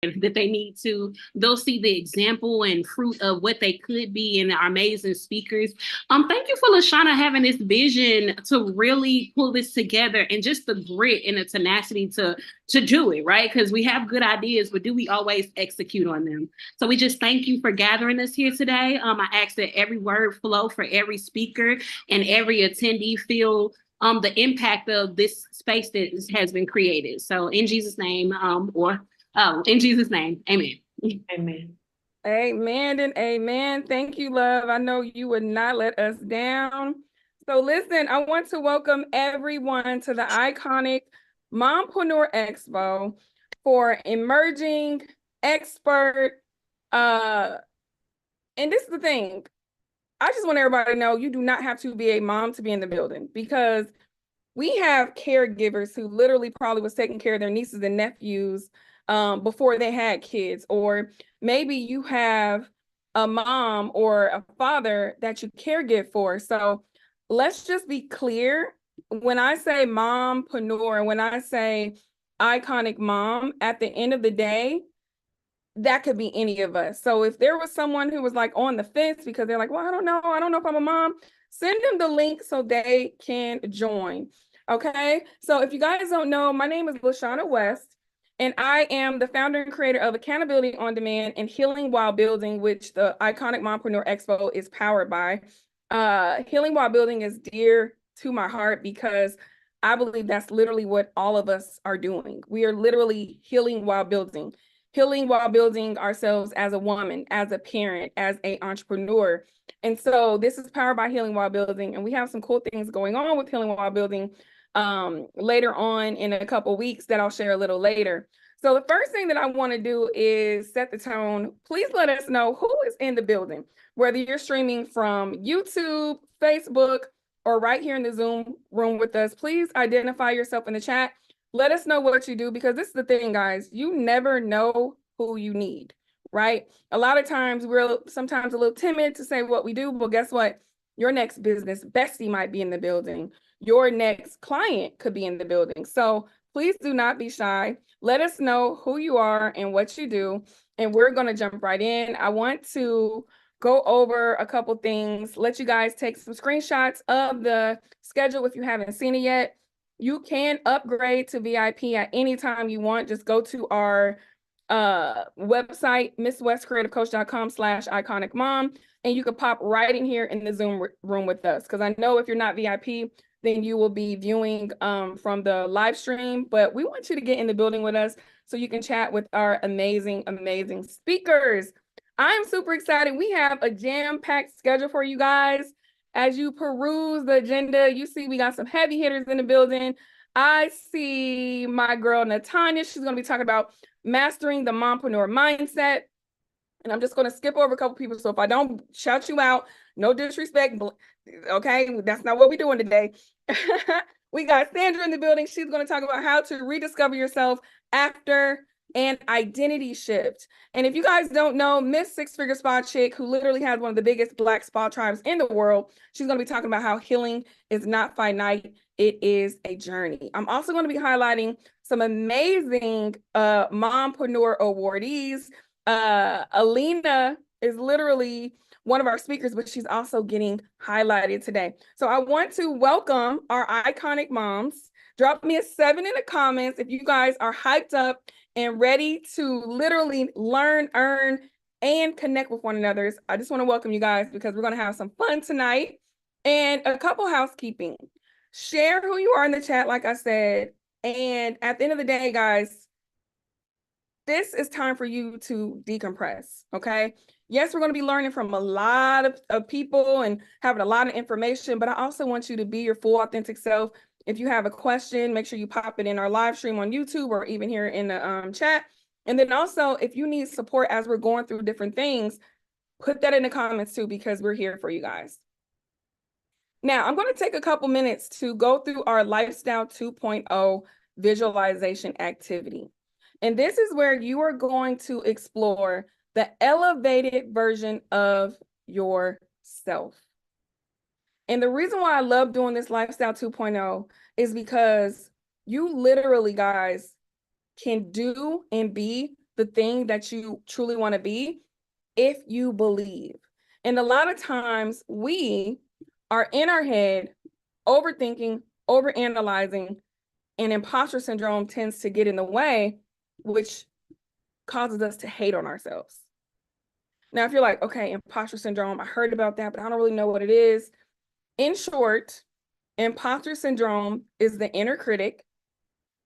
that they need to. They'll see the example and fruit of what they could be in our amazing speakers. Thank you for LaShana having this vision to really pull this together and just the grit and the tenacity to do it, right? Because we have good ideas, but do we always execute on them? So we just thank you for gathering us here today. I ask that every word flow for every speaker and every attendee feel the impact of this space that has been created. So in Jesus' name, in Jesus' name, amen. Amen. Amen and amen. Thank you, love. I know you would not let us down. So listen, I want to welcome everyone to the iconic MOMpreneur Expo for emerging expert. And this is the thing. I just want everybody to know you do not have to be a mom to be in the building, because we have caregivers who literally probably was taking care of their nieces and nephews before they had kids. Or maybe you have a mom or a father that you caregive for. So let's just be clear. When I say mompreneur, when I say iconic mom, at the end of the day, that could be any of us. So if there was someone who was like on the fence because they're like, well, I don't know if I'm a mom, send them the link so they can join. Okay. So if you guys don't know, my name is LaShana West, and I am the founder and creator of Accountability on Demand and Healing While Building, which the iconic MOMpreneur Expo is powered by. Healing While Building is dear to my heart because I believe that's literally what all of us are doing. We are literally healing while building ourselves as a woman, as a parent, as an entrepreneur. And so this is powered by Healing While Building, and we have some cool things going on with Healing While Building later on in a couple of weeks that I'll share a little later. So the first thing that I want to do is set the tone. Please let us know who is in the building, whether you're streaming from YouTube, Facebook, or right here in the Zoom room with us. Please identify yourself in the chat. Let us know what you do, because this is the thing, guys. You never know who you need, right? A lot of times we're sometimes a little timid to say what we do, but guess what? Your next business bestie might be in the building. Your next client could be in the building. So please do not be shy. Let us know who you are and what you do, and we're going to jump right in. I want to go over a couple things, let you guys take some screenshots of the schedule if you haven't seen it yet. You can upgrade to VIP at any time you want. Just go to our website, misswestcreativecoach.com/iconicmom, and you can pop right in here in the Zoom room with us. Because I know if you're not VIP, then you will be viewing from the live stream, but we want you to get in the building with us so you can chat with our amazing, amazing speakers. I'm super excited. We have a jam-packed schedule for you guys. As you peruse the agenda, you see we got some heavy hitters in the building. I see my girl, Natanya. She's going to be talking about mastering the mompreneur mindset. And I'm just going to skip over a couple people. So if I don't shout you out, no disrespect. Okay, that's not what we're doing today. We got Sandra in the building. She's going to talk about how to rediscover yourself after an identity shift. And if you guys don't know, Miss Six Figure Spa Chick, who literally has one of the biggest Black spa tribes in the world, she's going to be talking about how healing is not finite. It is a journey. I'm also going to be highlighting some amazing mompreneur awardees. Alina is literally one of our speakers, but she's also getting highlighted today. So I want to welcome our iconic moms. Drop me a 7 in the comments if you guys are hyped up and ready to literally learn, earn, and connect with one another. I just want to welcome you guys because we're going to have some fun tonight. And a couple housekeeping. Share who you are in the chat, like I said. And at the end of the day, guys, this is time for you to decompress, okay? Yes, we're going to be learning from a lot of people and having a lot of information, but I also want you to be your full authentic self. If you have a question, make sure you pop it in our live stream on YouTube or even here in the chat. And then also, if you need support as we're going through different things, put that in the comments too, because we're here for you guys. Now, I'm going to take a couple minutes to go through our Lifestyle 2.0 visualization activity. And this is where you are going to explore the elevated version of yourself. And the reason why I love doing this Lifestyle 2.0 is because you literally, guys, can do and be the thing that you truly want to be if you believe. And a lot of times we are in our head, overthinking, overanalyzing, and imposter syndrome tends to get in the way, which causes us to hate on ourselves. Now, if you're like, okay, imposter syndrome, I heard about that, but I don't really know what it is. In short, imposter syndrome is the inner critic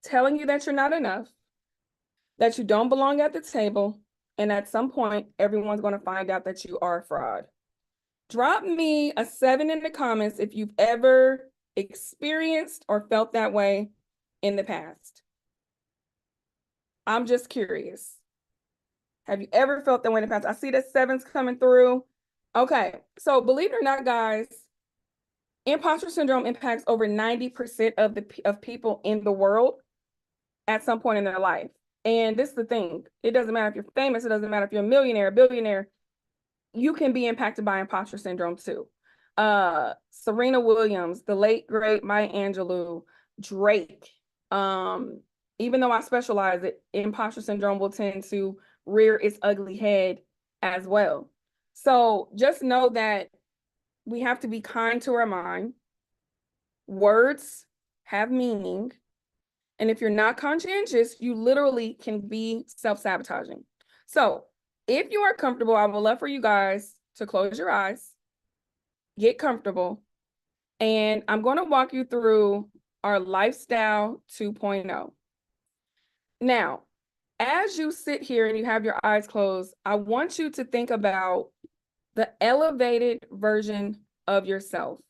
telling you that you're not enough, that you don't belong at the table, and at some point, everyone's going to find out that you are a fraud. Drop me a 7 in the comments if you've ever experienced or felt that way in the past. I'm just curious. Have you ever felt that way in the past? I see that 7's coming through. Okay, so believe it or not, guys, imposter syndrome impacts over 90% of people in the world at some point in their life. And this is the thing. It doesn't matter if you're famous. It doesn't matter if you're a millionaire, a billionaire. You can be impacted by imposter syndrome too. Serena Williams, the late, great Maya Angelou, Drake. Even though I specialize it, imposter syndrome will tend to rear its ugly head as well. So just know that we have to be kind to our mind. Words have meaning. And if you're not conscientious, you literally can be self-sabotaging. So if you are comfortable, I would love for you guys to close your eyes, get comfortable, and I'm going to walk you through our Lifestyle 2.0. Now, as you sit here and you have your eyes closed, I want you to think about the elevated version of yourself.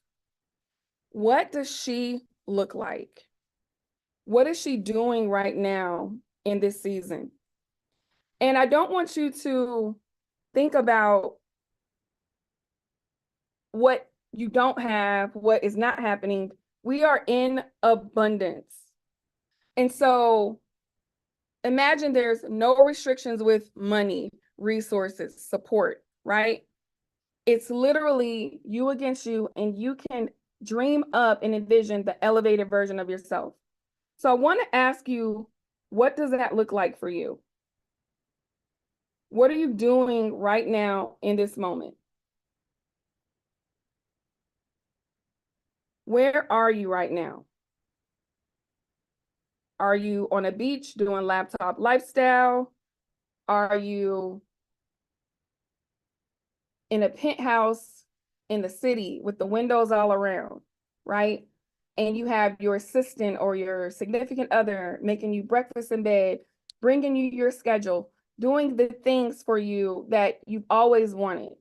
What does she look like? What is she doing right now in this season? And I don't want you to think about what you don't have, what is not happening. We are in abundance. And so imagine there's no restrictions with money, resources, support, right? It's literally you against you, and you can dream up and envision the elevated version of yourself. So I want to ask you, what does that look like for you? What are you doing right now in this moment? Where are you right now? Are you on a beach doing laptop lifestyle? Are you in a penthouse in the city with the windows all around, right? And you have your assistant or your significant other making you breakfast in bed, bringing you your schedule, doing the things for you that you've always wanted.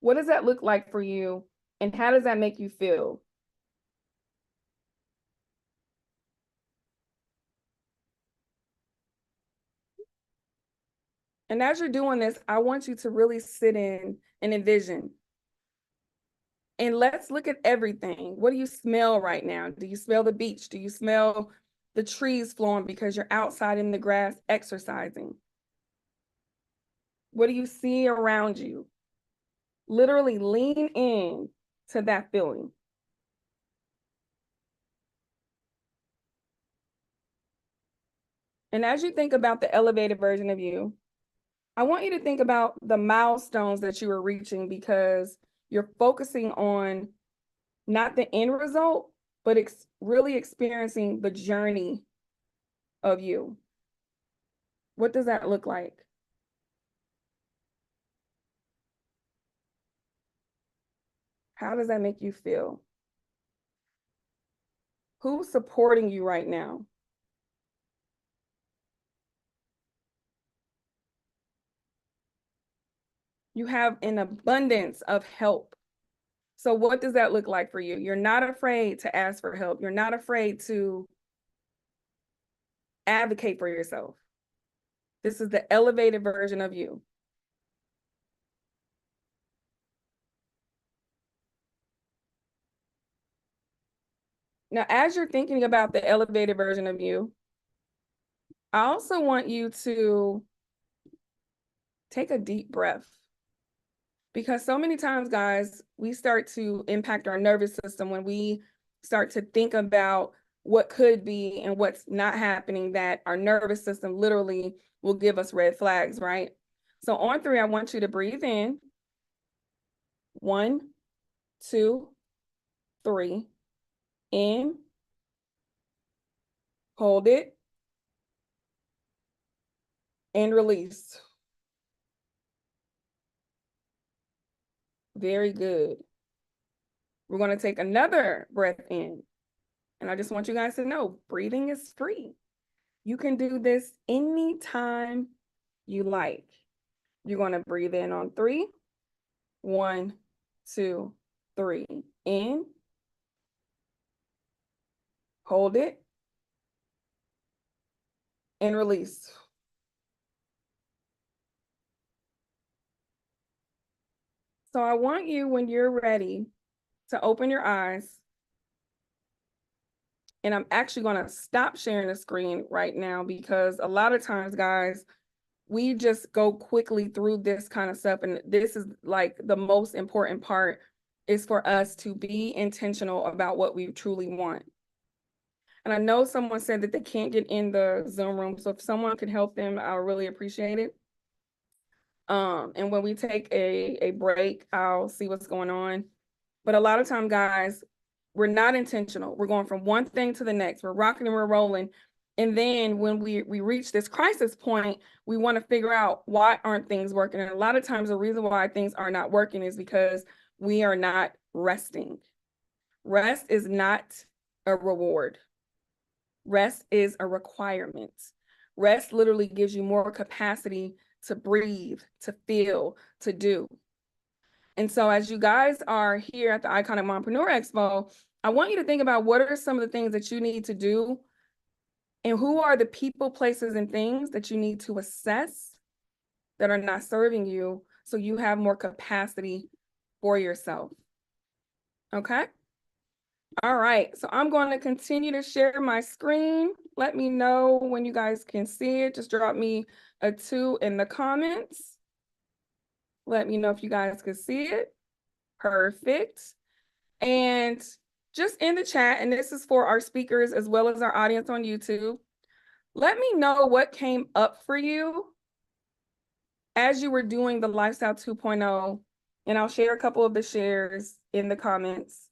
What does that look like for you? And how does that make you feel? And as you're doing this, I want you to really sit in and envision. And let's look at everything. What do you smell right now? Do you smell the beach? Do you smell the trees flowing because you're outside in the grass exercising? What do you see around you? Literally lean in to that feeling. And as you think about the elevated version of you, I want you to think about the milestones that you are reaching, because you're focusing on not the end result, but really experiencing the journey of you. What does that look like? How does that make you feel? Who's supporting you right now? You have an abundance of help. So what does that look like for you? You're not afraid to ask for help. You're not afraid to advocate for yourself. This is the elevated version of you. Now, as you're thinking about the elevated version of you, I also want you to take a deep breath. Because so many times, guys, we start to impact our nervous system when we start to think about what could be and what's not happening, that our nervous system literally will give us red flags, right? So on 3, I want you to breathe in. 1, 2, 3. In. Hold it. And release. Very good. We're going to take another breath in. And I just want you guys to know, breathing is free. You can do this anytime you like. You're going to breathe in on 3. 1, 2, 3. In. Hold it. And release. So I want you, when you're ready, to open your eyes. And I'm actually going to stop sharing the screen right now because a lot of times, guys, we just go quickly through this kind of stuff. And this is like the most important part, is for us to be intentional about what we truly want. And I know someone said that they can't get in the Zoom room. So if someone could help them, I'll really appreciate it. And when we take a break, I'll see what's going on. But a lot of time, guys, we're not intentional. We're going from one thing to the next. We're rocking and we're rolling. And then when we reach this crisis point, we want to figure out, why aren't things working? And a lot of times the reason why things are not working is because we are not resting. Rest is not a reward. Rest is a requirement. Rest literally gives you more capacity to breathe, to feel, to do. And so as you guys are here at the Iconic MOMpreneur Expo, I want you to think about, what are some of the things that you need to do, and who are the people, places, and things that you need to assess that are not serving you, so you have more capacity for yourself. Okay? All right, so I'm going to continue to share my screen. Let me know when you guys can see it. Just drop me a 2 in the comments. Let me know if you guys can see it. Perfect. And just in the chat, and this is for our speakers as well as our audience on YouTube, let me know what came up for you as you were doing the Lifestyle 2.0, and I'll share a couple of the shares in the comments.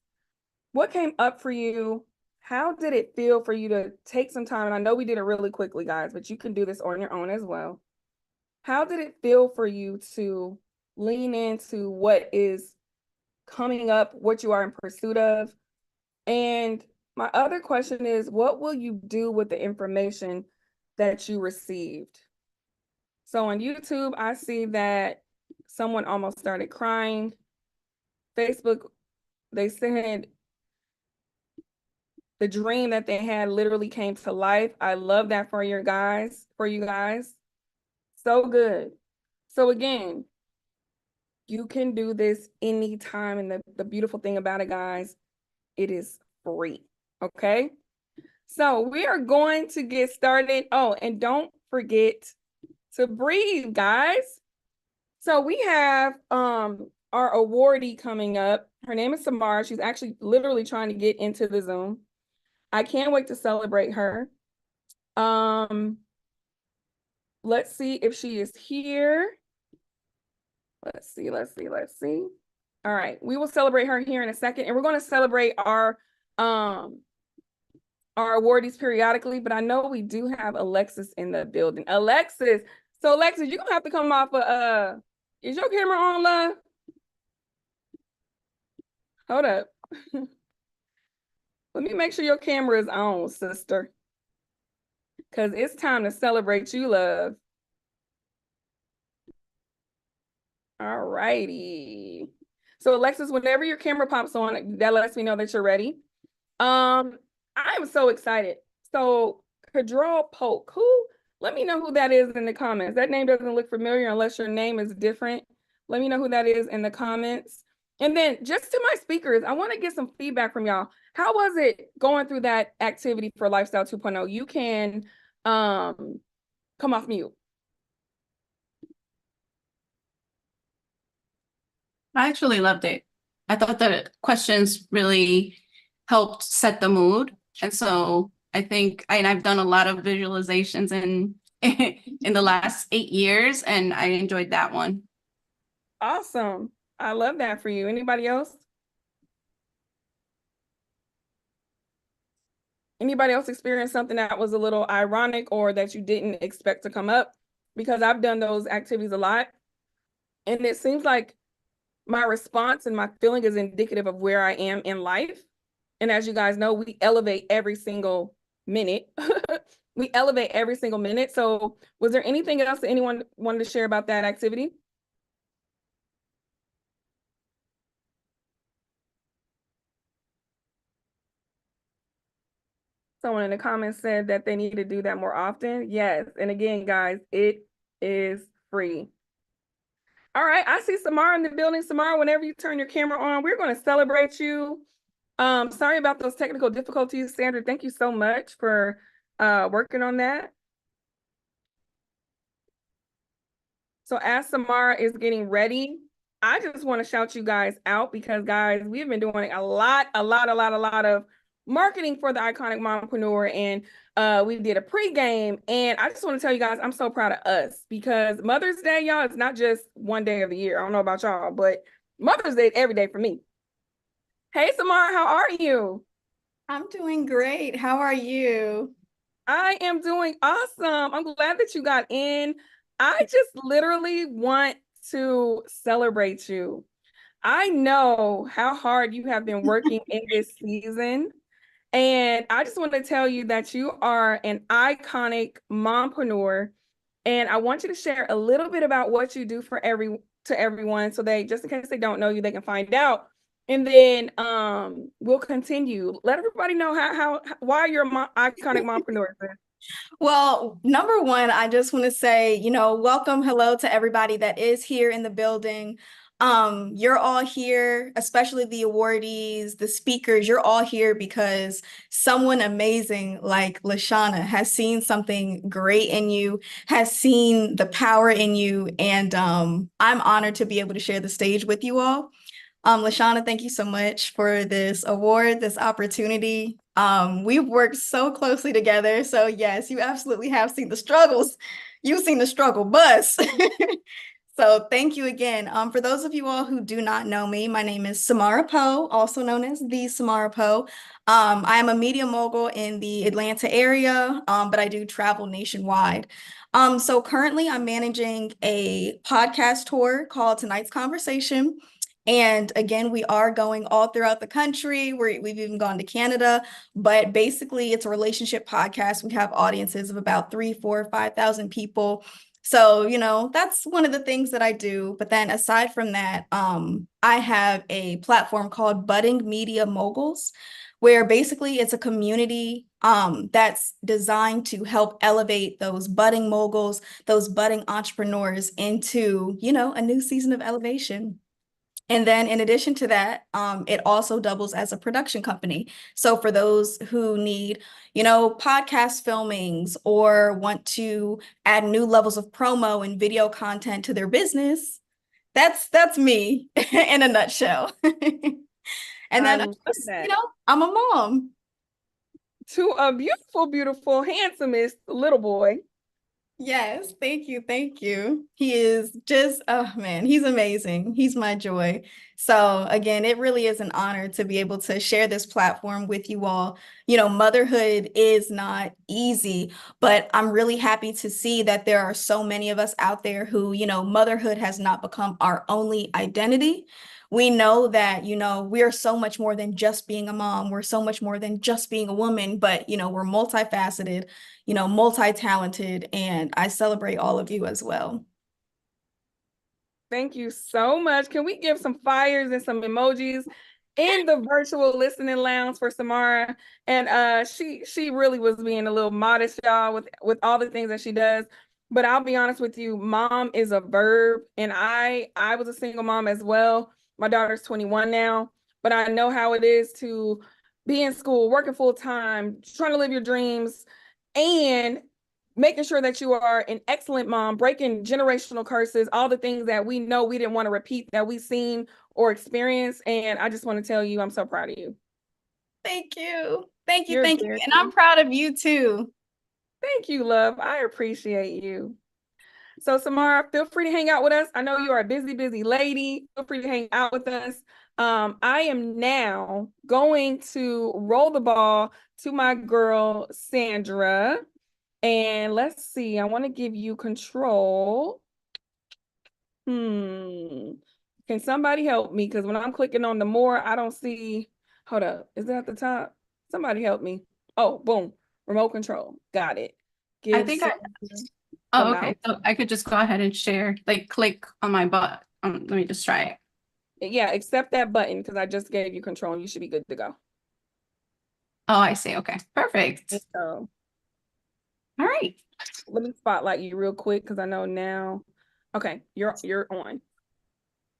What came up for you? How did it feel for you to take some time? And I know we did it really quickly, guys, but you can do this on your own as well. How did it feel for you to lean into what is coming up, what you are in pursuit of? And my other question is, what will you do with the information that you received? So on YouTube, I see that someone almost started crying. Facebook, they said the dream that they had literally came to life. I love that for you guys. So good. So again, you can do this anytime. And the beautiful thing about it, guys, it is free. Okay. So we are going to get started. Oh, and don't forget to breathe, guys. So we have our awardee coming up. Her name is Samara. She's actually literally trying to get into the Zoom. I can't wait to celebrate her. Let's see if she is here. Let's see. All right, we will celebrate her here in a second, and we're going to celebrate our awardees periodically, but I know we do have Alexis in the building. Alexis, so Alexis, you're gonna have to come off of is your camera on, love? Hold up. Let me make sure your camera is on, sister. Because it's time to celebrate you, love. All righty. So Alexis, whenever your camera pops on, that lets me know that you're ready. I am so excited. So Kadral Polk, let me know who that is in the comments. That name doesn't look familiar unless your name is different. Let me know who that is in the comments. And then just to my speakers, I want to get some feedback from y'all. How was it going through that activity for Lifestyle 2.0? You can come off mute. I actually loved it. I thought the questions really helped set the mood. And so I think, and I've done a lot of visualizations and in the last 8 years, and I enjoyed that one. Awesome. I love that for you. Anybody else? Anybody else experience something that was a little ironic or that you didn't expect to come up? Because I've done those activities a lot. And it seems like my response and my feeling is indicative of where I am in life. And as you guys know, we elevate every single minute. We elevate every single minute. So was there anything else that anyone wanted to share about that activity? Someone in the comments said that they need to do that more often. Yes. And again, guys, it is free. All right. I see Samara in the building. Samara, whenever you turn your camera on, we're going to celebrate you. Sorry about those technical difficulties, Sandra. Thank you so much for working on that. So as Samara is getting ready, I just want to shout you guys out because, guys, we've been doing a lot of marketing for the Iconic Mompreneur, and we did a pregame. And I just want to tell you guys, I'm so proud of us because Mother's Day, y'all, it's not just one day of the year. I don't know about y'all, but Mother's Day is every day for me. Hey, Samara, how are you? I'm doing great. How are you? I am doing awesome. I'm glad that you got in. I just literally want to celebrate you. I know how hard you have been working in this season. And I just want to tell you that you are an iconic mompreneur. And I want you to share a little bit about what you do for everyone so they, just in case they don't know you, they can find out. And then we'll continue. Let everybody know how why you're an iconic mompreneur. Well, number one, I just want to say, welcome, hello to everybody that is here in the building. You're all here, especially the awardees, the speakers, you're all here because someone amazing like LaShana has seen something great in you, has seen the power in you, and I'm honored to be able to share the stage with you all. LaShana, thank you so much for this award, this opportunity. We've worked so closely together. So yes, you absolutely have seen the struggles. You've seen the struggle bus. So thank you again. For those of you all who do not know me, my name is Samara Poe, also known as the Samara Poe. I am a media mogul in the Atlanta area, but I do travel nationwide. So currently I'm managing a podcast tour called Tonight's Conversation. And again, we are going all throughout the country. We've even gone to Canada, but basically it's a relationship podcast. We have audiences of about 3, 4, 5,000 people. So, that's one of the things that I do. But then aside from that, I have a platform called Budding Media Moguls, where basically it's a community that's designed to help elevate those budding moguls, those budding entrepreneurs into, a new season of elevation. And then in addition to that, it also doubles as a production company. So for those who need, podcast filmings or want to add new levels of promo and video content to their business, that's me in a nutshell. And then, of course, I'm a mom. To a beautiful, handsomest little boy. Yes, thank you. Thank you. He is just, oh man, he's amazing. He's my joy. So again, it really is an honor to be able to share this platform with you all. Motherhood is not easy, but I'm really happy to see that there are so many of us out there who, motherhood has not become our only identity. We know that, we are so much more than just being a mom. We're so much more than just being a woman, but, we're multifaceted, multi-talented, and I celebrate all of you as well. Thank you so much. Can we give some fires and some emojis in the virtual listening lounge for Samara? And she really was being a little modest, y'all, with all the things that she does. But I'll be honest with you, mom is a verb, and I was a single mom as well. My daughter's 21 now, but I know how it is to be in school, working full time, trying to live your dreams, and making sure that you are an excellent mom, breaking generational curses, all the things that we know we didn't want to repeat that we've seen or experienced. And I just want to tell you, I'm so proud of you. Thank you. Thank you. You're Thank you. very And I'm proud of you too. Thank you, love. I appreciate you. So Samara, feel free to hang out with us. I know you are a busy, busy lady. Feel free to hang out with us. I am now going to roll the ball to my girl, Sandra. And let's see, I want to give you control. Can somebody help me? Because when I'm clicking on the more, I don't see, hold up, is that at the top? Somebody help me. Oh, boom, remote control. Got it. I think I, oh, okay. So I could just go ahead and share, like click on my butt. Let me just try it. Yeah, accept that button because I just gave you control and you should be good to go. Oh, I see. Okay, perfect. So, All right. let me spotlight you real quick because I know now. Okay, you're on.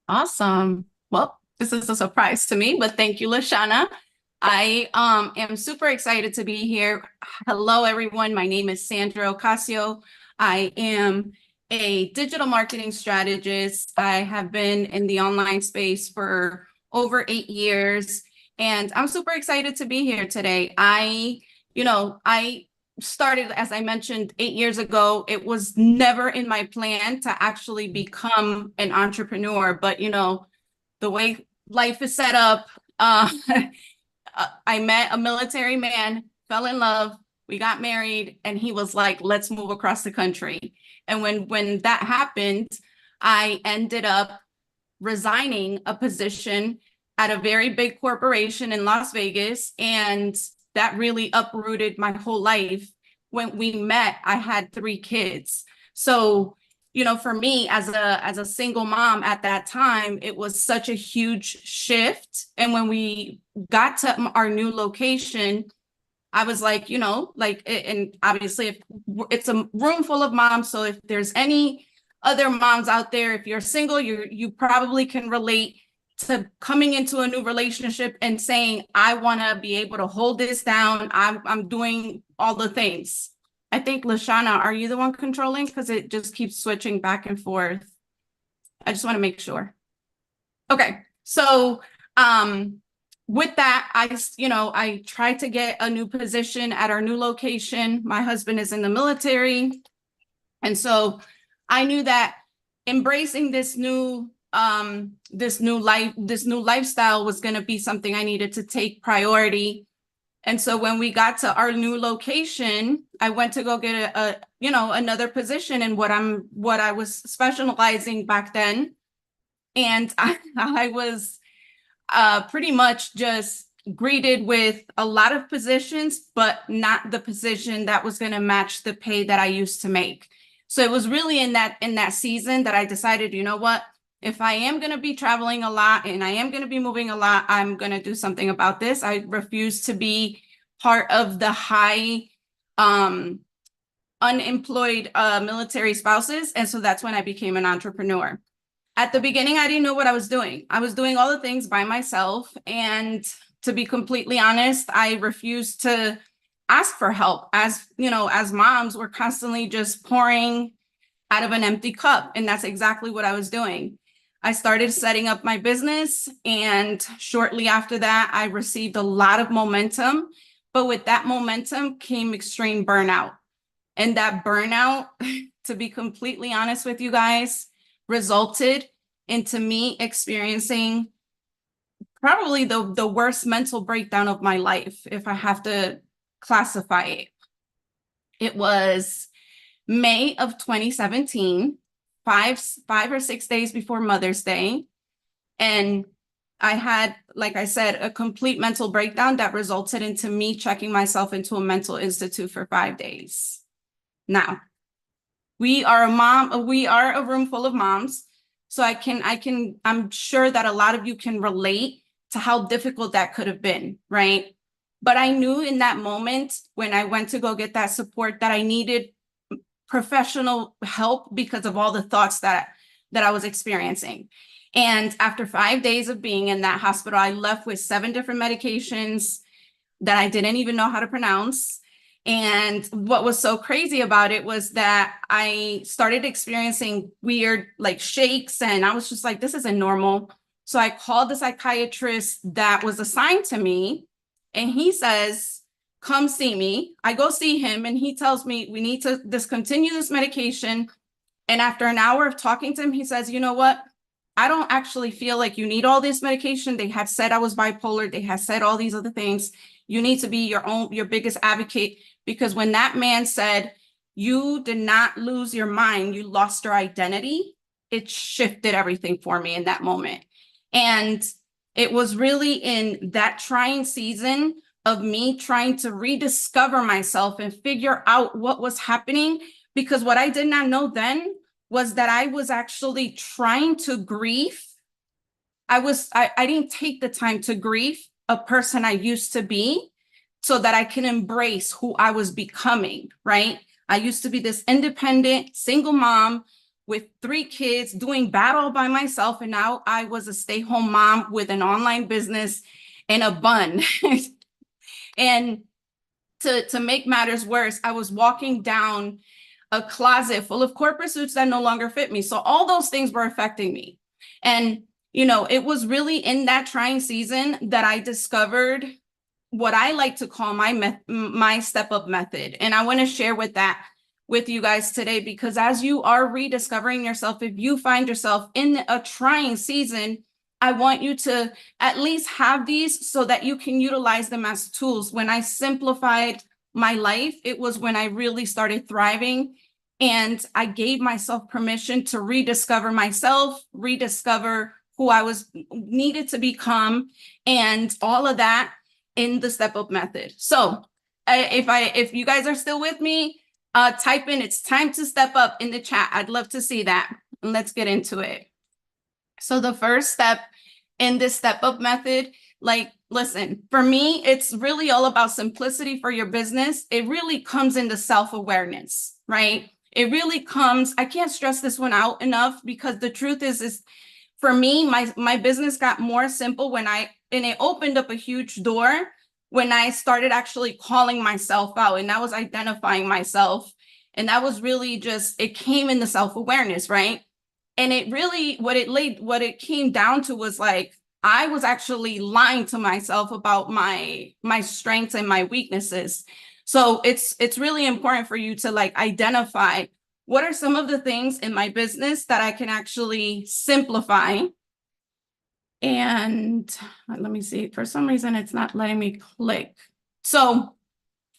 Awesome. Well, this is a surprise to me, but thank you, LaShana. I am super excited to be here. Hello, everyone. My name is Sandra Ocasio. I am a digital marketing strategist. I have been in the online space for over 8 years, and I'm super excited to be here today. I started, as I mentioned, 8 years ago. It was never in my plan to actually become an entrepreneur, but the way life is set up, I met a military man, fell in love, we got married, and he was like, let's move across the country. And when that happened, I ended up resigning a position at a very big corporation in Las Vegas, and that really uprooted my whole life. When we met, I had 3 kids. So, for me as a single mom at that time, it was such a huge shift. And when we got to our new location, I was like, and obviously if it's a room full of moms, so if there's any other moms out there, if you're single, you probably can relate to coming into a new relationship and saying, I want to be able to hold this down. I'm doing all the things. I think, LaShana, are you the one controlling? Because it just keeps switching back and forth. I just want to make sure. Okay, so with that, I tried to get a new position at our new location. My husband is in the military. And so I knew that embracing this new lifestyle was going to be something I needed to take priority. And so when we got to our new location, I went to go get another position in what I was specializing back then. And I was pretty much just greeted with a lot of positions, but not the position that was going to match the pay that I used to make. So it was really in that season that I decided, you know what, if I am going to be traveling a lot and I am going to be moving a lot, I'm going to do something about this. I refuse to be part of the high unemployed military spouses. And so that's when I became an entrepreneur. At the beginning, I didn't know what I was doing. I was doing all the things by myself. And to be completely honest, I refused to ask for help. As moms, we're constantly just pouring out of an empty cup. And that's exactly what I was doing. I started setting up my business. And shortly after that, I received a lot of momentum. But with that momentum came extreme burnout. And that burnout, to be completely honest with you guys, resulted into me experiencing probably the worst mental breakdown of my life, if I have to classify it. It was May of 2017, five or 6 days before Mother's Day. And I had, like I said, a complete mental breakdown that resulted into me checking myself into a mental institute for 5 days. Now, we are a room full of moms. So I'm sure that a lot of you can relate to how difficult that could have been, right? But I knew in that moment when I went to go get that support that I needed professional help because of all the thoughts that I was experiencing. And after 5 days of being in that hospital, I left with 7 different medications that I didn't even know how to pronounce. And what was so crazy about it was that I started experiencing weird shakes, and I was just like, this isn't normal. So I called the psychiatrist that was assigned to me, and he says, come see me. I go see him and he tells me we need to discontinue this medication. And after an hour of talking to him, he says, you know what? I don't actually feel like you need all this medication. They had said I was bipolar. They had said all these other things. You need to be your biggest advocate, because when that man said, you did not lose your mind, you lost your identity, it shifted everything for me in that moment. And it was really in that trying season of me trying to rediscover myself and figure out what was happening, because what I did not know then was that I was actually trying to grieve. I didn't take the time to grieve a person I used to be so that I can embrace who I was becoming, right? I used to be this independent single mom with 3 kids doing bad all by myself. And now I was a stay-home mom with an online business and a bun. And to make matters worse, I was walking down a closet full of corporate suits that no longer fit me. So all those things were affecting me. And, you know, it was really in that trying season that I discovered what I like to call my step-up method. And I want to share with you guys today, because as you are rediscovering yourself, if you find yourself in a trying season, I want you to at least have these so that you can utilize them as tools. When I simplified my life, it was when I really started thriving, and I gave myself permission to rediscover myself, rediscover who I was needed to become, and all of that in the step up method. So if you guys are still with me, type in "it's time to step up" in the chat. I'd love to see that. And let's get into it. So the first step in this step up method, like, listen, for me, it's really all about simplicity for your business. It really comes into self-awareness, right? It really comes, I can't stress this one out enough, because the truth is for me, my business got more simple and it opened up a huge door when I started actually calling myself out, and that was identifying myself. And that was really just, it came into self-awareness, right? And it really, what it came down to was like, I was actually lying to myself about my strengths and my weaknesses. So it's really important for you to like identify what are some of the things in my business that I can actually simplify. And let me see, for some reason, it's not letting me click. So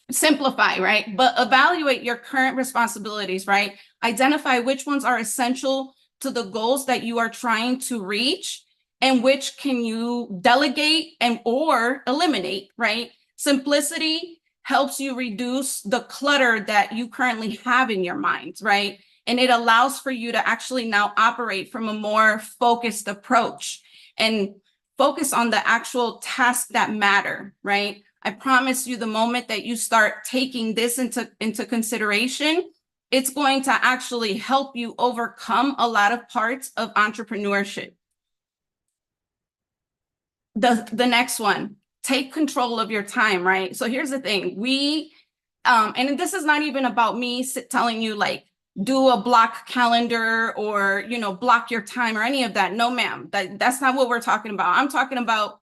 simplify, right? But evaluate your current responsibilities, right? Identify which ones are essential to the goals that you are trying to reach, and which can you delegate and or eliminate, right? Simplicity helps you reduce the clutter that you currently have in your mind, right? And it allows for you to actually now operate from a more focused approach and focus on the actual tasks that matter, right? I promise you, the moment that you start taking this into consideration, it's going to actually help you overcome a lot of parts of entrepreneurship. The next one, take control of your time, right? So here's the thing, and this is not even about me telling you like, do a block calendar or, you know, block your time or any of that. No, ma'am, that's not what we're talking about. I'm talking about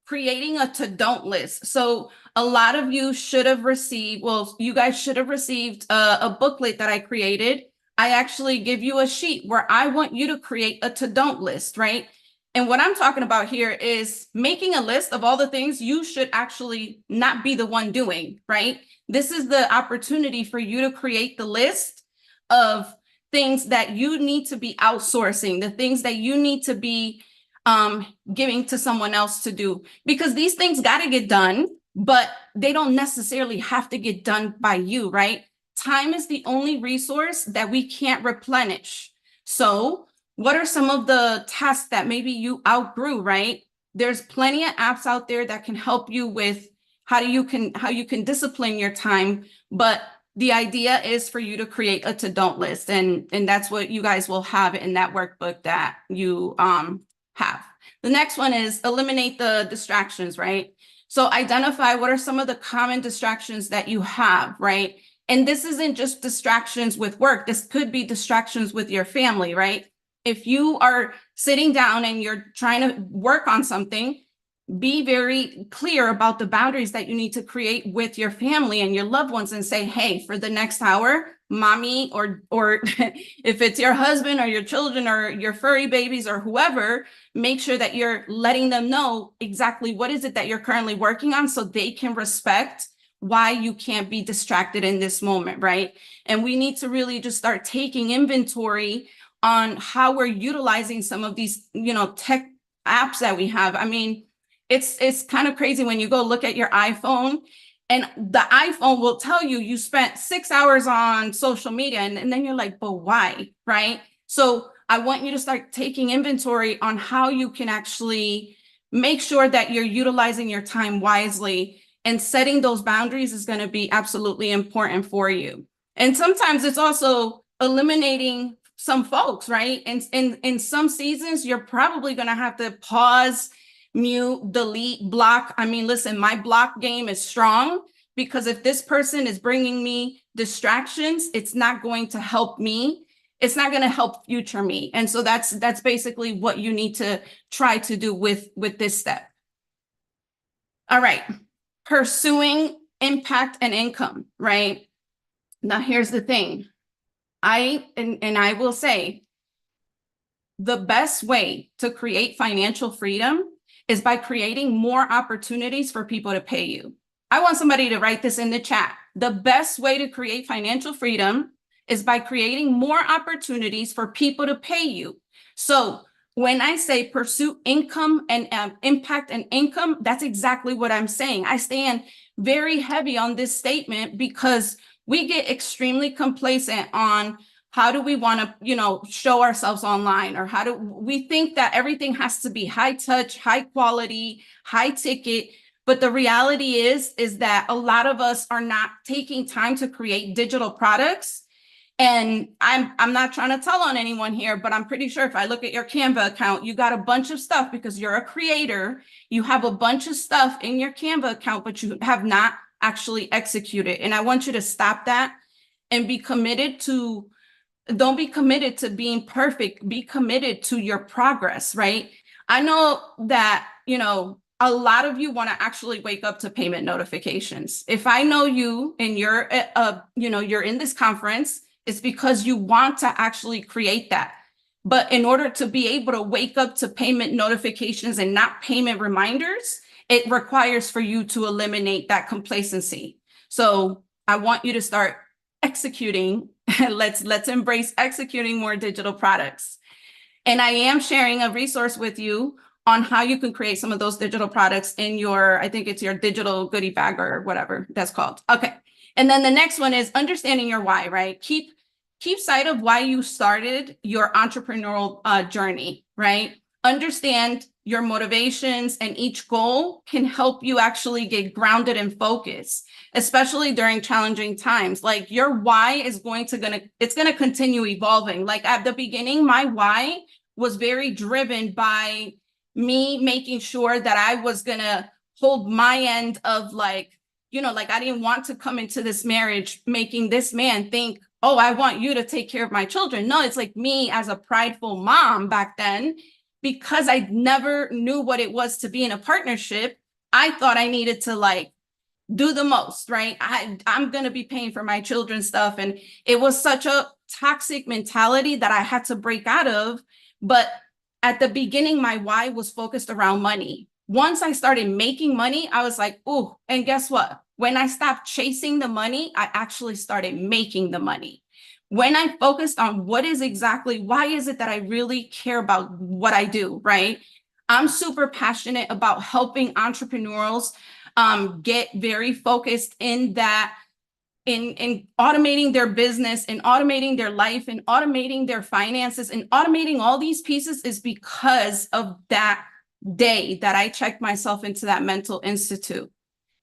creating a to-don't list. So a lot of you should have received, well, you guys should have received a booklet that I created. I actually give you a sheet where I want you to create a to-don't list, right? And what I'm talking about here is making a list of all the things you should actually not be the one doing, right? This is the opportunity for you to create the list of things that you need to be outsourcing, the things that you need to be giving to someone else to do, because these things got to get done, but they don't necessarily have to get done by you, right? Time is the only resource that we can't replenish. So what are some of the tasks that maybe you outgrew, right? There's plenty of apps out there that can help you with how you can discipline your time, but the idea is for you to create a to-don't list, and that's what you guys will have in that workbook that you have. The next one is eliminate the distractions, right? So identify what are some of the common distractions that you have, right? And this isn't just distractions with work. This could be distractions with your family, right? If you are sitting down and you're trying to work on something, be very clear about the boundaries that you need to create with your family and your loved ones, and say, hey, for the next hour, mommy, or if it's your husband or your children or your furry babies or whoever, make sure that you're letting them know exactly what is it that you're currently working on, so they can respect why you can't be distracted in this moment, right? And we need to really just start taking inventory on how we're utilizing some of these, tech apps that we have. I mean, it's kind of crazy when you go look at your iPhone, and the iPhone will tell you spent 6 hours on social media, and then you're like, but why, right? So I want you to start taking inventory on how you can actually make sure that you're utilizing your time wisely, and setting those boundaries is going to be absolutely important for you. And sometimes it's also eliminating some folks, right? And in some seasons, you're probably going to have to pause, mute, delete, block. I mean, listen, my block game is strong, because if this person is bringing me distractions, it's not going to help me. It's not going to help future me. And so that's basically what you need to try to do with this step. All right. Pursuing impact and income, right? Now, here's the thing. I will say, the best way to create financial freedom is by creating more opportunities for people to pay you. I want somebody to write this in the chat. The best way to create financial freedom is by creating more opportunities for people to pay you. So when I say pursue income and impact and income, that's exactly what I'm saying. I stand very heavy on this statement, because we get extremely complacent on how do we want to, show ourselves online, or how do we think that everything has to be high touch, high quality, high ticket. But the reality is that a lot of us are not taking time to create digital products. And I'm not trying to tell on anyone here, but I'm pretty sure if I look at your Canva account, you got a bunch of stuff, because you're a creator. You have a bunch of stuff in your Canva account, but you have not actually executed. And I want you to stop that and be committed to, don't be committed to being perfect. Be committed to your progress, right? I know that, a lot of you want to actually wake up to payment notifications. If I know you and you're, you're in this conference, it's because you want to actually create that. But in order to be able to wake up to payment notifications and not payment reminders, it requires for you to eliminate that complacency. So I want you to start executing. Let's embrace executing more digital products. And I am sharing a resource with you on how you can create some of those digital products in your, I think it's your digital goodie bag or whatever that's called. Okay. And then the next one is understanding your why, right? Keep sight of why you started your entrepreneurial journey, right? Understand your motivations, and each goal can help you actually get grounded and focused, especially during challenging times. Like, your why is it's going to continue evolving. Like, at the beginning, my why was very driven by me making sure that I was going to hold my end of, like, I didn't want to come into this marriage making this man think, oh, I want you to take care of my children. No, it's like me as a prideful mom back then, because I never knew what it was to be in a partnership. I thought I needed to do the most, right? I'm going to be paying for my children's stuff. And it was such a toxic mentality that I had to break out of. But at the beginning, my why was focused around money. Once I started making money, I was like, oh, and guess what? When I stopped chasing the money, I actually started making the money. When I focused on why is it that I really care about what I do, right? I'm super passionate about helping entrepreneurs get very focused in that, in automating their business, and automating their life, and automating their finances, and automating all these pieces, is because of that day that I checked myself into that mental institute.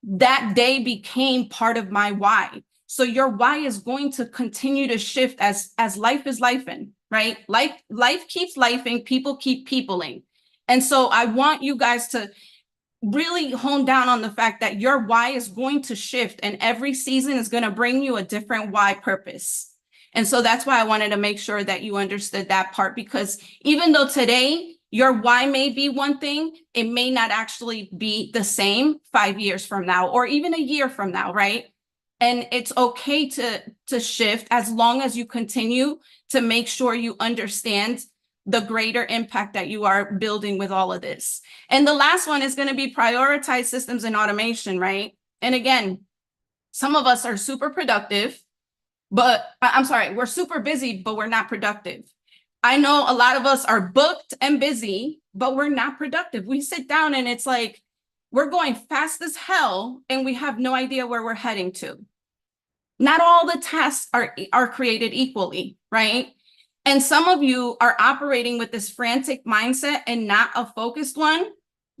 That day became part of my why. So your why is going to continue to shift as life is lifing, right? Life keeps lifing, people keep peopling. And so I want you guys to really hone down on the fact that your why is going to shift, and every season is going to bring you a different why purpose. And so that's why I wanted to make sure that you understood that part, because even though today Your why may be one thing, it may not actually be the same 5 years from now or even a year from now, right? And it's okay to shift as long as you continue to make sure you understand the greater impact that you are building with all of this. And the last one is going to be prioritize systems and automation, right? And again, some of us are super productive, but I'm sorry, we're super busy, but we're not productive. I know a lot of us are booked and busy, but we're not productive. We sit down and it's like, we're going fast as hell and we have no idea where we're heading to. Not all the tasks are created equally, right? And some of you are operating with this frantic mindset and not a focused one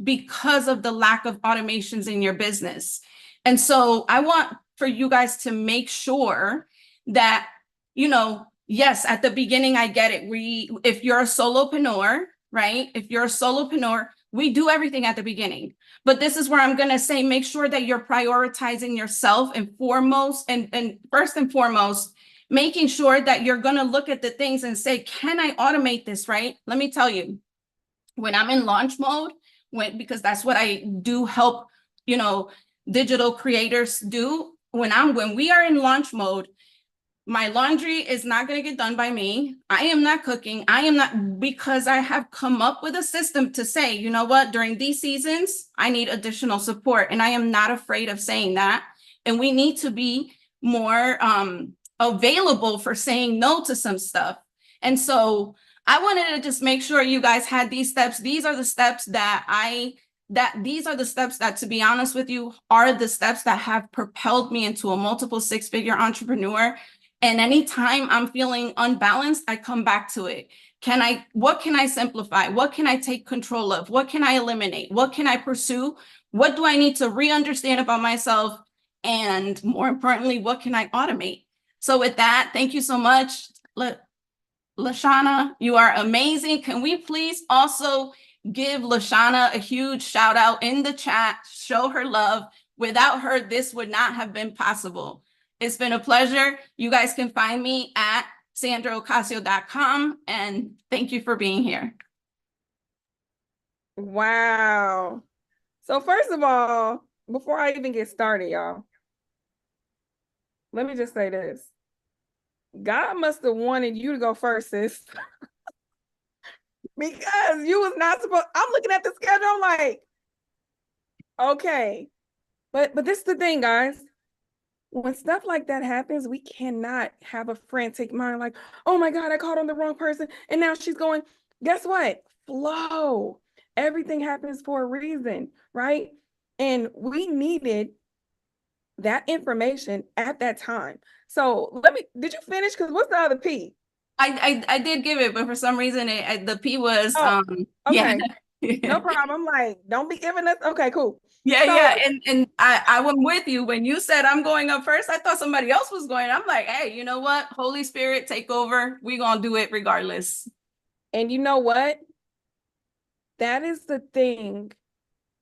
because of the lack of automations in your business. And so I want for you guys to make sure that, you know, yes, at the beginning, I get it. If you're a solopreneur, right? If you're a solopreneur, we do everything at the beginning. But this is where I'm going to say, make sure that you're prioritizing yourself and foremost, and first and foremost, making sure that you're going to look at the things and say, can I automate this, right? Let me tell you, when I'm in launch mode, because that's what I do help, you know, digital creators do. When we are in launch mode, my laundry is not going to get done by me. I am not cooking. I am not, because I have come up with a system to say, you know what, during these seasons, I need additional support. And I am not afraid of saying that. And we need to be more available for saying no to some stuff. And so I wanted to just make sure you guys had these steps. These are the steps that, to be honest with you, are the steps that have propelled me into a multiple six-figure entrepreneur. And anytime I'm feeling unbalanced, I come back to it. What can I simplify? What can I take control of? What can I eliminate? What can I pursue? What do I need to re-understand about myself? And more importantly, what can I automate? So with that, thank you so much. LaShana, you are amazing. Can we please also give LaShana a huge shout out in the chat, show her love. Without her, this would not have been possible. It's been a pleasure. You guys can find me at sandraocasio.com, and thank you for being here. Wow. So first of all, before I even get started, y'all, let me just say this. God must have wanted you to go first, sis. Because you was not supposed, I'm looking at the schedule, I'm like, okay. But this is the thing, guys. When stuff like that happens, we cannot have a frantic mind like, oh my God, I called on the wrong person. And now she's going, guess what? Flow. Everything happens for a reason, right? And we needed that information at that time. So did you finish? Because what's the other P? I did give it, but for some reason the P was okay. Yeah. No problem. Like, don't be giving us. Okay, cool. Yeah. And I went with you when you said I'm going up first. I thought somebody else was going. I'm like, hey, you know what? Holy Spirit, take over. We're gonna do it regardless. And you know what? That is the thing.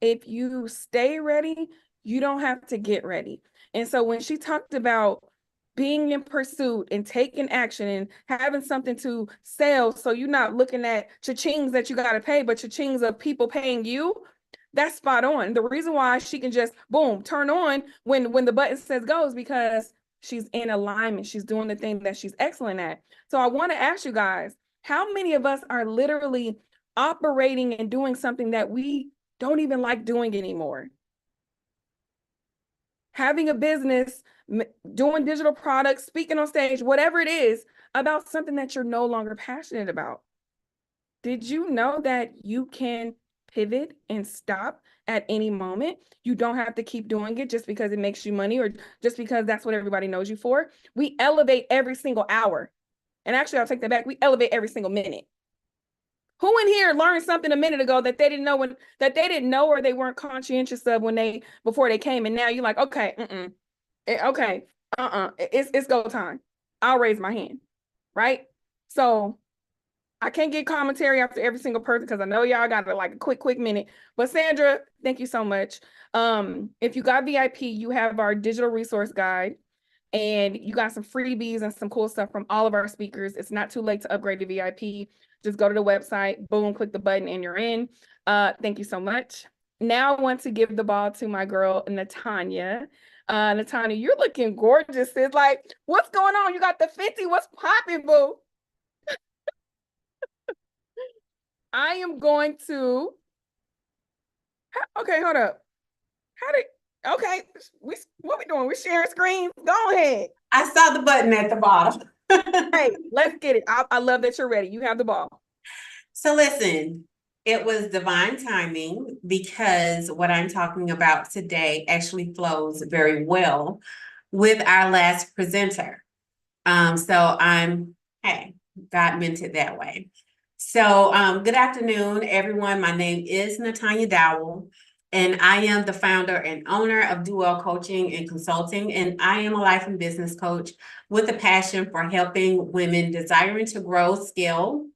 If you stay ready, you don't have to get ready. And so when she talked about being in pursuit and taking action and having something to sell, so you're not looking at cha-chings that you got to pay, but cha-chings of people paying you, that's spot on. The reason why she can just, boom, turn on when the button says go is because she's in alignment. She's doing the thing that she's excellent at. So I want to ask you guys, how many of us are literally operating and doing something that we don't even like doing anymore? Having a business, doing digital products, speaking on stage, whatever it is, about something that you're no longer passionate about. Did you know that you can pivot and stop at any moment? You don't have to keep doing it just because it makes you money or just because that's what everybody knows you for. We elevate every single hour. And actually, I'll take that back. We elevate every single minute. Who in here learned something a minute ago that they didn't know or they weren't conscientious of before they came, and now you're like, okay, it's go time. I'll raise my hand, right? So I can't get commentary after every single person because I know y'all got like a quick minute. But Sandra, thank you so much. If you got VIP, you have our digital resource guide. And you got some freebies and some cool stuff from all of our speakers. It's not too late to upgrade to VIP. Just go to the website, boom, click the button, and you're in. Thank you so much. Now I want to give the ball to my girl, Natanya. Natanya, you're looking gorgeous. It's like, what's going on? You got the 50. What's popping, boo? I am going to. Okay, hold up. Okay, what we doing? We sharing screens? Go ahead. I saw the button at the bottom. Hey, let's get it. I love that you're ready. You have the ball. So listen, it was divine timing because what I'm talking about today actually flows very well with our last presenter. Hey, God meant it that way. So good afternoon, everyone. My name is Natanya Dowell, and I am the founder and owner of Duell Coaching and Consulting, and I am a life and business coach with a passion for helping women desiring to grow, scale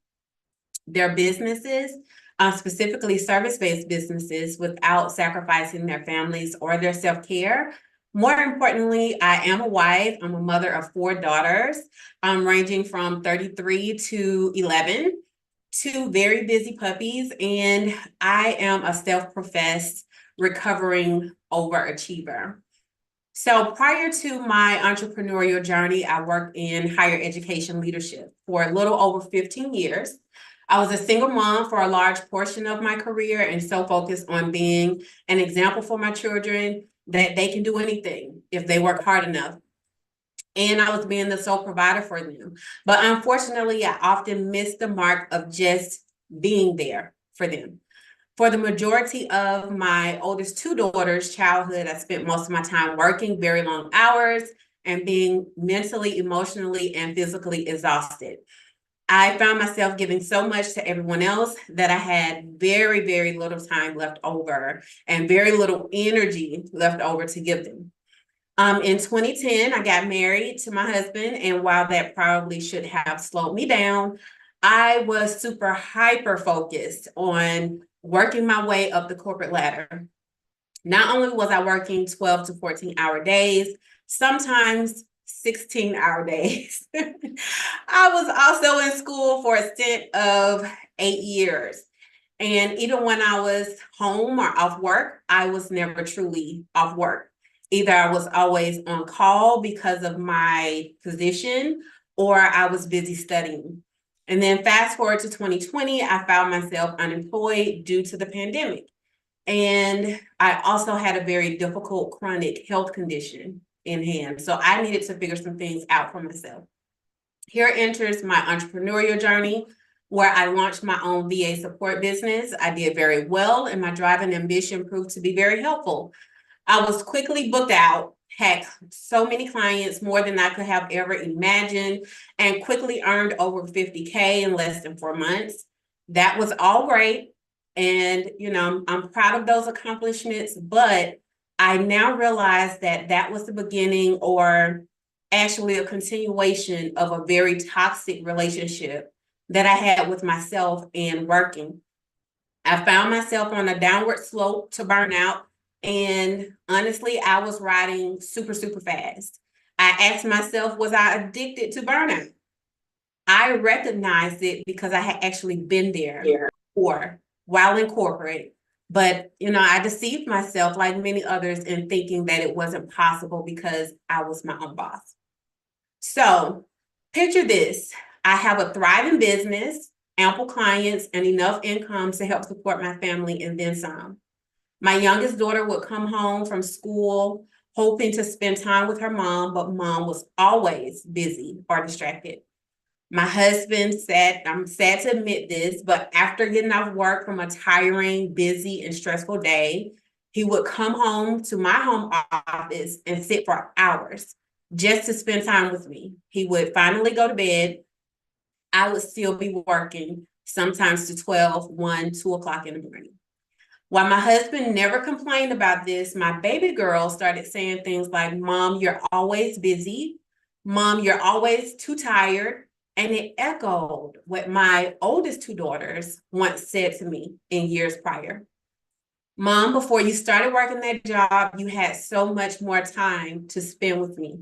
their businesses, specifically service-based businesses, without sacrificing their families or their self-care. More importantly, I am a wife. I'm a mother of 4 daughters, ranging from 33 to 11, 2 very busy puppies, and I am a self-professed recovering overachiever. So prior to my entrepreneurial journey, I worked in higher education leadership for a little over 15 years. I was a single mom for a large portion of my career and so focused on being an example for my children that they can do anything if they work hard enough. And I was being the sole provider for them. But unfortunately, I often missed the mark of just being there for them. For the majority of my oldest 2 daughters' childhood, I spent most of my time working very long hours and being mentally, emotionally, and physically exhausted. I found myself giving so much to everyone else that I had very, very little time left over and very little energy left over to give them. In 2010, I got married to my husband, and while that probably should have slowed me down, I was super hyper focused on working my way up the corporate ladder. Not only was I working 12 to 14-hour days, sometimes 16-hour days. I was also in school for a stint of 8 years. And even when I was home or off work, I was never truly off work. Either I was always on call because of my position, or I was busy studying. And then fast forward to 2020, I found myself unemployed due to the pandemic. And I also had a very difficult chronic health condition in hand. So I needed to figure some things out for myself. Here enters my entrepreneurial journey, where I launched my own VA support business. I did very well, and my drive and ambition proved to be very helpful. I was quickly booked out, had so many clients, more than I could have ever imagined, and quickly earned over 50K in less than 4 months. That was all great. And, I'm proud of those accomplishments, but I now realize that that was the beginning, or actually a continuation, of a very toxic relationship that I had with myself and working. I found myself on a downward slope to burnout. And honestly, I was riding super, super fast. I asked myself, was I addicted to burnout? I recognized it because I had actually been there before while in corporate. But, I deceived myself like many others in thinking that it wasn't possible because I was my own boss. So picture this. I have a thriving business, ample clients, and enough income to help support my family and then some. My youngest daughter would come home from school hoping to spend time with her mom, but mom was always busy or distracted. My husband said, I'm sad to admit this, but after getting off work from a tiring, busy, and stressful day, he would come home to my home office and sit for hours just to spend time with me. He would finally go to bed. I would still be working, sometimes to 12, 1, 2 o'clock in the morning. While my husband never complained about this, my baby girl started saying things like, Mom, you're always busy. Mom, you're always too tired. And it echoed what my oldest 2 daughters once said to me in years prior. Mom, before you started working that job, you had so much more time to spend with me.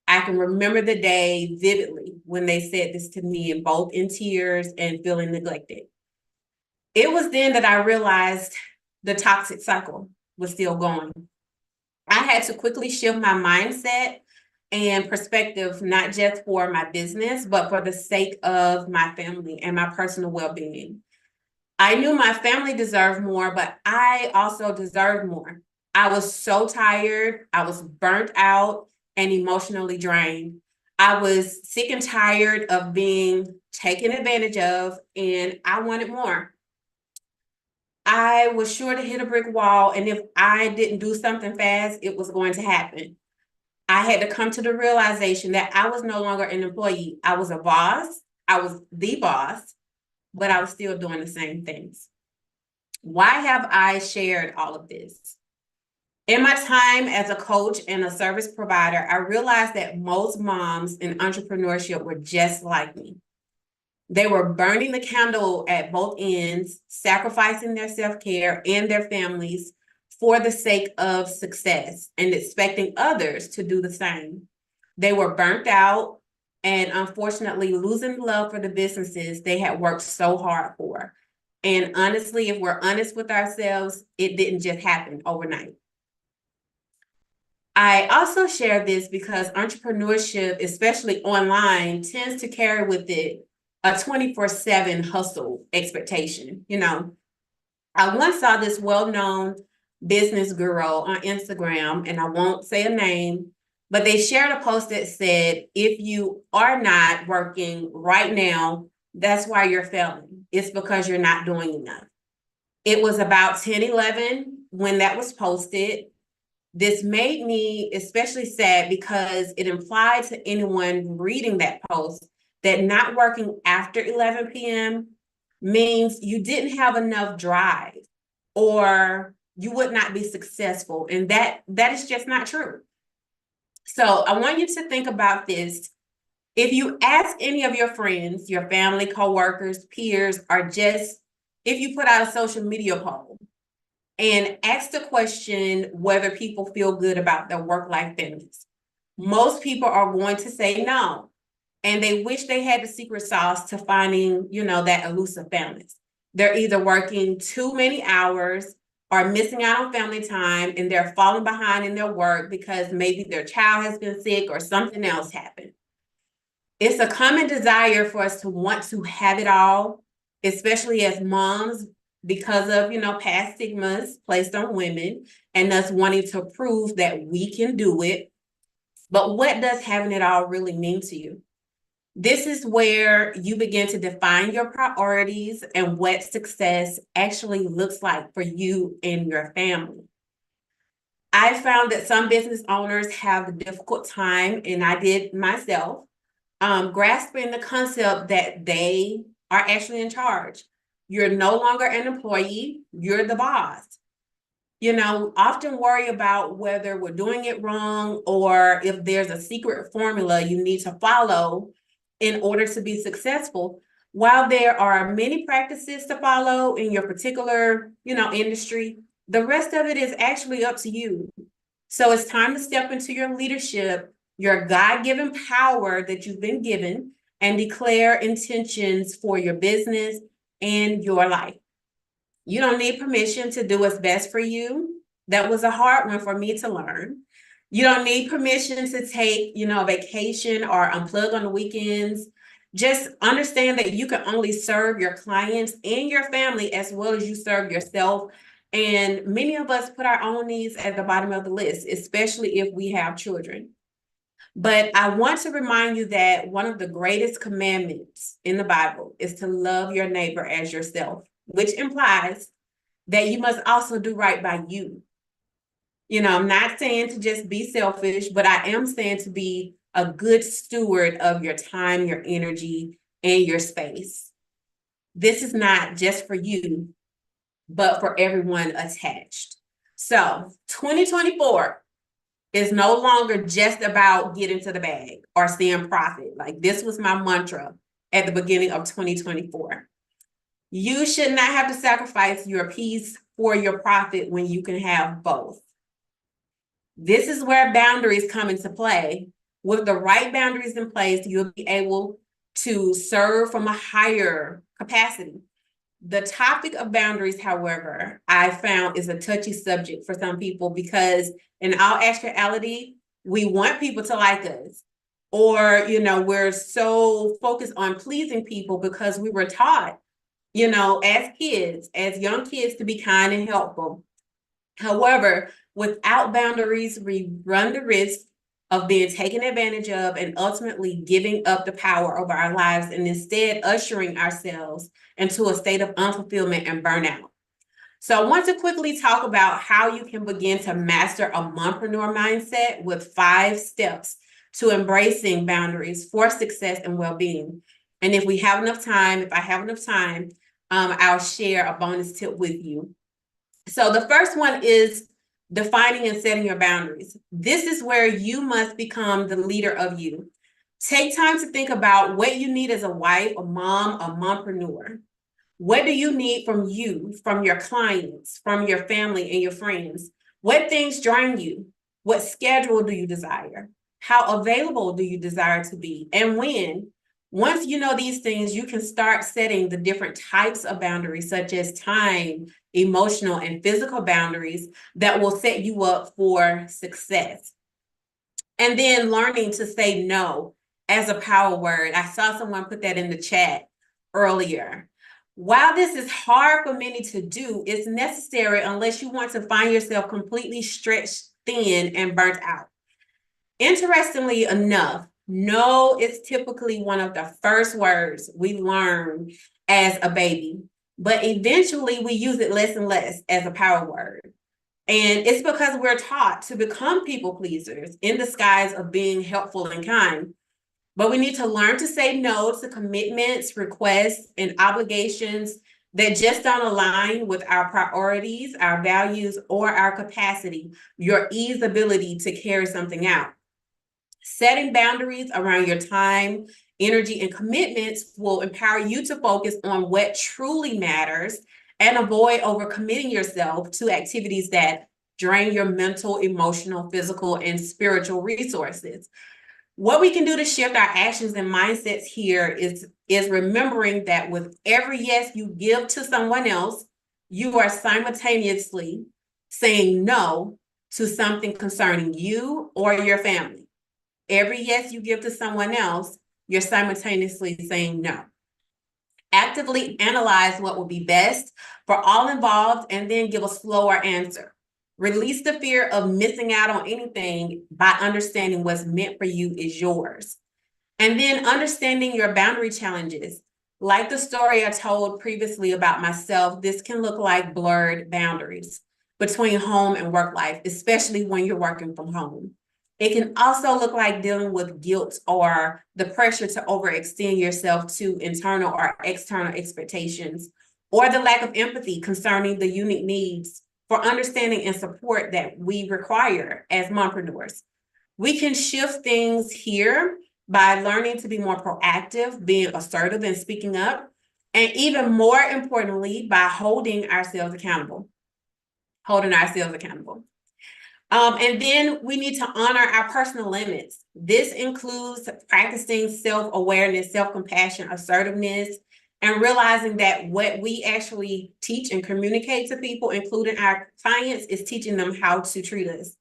I can remember the day vividly when they said this to me, and both in tears and feeling neglected. It was then that I realized the toxic cycle was still going. I had to quickly shift my mindset and perspective, not just for my business, but for the sake of my family and my personal well-being. I knew my family deserved more, but I also deserved more. I was so tired. I was burnt out and emotionally drained. I was sick and tired of being taken advantage of, and I wanted more. I was sure to hit a brick wall, and if I didn't do something fast, it was going to happen. I had to come to the realization that I was no longer an employee. I was a boss. I was the boss, but I was still doing the same things. Why have I shared all of this? In my time as a coach and a service provider, I realized that most moms in entrepreneurship were just like me. They were burning the candle at both ends, sacrificing their self-care and their families for the sake of success and expecting others to do the same. They were burnt out and unfortunately losing love for the businesses they had worked so hard for. And honestly, if we're honest with ourselves, it didn't just happen overnight. I also share this because entrepreneurship, especially online, tends to carry with it a 24/7 hustle expectation. I once saw this well-known business guru on Instagram, and I won't say a name, but they shared a post that said, if you are not working right now, that's why you're failing. It's because you're not doing enough. It was about 10:11 when that was posted. This made me especially sad because it implied to anyone reading that post that not working after 11 p.m. means you didn't have enough drive or you would not be successful. And that is just not true. So I want you to think about this. If you ask any of your friends, your family, coworkers, peers, or just if you put out a social media poll and ask the question whether people feel good about their work-life balance, most people are going to say no. And they wish they had the secret sauce to finding, that elusive balance. They're either working too many hours or missing out on family time, and they're falling behind in their work because maybe their child has been sick or something else happened. It's a common desire for us to want to have it all, especially as moms, because of, past stigmas placed on women and us wanting to prove that we can do it. But what does having it all really mean to you? This is where you begin to define your priorities and what success actually looks like for you and your family. I found that some business owners have a difficult time, and I did myself, grasping the concept that they are actually in charge. You're no longer an employee, you're the boss. Often worry about whether we're doing it wrong or if there's a secret formula you need to follow in order to be successful. While there are many practices to follow in your particular, industry, the rest of it is actually up to you. So it's time to step into your leadership, your God-given power that you've been given, and declare intentions for your business and your life. You don't need permission to do what's best for you. That was a hard one for me to learn. You don't need permission to take, a vacation or unplug on the weekends. Just understand that you can only serve your clients and your family as well as you serve yourself. And many of us put our own needs at the bottom of the list, especially if we have children. But I want to remind you that one of the greatest commandments in the Bible is to love your neighbor as yourself, which implies that you must also do right by you. I'm not saying to just be selfish, but I am saying to be a good steward of your time, your energy, and your space. This is not just for you, but for everyone attached. So 2024 is no longer just about getting to the bag or seeing profit. Like, this was my mantra at the beginning of 2024. You should not have to sacrifice your peace for your profit when you can have both. This is where boundaries come into play With the right boundaries in place, you'll be able to serve from a higher capacity. The topic of boundaries, however, I found is a touchy subject for some people because in all actuality, we want people to like us. Or, we're so focused on pleasing people because we were taught, as kids, as young kids, to be kind and helpful. However, without boundaries, we run the risk of being taken advantage of and ultimately giving up the power over our lives and instead ushering ourselves into a state of unfulfillment and burnout. So I want to quickly talk about how you can begin to master a mompreneur mindset with 5 steps to embracing boundaries for success and well-being. And if I have enough time, I'll share a bonus tip with you. So the first one is defining and setting your boundaries. This is where you must become the leader of you. Take time to think about what you need as a wife, a mom, a mompreneur. What do you need from you, from your clients, from your family and your friends? What things drain you? What schedule do you desire? How available do you desire to be? And when? Once you know these things, you can start setting the different types of boundaries, such as time, emotional, and physical boundaries that will set you up for success. And then learning to say no as a power word. I saw someone put that in the chat earlier. While this is hard for many to do, it's necessary unless you want to find yourself completely stretched thin and burnt out. Interestingly enough, no is typically one of the first words we learn as a baby, but eventually we use it less and less as a power word. And it's because we're taught to become people pleasers in the disguise of being helpful and kind. But we need to learn to say no to commitments, requests, and obligations that just don't align with our priorities, our values, or our capacity, your ability to carry something out. Setting boundaries around your time, energy, and commitments will empower you to focus on what truly matters and avoid overcommitting yourself to activities that drain your mental, emotional, physical, and spiritual resources. What we can do to shift our actions and mindsets here is remembering that with every yes you give to someone else, you are simultaneously saying no to something concerning you or your family. Every yes you give to someone else, you're simultaneously saying no. Actively analyze what will be best for all involved and then give a slower answer. Release the fear of missing out on anything by understanding what's meant for you is yours. And then understanding your boundary challenges. Like the story I told previously about myself, this can look like blurred boundaries between home and work life, especially when you're working from home. It can also look like dealing with guilt or the pressure to overextend yourself to internal or external expectations, or the lack of empathy concerning the unique needs for understanding and support that we require as mompreneurs. We can shift things here by learning to be more proactive, being assertive and speaking up, and even more importantly, by holding ourselves accountable. And then we need to honor our personal limits. This includes practicing self-awareness, self-compassion, assertiveness, and realizing that what we actually teach and communicate to people, including our clients, is teaching them how to treat us.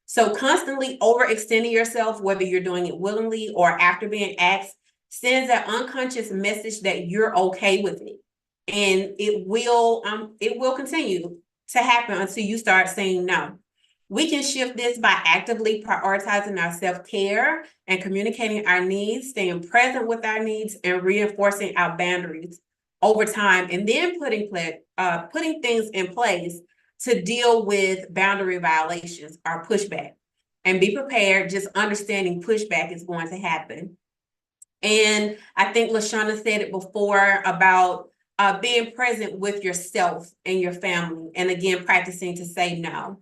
So constantly overextending yourself, whether you're doing it willingly or after being asked, sends an unconscious message that you're okay with it. And it will continue to happen until you start saying no. We can shift this by actively prioritizing our self-care and communicating our needs, staying present with our needs, and reinforcing our boundaries over time, and then putting things in place to deal with boundary violations or pushback. And be prepared, just understanding pushback is going to happen. And I think LaShana said it before about being present with yourself and your family, and again, practicing to say no.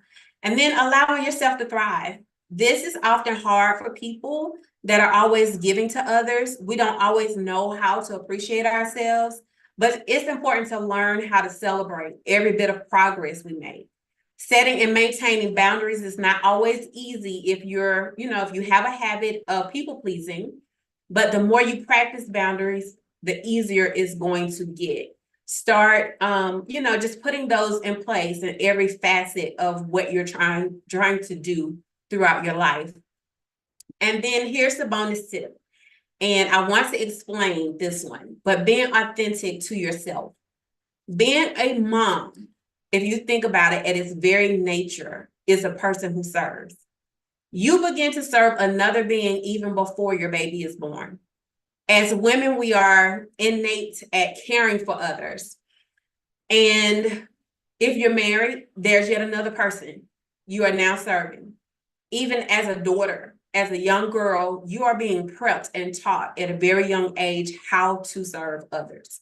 And then allowing yourself to thrive. This is often hard for people that are always giving to others. We don't always know how to appreciate ourselves, but it's important to learn how to celebrate every bit of progress we make. Setting and maintaining boundaries is not always easy if you're, if you have a habit of people pleasing, but the more you practice boundaries, the easier it's going to get. Start, just putting those in place in every facet of what you're trying to do throughout your life. And then here's the bonus tip. And I want to explain this one, but being authentic to yourself. Being a mom, if you think about it at its very nature, is a person who serves. You begin to serve another being even before your baby is born. As women, we are innate at caring for others. And if you're married, there's yet another person you are now serving. Even as a daughter, as a young girl, you are being prepped and taught at a very young age how to serve others.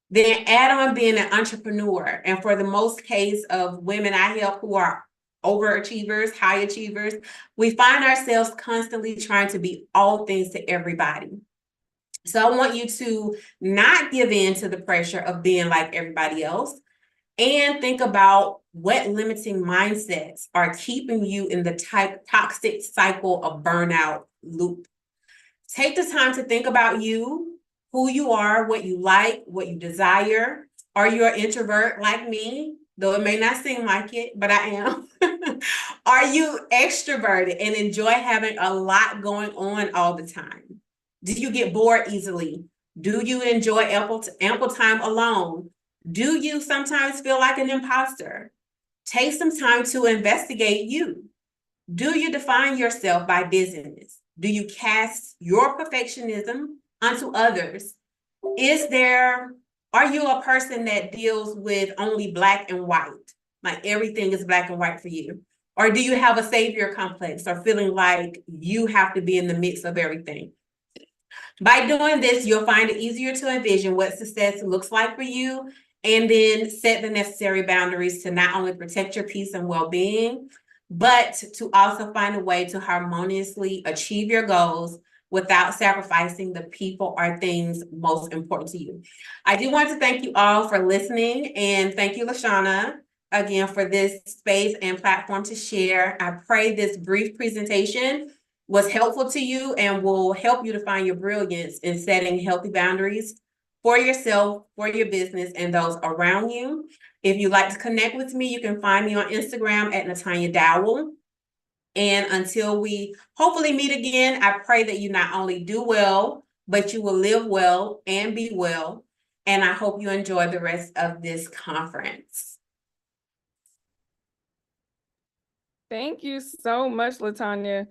Then add on being an entrepreneur. And for the most case of women I help who are overachievers, high achievers, we find ourselves constantly trying to be all things to everybody. So I want you to not give in to the pressure of being like everybody else, and think about what limiting mindsets are keeping you in the toxic cycle of burnout loop. Take the time to think about you, who you are, what you like, what you desire. Are you an introvert like me? Though it may not seem like it, but I am. Are you extroverted and enjoy having a lot going on all the time? Do you get bored easily? Do you enjoy ample time alone? Do you sometimes feel like an imposter? Take some time to investigate you. Do you define yourself by busyness? Do you cast your perfectionism onto others? Are you a person that deals with only black and white? Like everything is black and white for you? Or do you have a savior complex or feeling like you have to be in the mix of everything? By doing this, you'll find it easier to envision what success looks like for you, and then set the necessary boundaries to not only protect your peace and well-being, but to also find a way to harmoniously achieve your goals without sacrificing the people or things most important to you. I do want to thank you all for listening, and thank you, LaShana, again for this space and platform to share. I pray this brief presentation was helpful to you and will help you to find your brilliance in setting healthy boundaries for yourself, for your business, and those around you. If you'd like to connect with me, you can find me on Instagram at Natanya Dowell. And until we hopefully meet again, I pray that you not only do well, but you will live well and be well. And I hope you enjoy the rest of this conference. Thank you so much, Natanya,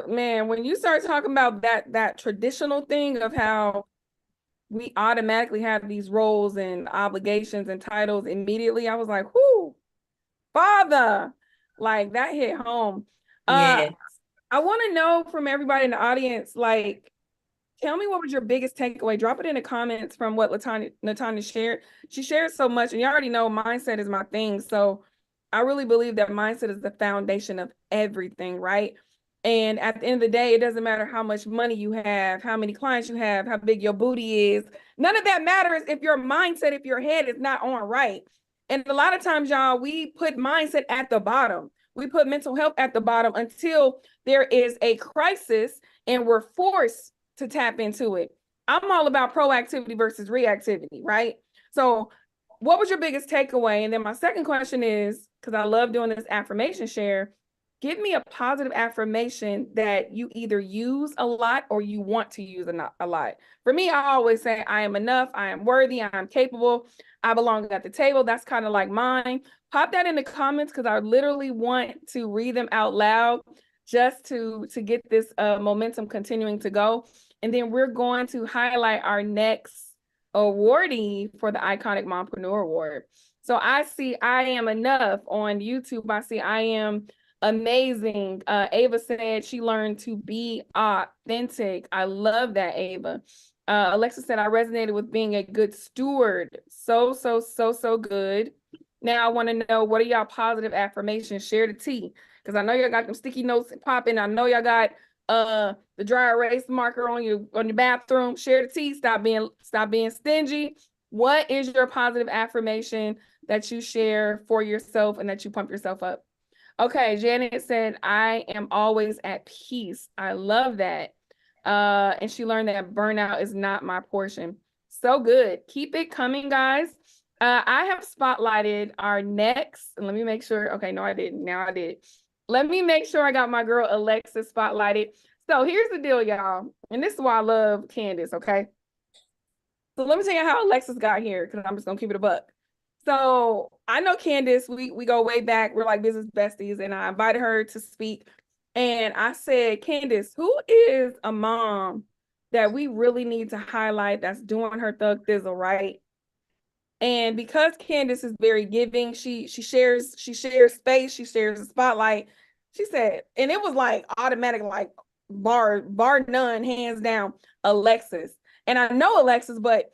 man, when you start talking about that traditional thing of how we automatically have these roles and obligations and titles immediately, I was like, whoo, Father, like that hit home. Yes. I want to know from everybody in the audience, like, tell me what was your biggest takeaway? Drop it in the comments from what Natanya shared. She shared so much, and you already know mindset is my thing. So I really believe that mindset is the foundation of everything, right? And at the end of the day, it doesn't matter how much money you have, how many clients you have, how big your booty is. None of that matters if your mindset, if your head is not on right. And a lot of times, y'all, we put mindset at the bottom. We put mental health at the bottom until there is a crisis and we're forced to tap into it. I'm all about proactivity versus reactivity, right? So what was your biggest takeaway? And then my second question is, because I love doing this affirmation share, give me a positive affirmation that you either use a lot or you want to use a lot. For me, I always say, I am enough, I am worthy, I am capable, I belong at the table. That's kind of like mine. Pop that in the comments because I literally want to read them out loud just to get this momentum continuing to go. And then we're going to highlight our next awardee for the Iconic Mompreneur Award. So I see I am enough on YouTube. I see I am amazing. Ava said she learned to be authentic. I love that, Ava. Alexa said I resonated with being a good steward. So good. Now I want to know, what are y'all positive affirmations? Share the tea, because I know y'all got them sticky notes popping. I know y'all got the dry erase marker on your bathroom. Share the tea. Stop being stingy. What is your positive affirmation that you share for yourself and that you pump yourself up? Okay, Janet said, I am always at peace. I love that. And she learned that burnout is not my portion. So good. Keep it coming, guys. I have spotlighted our next, and let me make sure. Okay, no, I didn't. Now I did. Let me make sure I got my girl Alexis spotlighted. So here's the deal, y'all. And this is why I love Candace, okay? So let me tell you how Alexis got here, because I'm just gonna keep it a buck. So I know Candace, we go way back. We're like business besties, and I invited her to speak. And I said, Candace, who is a mom that we really need to highlight that's doing her thug thizzle, right? And because Candace is very giving, she shares space, she shares the spotlight. She said, and it was like automatic, like bar none, hands down, Alexis. And I know Alexis, but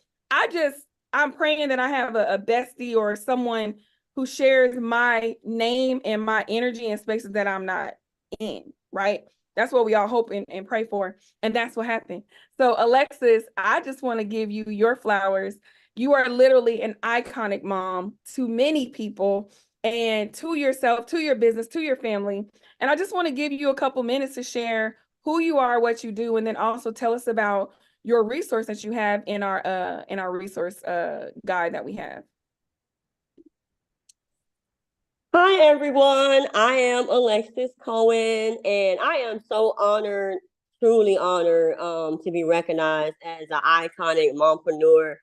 I'm praying that I have a bestie or someone who shares my name and my energy in spaces that I'm not in, right? That's what we all hope and pray for. And that's what happened. So Alexis, I just want to give you your flowers. You are literally an iconic mom to many people and to yourself, to your business, to your family. And I just want to give you a couple minutes to share who you are, what you do, and then also tell us about your resource that you have in our resource guide that we have. Hi, everyone. I am Alexis Cohen, and I am so honored, truly honored, to be recognized as an iconic mompreneur.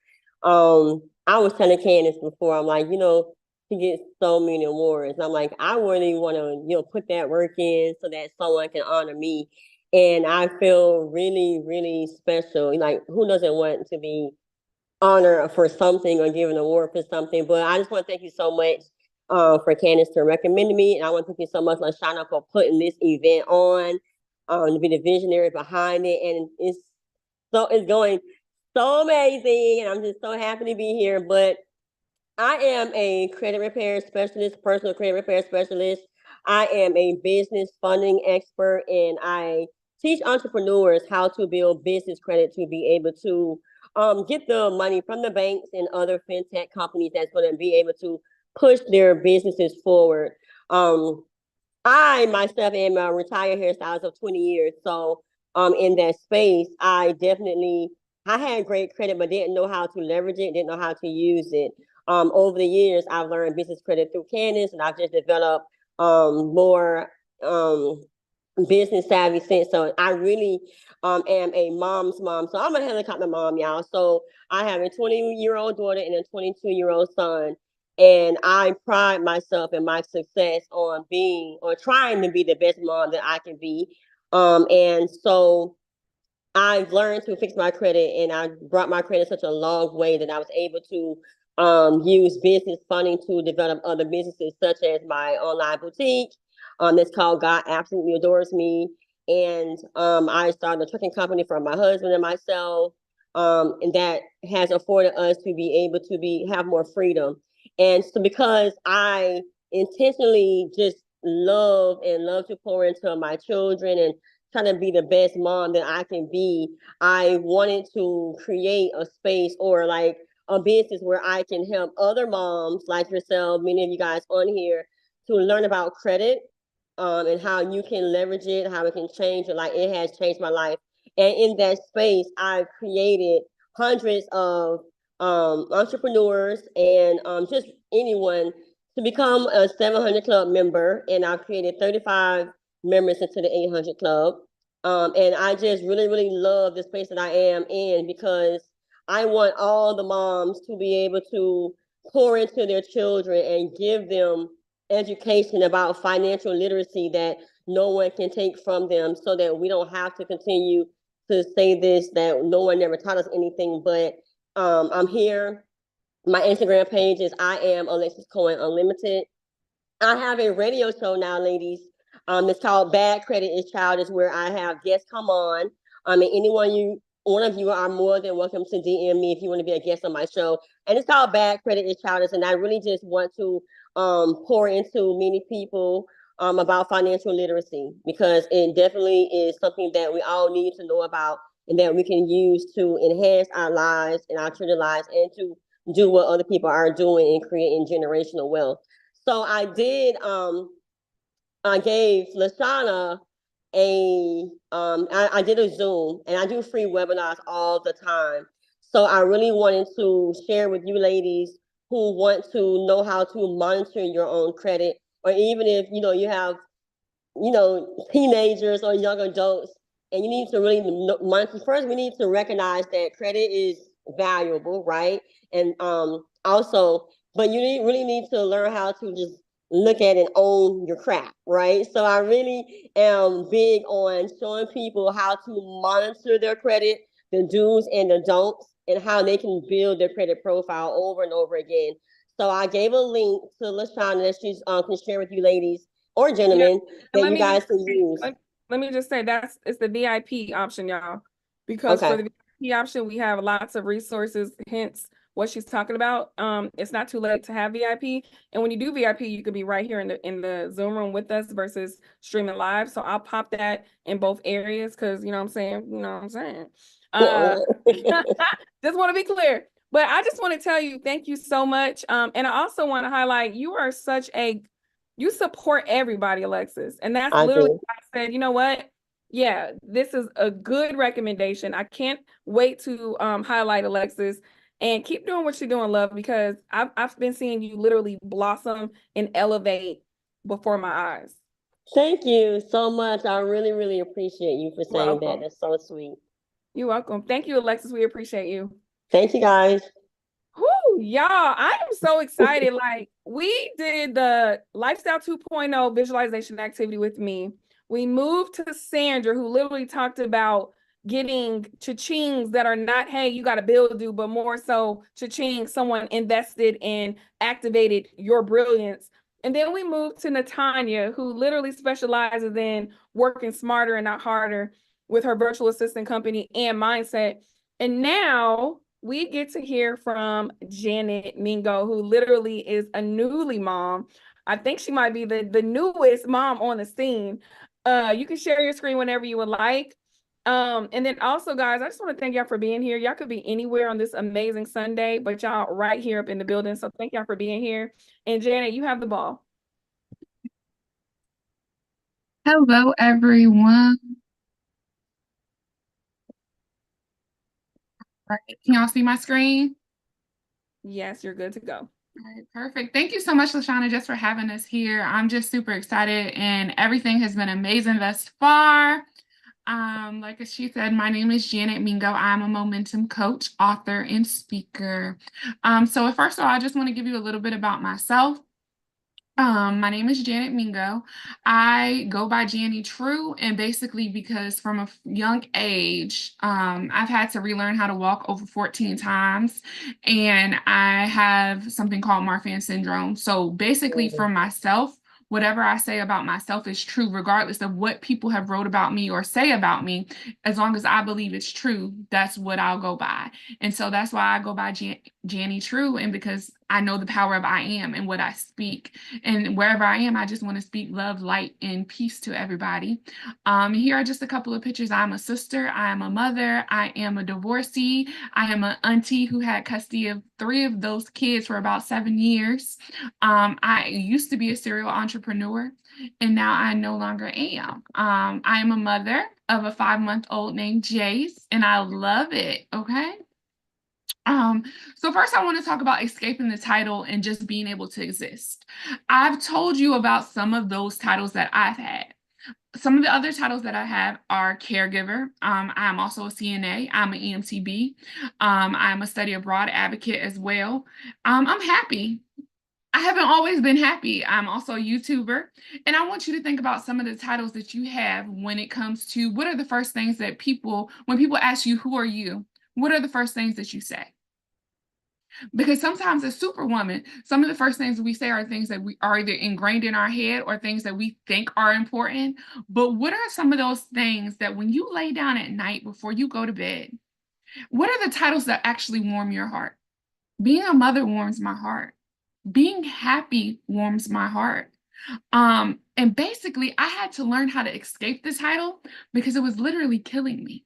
I was telling Candace before, I'm like, she gets so many awards. I'm like, I really want to, put that work in so that someone can honor me. And I feel really, really special. Like, who doesn't want to be honored for something or given an award for something? But I just want to thank you so much for Candace to recommend me. And I want to thank you so much, LaShana, for putting this event on, to be the visionary behind it. And it's going so amazing. And I'm just so happy to be here. But I am a credit repair specialist, personal credit repair specialist. I am a business funding expert, and I teach entrepreneurs how to build business credit to be able to get the money from the banks and other fintech companies that's going to be able to push their businesses forward. I myself am a retired hairstylist of 20 years. So in that space, I had great credit, but didn't know how to leverage it, didn't know how to use it. Over the years, I've learned business credit through Candace, and I've just developed more business savvy since. So I really am a mom's mom. So I'm a helicopter mom, y'all. So I have a 20-year-old daughter and a 22-year-old son. And I pride myself in my success on being or trying to be the best mom that I can be. And so I've learned to fix my credit, and I brought my credit such a long way that I was able to use business funding to develop other businesses, such as my online boutique. That's called God Absolutely Adores Me. And I started a trucking company for my husband and myself. And that has afforded us to be able to have more freedom. And so because I intentionally just love to pour into my children and trying to be the best mom that I can be, I wanted to create a space or like a business where I can help other moms like yourself, many of you guys on here, to learn about credit and how you can leverage it, how it can change your life. It has changed my life. And in that space, I've created hundreds of entrepreneurs and just anyone to become a 700 Club member. And I've created 35 members into the 800 Club. And I just really, really love the space that I am in, because I want all the moms to be able to pour into their children and give them education about financial literacy that no one can take from them, so that we don't have to continue to say this, that no one never taught us anything. But I'm here. My Instagram page is I am Alexis Cohen Unlimited. I have a radio show now, ladies. It's called Bad Credit is Childish, where I have guests come on. And one of you are more than welcome to DM me if you want to be a guest on my show. And it's called Bad Credit is Childish. And I really just want to pour into many people about financial literacy, because it definitely is something that we all need to know about and that we can use to enhance our lives and our children's lives, and to do what other people are doing and creating generational wealth. So I did, I gave LaShana I did a Zoom, and I do free webinars all the time. So I really wanted to share with you ladies who want to know how to monitor your own credit, or even if, you have, teenagers or young adults, and you need to really monitor. First, we need to recognize that credit is valuable, right? And also, but you really need to learn how to just look at and own your crap, right? So I really am big on showing people how to monitor their credit, the do's and the don'ts, and how they can build their credit profile over and over again. So I gave a link to LaShana that she's can share with you ladies or gentlemen that you guys can use. Let me just say it's the VIP option, y'all. Because for the VIP option, we have lots of resources, hence what she's talking about. It's not too late to have VIP. And when you do VIP, you could be right here in the Zoom room with us versus streaming live. So I'll pop that in both areas because you know what I'm saying. You know what I'm saying. Just want to be clear. But I just want to tell you, thank you so much. And I also want to highlight you support everybody, Alexis. And that's literally why I said, you know what? Yeah, this is a good recommendation. I can't wait to highlight Alexis and keep doing what you're doing, love, because I've been seeing you literally blossom and elevate before my eyes. Thank you so much. I really, really appreciate you for saying that. That's so sweet. You're welcome. Thank you, Alexis. We appreciate you. Thank you, guys. Whoo, y'all, I am so excited. Like, we did the Lifestyle 2.0 visualization activity with me. We moved to Sandra, who literally talked about getting cha-chings that are not, hey, you got a bill to do, but more so cha-ching, someone invested and activated your brilliance. And then we moved to Natanya, who literally specializes in working smarter and not harder with her virtual assistant company and mindset. And now we get to hear from Janet Mingo, who literally is a newly mom. I think she might be the newest mom on the scene. You can share your screen whenever you would like. And then also, guys, I just want to thank y'all for being here. Y'all could be anywhere on this amazing Sunday, but y'all right here up in the building. So thank y'all for being here. And Janet, you have the ball. Hello, everyone. All right. Can y'all see my screen? Yes, you're good to go. All right, perfect. Thank you so much, LaShana, just for having us here. I'm just super excited, and everything has been amazing thus far. Like she said, my name is Janet Mingo. I'm a momentum coach, author, and speaker. So first of all, I just want to give you a little bit about myself. My name is Janet Mingo. I go by Janny True, and basically because from a young age, I've had to relearn how to walk over 14 times, and I have something called Marfan syndrome. So basically for myself, whatever I say about myself is true, regardless of what people have wrote about me or say about me. As long as I believe it's true, that's what I'll go by. And so that's why I go by Janny True, and because I know the power of I am and what I speak. And wherever I am, I just want to speak love, light, and peace to everybody. Here are just a couple of pictures. I'm a sister. I am a mother. I am a divorcee. I am an auntie who had custody of 3 of those kids for about 7 years. I used to be a serial entrepreneur, and now I no longer am. I am a mother of a 5-month-old named Jace, and I love it, okay? So first I want to talk about escaping the title and just being able to exist. I've told you about some of those titles that I've had. Some of the other titles that I have are caregiver. I'm also a CNA. I'm an EMTB. I'm a study abroad advocate as well. I'm happy. I haven't always been happy. I'm also a YouTuber. And I want you to think about some of the titles that you have when it comes to what are the first things that when people ask you, who are you? What are the first things that you say? Because sometimes as Superwoman, some of the first things we say are things that we are either ingrained in our head or things that we think are important. But what are some of those things that when you lay down at night before you go to bed, what are the titles that actually warm your heart? Being a mother warms my heart. Being happy warms my heart. And basically, I had to learn how to escape the title because it was literally killing me.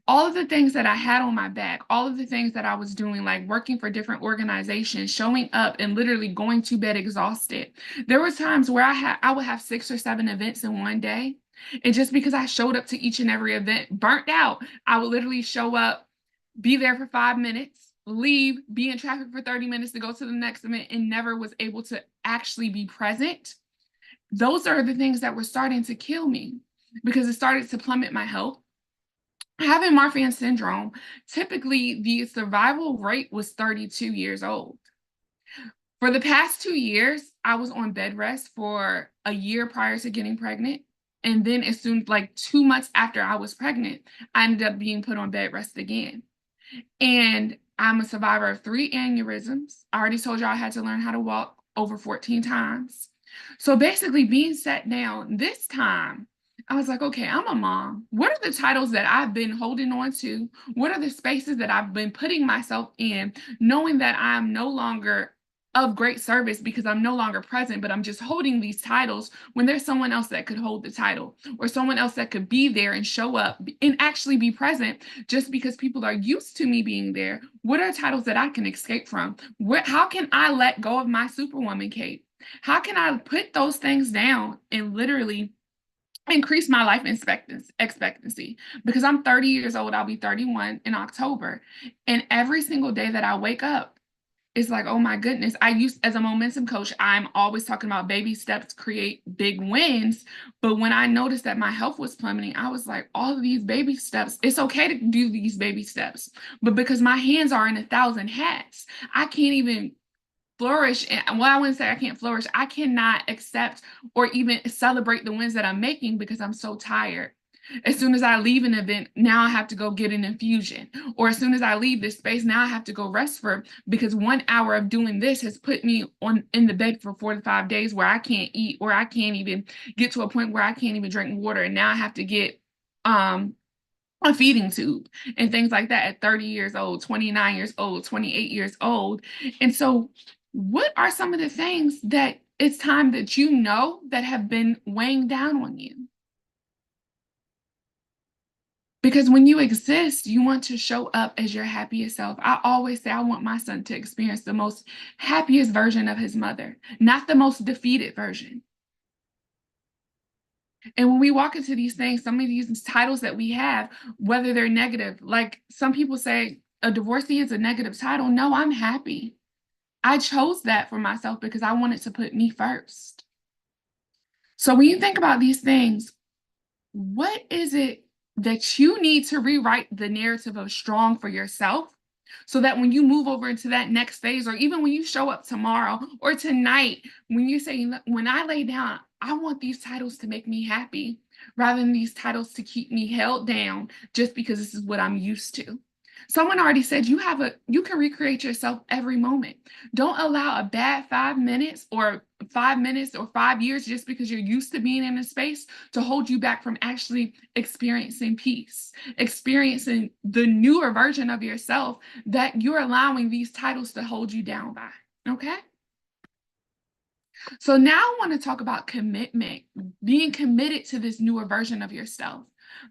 All of the things that I had on my back, all of the things that I was doing, like working for different organizations, showing up and literally going to bed exhausted. There were times where I would have 6 or 7 events in one day. And just because I showed up to each and every event burnt out, I would literally show up, be there for 5 minutes, leave, be in traffic for 30 minutes to go to the next event, and never was able to actually be present. Those are the things that were starting to kill me because it started to plummet my health. Having Marfan syndrome, typically the survival rate was 32 years old. For the past 2 years, I was on bed rest for a year prior to getting pregnant. And then as soon, like 2 months after I was pregnant, I ended up being put on bed rest again. And I'm a survivor of 3 aneurysms. I already told you I had to learn how to walk over 14 times. So basically being sat down this time, I was like, okay, I'm a mom. What are the titles that I've been holding on to? What are the spaces that I've been putting myself in, knowing that I'm no longer of great service because I'm no longer present, but I'm just holding these titles when there's someone else that could hold the title or someone else that could be there and show up and actually be present just because people are used to me being there. What are titles that I can escape from? How can I let go of my Superwoman cape? How can I put those things down and literally increase my life expectancy? Because I'm 30 years old, I'll be 31 in October. And every single day that I wake up, it's like, oh my goodness, as a momentum coach, I'm always talking about baby steps create big wins. But when I noticed that my health was plummeting, I was like, all of these baby steps, it's okay to do these baby steps. But because my hands are in 1,000 hats, I can't even flourish. And well, I wouldn't say I can't flourish. I cannot accept or even celebrate the wins that I'm making because I'm so tired. As soon as I leave an event, now I have to go get an infusion. Or as soon as I leave this space, now I have to go rest because 1 hour of doing this has put me in the bed for 4 to 5 days where I can't eat, or I can't even get to a point where I can't even drink water. And now I have to get a feeding tube and things like that at 30 years old, 29 years old, 28 years old. And so what are some of the things that it's time that you know that have been weighing down on you? Because when you exist, you want to show up as your happiest self. I always say I want my son to experience the most happiest version of his mother, not the most defeated version. And when we walk into these things, some of these titles that we have, whether they're negative, like some people say a divorcee is a negative title. No, I'm happy. I chose that for myself because I wanted to put me first. So when you think about these things, what is it that you need to rewrite the narrative of strong for yourself so that when you move over into that next phase, or even when you show up tomorrow or tonight, when you say, when I lay down, I want these titles to make me happy rather than these titles to keep me held down just because this is what I'm used to. Someone already said you can recreate yourself every moment. Don't allow a bad 5 minutes or 5 minutes or 5 years just because you're used to being in a space to hold you back from actually experiencing peace, experiencing the newer version of yourself that you're allowing these titles to hold you down by. Okay? So now I want to talk about commitment, being committed to this newer version of yourself.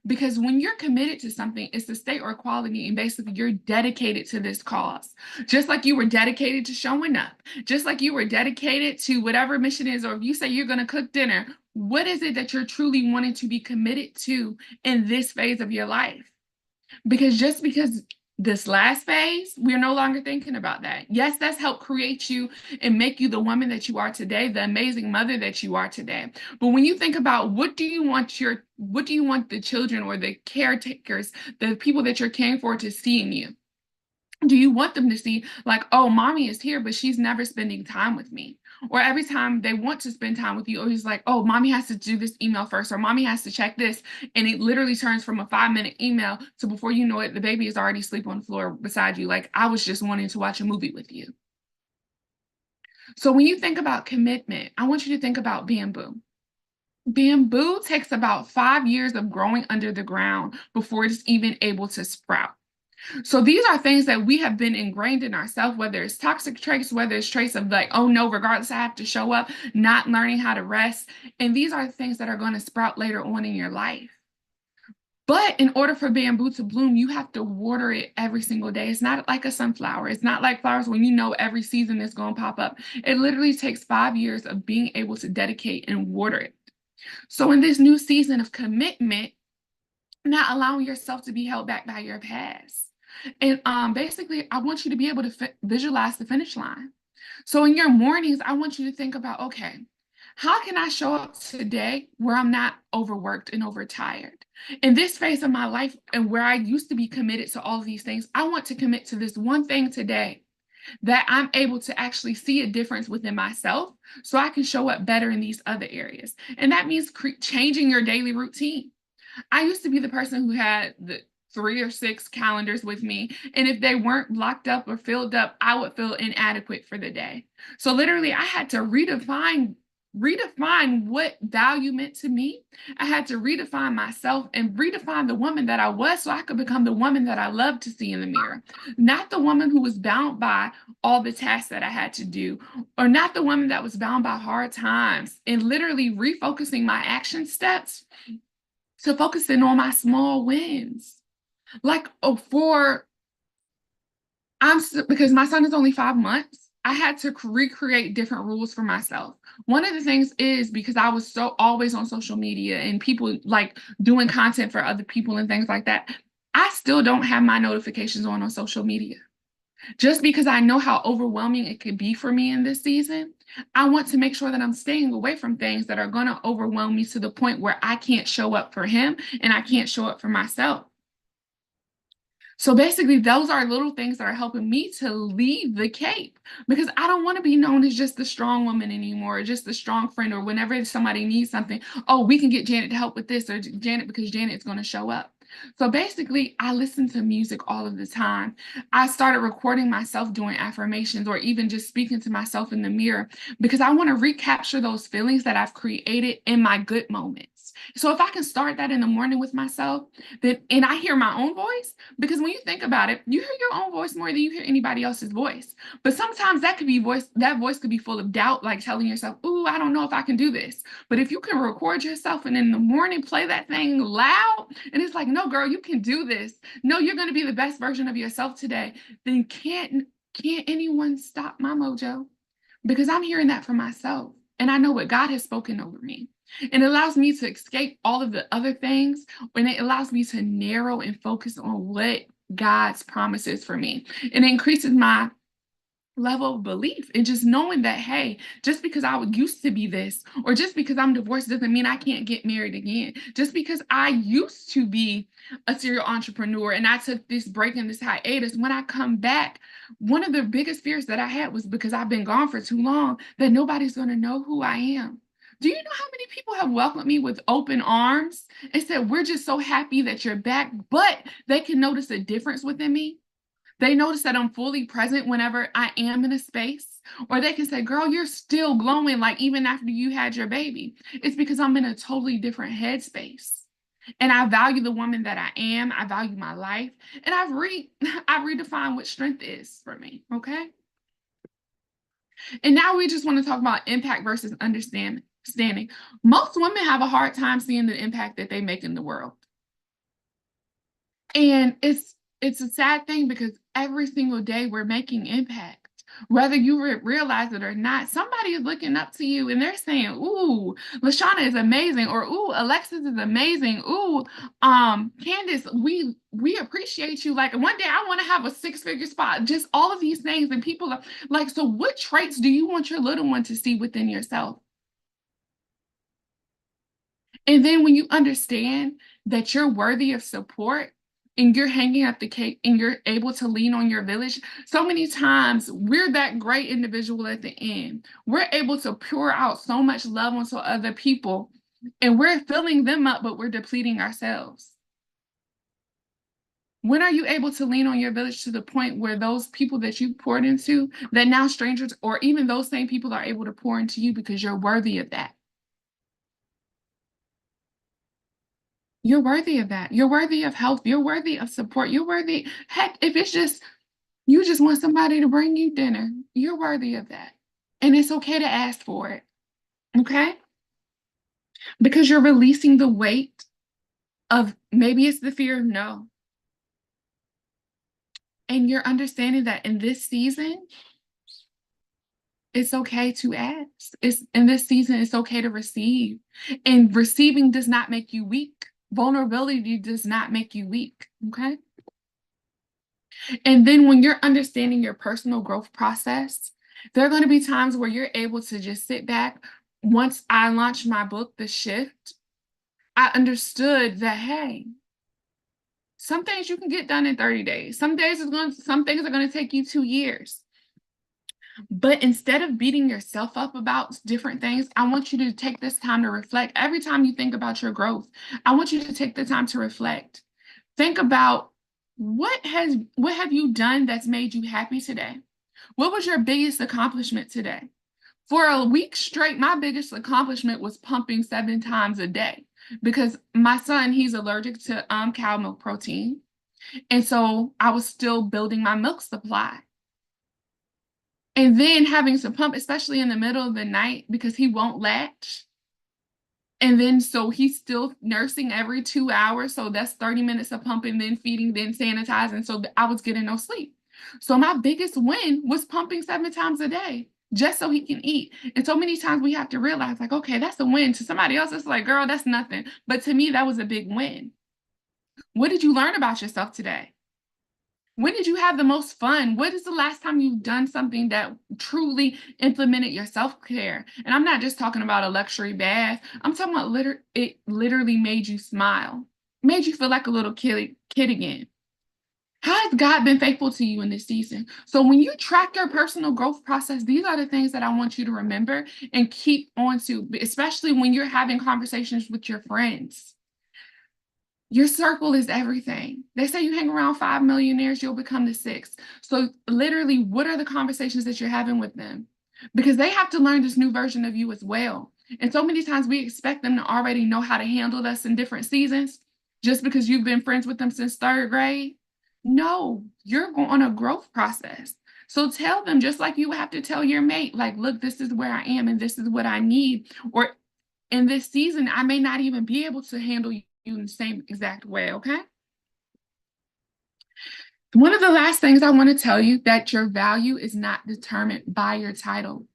Because when you're committed to something, it's a state or quality, and basically you're dedicated to this cause. Just like you were dedicated to showing up, just like you were dedicated to whatever mission is, or if you say you're going to cook dinner, what is it that you're truly wanting to be committed to in this phase of your life? Because just because this last phase, we're no longer thinking about that. Yes, that's helped create you and make you the woman that you are today, the amazing mother that you are today. But when you think about what do you want the children or the caretakers, the people that you're caring for to see in you? Do you want them to see like, oh, mommy is here, but she's never spending time with me? Or every time they want to spend time with you, or he's like, oh, mommy has to do this email first, or mommy has to check this. And it literally turns from a 5-minute email to before you know it, the baby is already asleep on the floor beside you. Like, I was just wanting to watch a movie with you. So when you think about commitment, I want you to think about bamboo. Bamboo takes about 5 years of growing under the ground before it's even able to sprout. So these are things that we have been ingrained in ourselves, whether it's toxic traits, whether it's traits of like, oh no, regardless, I have to show up, not learning how to rest. And these are things that are going to sprout later on in your life. But in order for bamboo to bloom, you have to water it every single day. It's not like a sunflower. It's not like flowers when you know every season it's going to pop up. It literally takes 5 years of being able to dedicate and water it. So in this new season of commitment, not allowing yourself to be held back by your past. And basically, I want you to be able to visualize the finish line. So in your mornings, I want you to think about, okay, how can I show up today where I'm not overworked and overtired? In this phase of my life and where I used to be committed to all of these things, I want to commit to this one thing today that I'm able to actually see a difference within myself so I can show up better in these other areas. And that means changing your daily routine. I used to be the person who had the 3 or 6 calendars with me. And if they weren't blocked up or filled up, I would feel inadequate for the day. So literally I had to redefine what value meant to me. I had to redefine myself and redefine the woman that I was so I could become the woman that I love to see in the mirror. Not the woman who was bound by all the tasks that I had to do, or not the woman that was bound by hard times, and literally refocusing my action steps to focusing on my small wins. Like because my son is only 5 months, I had to recreate different rules for myself. One of the things is because I was so always on social media and people like doing content for other people and things like that, I still don't have my notifications on social media. Just because I know how overwhelming it could be for me in this season, I want to make sure that I'm staying away from things that are going to overwhelm me to the point where I can't show up for him and I can't show up for myself. So basically, those are little things that are helping me to leave the cape, because I don't want to be known as just the strong woman anymore, or just the strong friend, or whenever somebody needs something, oh, we can get Janet to help with this, or Janet, because Janet is going to show up. So basically, I listen to music all of the time. I started recording myself doing affirmations or even just speaking to myself in the mirror because I want to recapture those feelings that I've created in my good moments. So if I can start that in the morning with myself, then, and I hear my own voice, because when you think about it, you hear your own voice more than you hear anybody else's voice. But sometimes that voice could be full of doubt, like telling yourself, ooh, I don't know if I can do this. But if you can record yourself and in the morning play that thing loud, and it's like, no, girl, you can do this. No, you're going to be the best version of yourself today. Then can't anyone stop my mojo? Because I'm hearing that for myself. And I know what God has spoken over me. And it allows me to escape all of the other things, and it allows me to narrow and focus on what God's promises for me. And it increases my level of belief and just knowing that, hey, just because I used to be this, or just because I'm divorced doesn't mean I can't get married again. Just because I used to be a serial entrepreneur and I took this break and this hiatus, when I come back, one of the biggest fears that I had was because I've been gone for too long, that nobody's going to know who I am. Do you know how many people have welcomed me with open arms and said, we're just so happy that you're back, but they can notice a difference within me? They notice that I'm fully present whenever I am in a space, or they can say, girl, you're still glowing like even after you had your baby. It's because I'm in a totally different headspace. And I value the woman that I am. I value my life. And I've redefined what strength is for me. Okay. And now we just want to talk about impact versus understanding. Most women have a hard time seeing the impact that they make in the world. And it's a sad thing because every single day we're making impact. Whether you realize it or not, somebody is looking up to you and they're saying, ooh, LaShana is amazing, or ooh, Alexis is amazing. Ooh, Candace, we appreciate you. Like one day I want to have a 6-figure spot, just all of these things. And people are like, so what traits do you want your little one to see within yourself? And then when you understand that you're worthy of support, and you're hanging up the cake and you're able to lean on your village, so many times we're that great individual at the end. We're able to pour out so much love onto other people and we're filling them up, but we're depleting ourselves. When are you able to lean on your village to the point where those people that you poured into, that now strangers or even those same people are able to pour into you because you're worthy of that? You're worthy of that. You're worthy of health. You're worthy of support. You're worthy. Heck, if it's just, you just want somebody to bring you dinner, you're worthy of that. And it's okay to ask for it. Okay? Because you're releasing the weight of maybe it's the fear of no. And you're understanding that in this season, it's okay to ask. In this season, it's okay to receive. And receiving does not make you weak. Vulnerability does not make you weak. Okay. And then when you're understanding your personal growth process, there are going to be times where you're able to just sit back. Once I launched my book, The Shift, I understood that, hey, some things you can get done in 30 days. Some things are going to take you 2 years. But instead of beating yourself up about different things, I want you to take this time to reflect. Every time you think about your growth, I want you to take the time to reflect. Think about what have you done that's made you happy today? What was your biggest accomplishment today? For a week straight, my biggest accomplishment was pumping 7 times a day because my son, he's allergic to cow milk protein. And so I was still building my milk supply. And then having to pump, especially in the middle of the night, because he won't latch. And then so he's still nursing every 2 hours. So that's 30 minutes of pumping, then feeding, then sanitizing. So I was getting no sleep. So my biggest win was pumping 7 times a day just so he can eat. And so many times we have to realize, like, okay, that's a win. To somebody else, it's like, girl, that's nothing. But to me, that was a big win. What did you learn about yourself today? When did you have the most fun? What is the last time you've done something that truly implemented your self-care? And I'm not just talking about a luxury bath. I'm talking about it literally made you smile, made you feel like a little kid again. How has God been faithful to you in this season? So when you track your personal growth process, these are the things that I want you to remember and keep on to, especially when you're having conversations with your friends. Your circle is everything. They say you hang around 5 millionaires, you'll become the 6th. So literally, what are the conversations that you're having with them? Because they have to learn this new version of you as well. And so many times we expect them to already know how to handle us in different seasons just because you've been friends with them since 3rd grade. No, you're on a growth process. So tell them, just like you have to tell your mate, like, look, this is where I am and this is what I need. Or in this season, I may not even be able to handle you in the same exact way, okay? One of the last things I want to tell you, that your value is not determined by your title,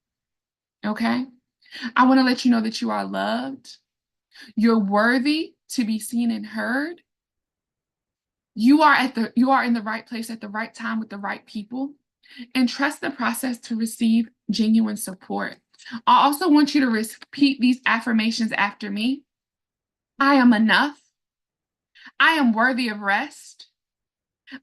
okay? I want to let you know that you are loved. You're worthy to be seen and heard. You are in the right place at the right time with the right people, and trust the process to receive genuine support. I also want you to repeat these affirmations after me. I am enough. I am worthy of rest.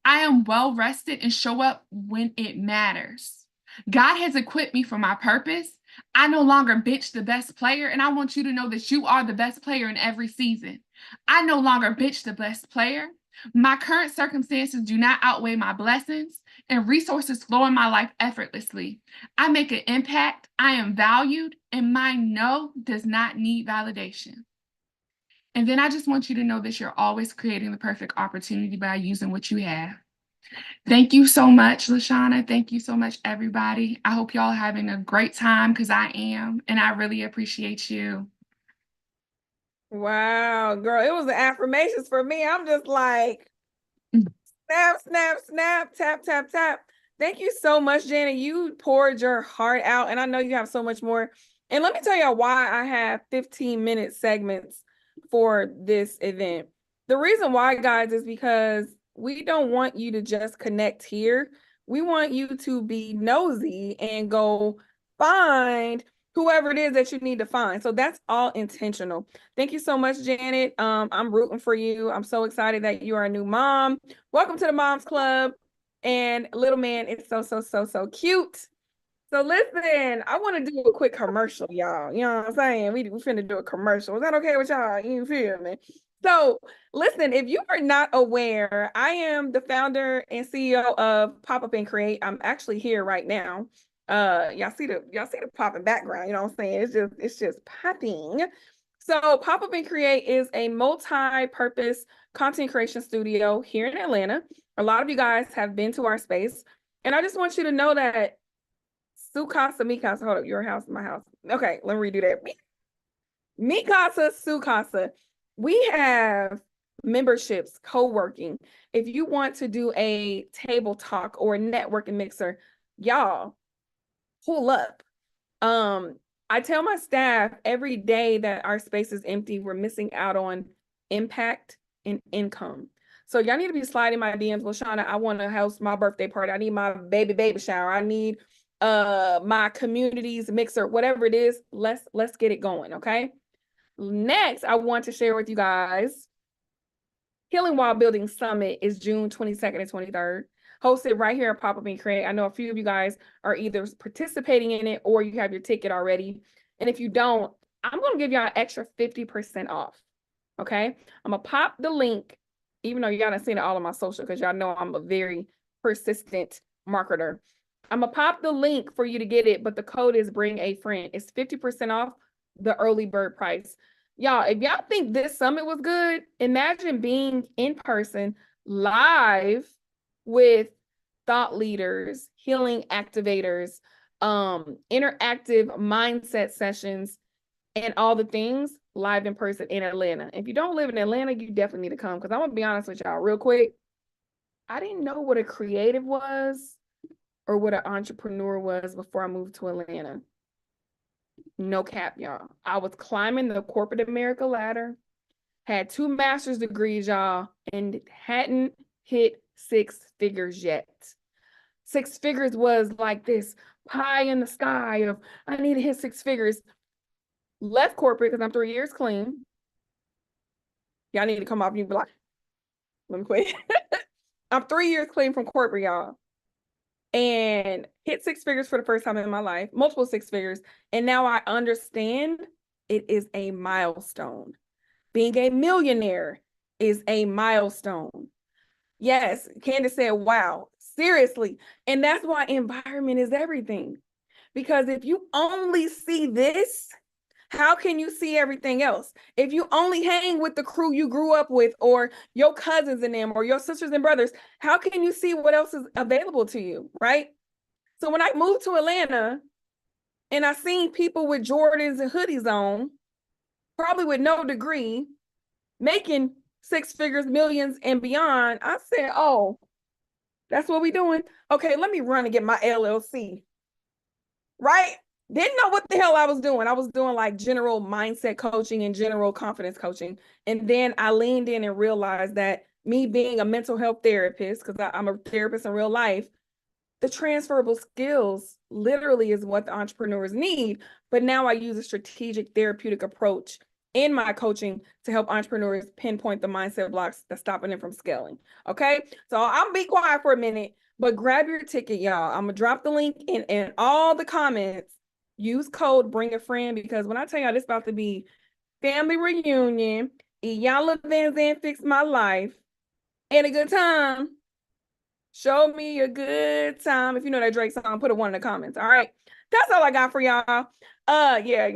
I am well rested and show up when it matters. God has equipped me for my purpose. I no longer bench the best player, and I want you to know that you are the best player in every season. I no longer bench the best player. My current circumstances do not outweigh my blessings, and resources flow in my life effortlessly. I make an impact. I am valued, and my no does not need validation. And then I just want you to know that you're always creating the perfect opportunity by using what you have. Thank you so much, LaShana. Thank you so much, everybody. I hope y'all are having a great time, because I am, and I really appreciate you. Wow, girl, it was the affirmations for me. I'm just like, snap, snap, snap, tap, tap, tap. Thank you so much, Janet. You poured your heart out, and I know you have so much more. And let me tell y'all why I have 15-minute segments for this event. The reason why, guys, is because we don't want you to just connect here. We want you to be nosy and go find whoever it is that you need to find. So that's all intentional. Thank you so much, Janet. I'm rooting for you. I'm so excited that you are a new mom. Welcome to the Moms Club. And little man is so cute. So listen, I want to do a quick commercial, y'all. You know what I'm saying? We finna do a commercial. Is that okay with y'all? You feel me? So listen, if you are not aware, I am the founder and CEO of Pop Up and Create. I'm actually here right now. Y'all see the popping background, you know what I'm saying? It's just popping. So Pop Up and Create is a multi-purpose content creation studio here in Atlanta. A lot of you guys have been to our space, and I just want you to know that Mikasa, hold up, your house, my house. Okay, let me redo that. Mikasa, Sukasa, we have memberships, co-working, if you want to do a table talk or a networking mixer, y'all pull up. I tell my staff every day that our space is empty, we're missing out on impact and income. So y'all need to be sliding my DMs. LaShana, I want to host my birthday party. I need my baby shower. I need my community's mixer, whatever it is. Let's get it going, okay? Next, I want to share with you guys, Healing While Building Summit is June 22nd and 23rd, hosted right here at Pop-Up and Create. I know a few of you guys are either participating in it or you have your ticket already. And if you don't, I'm going to give y'all an extra 50% off, okay? I'm going to pop the link, even though y'all done seen it all on my social, because y'all know I'm a very persistent marketer. I'm going to pop the link for you to get it, but the code is Bring a Friend. It's 50% off the early bird price. Y'all, if y'all think this summit was good, imagine being in person, live with thought leaders, healing activators, interactive mindset sessions, and all the things live in person in Atlanta. If you don't live in Atlanta, you definitely need to come, because I'm going to be honest with y'all real quick. I didn't know what a creative was or what an entrepreneur was before I moved to Atlanta. No cap, y'all. I was climbing the corporate America ladder, had 2 master's degrees, y'all, and hadn't hit 6 figures yet. 6 figures was like this pie in the sky of, I need to hit 6 figures. Left corporate because I'm 3 years clean. Y'all need to come off and you be like, let me quit. I'm 3 years clean from corporate, y'all. And hit 6 figures for the first time in my life, multiple 6 figures. And now I understand it is a milestone. Being a millionaire is a milestone. Yes, Candace said, wow, seriously. And that's why environment is everything. Because if you only see this, how can you see everything else? If you only hang with the crew you grew up with, or your cousins and them, or your sisters and brothers, how can you see what else is available to you, right? So when I moved to Atlanta and I seen people with Jordans and hoodies on, probably with no degree, making 6 figures, millions and beyond, I said, oh, that's what we doing? Okay, let me run and get my LLC, right? Didn't know what the hell I was doing. I was doing like general mindset coaching and general confidence coaching. And then I leaned in and realized that me being a mental health therapist, because I'm a therapist in real life, the transferable skills literally is what the entrepreneurs need. But now I use a strategic therapeutic approach in my coaching to help entrepreneurs pinpoint the mindset blocks that's stopping them from scaling. Okay, so I'll be quiet for a minute, but grab your ticket, y'all. I'm gonna drop the link in all the comments. Use code Bring a Friend, because when I tell y'all this about to be family reunion, Iyanla Van Zandt Fix My Life, and a good time. Show me a good time. If you know that Drake song, put a 1 in the comments. All right. That's all I got for y'all. Yeah.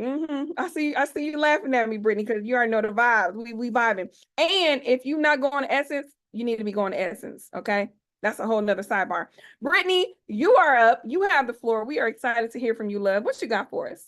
I see you laughing at me, Brittany, because you already know the vibes. We vibing. And if you're not going to Essence, you need to be going to Essence. Okay. That's a whole nother sidebar. Brittany, you are up. You have the floor. We are excited to hear from you, love. What you got for us?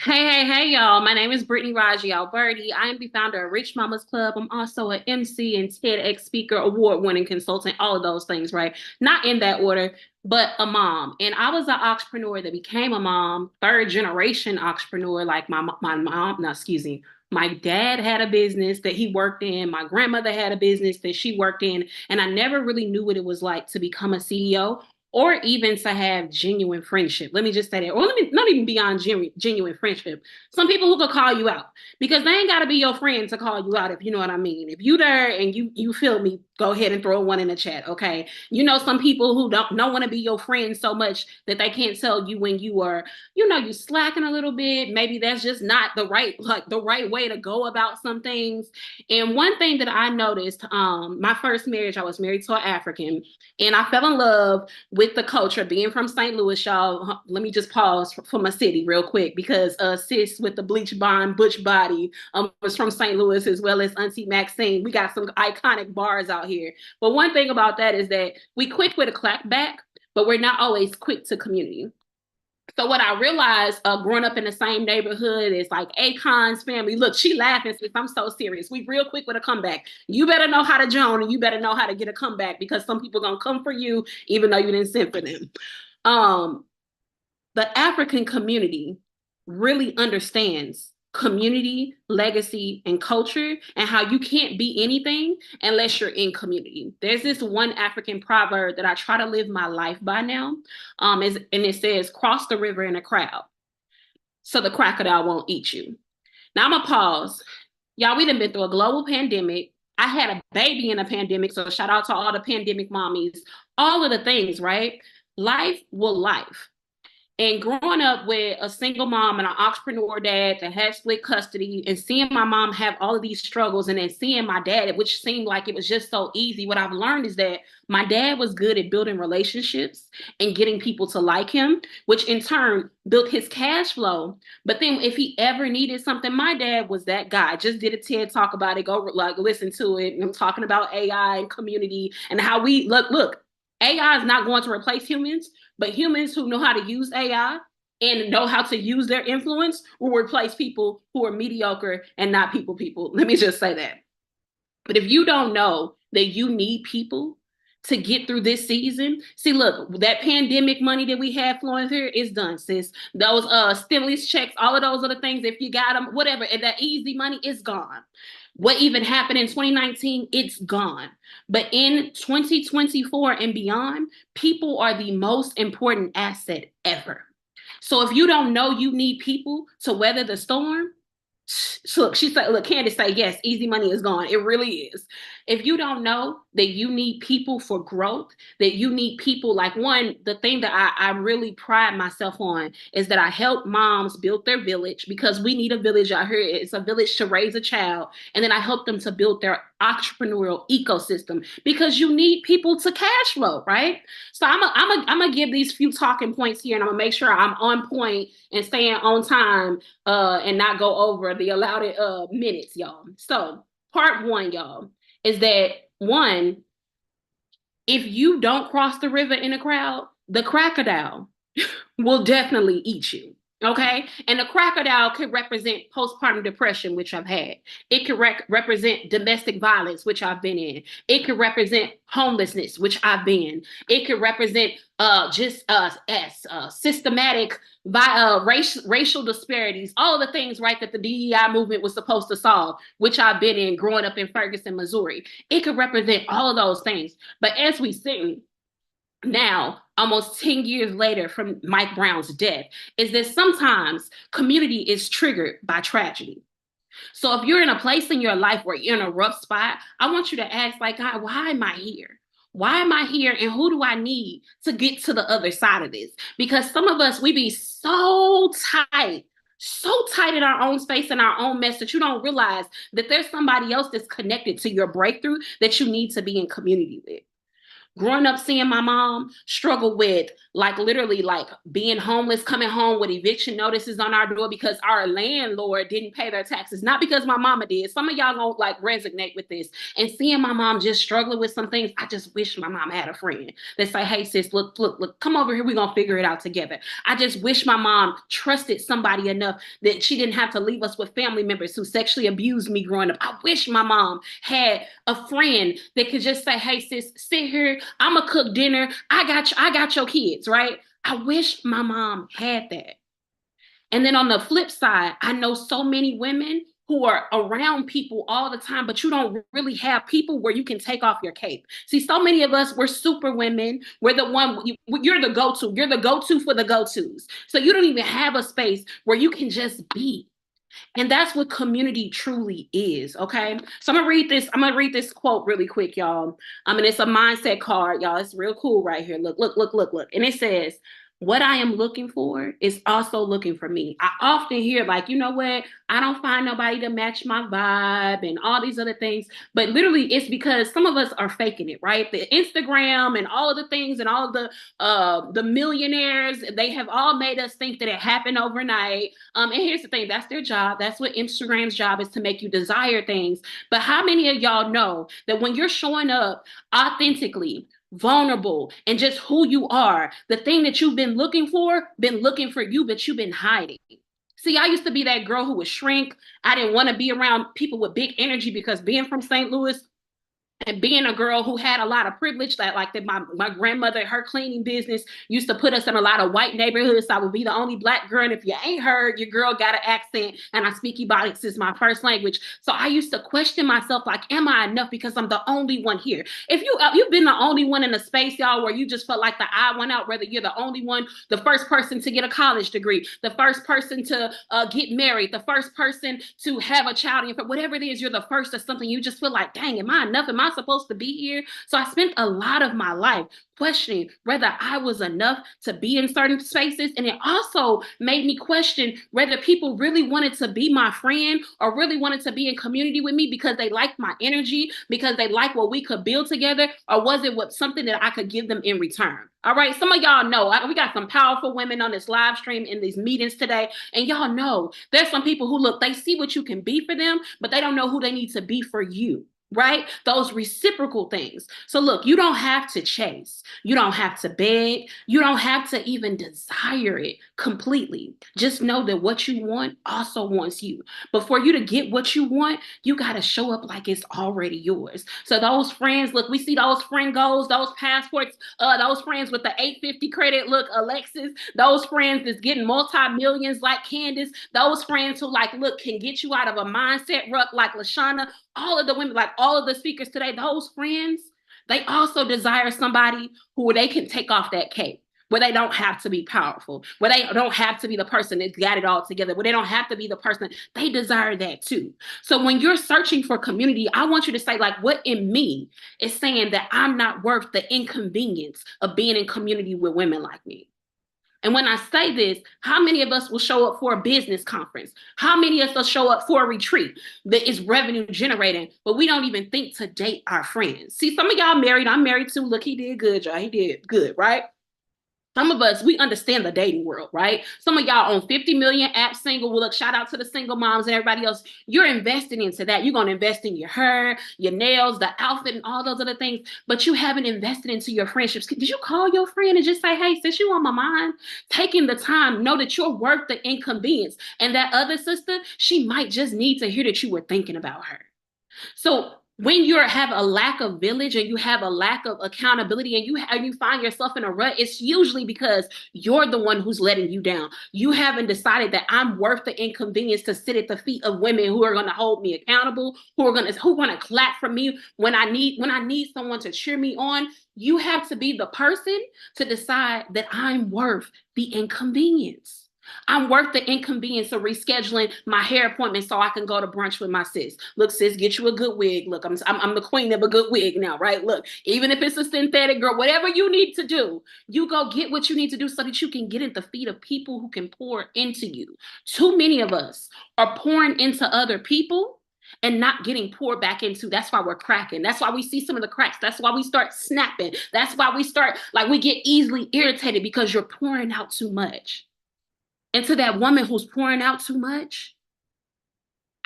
Hey, y'all. My name is Brittany Raji Alberti. I am the founder of Rich Mamas Club. I'm also an MC and TEDx speaker, award-winning consultant, all of those things, right? Not in that order, but a mom. And I was an entrepreneur that became a mom, 3rd generation entrepreneur. Like my mom, no, excuse me. My dad had a business that he worked in. My grandmother had a business that she worked in. And I never really knew what it was like to become a CEO, or even to have genuine friendship. Let me just say that. Or let me not even beyond genuine friendship. Some people who could call you out, because they ain't got to be your friend to call you out, if you know what I mean. If you there and you feel me, go ahead and throw 1 in the chat, okay? You know, some people who don't want to be your friend so much that they can't tell you when you are, you slacking a little bit. Maybe that's just not the right way to go about some things. And one thing that I noticed, my first marriage, I was married to an African, and I fell in love with the culture. Being from St. Louis, y'all, let me just pause for my city real quick, because sis with the bleach blonde butch body was from St. Louis, as well as Auntie Maxine. We got some iconic bars out here. But one thing about that is that we quick with a clap back, but we're not always quick to community. So what I realized growing up in the same neighborhood is like Akon's family. Look, she laughing since I'm so serious. We real quick with a comeback. You better know how to Joan, and you better know how to get a comeback, because some people gonna come for you even though you didn't send for them. The African community really understands community, legacy, and culture, and how you can't be anything unless you're in community. There's this one African proverb that I try to live my life by now, and it says, cross the river in a crowd so the crocodile won't eat you. Now I'm gonna pause. Y'all, we done been through a global pandemic. I had a baby in a pandemic, so shout out to all the pandemic mommies, all of the things, right? Life will life. And growing up with a single mom and an entrepreneur dad that had split custody, and seeing my mom have all of these struggles, and then seeing my dad, which seemed like it was just so easy, what I've learned is that my dad was good at building relationships and getting people to like him, which in turn built his cash flow. But then if he ever needed something, my dad was that guy. I just did a TED talk about it. Go like listen to it. And I'm talking about AI and community and how we look, AI is not going to replace humans, but humans who know how to use AI and know how to use their influence will replace people who are mediocre and not people. Let me just say that. But if you don't know that you need people to get through this season, see, look, that pandemic money that we have flowing here is done, sis. Those stimulus checks, all of those other things, if you got them, whatever, and that easy money is gone. What even happened in 2019, it's gone. But in 2024 and beyond, people are the most important asset ever. So if you don't know you need people to weather the storm, look, she said, look, Candace say, yes, easy money is gone. It really is. If you don't know that you need people for growth, that you need people, like the thing that I really pride myself on is that I help moms build their village, because we need a village out here. It's a village to raise a child. And then I help them to build their entrepreneurial ecosystem, because you need people to cash flow, right? So I'm gonna give these few talking points here, and I'm gonna make sure I'm on point and staying on time and not go over the allowed minutes, y'all. So part one, y'all, is that one, if you don't cross the river in a crowd, the crocodile will definitely eat you. Okay. And the crocodile could represent postpartum depression, which I've had. It could represent domestic violence, which I've been in. It could represent homelessness, which I've been. It could represent systematic racial disparities, all the things, right, that the DEI movement was supposed to solve, which I've been in growing up in Ferguson, Missouri. It could represent all of those things. But as we sing now, almost 10 years later from Mike Brown's death, is that sometimes community is triggered by tragedy. So if you're in a place in your life where you're in a rough spot, I want you to ask, like, God, why am I here? Why am I here? And who do I need to get to the other side of this? Because some of us, we be so tight in our own space and our own mess that you don't realize that there's somebody else that's connected to your breakthrough that you need to be in community with. Growing up, seeing my mom struggle with literally being homeless, coming home with eviction notices on our door because our landlord didn't pay their taxes, not because my mama did. Some of y'all don't resonate with this. And seeing my mom just struggling with some things, I just wish my mom had a friend that say, hey sis, look, come over here, we're gonna figure it out together. I just wish my mom trusted somebody enough that she didn't have to leave us with family members who sexually abused me growing up. I wish my mom had a friend that could just say, hey sis, sit here, I'm gonna cook dinner. I got your kids, right? I wish my mom had that. And then on the flip side, I know so many women who are around people all the time, but you don't really have people where you can take off your cape. See, so many of us, we're super women. We're the one, you're the go-to. You're the go-to for the go-tos. So you don't even have a space where you can just be. And that's what community truly is, okay? So I'm gonna read this quote really quick, y'all. And it's a mindset card, y'all. It's real cool right here. Look. And it says, what I am looking for is also looking for me. I often hear you know what? I don't find nobody to match my vibe and all these other things. But literally it's because some of us are faking it, right? The Instagram and all of the things and all of the millionaires, they have all made us think that it happened overnight. And here's the thing, that's their job. That's what Instagram's job is, to make you desire things. But how many of y'all know that when you're showing up authentically, vulnerable, and just who you are. The thing that you've been looking for you, but you've been hiding. See, I used to be that girl who would shrink. I didn't want to be around people with big energy because being from St. Louis, and being a girl who had a lot of privilege, that my grandmother, her cleaning business used to put us in a lot of white neighborhoods. So I would be the only Black girl. And if you ain't heard, your girl got an accent, and I speak Ebonics is my first language. So I used to question myself, like, am I enough because I'm the only one here? If you've been the only one in a space, y'all, where you just felt like the odd one out, whether you're the only one, the first person to get a college degree, the first person to get married, the first person to have a child, whatever it is, you're the first or something. You just feel like, dang, am I enough? Am I supposed to be here? So I spent a lot of my life questioning whether I was enough to be in certain spaces. And it also made me question whether people really wanted to be my friend or really wanted to be in community with me because they liked my energy, because they liked what we could build together, or was it something that I could give them in return? All right, some of y'all know we got some powerful women on this live stream in these meetings today, and y'all know there's some people who look, they see what you can be for them, but they don't know who they need to be for you. Right? Those reciprocal things. So look, you don't have to chase. You don't have to beg. You don't have to even desire it completely. Just know that what you want also wants you. But for you to get what you want, you got to show up like it's already yours. So those friends, look, we see those friend goals, those passports, those friends with the 850 credit, look, Alexis, those friends that's getting multi-millions like Candace, those friends who like, look, can get you out of a mindset rut like LaShana. All of the women, like all of the speakers today, those friends, they also desire somebody who they can take off that cape, where they don't have to be powerful, where they don't have to be the person that's got it all together, where they don't have to be the person. They desire that too. So when you're searching for community, I want you to say, like, what in me is saying that I'm not worth the inconvenience of being in community with women like me? And when I say this, how many of us will show up for a business conference? How many of us will show up for a retreat that is revenue generating, but we don't even think to date our friends? See, some of y'all married. I'm married too. Look, he did good, y'all. He did good, right? Some of us, we understand the dating world, right? Some of y'all on 50 million apps single. Well, look, shout out to the single moms and everybody else. You're investing into that. You're going to invest in your hair, your nails, the outfit, and all those other things, but you haven't invested into your friendships. Did you call your friend and just say, hey, since you on my mind, taking the time, know that you're worth the inconvenience. And that other sister, she might just need to hear that you were thinking about her. So when you have a lack of village and you have a lack of accountability and you find yourself in a rut, it's usually because you're the one who's letting you down. You haven't decided that I'm worth the inconvenience to sit at the feet of women who are going to hold me accountable, who are going to clap for me when I need someone to cheer me on. You have to be the person to decide that I'm worth the inconvenience. I'm worth the inconvenience of rescheduling my hair appointment so I can go to brunch with my sis. Look, sis, get you a good wig. Look, I'm the queen of a good wig now, right? Look, even if it's a synthetic, girl, whatever you need to do, you go get what you need to do so that you can get at the feet of people who can pour into you. Too many of us are pouring into other people and not getting poured back into. That's why we're cracking. That's why we see some of the cracks. That's why we start snapping. That's why we get easily irritated, because you're pouring out too much. And to that woman who's pouring out too much,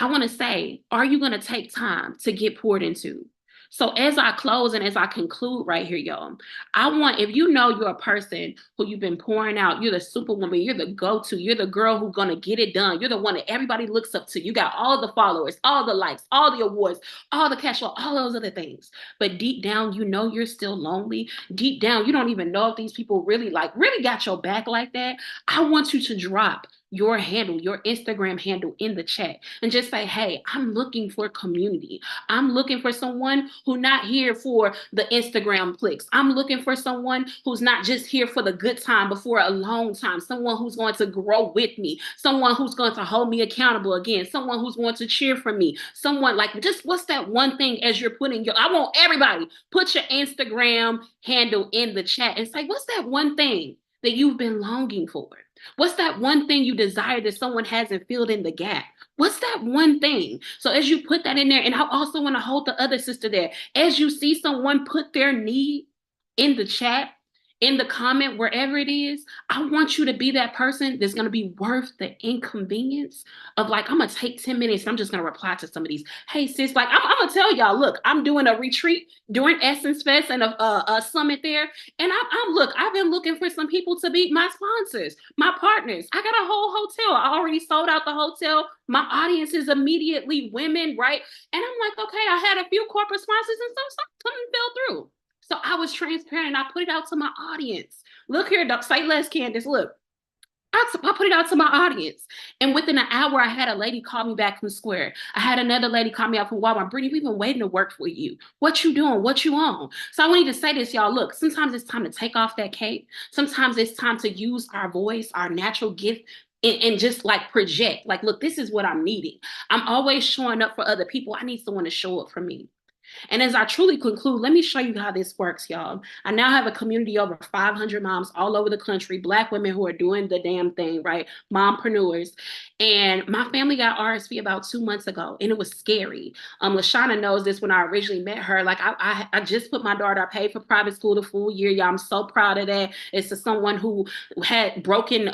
I want to say, are you going to take time to get poured into? So as I close and as I conclude right here, y'all, if you know you're a person who you've been pouring out, you're the superwoman, you're the go-to, you're the girl who's going to get it done. You're the one that everybody looks up to. You got all the followers, all the likes, all the awards, all the cash flow, all those other things. But deep down, you know you're still lonely. Deep down, you don't even know if these people really got your back like that. I want you to drop your handle, your Instagram handle in the chat and just say, hey, I'm looking for community. I'm looking for someone who's not here for the Instagram clicks. I'm looking for someone who's not just here for the good time, but for a long time. Someone who's going to grow with me. Someone who's going to hold me accountable again. Someone who's going to cheer for me. Someone like, just what's that one thing as you're putting I want everybody, put your Instagram handle in the chat and say, what's that one thing that you've been longing for? What's that one thing you desire that someone hasn't filled in the gap? What's that one thing? So as you put that in there, and I also want to hold the other sister there, as you see someone put their need in the chat, in the comment, wherever it is, I want you to be that person that's going to be worth the inconvenience of like, I'm going to take 10 minutes and I'm just going to reply to some of these. Hey, sis, like, I'm going to tell y'all, look, I'm doing a retreat during Essence Fest and a summit there. And I've been looking for some people to be my sponsors, my partners. I got a whole hotel. I already sold out the hotel. My audience is immediately women, right? And I'm like, okay, I had a few corporate sponsors and something fell through. So I was transparent and I put it out to my audience. Look here, say less, Candace, look. I put it out to my audience. And within an hour, I had a lady call me back from Square. I had another lady call me up from Walmart. Brittany, we've been waiting to work for you. What you doing? What you on? So I wanted to say this, y'all. Look, sometimes it's time to take off that cape. Sometimes it's time to use our voice, our natural gift, and just like project. Like, look, this is what I'm needing. I'm always showing up for other people. I need someone to show up for me. And as I truly conclude, let me show you how this works, y'all. I now have a community of over 500 moms all over the country, Black women who are doing the damn thing, right? Mompreneurs. And my family got RSV about 2 months ago, and it was scary. LaShana knows this when I originally met her. Like, I just put my daughter, I paid for private school the full year, y'all. I'm so proud of that. It's to someone who had broken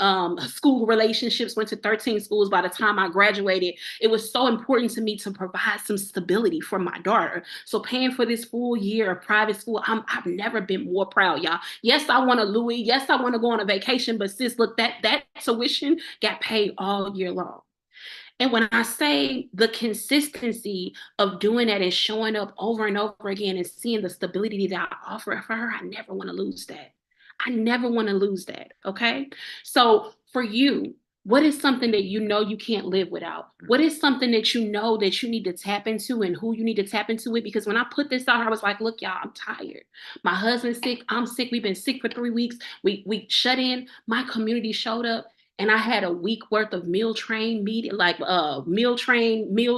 school relationships, went to 13 schools by the time I graduated. It was so important to me to provide some stability for my daughter. So paying for this full year of private school, I've never been more proud, y'all. Yes, I want a Louis. Yes, I want to go on a vacation. But sis, look, that tuition got paid all year long. And when I say the consistency of doing that and showing up over and over again and seeing the stability that I offer for her, I never want to lose that. I never want to lose that. Okay. So for you, what is something that you know you can't live without? What is something that you know that you need to tap into and who you need to tap into it? Because when I put this out, I was like, look, y'all, I'm tired. My husband's sick. I'm sick. We've been sick for 3 weeks. We shut in. My community showed up. And I had a week worth of meal train meals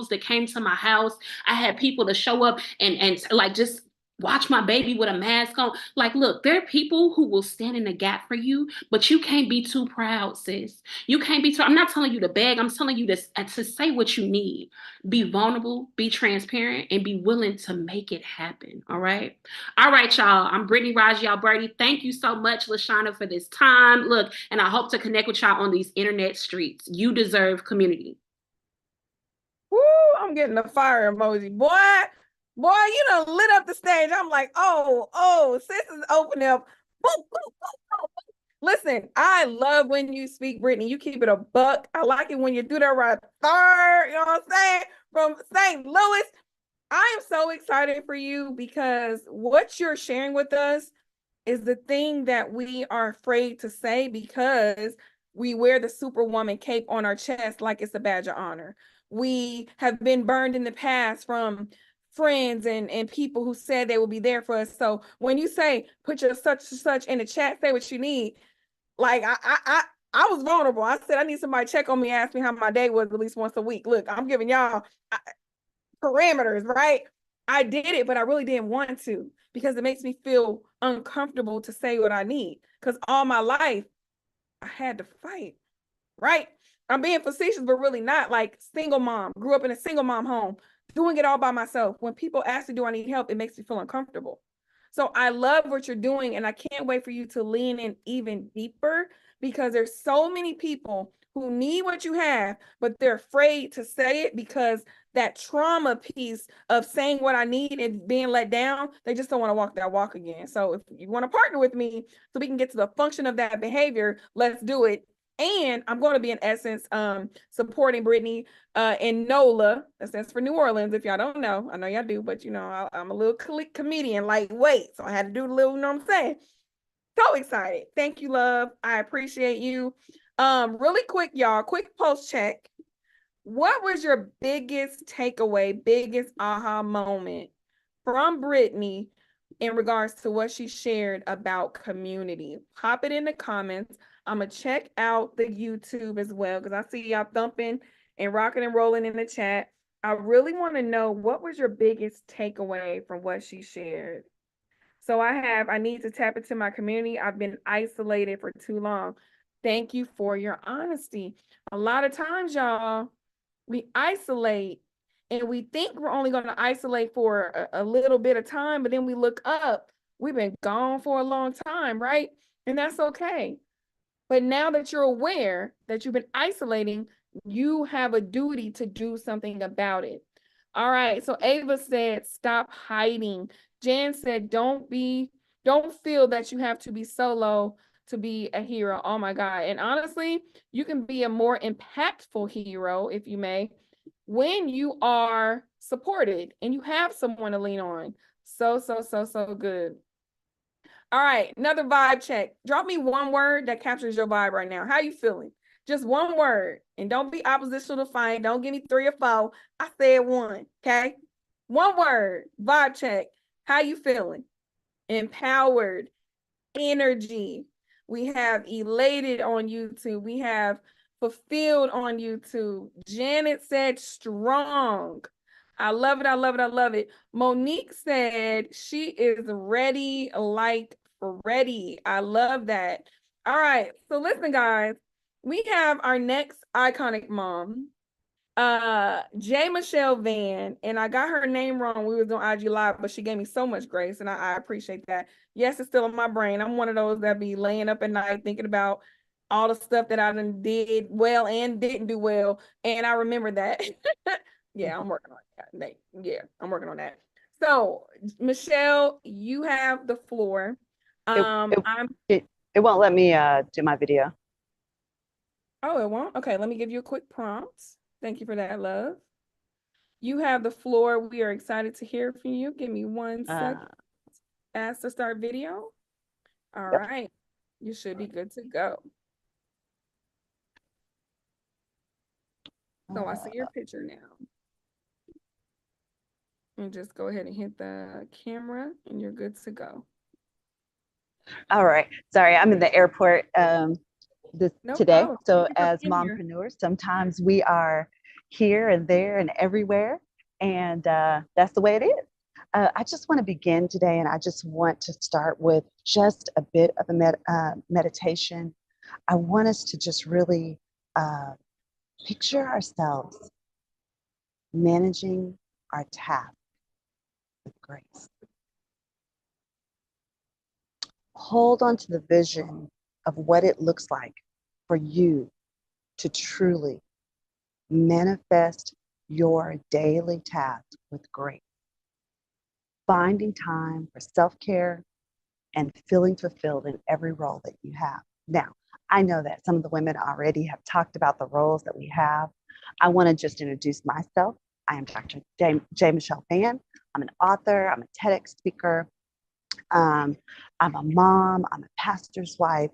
that came to my house. I had people to show up and like just watch my baby with a mask on. Like, look, there are people who will stand in the gap for you, but you can't be too proud, sis. You can't be too, I'm not telling you to beg. I'm telling you to say what you need. Be vulnerable, be transparent, and be willing to make it happen. All right. All right, y'all. I'm Brittany Raji Alberti. Thank you so much, LaShana, for this time. Look, and I hope to connect with y'all on these internet streets. You deserve community. Woo, I'm getting a fire emoji. Boy, you done lit up the stage. I'm like, oh, sis is opening up. Boop, boop, boop, boop. Listen, I love when you speak, Brittany. You keep it a buck. I like it when you do that right there. You know what I'm saying? From St. Louis. I am so excited for you because what you're sharing with us is the thing that we are afraid to say because we wear the superwoman cape on our chest like it's a badge of honor. We have been burned in the past from friends and people who said they will be there for us. So when you say put your such in the chat, say what you need. Like I was vulnerable. I said I need somebody to check on me, ask me how my day was at least once a week. Look, I'm giving y'all parameters, right? I did it, but I really didn't want to because it makes me feel uncomfortable to say what I need. Because all my life I had to fight, right? I'm being facetious, but really not. Like single mom, grew up in a single mom home, doing it all by myself. When people ask me, do I need help? It makes me feel uncomfortable. So I love what you're doing, and I can't wait for you to lean in even deeper because there's so many people who need what you have, but they're afraid to say it because that trauma piece of saying what I need and being let down, they just don't want to walk that walk again. So if you want to partner with me so we can get to the function of that behavior, let's do it. And I'm going to be in essence supporting Brittany in NOLA. That stands for New Orleans. If y'all don't know, I know y'all do, but you know, I'm a little comedian, lightweight. So I had to do a little, you know what I'm saying? So excited. Thank you, love. I appreciate you. Really quick, y'all, quick pulse check. What was your biggest takeaway, biggest aha moment from Brittany in regards to what she shared about community? Pop it in the comments. I'm going to check out the YouTube as well because I see y'all thumping and rocking and rolling in the chat. I really want to know what was your biggest takeaway from what she shared. So I need to tap into my community. I've been isolated for too long. Thank you for your honesty. A lot of times, y'all, we isolate and we think we're only going to isolate for a little bit of time, but then we look up We've been gone for a long time, right? And that's okay. But now that you're aware that you've been isolating, you have a duty to do something about it. All right. So Ava said, stop hiding. Jan said, don't feel that you have to be solo to be a hero. Oh my God. And honestly, you can be a more impactful hero, if you may, when you are supported and you have someone to lean on. So good. All right, another vibe check. Drop me one word that captures your vibe right now. How you feeling? Just one word. And don't be oppositional to fine. Don't give me 3 or 4. I said one, okay? One word, vibe check. How you feeling? Empowered, energy. We have elated on YouTube. We have fulfilled on YouTube. Janet said strong. I love it. I love it. I love it. Monique said she is ready, like ready. I love that. All right. So listen, guys, we have our next iconic mom, J. Michelle Van, and I got her name wrong. We was on IG Live, but she gave me so much grace, and I appreciate that. Yes, it's still in my brain. I'm one of those that be laying up at night thinking about all the stuff that I did well and didn't do well, and I remember that. Yeah, I'm working on that. Yeah, I'm working on that. So, Michelle, you have the floor. It won't let me do my video. Oh, it won't? Okay, let me give you a quick prompt. Thank you for that, love. You have the floor. We are excited to hear from you. Give me 1 second. Ask to start video. All right. You should be good to go. So I see your picture now. And just go ahead and hit the camera and you're good to go. All right. Sorry, I'm in the airport today. problem. So Thank you for as being here. mompreneurs, sometimes we are here and there and everywhere. And that's the way it is. I just want to begin today, and I just want to start with just a bit of a meditation. I want us to just really picture ourselves managing our task with grace. Hold on to the vision of what it looks like for you to truly manifest your daily tasks with grace. Finding time for self-care and feeling fulfilled in every role that you have. Now, I know that some of the women already have talked about the roles that we have. I want to just introduce myself. I am Dr. J. Michelle Van. I'm an author. I'm a TEDx speaker. I'm a mom. I'm a pastor's wife.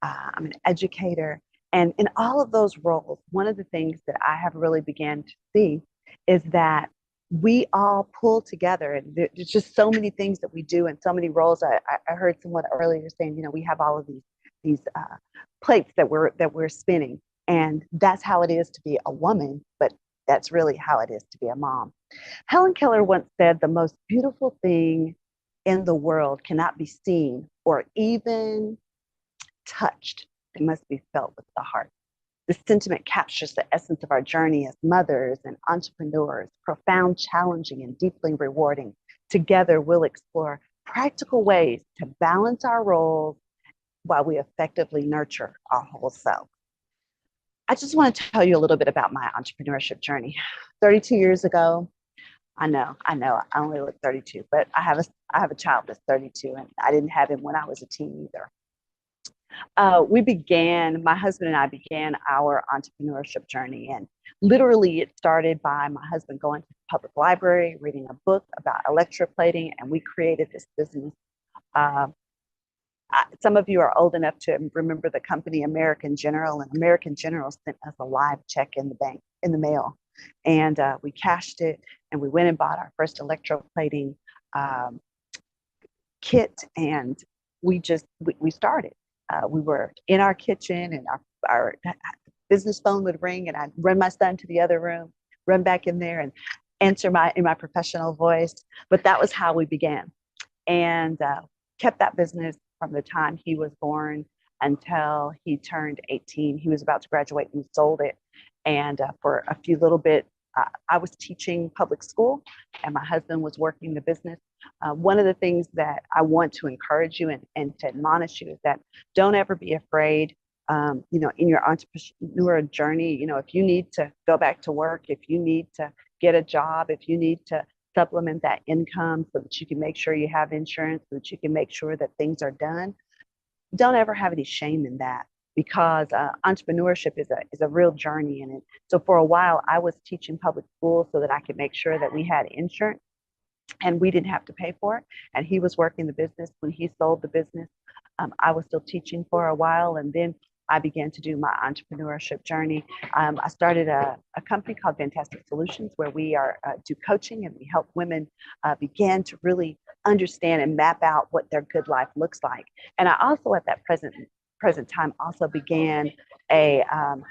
I'm an educator. And in all of those roles, one of the things that I have really began to see is that we all pull together, and there's just so many things that we do and so many roles. I heard someone earlier saying, we have all of these plates that we're spinning, and that's how it is to be a woman, but that's really how it is to be a mom. Helen Keller once said, the most beautiful thing in the world cannot be seen or even touched. It must be felt with the heart. This sentiment captures the essence of our journey as mothers and entrepreneurs, profound, challenging, and deeply rewarding. Together, we'll explore practical ways to balance our roles while we effectively nurture our whole self. I just want to tell you a little bit about my entrepreneurship journey. 32 years ago, I know, I only look 32, but I have a child that's 32, and I didn't have him when I was a teen either. My husband and I began our entrepreneurship journey, and literally it started by my husband going to the public library, reading a book about electroplating, and we created this business. Some of you are old enough to remember the company American General, and American General sent us a live check in the mail, and we cashed it, and we went and bought our first electroplating kit, and we started. We were in our kitchen, and our business phone would ring, and I'd run my son to the other room, run back in there, and answer in my professional voice. But that was how we began, and kept that business from the time he was born until he turned 18. He was about to graduate, and we sold it. And for a few little bit, I was teaching public school, and my husband was working the business. One of the things that I want to encourage you and to admonish you is that don't ever be afraid. In your entrepreneur journey, if you need to go back to work, if you need to get a job, if you need to supplement that income so that you can make sure you have insurance, so that you can make sure that things are done, don't ever have any shame in that, because entrepreneurship is a real journey in it. So for a while, I was teaching public school so that I could make sure that we had insurance and we didn't have to pay for it. And he was working the business. When he sold the business, I was still teaching for a while, and then I began to do my entrepreneurship journey. I started a company called Fantastic Solutions, where we do coaching, and we help women begin to really understand and map out what their good life looks like. And I also, at that present time, also began a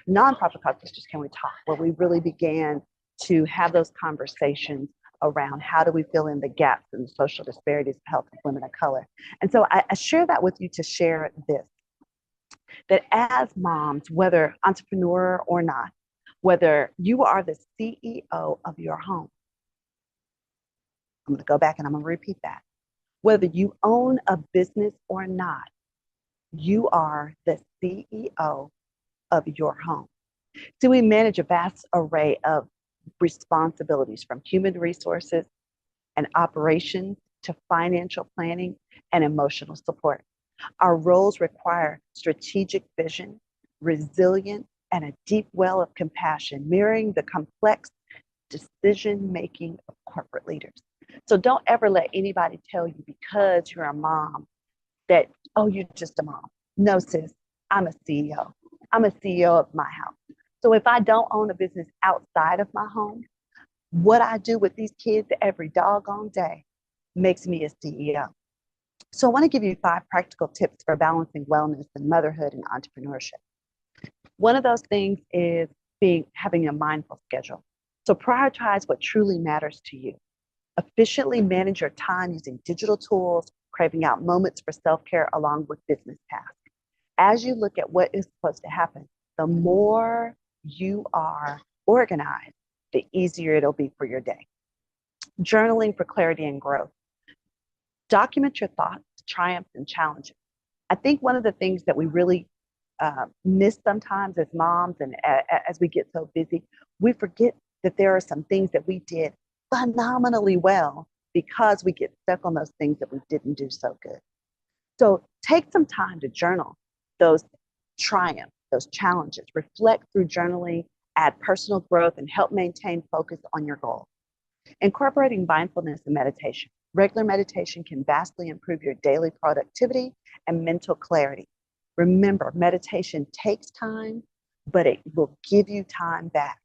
nonprofit called Sisters Can We Talk, where we really began to have those conversations around how do we fill in the gaps and the social disparities of health of women of color. And so I share that with you to share this, that as moms, whether entrepreneur or not, whether you are the CEO of your home, I'm going to go back and I'm going to repeat that. Whether you own a business or not, you are the CEO of your home. So we manage a vast array of responsibilities, from human resources and operations to financial planning and emotional support. Our roles require strategic vision, resilience, and a deep well of compassion, mirroring the complex decision-making of corporate leaders. So don't ever let anybody tell you because you're a mom that, oh, you're just a mom. No, sis, I'm a CEO. I'm a CEO of my house. So if I don't own a business outside of my home, what I do with these kids every doggone day makes me a CEO. So I want to give you 5 practical tips for balancing wellness and motherhood and entrepreneurship. One of those things is having a mindful schedule. So prioritize what truly matters to you. Efficiently manage your time using digital tools, craving out moments for self-care along with business tasks. As you look at what is supposed to happen, the more you are organized, the easier it'll be for your day. Journaling for clarity and growth. Document your thoughts, triumphs, and challenges. I think one of the things that we really miss sometimes as moms and as we get so busy, we forget that there are some things that we did phenomenally well because we get stuck on those things that we didn't do so good. So take some time to journal those triumphs, those challenges, reflect through journaling, add personal growth, and help maintain focus on your goal. Incorporating mindfulness and meditation. Regular meditation can vastly improve your daily productivity and mental clarity. Remember, meditation takes time, but it will give you time back.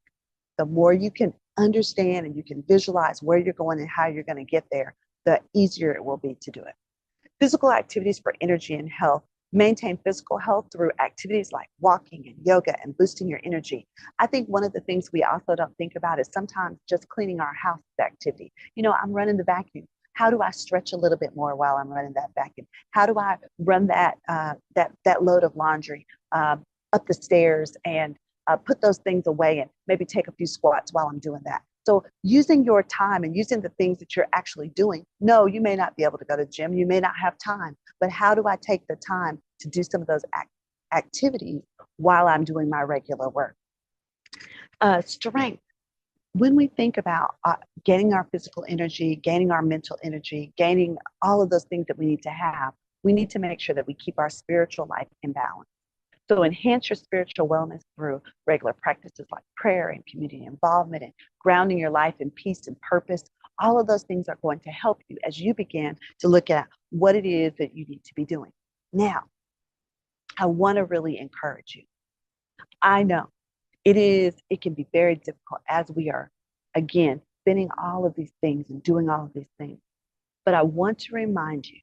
The more you can understand and you can visualize where you're going and how you're going to get there, the easier it will be to do it. Physical activities for energy and health. Maintain physical health through activities like walking and yoga and boosting your energy. I think one of the things we also don't think about is sometimes just cleaning our house is activity. I'm running the vacuum. How do I stretch a little bit more while I'm running that vacuum? How do I run that load of laundry up the stairs and put those things away and maybe take a few squats while I'm doing that? So using your time and using the things that you're actually doing. No, you may not be able to go to the gym. You may not have time, but how do I take the time to do some of those activities while I'm doing my regular work? Strength. When we think about gaining our physical energy, gaining our mental energy, gaining all of those things that we need to have, we need to make sure that we keep our spiritual life in balance. So enhance your spiritual wellness through regular practices like prayer and community involvement and grounding your life in peace and purpose. All of those things are going to help you as you begin to look at what it is that you need to be doing. Now, I want to really encourage you. I know it can be very difficult as we are, again, spinning all of these things and doing all of these things. But I want to remind you,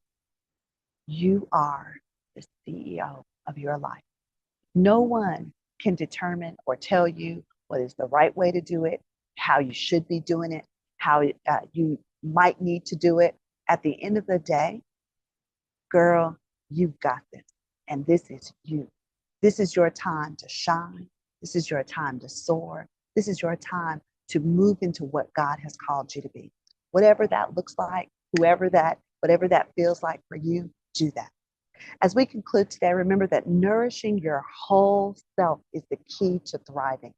you are the CEO of your life. No one can determine or tell you what is the right way to do it, how you should be doing it, how you might need to do it. At the end of the day, girl, you've got this. And this is you. This is your time to shine. This is your time to soar. This is your time to move into what God has called you to be. Whatever that looks like, whatever that feels like for you, do that. As we conclude today, remember that nourishing your whole self is the key to thriving.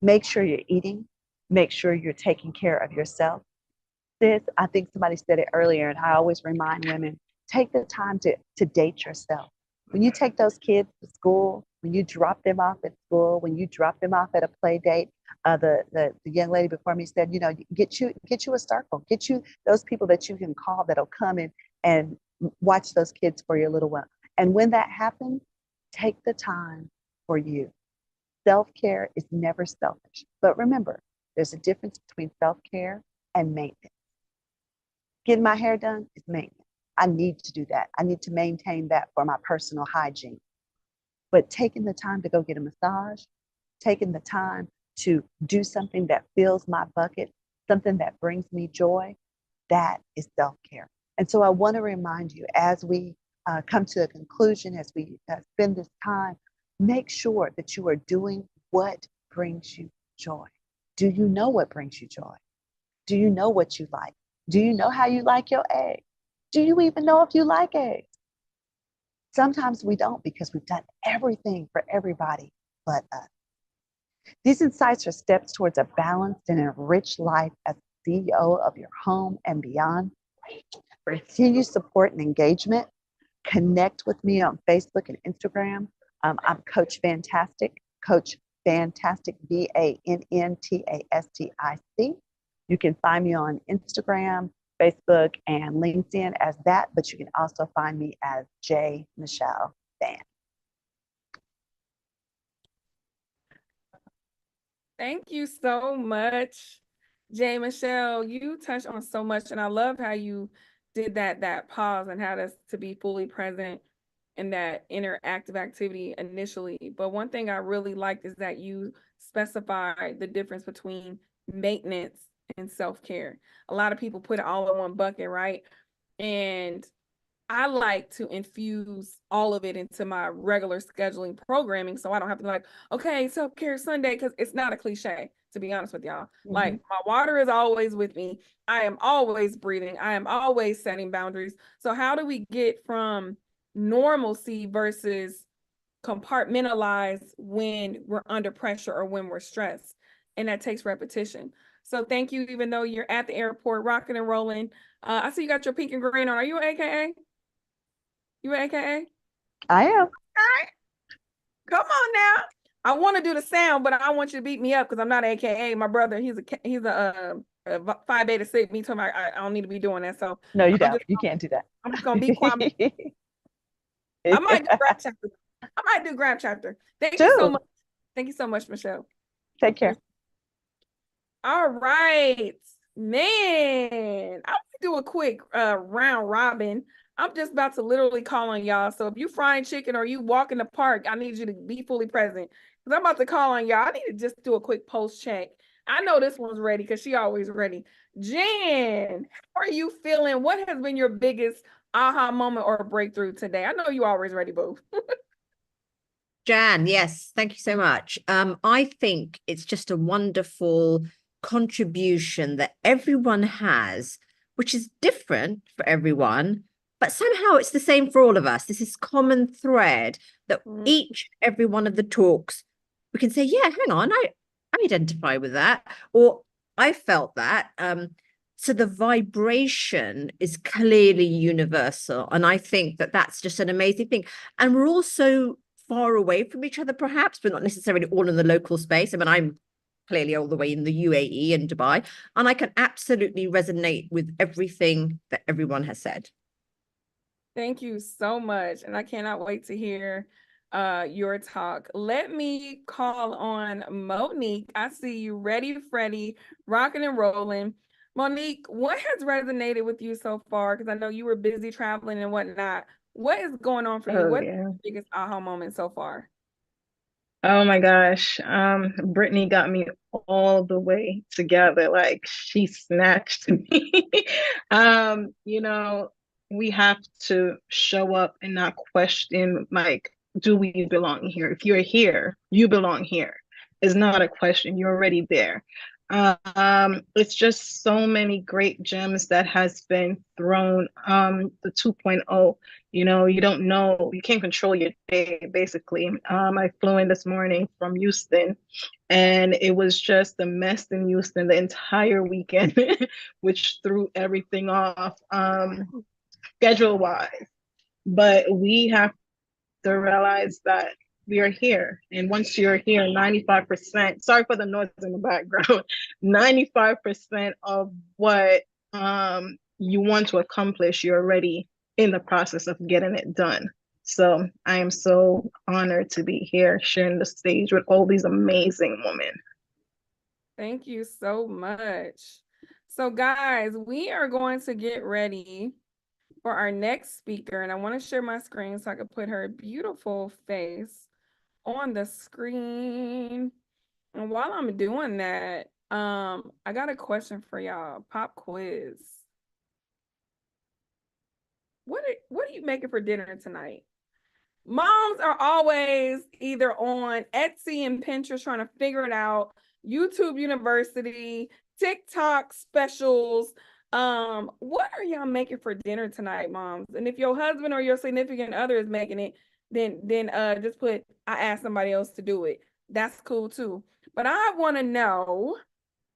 Make sure you're eating. Make sure you're taking care of yourself. Sis, I think somebody said it earlier, and I always remind women, take the time to date yourself. When you take those kids to school, when you drop them off at school, when you drop them off at a play date, the young lady before me said, get you a circle, get you those people that you can call that'll come in and watch those kids for your little one. And when that happens, take the time for you. Self-care is never selfish. But remember, there's a difference between self-care and maintenance. Getting my hair done is maintenance. I need to do that. I need to maintain that for my personal hygiene. But taking the time to go get a massage, taking the time to do something that fills my bucket, something that brings me joy, that is self-care. And so I want to remind you, as we come to a conclusion, as we spend this time, make sure that you are doing what brings you joy. Do you know what brings you joy? Do you know what you like? Do you know how you like your eggs? Do you even know if you like eggs? Sometimes we don't, because we've done everything for everybody but us. These insights are steps towards a balanced and enriched life as CEO of your home and beyond. For continued support and engagement, connect with me on Facebook and Instagram. I'm Coach Fantastic, Vantastic, You can find me on Instagram, Facebook, and LinkedIn as that, but you can also find me as J. Michelle Van. Thank you so much, J. Michelle. You touched on so much, and I love how you did that pause and how to be fully present in that interactive activity initially. But one thing I really liked is that you specified the difference between maintenance and self-care. A lot of people put it all in one bucket, right? And I like to infuse all of it into my regular scheduling programming, so I don't have to be like, okay, self-care Sunday, because it's not a cliche, to be honest with y'all. Mm-hmm. Like, my water is always with me. I am always breathing. I am always setting boundaries. So how do we get from normalcy versus compartmentalize when we're under pressure or when we're stressed? And that takes repetition. So thank you, even though you're at the airport rocking and rolling. I see you got your pink and green on. Are you an AKA? You an AKA? I am. All right. Come on now. I want to do the sound, but I want you to beat me up because I'm not an AKA. My brother, he's a Phi Beta Sig. Me too. I don't need to be doing that. So no, you don't. You can't do that. I'm just gonna be quiet. I might do grab chapter. Thank you so much. Thank you so much, Michelle. Take care. All right, man. I want to do a quick round robin. I'm just about to literally call on y'all. So if you frying chicken or you walk in the park, I need you to be fully present. Because I'm about to call on y'all. I need to just do a quick post check. I know this one's ready because she always ready. Jen, how are you feeling? What has been your biggest aha moment or breakthrough today? I know you always ready, boo. Jan, yes, thank you so much. I think it's just a wonderful contribution that everyone has, which is different for everyone, but somehow it's the same for all of us. This is common thread that each and every one of the talks, we can say, yeah, hang on, I identify with that, or I felt that. So the vibration is clearly universal. And I think that that's just an amazing thing. And we're also far away from each other, perhaps, but not necessarily all in the local space. I mean, I'm clearly all the way in the UAE and Dubai, and I can absolutely resonate with everything that everyone has said. Thank you so much. And I cannot wait to hear your talk. Let me call on Monique. I see you ready, Freddie, rocking and rolling. Monique, what has resonated with you so far? Because I know you were busy traveling and whatnot. What is going on for you? What's the biggest aha moment so far? Oh my gosh. Brittany got me all the way together. Like, she snatched me. We have to show up and not question, like, do we belong here? If you're here, you belong here. It's not a question. You're already there. It's just so many great gems that has been thrown. The 2.0, you don't know, you can't control your day, basically. I flew in this morning from Houston, and it was just a mess in Houston the entire weekend, which threw everything off, schedule wise. But we have to realize that we are here. And once you're here, 95%, sorry for the noise in the background, 95% of what you want to accomplish, you're already in the process of getting it done. So I am so honored to be here sharing the stage with all these amazing women. Thank you so much. So guys, we are going to get ready for our next speaker, and I want to share my screen so I can put her beautiful face on the screen. And while I'm doing that, I got a question for y'all. Pop quiz. What are you making for dinner tonight? Moms are always either on Etsy and Pinterest trying to figure it out, YouTube University, TikTok specials. What are y'all making for dinner tonight, moms? And if your husband or your significant other is making it, then just put, I asked somebody else to do it. That's cool too. But I want to know,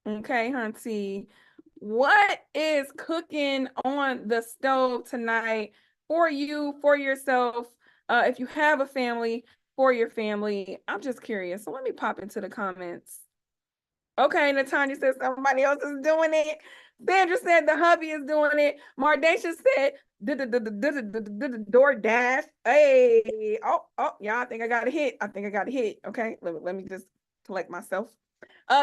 okay, Hunty, what is cooking on the stove tonight for you, for yourself? If you have a family, for your family. I'm just curious. So let me pop into the comments. Okay, Natanya says somebody else is doing it. Sandra said the hubby is doing it. Mardacia said DoorDash. Hey, yeah, I think I got a hit. Okay, let me just collect myself.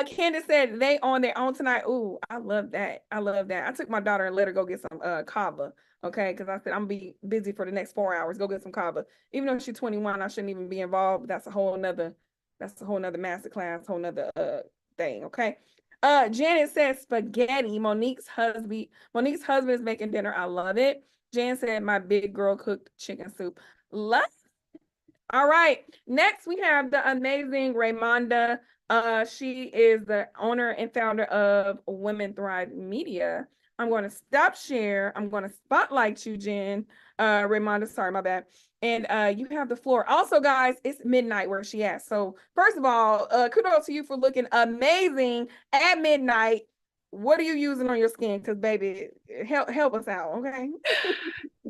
Candace said they on their own tonight. Ooh, I love that. I took my daughter and let her go get some kava. Okay, because I said I'm gonna be busy for the next 4 hours. Go get some kava. Even though she's 21, I shouldn't even be involved. That's a whole nother master class, whole nother thing. Okay. Janet said spaghetti. Monique's husband is making dinner. I love it. Jan said my big girl cooked chicken soup. Love. All right. Next, we have the amazing Raymonda. She is the owner and founder of Women Thrive Media. I'm going to stop share. I'm going to spotlight you, Jen. Raymonda, sorry, my bad. And you have the floor. Also, guys, it's midnight where she at. So first of all, kudos to you for looking amazing at midnight. What are you using on your skin? Because baby, help us out, okay?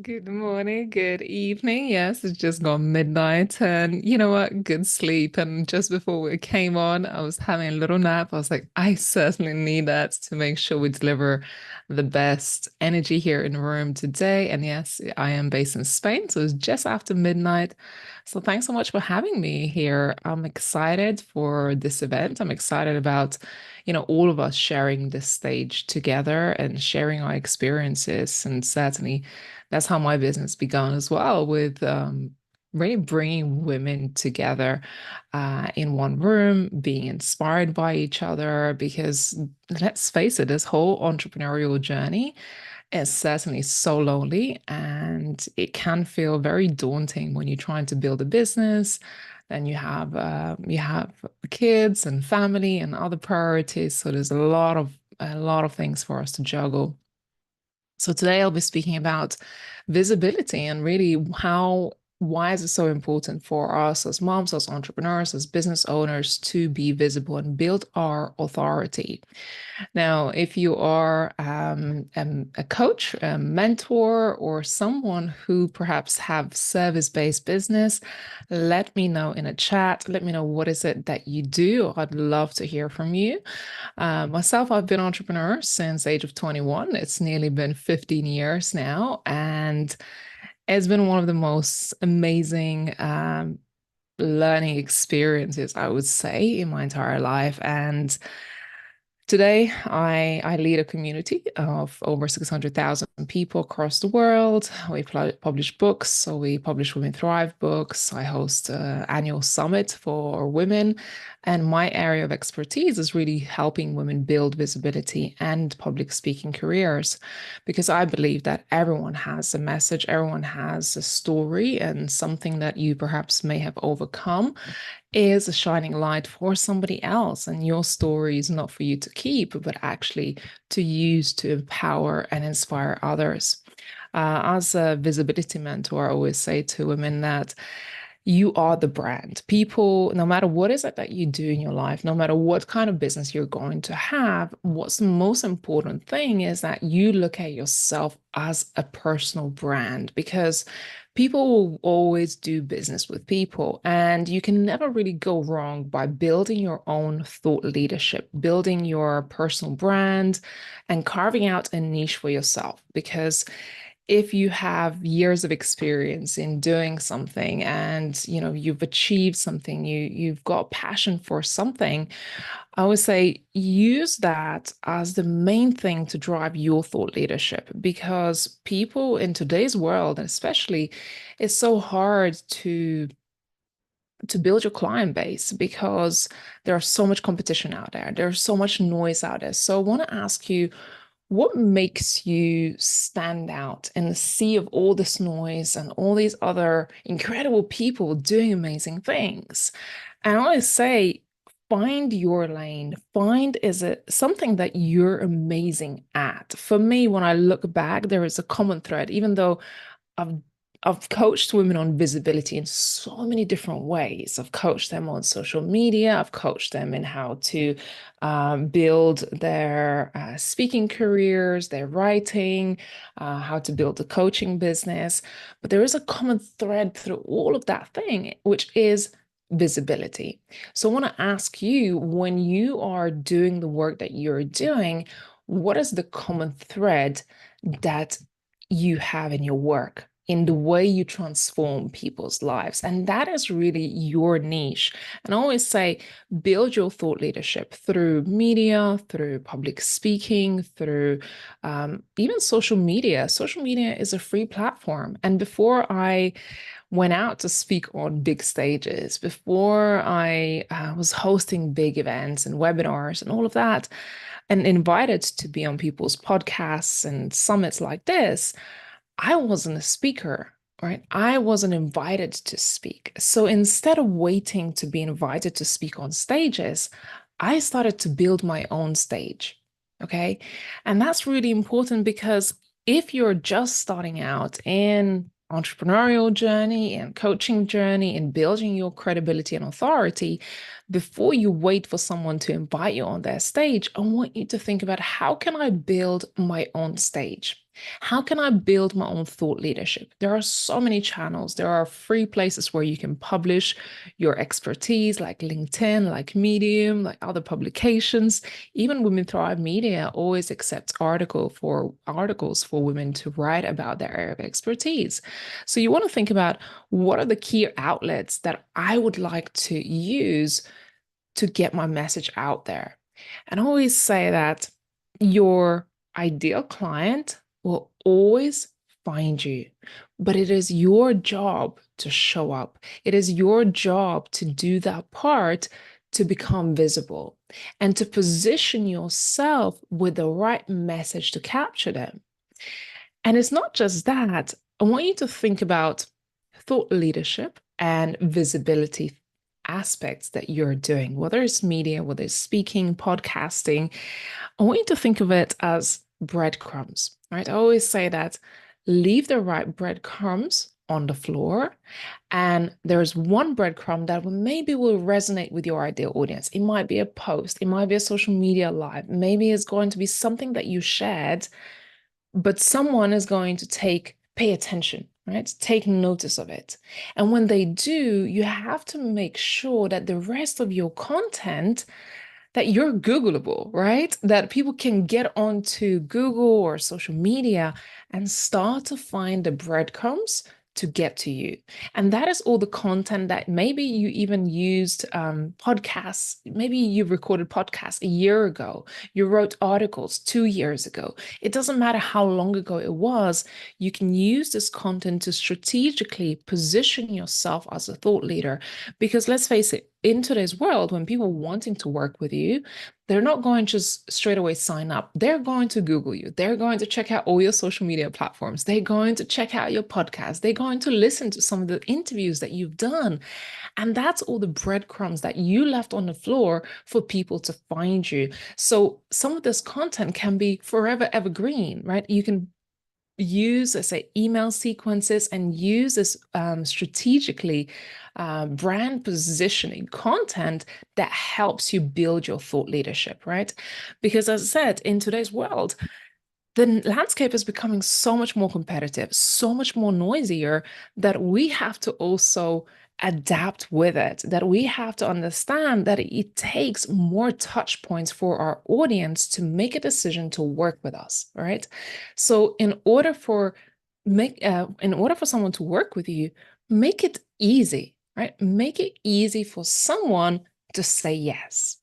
Good morning, good evening. Yes, it's just gone midnight, and you know what? Good sleep. And just before we came on, I was having a little nap. I was like, I certainly need that to make sure we deliver the best energy here in the room today. And yes, I am based in Spain, so it's just after midnight. So thanks so much for having me here. I'm excited for this event. I'm excited about, all of us sharing this stage together and sharing our experiences. And certainly that's how my business began as well, with really bringing women together in one room, being inspired by each other. Because let's face it, this whole entrepreneurial journey is certainly so lonely, and it can feel very daunting when you're trying to build a business. Then you have kids and family and other priorities. So there's a lot of things for us to juggle. So today I'll be speaking about visibility and really why is it so important for us as moms, as entrepreneurs, as business owners to be visible and build our authority. Now, if you are a coach, a mentor, or someone who perhaps have service-based business, let me know in a chat. Let me know what is it that you do. I'd love to hear from you. Myself, I've been an entrepreneur since the age of 21. It's nearly been 15 years now, and it's been one of the most amazing learning experiences, I would say, in my entire life. And today, I lead a community of over 600,000 people across the world. We publish books, so we publish Women Thrive books. I host an annual summit for women. And my area of expertise is really helping women build visibility and public speaking careers, because I believe that everyone has a message, everyone has a story and something that you perhaps may have overcome. is a shining light for somebody else. And your story is not for you to keep, but actually to use to empower and inspire others. As a visibility mentor, I always say to women that you are the brand. People, no matter what is it that you do in your life, no matter what kind of business you're going to have, what's the most important thing is that you look at yourself as a personal brand, because people will always do business with people, and you can never really go wrong by building your own thought leadership, building your personal brand, and carving out a niche for yourself. Because if you have years of experience in doing something, and you've achieved something, you've got passion for something, I would say use that as the main thing to drive your thought leadership. Because people in today's world, and especially, it's so hard to build your client base, because there's so much competition out there, there's so much noise out there. So I want to ask you, what makes you stand out in the sea of all this noise and all these other incredible people doing amazing things? And I always say, find your lane. Find, is it something that you're amazing at? For me, when I look back, there is a common thread. Even though I've I've coached women on visibility in so many different ways. I've coached them on social media. I've coached them in how to build their speaking careers, their writing, how to build a coaching business. But there is a common thread through all of that thing, which is visibility. So I want to ask you, when you are doing the work that you're doing, what is the common thread that you have in your work, in the way you transform people's lives? And that is really your niche. And I always say, build your thought leadership through media, through public speaking, through even social media. Social media is a free platform. And before I went out to speak on big stages, before I was hosting big events and webinars and all of that, and invited to be on people's podcasts and summits like this, I wasn't a speaker, right? I wasn't invited to speak. So instead of waiting to be invited to speak on stages, I started to build my own stage. Okay. And that's really important, because if you're just starting out in entrepreneurial journey and coaching journey and building your credibility and authority, before you wait for someone to invite you on their stage, I want you to think about, how can I build my own stage? How can I build my own thought leadership? There are so many channels. There are free places where you can publish your expertise, like LinkedIn, like Medium, like other publications. Even Women Thrive Media always accepts articles for women to write about their area of expertise. So you want to think about, what are the key outlets that I would like to use to get my message out there? And I always say that your ideal client will always find you, but it is your job to show up. It is your job to do that part, to become visible and to position yourself with the right message to capture them. And it's not just that. I want you to think about thought leadership and visibility aspects that you're doing, whether it's media, whether it's speaking, podcasting. I want you to think of it as breadcrumbs, right? I always say that, leave the right breadcrumbs on the floor, and there's one breadcrumb that maybe will resonate with your ideal audience. It might be a post, it might be a social media live, maybe it's going to be something that you shared, but someone is going to pay attention, right? Take notice of it. And when they do, you have to make sure that the rest of your content, that you're Googleable, right? That people can get onto Google or social media and start to find the breadcrumbs to get to you. And that is all the content that maybe you even used podcasts. Maybe you recorded podcasts a year ago. You wrote articles 2 years ago. It doesn't matter how long ago it was. You can use this content to strategically position yourself as a thought leader. Because let's face it, in today's world, when people wanting to work with you, they're not going to just straight away sign up. They're going to Google you. They're going to check out all your social media platforms. They're going to check out your podcast. They're going to listen to some of the interviews that you've done. And that's all the breadcrumbs that you left on the floor for people to find you. So some of this content can be forever evergreen, right? You can use, let's say, email sequences and use this strategically brand positioning content that helps you build your thought leadership, right? Because as I said, in today's world, the landscape is becoming so much more competitive, so much more noisier, that we have to also adapt with it, that we have to understand that it takes more touch points for our audience to make a decision to work with us, right? So in order for someone to work with you, make it easy, right? Make it easy for someone to say yes.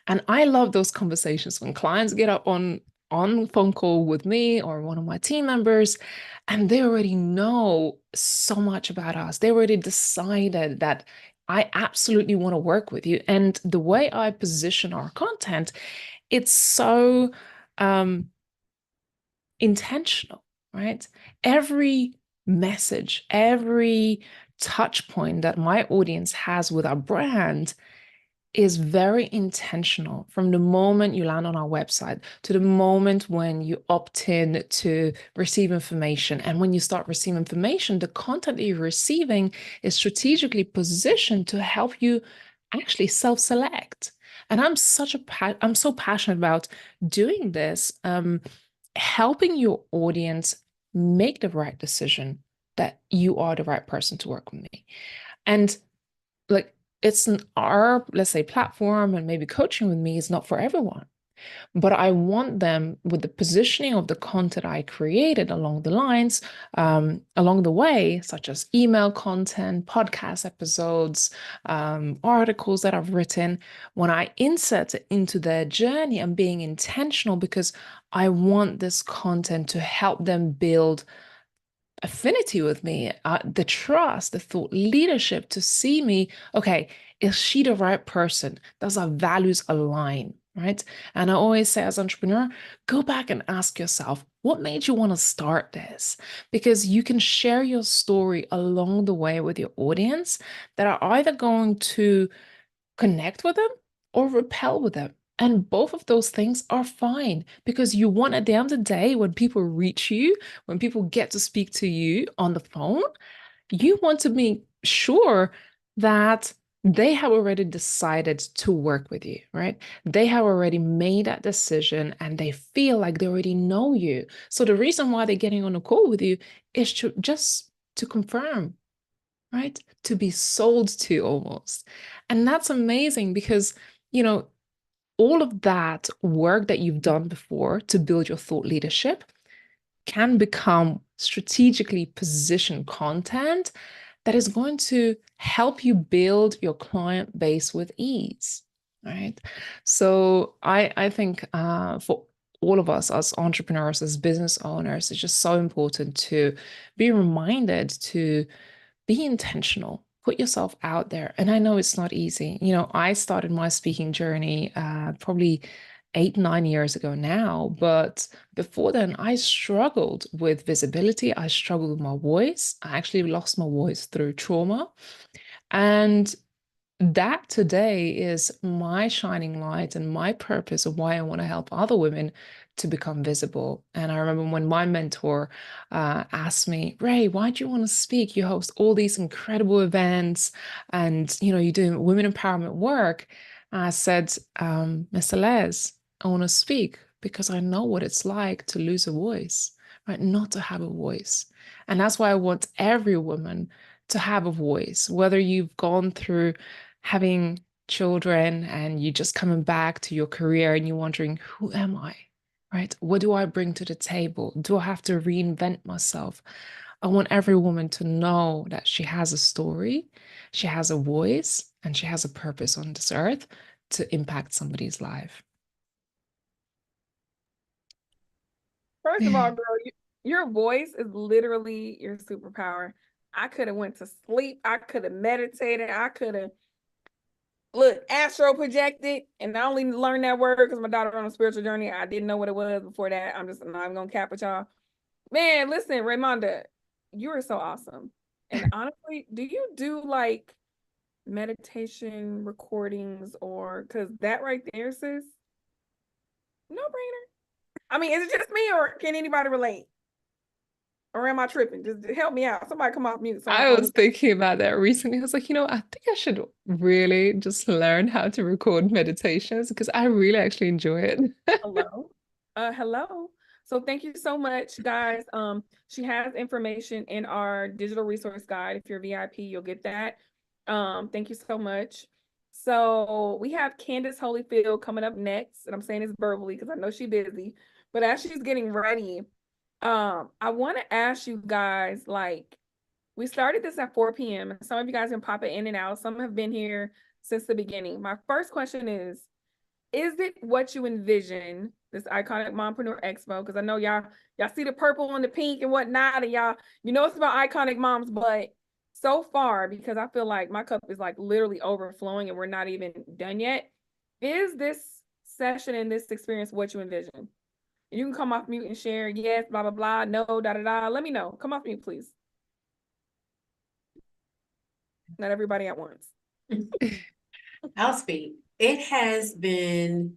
And I love those conversations when clients get up on phone call with me or one of my team members, and they already know so much about us. They already decided that I absolutely want to work with you. And the way I position our content, it's so intentional, right? Every message, every touch point that my audience has with our brand is very intentional, from the moment you land on our website to the moment when you opt in to receive information. And when you start receiving information, the content that you're receiving is strategically positioned to help you actually self-select. And I'm so passionate about doing this, helping your audience make the right decision that you are the right person to work with me. And like, it's our, let's say, platform and maybe coaching with me is not for everyone. But I want them, with the positioning of the content I created along the lines, along the way, such as email content, podcast episodes, articles that I've written, when I insert it into their journey, I'm being intentional because I want this content to help them build affinity with me, the trust, the thought leadership to see me, okay, is she the right person? Does our values align, right? And I always say, as an entrepreneur, go back and ask yourself, what made you want to start this? Because you can share your story along the way with your audience that are either going to connect with them or repel with them. And both of those things are fine, because you want, at the end of the day, when people reach you, when people get to speak to you on the phone, you want to make sure that they have already decided to work with you, right? They have already made that decision and they feel like they already know you. So the reason why they're getting on a call with you is just to confirm, right? To be sold to almost. And that's amazing because, all of that work that you've done before to build your thought leadership can become strategically positioned content that is going to help you build your client base with ease, right? So I think for all of us as entrepreneurs, as business owners, it's just so important to be reminded to be intentional, put yourself out there. And I know it's not easy. I started my speaking journey probably 8, 9 years ago now. But before then, I struggled with visibility. I struggled with my voice. I actually lost my voice through trauma. And that today is my shining light and my purpose of why I want to help other women to become visible. And I remember when my mentor asked me, Ray, why do you want to speak? You host all these incredible events and, you're doing women empowerment work. I said, Mr. Les, I want to speak because I know what it's like to lose a voice, right? Not to have a voice. And that's why I want every woman to have a voice, whether you've gone through having children and you're just coming back to your career and you're wondering, who am I, right? What do I bring to the table? Do I have to reinvent myself? I want every woman to know that she has a story, she has a voice, and she has a purpose on this earth to impact somebody's life. First of all, girl, your voice is literally your superpower. I could have went to sleep. I could have meditated. I could have look, astro projected, and I only learned that word because my daughter on a spiritual journey. I didn't know what it was before that. I'm just not even gonna cap with y'all. Man, listen, Raymonda, you are so awesome. And honestly, do you do like meditation recordings or because that right there, sis? No brainer. I mean, is it just me or can anybody relate? Or am I tripping? Just help me out. Somebody come off mute. So I was thinking about that recently. I was like, I think I should really just learn how to record meditations because I really actually enjoy it. hello. Hello. So thank you so much, guys. She has information in our digital resource guide. If you're VIP, you'll get that. Thank you so much. So we have Candace Holyfield coming up next, and I'm saying this verbally because I know she's busy. But as she's getting ready, I want to ask you guys, like, we started this at 4 p.m. and some of you guys can pop it in and out. Some have been here since the beginning. My first question is it what you envision this iconic Mompreneur Expo? Because I know y'all see the purple and the pink and whatnot, and y'all, it's about iconic moms, but so far, because I feel like my cup is like literally overflowing and we're not even done yet, is this session and this experience what you envision? You can come off mute and share, yes, blah, blah, blah, no, da, da, da. Let me know. Come off mute, please. Not everybody at once. I'll speak. It has been,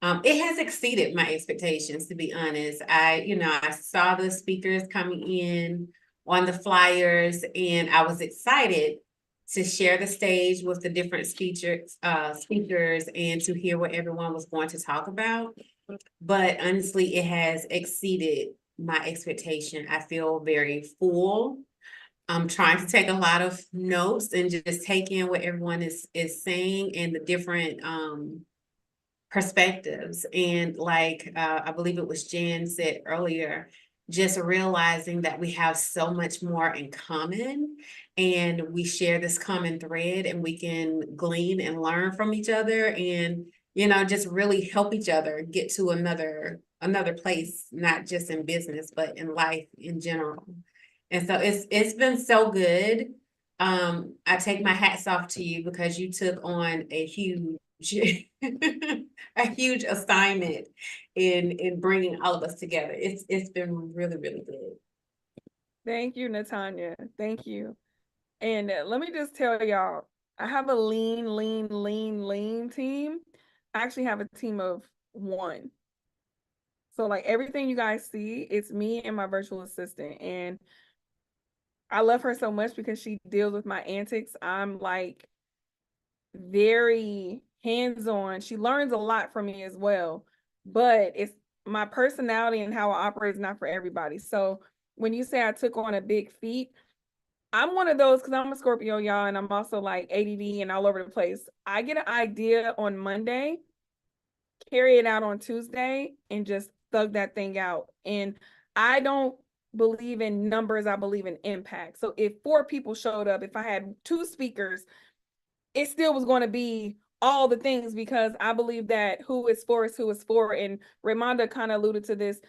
it has exceeded my expectations, to be honest. I saw the speakers coming in on the flyers, and I was excited to share the stage with the different speakers and to hear what everyone was going to talk about. But honestly, it has exceeded my expectation. I feel very full. I'm trying to take a lot of notes and just take in what everyone is saying and the different perspectives. And like I believe it was Jen said earlier, just realizing that we have so much more in common and we share this common thread and we can glean and learn from each other and just really help each other get to another place, not just in business, but in life in general. And so it's been so good. I take my hats off to you because you took on a huge a huge assignment in bringing all of us together. It's been really, really good. Thank you, Natanya. Thank you. And let me just tell y'all, I have a lean team. I actually have a team of 1. So like everything you guys see, it's me and my virtual assistant. And I love her so much because she deals with my antics. I'm like very hands-on. She learns a lot from me as well, but it's my personality and how I operate is not for everybody. So when you say I took on a big feat, I'm one of those because I'm a Scorpio, y'all, and I'm also like ADD and all over the place. I get an idea on Monday, carry it out on Tuesday, and just thug that thing out. And I don't believe in numbers, I believe in impact. So if 4 people showed up, if I had 2 speakers, it still was going to be all the things because I believe that who is for is who is for. And Raymonda kind of alluded to this.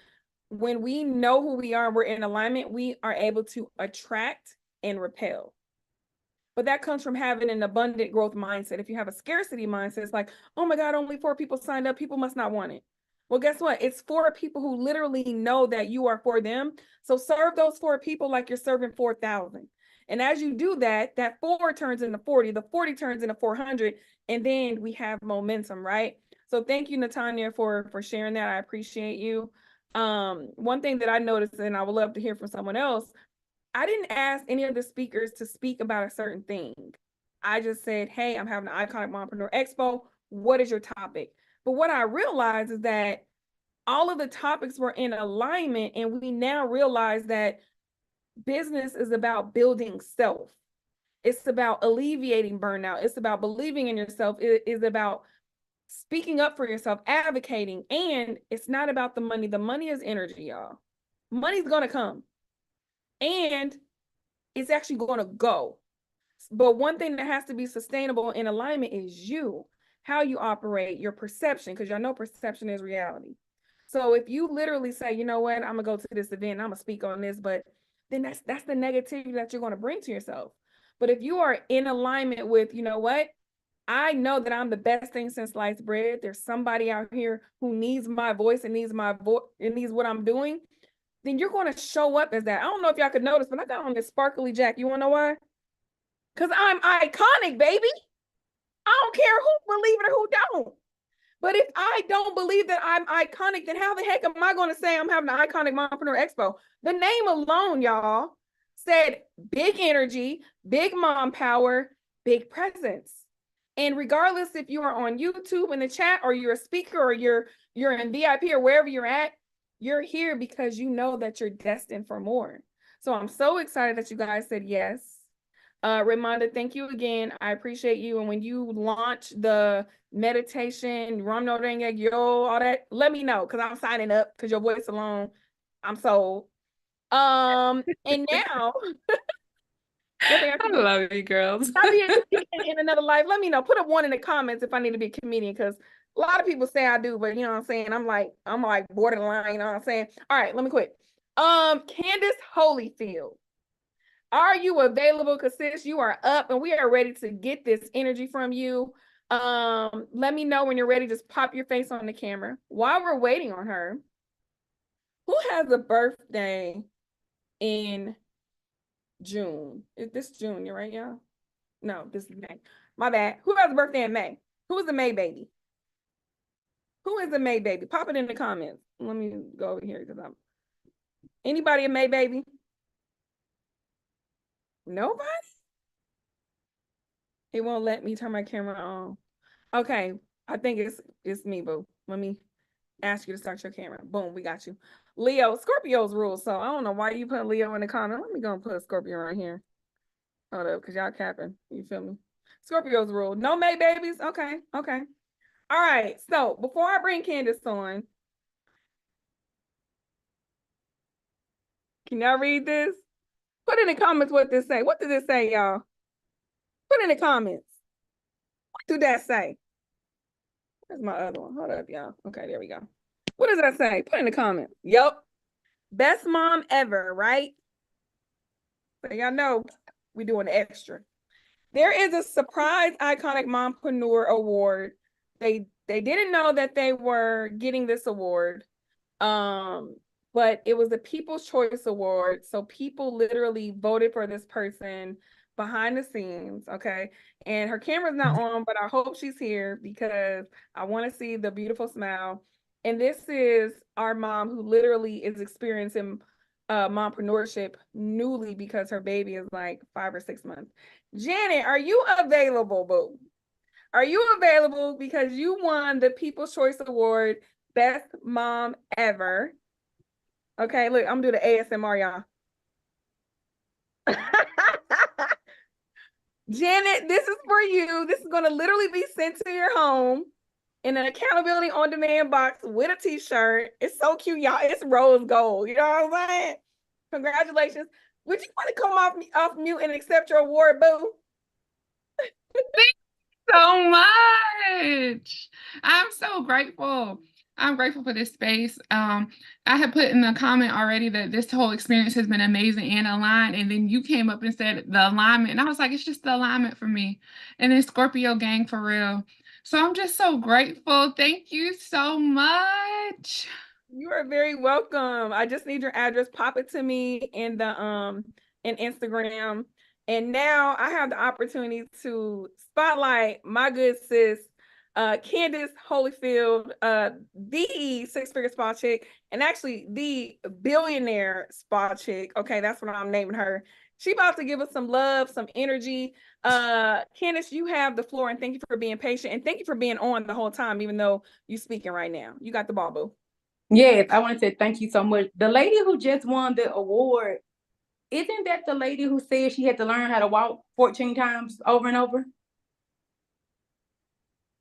When we know who we are, we're in alignment, we are able to attract and repel. But that comes from having an abundant growth mindset. If you have a scarcity mindset, it's like, oh my God, only 4 people signed up. People must not want it. Well, guess what? It's 4 people who literally know that you are for them. So serve those 4 people like you're serving 4,000. And as you do that, that 4 turns into 40, the 40 turns into 400, and then we have momentum, right? So thank you, Natanya, for sharing that. I appreciate you. One thing that I noticed, and I would love to hear from someone else, I didn't ask any of the speakers to speak about a certain thing. I just said, hey, I'm having an Iconic Mompreneur Expo. What is your topic? But what I realized is that all of the topics were in alignment, and we now realize that business is about building self. It's about alleviating burnout. It's about believing in yourself. It is about speaking up for yourself, advocating, and it's not about the money. The money is energy, y'all. Money's going to come, and it's actually going to go. But one thing that has to be sustainable in alignment is you, how you operate, your perception, because y'all know perception is reality. So if you literally say, you know what, I'm gonna go to this event, I'm gonna speak on this, but then that's the negativity that you're going to bring to yourself. But if you are in alignment with, you know what, I know that I'm the best thing since sliced bread. There's somebody out here who needs my voice and needs my voice and needs what I'm doing. Then you're going to show up as that. I don't know if y'all could notice, but I got on this sparkly jacket. You want to know why? Because I'm iconic, baby. I don't care who believe it or who don't. But if I don't believe that I'm iconic, then how the heck am I going to say I'm having an iconic Mompreneur Expo? The name alone, y'all, said big energy, big mom power, big presence. And regardless if you are on YouTube in the chat or you're a speaker or you're in VIP or wherever you're at, you're here because you know that you're destined for more. So I'm so excited that you guys said yes. Raimonda, thank you again. I appreciate you. And when you launch the meditation, Ram No Renge Yo, all that, let me know because I'm signing up because your voice alone, I'm sold. And now, I love you, girls. I'll be in another life. Let me know. Put a 1 in the comments if I need to be a comedian because a lot of people say I do, but you know what I'm saying? I'm like borderline, you know what I'm saying? All right, let me quit. Candace Holyfield. Are you available? Because sis, you are up and we are ready to get this energy from you. Let me know when you're ready. Just pop your face on the camera. While we're waiting on her, who has a birthday in June? Is this June, you're right, y'all? No, this is May. My bad. Who has a birthday in May? Who is the May baby? Who is the May baby? Pop it in the comments. Let me go over here because anybody a May baby? Nobody? It won't let me turn my camera on. Okay, I think it's me, boo. Let me ask you to start your camera. Boom, we got you. Leo, Scorpio's rules. So I don't know why you put Leo in the comment. Let me go and put a Scorpio right here. Hold up, because y'all capping. You feel me? Scorpio's rule. No May babies. Okay. All right. So before I bring Candace on, can y'all read this? Put in the comments what this say. What does it say, y'all? Put in the comments. What do that say? Where's my other one? Hold up, y'all. Okay, there we go. What does that say? Put in the comments. Yep. Best mom ever, right? So y'all know we doing extra. There is a surprise iconic mompreneur award. They didn't know that they were getting this award. But it was a People's Choice Award. So people literally voted for this person behind the scenes, okay? And her camera's not on, but I hope she's here because I want to see the beautiful smile. And this is our mom who literally is experiencing mompreneurship newly because her baby is like 5 or 6 months. Janet, are you available, boo? Are you available because you won the People's Choice Award, Best Mom Ever? Okay, look, I'm gonna do the ASMR, y'all. Janet, this is for you. This is gonna literally be sent to your home in an accountability on demand box with a t-shirt. It's so cute, y'all. It's rose gold. You know what I'm saying? Congratulations. Would you want to come off mute and accept your award, boo? Thank you so much. I'm so grateful. I'm grateful for this space. I had put in the comment already that this whole experience has been amazing and aligned. And then you came up and said the alignment. And I was like, it's just the alignment for me. And then Scorpio gang for real. So I'm just so grateful. Thank you so much. You are very welcome. I just need your address. Pop it to me in the in Instagram. And now I have the opportunity to spotlight my good sis, Candace Holyfield, the six-figure spa chick, and actually the billionaire spa chick. Okay, that's what I'm naming her. She about to give us some love, some energy. Candace, you have the floor, and thank you for being patient, and thank you for being on the whole time, even though you're speaking right now. You got the ball, boo. Yes, I want to say thank you so much. The lady who just won the award, isn't that the lady who said she had to learn how to walk 14 times over and over?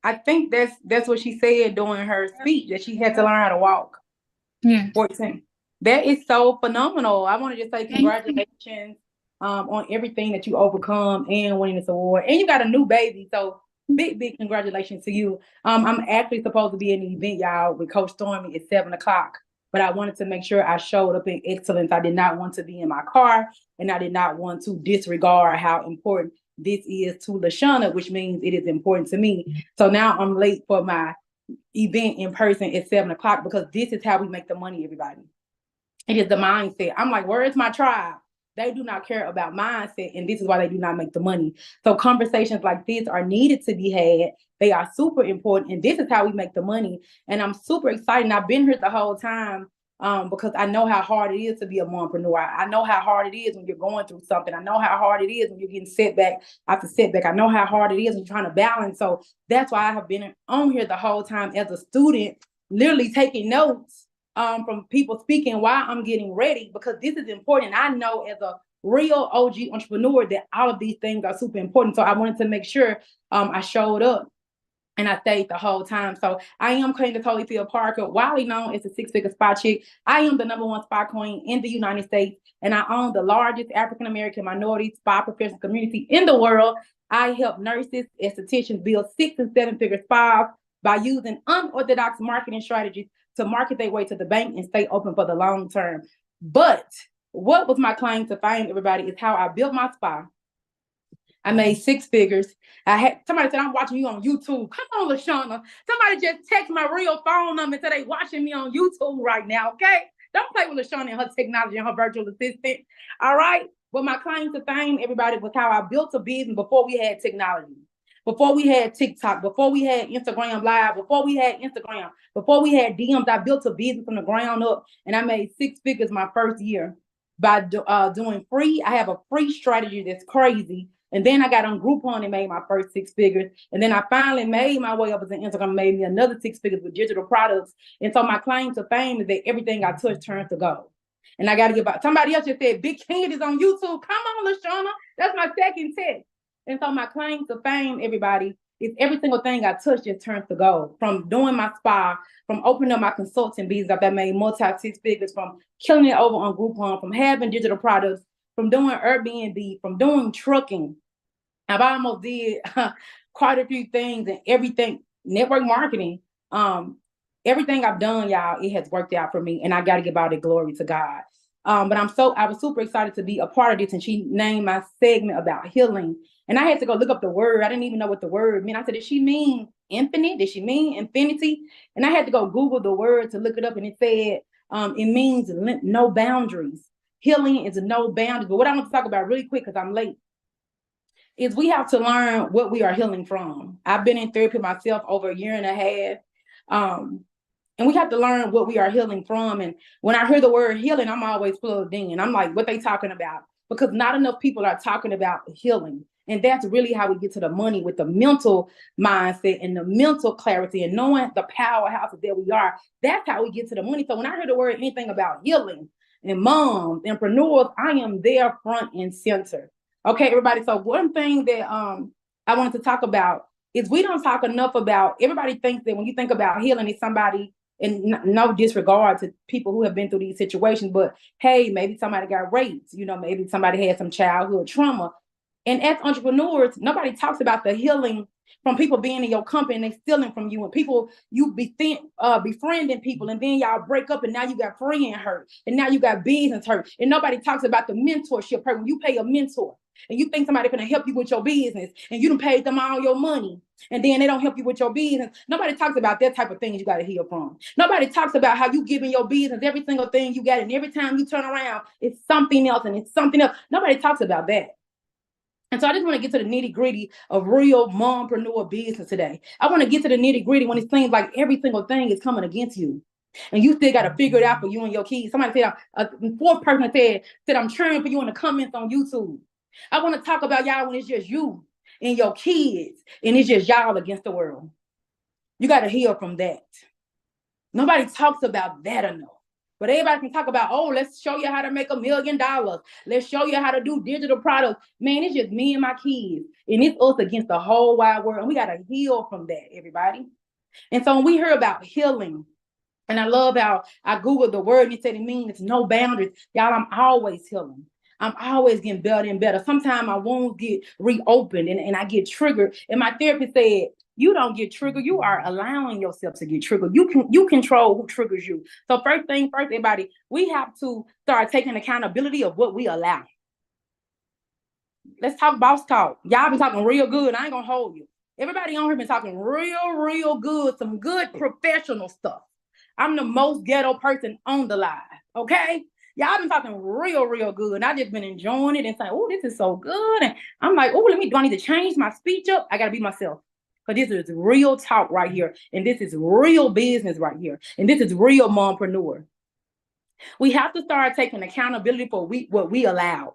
I think that's what she said during her speech, that she had to learn how to walk. Yeah. 14. That is so phenomenal. I want to just say congratulations on everything that you overcome and winning this award. And you got a new baby, so big congratulations to you. I'm actually supposed to be in the event, y'all, with Coach Stormy at 7 o'clock. But I wanted to make sure I showed up in excellence. I did not want to be in my car, and I did not want to disregard how important this is to LaShana, which means it is important to me. So now I'm late for my event in person at 7 o'clock because this is how we make the money, everybody. It is the mindset. I'm like, where is my tribe? They do not care about mindset, and this is why they do not make the money. So conversations like this are needed to be had. They are super important, and this is how we make the money. And I'm super excited. And I've been here the whole time because I know how hard it is to be a mompreneur. I know how hard it is when you're going through something. I know how hard it is when you're getting setback after setback. I know how hard it is when you're trying to balance. So that's why I have been on here the whole time as a student, literally taking notes from people speaking while I'm getting ready, because this is important. I know as a real OG entrepreneur that all of these things are super important. So I wanted to make sure I showed up and I stayed the whole time. So I am Queen Holyfield Parker, widely known as the six-figure spy chick. I am the #1 spy queen in the United States, and I own the largest African-American minority spy professional community in the world. I help nurses, estheticians build 6- and 7-figure spies by using unorthodox marketing strategies to market their way to the bank and stay open for the long term. But what was my claim to fame, everybody, is how I built my spa. I made 6 figures. Somebody said, I'm watching you on YouTube. Come on, LaShana. Somebody just text my real phone number and said they watching me on YouTube right now, okay? Don't play with LaShana and her technology and her virtual assistant, all right? But my claim to fame, everybody, was how I built a business before we had technology. Before we had TikTok, before we had Instagram Live, before we had Instagram, before we had DMs, I built a business from the ground up, and I made 6 figures my first year by doing free. I have a free strategy that's crazy. And then I got on Groupon and made my first 6 figures. And then I finally made my way up as an Instagram, made me another 6 figures with digital products. And so my claim to fame is that everything I touch turns to gold. And I got to give out. Somebody else just said, Big Candy's on YouTube. Come on, LaShana. That's my second text. And so my claim to fame, everybody, is every single thing I touch just turns to gold. From doing my spa, from opening up my consulting business that made multi 6 figures, from killing it over on Groupon, from having digital products, from doing Airbnb, from doing trucking. I've almost did quite a few things, and everything, network marketing, everything I've done, y'all, it has worked out for me, and I got to give all the glory to God. But I was super excited to be a part of this, and she named my segment about healing. And I had to go look up the word. I didn't even know what the word meant. I said, did she mean infinite? Did she mean infinity? And I had to go Google the word to look it up, and it said it means no boundaries. Healing is no boundaries. But what I want to talk about really quick, because I'm late, is we have to learn what we are healing from. I've been in therapy myself over 1.5 years. And we have to learn what we are healing from. And when I hear the word healing, I'm always plugged in. I'm like, what they talking about? Because not enough people are talking about healing. And that's really how we get to the money, with the mental mindset and the mental clarity and knowing the powerhouses that we are. That's how we get to the money. So when I hear the word anything about healing and moms and entrepreneurs, I am there front and center. Okay, everybody. So one thing that I wanted to talk about is we don't talk enough about, everybody thinks that when you think about healing, it's somebody, and no disregard to people who have been through these situations, but hey, maybe somebody got raped, maybe somebody had some childhood trauma. And as entrepreneurs, nobody talks about the healing from people being in your company and they stealing from you, and people, you befriending people, and then y'all break up, and now you got friend hurt, and now you got business hurt. And nobody talks about the mentorship hurt. When you pay a mentor and you think somebody's gonna help you with your business, and you done paid them all your money, and then they don't help you with your business. Nobody talks about that type of thing you got to heal from. Nobody talks about how you giving your business every single thing you got, and every time you turn around, it's something else, and it's something else. Nobody talks about that. And so I just want to get to the nitty gritty of real mompreneur business today. I want to get to the nitty gritty when it seems like every single thing is coming against you, and you still got to figure it out for you and your kids. Somebody said, a fourth person said, I'm cheering for you in the comments on YouTube. I want to talk about y'all when it's just you and your kids, and it's just y'all against the world. You got to heal from that. Nobody talks about that enough. But everybody can talk about, oh, let's show you how to make $1 million. Let's show you how to do digital products. Man, it's just me and my kids. And it's us against the whole wide world. And we got to heal from that, everybody. And so when we hear about healing, and I love how I Googled the word and it said it means no boundaries. Y'all, I'm always healing. I'm always getting better and better. Sometimes my wounds get reopened and I get triggered. And my therapist said, you don't get triggered. You are allowing yourself to get triggered. You control who triggers you. So first thing first, everybody, we have to start taking accountability of what we allow. Let's talk boss talk. Y'all been talking real good. I ain't gonna hold you. Everybody on here been talking real good, some good professional stuff. I'm the most ghetto person on the live, okay? Y'all been talking real good. And I just been enjoying it and saying, oh, this is so good. And I'm like, oh, do I need to change my speech up? I gotta be myself. Because this is real talk right here. And this is real business right here. And this is real mompreneur. We have to start taking accountability for what we allowed.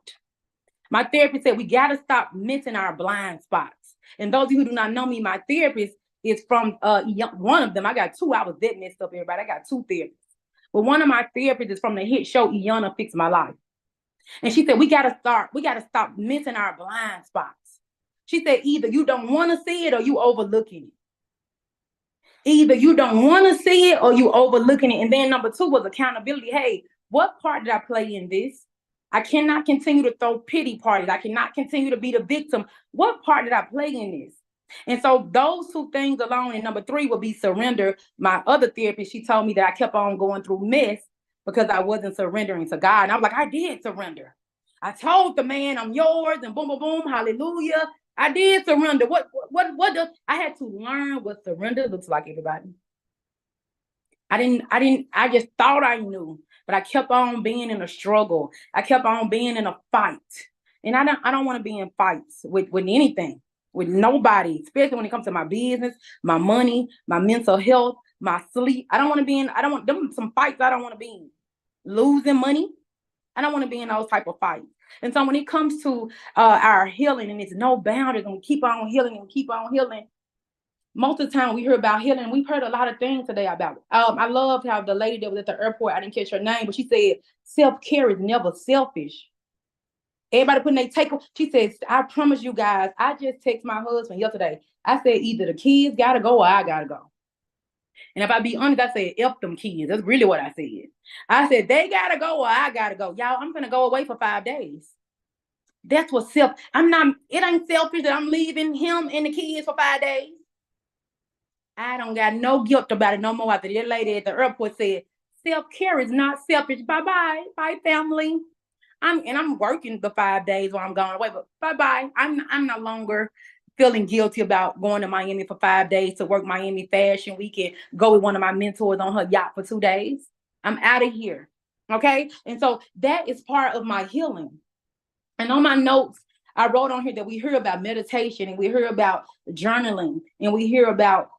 My therapist said we got to stop missing our blind spots. And those of you who do not know me, my therapist is from one of them. I got two. I was that messed up, everybody. I got two therapists. But one of my therapists is from the hit show Iyanla Fix My Life. And she said we got to stop missing our blind spots. She said either you don't want to see it or you overlooking it. Either you don't want to see it or you overlooking it. And then number two was accountability. Hey, what part did I play in this? I cannot continue to throw pity parties. I cannot continue to be the victim. What part did I play in this? And so those two things alone, and number three would be surrender. My other therapist, she told me that I kept on going through mess because I wasn't surrendering to God. And I was like, I did surrender. I told the man I'm yours and boom, boom, boom, hallelujah. I did surrender. What does I had to learn what surrender looks like, everybody. I just thought I knew. But I kept on being in a struggle. I kept on being in a fight. And I don't want to be in fights with anything, with nobody, especially when it comes to my business, my money, my mental health, my sleep. I don't want them some fights I don't want to be in. Losing money. I don't want to be in those type of fights. And so when it comes to our healing, and it's no boundaries, and we keep on healing and keep on healing, most of the time we hear about healing, we've heard a lot of things today about it. I loved how the lady that was at the airport, I didn't catch her name, but she said, self-care is never selfish. Everybody putting their take, she says, I promise you guys, I just texted my husband yesterday. I said, either the kids gotta go or I gotta go. And if I be honest, I said, F them kids. That's really what I said. I said, they gotta go or I gotta go. Y'all, I'm gonna go away for 5 days. That's what it ain't selfish that I'm leaving him and the kids for 5 days. I don't got no guilt about it no more after that lady at the airport said, self-care is not selfish. Bye-bye. Bye, family. I'm working the 5 days while I'm going away, but bye-bye. I'm no longer feeling guilty about going to Miami for 5 days to work Miami Fashion Week and go with one of my mentors on her yacht for 2 days. I'm out of here. Okay? And so that is part of my healing. And on my notes, I wrote on here that we hear about meditation and we hear about journaling and we hear about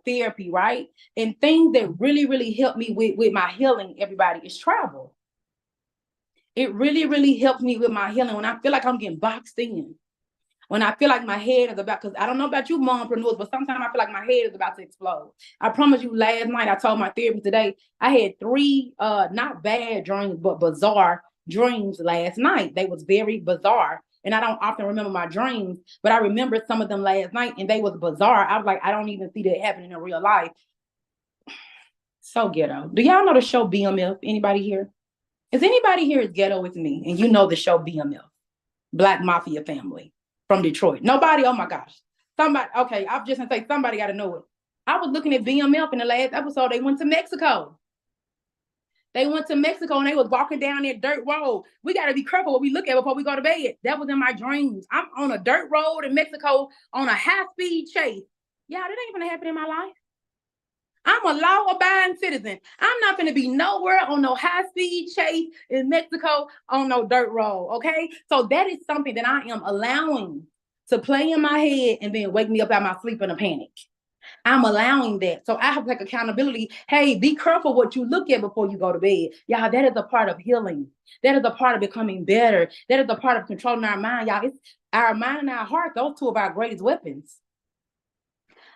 therapy, right? And things that really help me with my healing, everybody, is travel. It really helps me with my healing when I feel like I'm getting boxed in. When I feel like my head is about, because I don't know about you mompreneurs, but sometimes I feel like my head is about to explode. I promise you last night, I told my therapist today, I had 3 not bad dreams, but bizarre dreams last night. They was very bizarre. And I don't often remember my dreams, but I remember some of them last night and they was bizarre. I was like, I don't even see that happening in real life. So ghetto. Do y'all know the show BMF? Anybody here? Is anybody here as ghetto with me? And you know the show BMF, Black Mafia Family from Detroit. Nobody? Oh my gosh. Somebody, okay, I'm just gonna say somebody gotta know it. I was looking at BMF in the last episode. They went to Mexico. They went to Mexico and they was walking down that dirt road. We got to be careful what we look at before we go to bed. That was in my dreams. I'm on a dirt road in Mexico on a high-speed chase. Yeah, that ain't gonna happen in my life. I'm a law-abiding citizen. I'm not gonna be nowhere on no high-speed chase in Mexico on no dirt road, okay? So that is something that I am allowing to play in my head and then wake me up out of my sleep in a panic. I'm allowing that. So I have to take accountability. Hey, be careful what you look at before you go to bed. Y'all, that is a part of healing. That is a part of becoming better. That is a part of controlling our mind. Y'all, it's our mind and our heart, those two of our greatest weapons.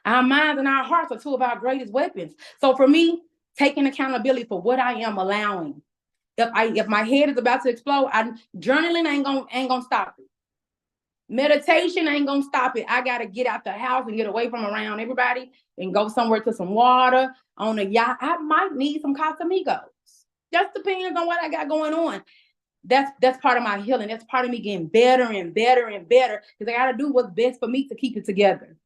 Our minds and our hearts are two of our greatest weapons. So for me, taking accountability for what I am allowing. If my head is about to explode, journaling ain't gonna stop it. Meditation ain't gonna stop it. I gotta get out the house and get away from around everybody and go somewhere to some water on a yacht. I might need some Casamigos. Just depends on what I got going on. That's part of my healing. That's part of me getting better and better and better because I gotta do what's best for me to keep it together.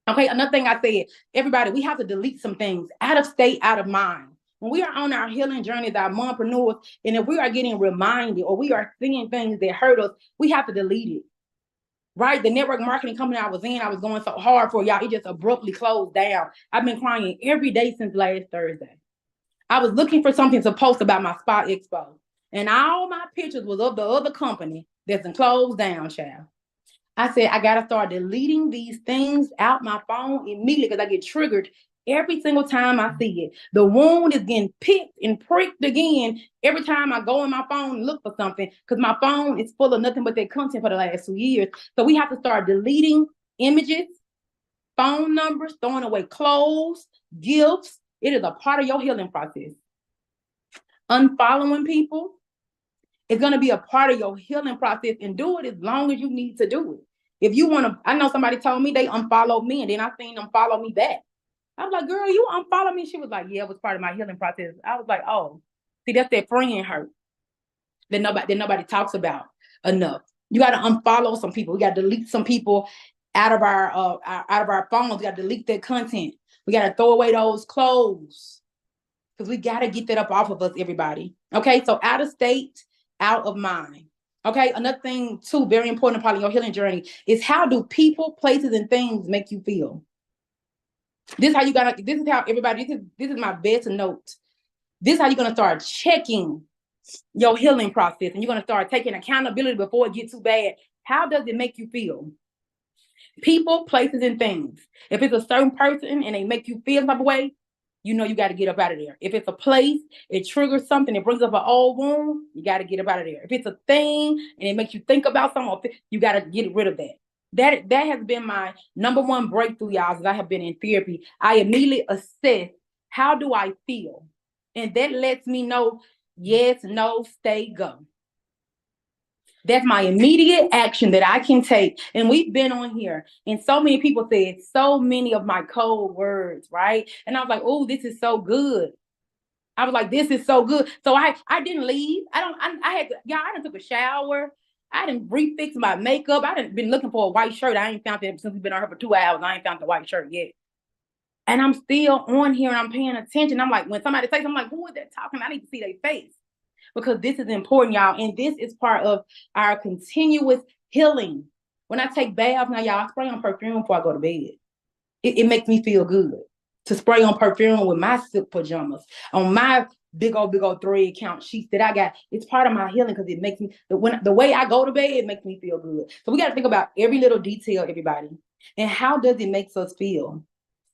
Okay, another thing I said, everybody, we have to delete some things out of state, out of mind. When we are on our healing journey as our mompreneurs, and if we are getting reminded or we are seeing things that hurt us, we have to delete it. right? The network marketing company I was in, I was going so hard for, y'all, it just abruptly closed down. I've been crying every day since last Thursday. I was looking for something to post about my spa expo, and all my pictures was of the other company that's been closed down, child. I said, I gotta start deleting these things out my phone immediately because I get triggered every single time I see it. The wound is getting picked and pricked again every time I go in my phone and look for something, because my phone is full of nothing but that content for the last 2 years. So we have to start deleting images, phone numbers, throwing away clothes, gifts. It is a part of your healing process. Unfollowing people is going to be a part of your healing process, and do it as long as you need to do it. If you want to, I know somebody told me they unfollowed me, and then I seen them follow me back. I was like, girl, you unfollow me? She was like, yeah, it was part of my healing process. I was like, oh, see, that's that friend hurt that nobody talks about enough. You got to unfollow some people. We got to delete some people out of our phones. We got to delete that content. We got to throw away those clothes, because we got to get that up off of us, everybody. Okay, so out of state, out of mind. Okay, another thing too, very important part of your healing journey is, how do people, places, and things make you feel? This is how everybody, this is my best note. This is how you're gonna start checking your healing process, and you're gonna start taking accountability before it gets too bad. How does it make you feel? People, places, and things. If it's a certain person and they make you feel some way, you know you got to get up out of there. If it's a place, it triggers something, it brings up an old wound, you got to get up out of there. If it's a thing and it makes you think about something, you got to get rid of that. That has been my number one breakthrough, y'all, as I have been in therapy. I immediately assess, how do I feel? And that lets me know, yes, no, stay, go. That's my immediate action that I can take. And we've been on here, and so many people said so many of my code words, right? And I was like, oh, this is so good. I was like, this is so good. So I didn't leave. I done took a shower. I didn't refix my makeup. I didn't been looking for a white shirt. I ain't found it since we've been on here for 2 hours. I ain't found the white shirt yet. And I'm still on here and I'm paying attention. I'm like, when somebody says, I'm like, who is that talking? I need to see their face, because this is important, y'all. And this is part of our continuous healing. When I take baths now, y'all, I spray on perfume before I go to bed. It makes me feel good to spray on perfume with my silk pajamas, on my big old thread count sheets that I got. It's part of my healing, because it makes me, the way I go to bed, it makes me feel good. So we got to think about every little detail, everybody. And how does it make us feel?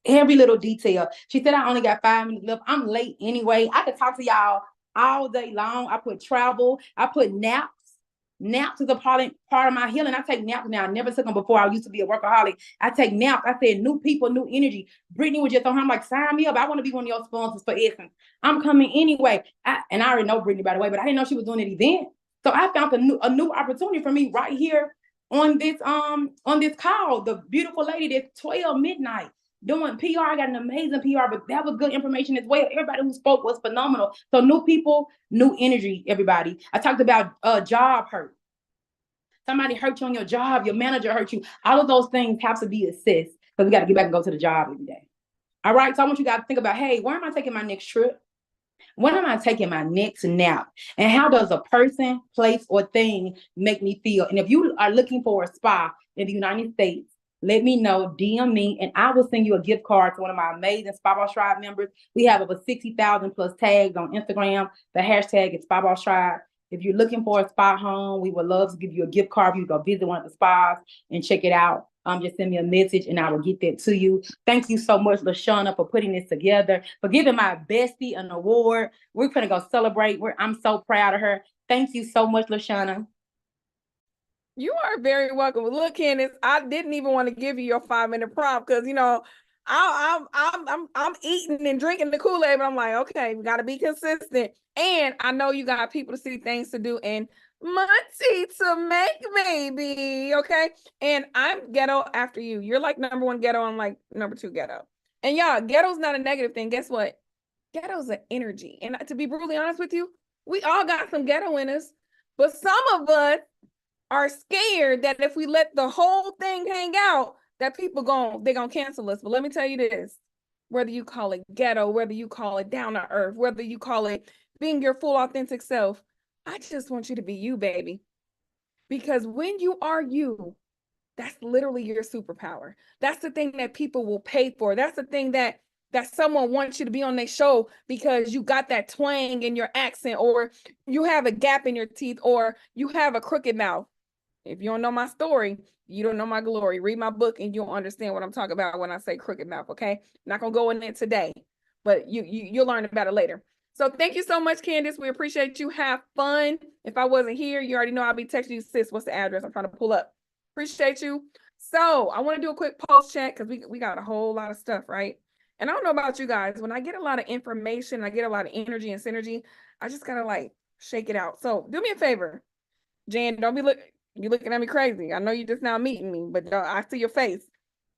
Every little detail. She said, I only got 5 minutes left. I'm late anyway. I could talk to y'all all day long. I put travel. I put naps. Naps is a part of my healing. I take naps now. I never took them before. I used to be a workaholic. I take naps. I said, new people, new energy. Brittany was just on her. I'm like, sign me up. I want to be one of your sponsors for Essence. I'm coming anyway. And I already know Brittany, by the way, but I didn't know she was doing an event. So I found a new opportunity for me right here on this call. The beautiful lady that's 12 midnight. Doing PR. I got an amazing PR, but that was good information as well. Everybody who spoke was phenomenal. So new people, new energy, everybody. I talked about job hurt. Somebody hurt you on your job, your manager hurt you. All of those things have to be assessed, because we got to get back and go to the job every day. All right, so I want you guys to think about, hey, where am I taking my next trip? When am I taking my next nap? And how does a person, place, or thing make me feel? And if you are looking for a spa in the United States, let me know, DM me, and I will send you a gift card to one of my amazing Spa Boss Tribe members. We have over 60,000 plus tags on Instagram. The hashtag is Spa Boss Tribe. If you're looking for a spa home, we would love to give you a gift card. You go visit one of the spas and check it out. Just send me a message and I will get that to you. Thank you so much, LaShana, for putting this together, for giving my bestie an award. We're going to go celebrate. I'm so proud of her. Thank you so much, LaShana. You are very welcome. Look, Candace, I didn't even want to give you your 5-minute prompt, because I'm eating and drinking the Kool-Aid, but I'm like, okay, we got to be consistent. And I know you got people to see, things to do, and money to make, baby. Okay. And I'm ghetto after you. You're like number 1 ghetto. I'm like number 2 ghetto. And y'all, ghetto's not a negative thing. Guess what? Ghetto's an energy. And to be brutally honest with you, we all got some ghetto in us, but some of us are scared that if we let the whole thing hang out, that people they're gonna cancel us. But let me tell you this, whether you call it ghetto, whether you call it down to earth, whether you call it being your full authentic self, I just want you to be you, baby. Because when you are you, That's literally your superpower. That's the thing that people will pay for. That's the thing that someone wants you to be on their show because you got that twang in your accent, or you have a gap in your teeth, or you have a crooked mouth. If you don't know my story, you don't know my glory. Read my book and you'll understand what I'm talking about when I say crooked mouth, okay? Not gonna go in it today, but you'll learn about it later. So thank you so much, Candace. We appreciate you. Have fun. If I wasn't here, you already know I'll be texting you, sis, what's the address? I'm trying to pull up. Appreciate you. So I want to do a quick pulse check because we got a whole lot of stuff, right? And I don't know about you guys. When I get a lot of information, I get a lot of energy and synergy, I just gotta like shake it out. So do me a favor, Jan, don't be you looking at me crazy. I know you just now meeting me, but I see your face.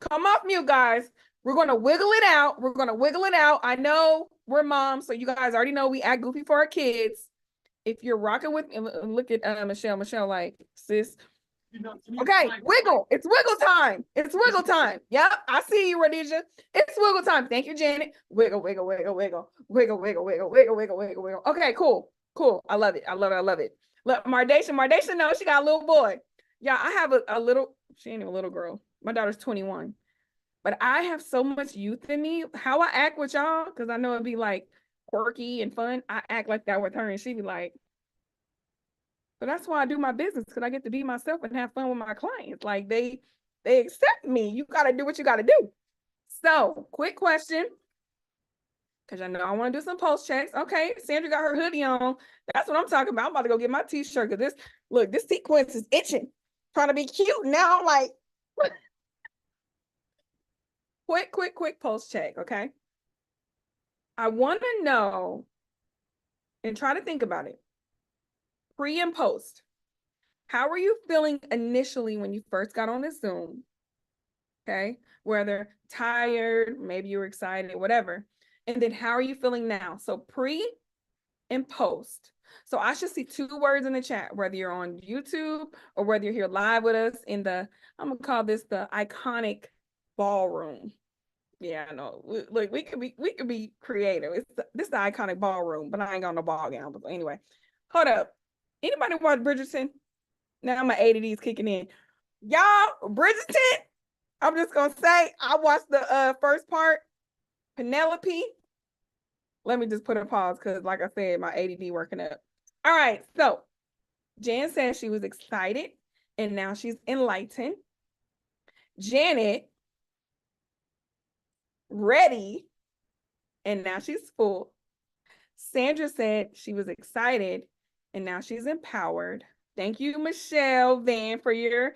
Come off mute, guys. We're going to wiggle it out. We're going to wiggle it out. I know we're moms, so you guys already know we act goofy for our kids. If you're rocking with me, look at Michelle. Michelle, like, sis. Okay, wiggle. It's wiggle time. It's wiggle time. Yep, I see you, Radisha. It's wiggle time. Thank you, Janet. Wiggle, wiggle, wiggle, wiggle, wiggle, wiggle, wiggle, wiggle, wiggle, wiggle, wiggle. Okay, cool, cool. I love it. I love it. I love it. Look, Mardasha knows she got a little boy. Yeah, I have a little, she ain't even a little girl. My daughter's 21. But I have so much youth in me. How I act with y'all, because I know it'd be like quirky and fun. I act like that with her, and she'd be like, but that's why I do my business, because I get to be myself and have fun with my clients. Like they accept me. You got to do what you got to do. So quick question, because I know I want to do some post checks. Okay, Sandra got her hoodie on. That's what I'm talking about. I'm about to go get my t-shirt, because this sequence is itching. Trying to be cute. Now I'm like, quick post check, okay? I want to know, and try to think about it, pre and post. How were you feeling initially when you first got on this Zoom? Okay, whether tired, maybe you were excited, whatever. And then how are you feeling now? So pre and post. So I should see 2 words in the chat, whether you're on YouTube or whether you're here live with us in I'm gonna call this the iconic ballroom. Yeah, I know. Look, we could be creative. This is the iconic ballroom, but I ain't got no ball gown. But anyway, hold up. Anybody watch Bridgerton? Now my ADD's kicking in. Y'all, Bridgerton. I'm just gonna say I watched the first part. Penelope. Let me just put a pause because, like I said, my ADD working up. All right, so Jan said she was excited and now she's enlightened. Janet, ready, and now she's full. Sandra said she was excited and now she's empowered. Thank you, Michelle Van, for your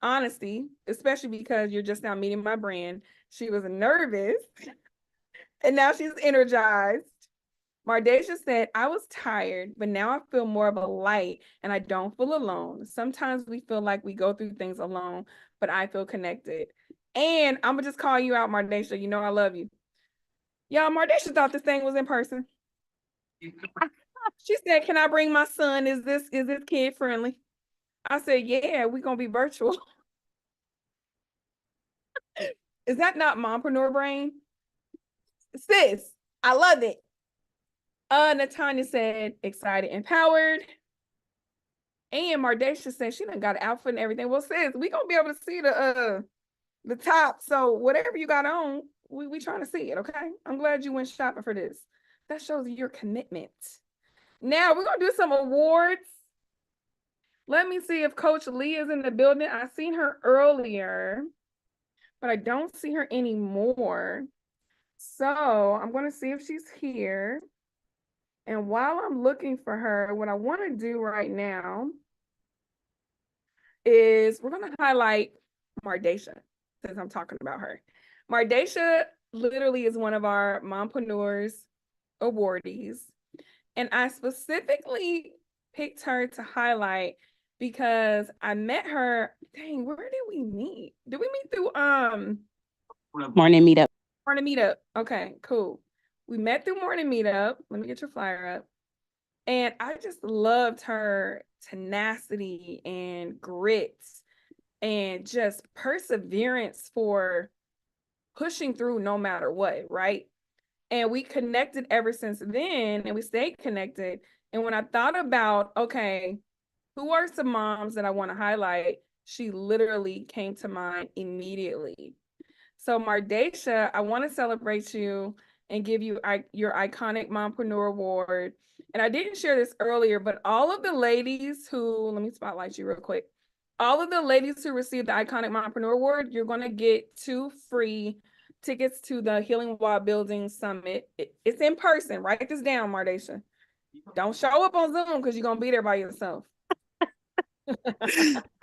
honesty, especially because you're just now meeting my brand. She was nervous and now she's energized. Mardasha said, I was tired, but now I feel more of a light and I don't feel alone. Sometimes we feel like we go through things alone, but I feel connected. And I'm gonna just call you out, Mardasha. You know I love you. Y'all, Mardasha thought this thing was in person. She said, can I bring my son? Is this kid friendly? I said, yeah, we're gonna be virtual. Is that not mompreneur brain? Sis, I love it. Natanya said, excited, empowered. And Mardasha said she done got an outfit and everything. Well, sis, we gonna be able to see the top. So whatever you got on, we trying to see it, okay? I'm glad you went shopping for this. That shows your commitment. Now we're gonna do some awards. Let me see if Coach Lee is in the building. I seen her earlier, but I don't see her anymore. So I'm gonna see if she's here. And while I'm looking for her, what I want to do right now is we're going to highlight Mardasha, since I'm talking about her. Mardasha literally is one of our Mompreneurs awardees. And I specifically picked her to highlight because I met her. Dang, where did we meet? Did we meet through Morning meetup. Morning meetup? Okay, cool. We met through Morning Meetup. Let me get your flyer up. And I just loved her tenacity and grit and just perseverance for pushing through no matter what, right? And we connected ever since then, and we stayed connected. And when I thought about, okay, who are some moms that I want to highlight? She literally came to mind immediately. So Mardacia, I want to celebrate you and give you your iconic mompreneur award. And I didn't share this earlier, but all of the ladies who, let me spotlight you real quick. All of the ladies who received the iconic mompreneur award, you're going to get 2 free tickets to the Healing While Building Summit. It's in person. Write this down, Mardacia. Don't show up on Zoom because you're going to be there by yourself.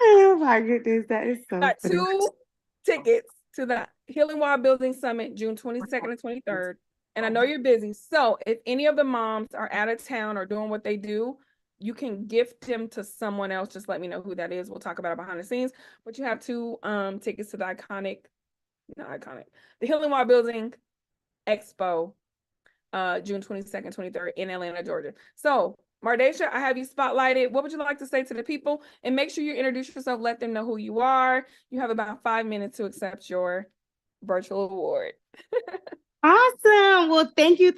Oh my goodness, that is so Got funny. 2 tickets to the Healing While Building Summit, June 22nd and 23rd. And I know you're busy. So if any of the moms are out of town or doing what they do, you can gift them to someone else. Just let me know who that is. We'll talk about it behind the scenes. But you have 2 tickets to the the Healing While Building Expo, June 22nd, 23rd in Atlanta, Georgia. So Mardacia, I have you spotlighted. What would you like to say to the people? And make sure you introduce yourself. Let them know who you are. You have about 5 minutes to accept your virtual award. Awesome. Well, thank you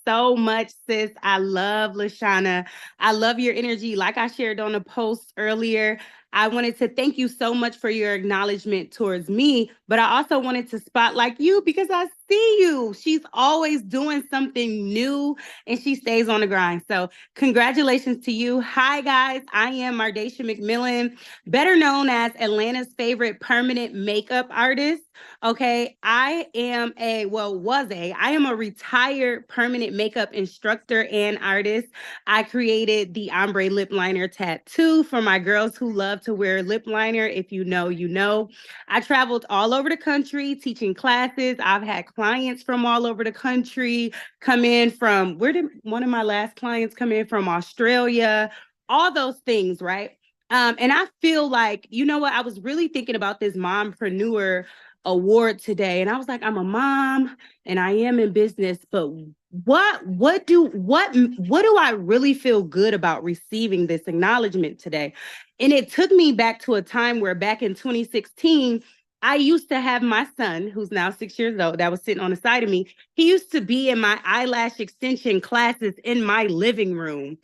so much, sis. I love LaShana. I love your energy. Like I shared on a post earlier, I wanted to thank you so much for your acknowledgement towards me, but I also wanted to spotlight you because I see you. She's always doing something new and she stays on the grind. So congratulations to you. Hi, guys. I am Mardacia McMillan, better known as Atlanta's favorite permanent makeup artist. Okay, I am a retired permanent makeup instructor and artist. I created the ombre lip liner tattoo for my girls who love to wear lip liner. If you know, you know. I traveled all over the country teaching classes. I've had clients from all over the country come in from, where did one of my last clients come in from? Australia, all those things, right? And I feel like, you know what, I was really thinking about this mompreneur award today, and I was like, I'm a mom and I am in business, but what do I really feel good about receiving this acknowledgement today? And it took me back to a time where back in 2016, I used to have my son, who's now 6 years old, that was sitting on the side of me. He used to be in my eyelash extension classes in my living room.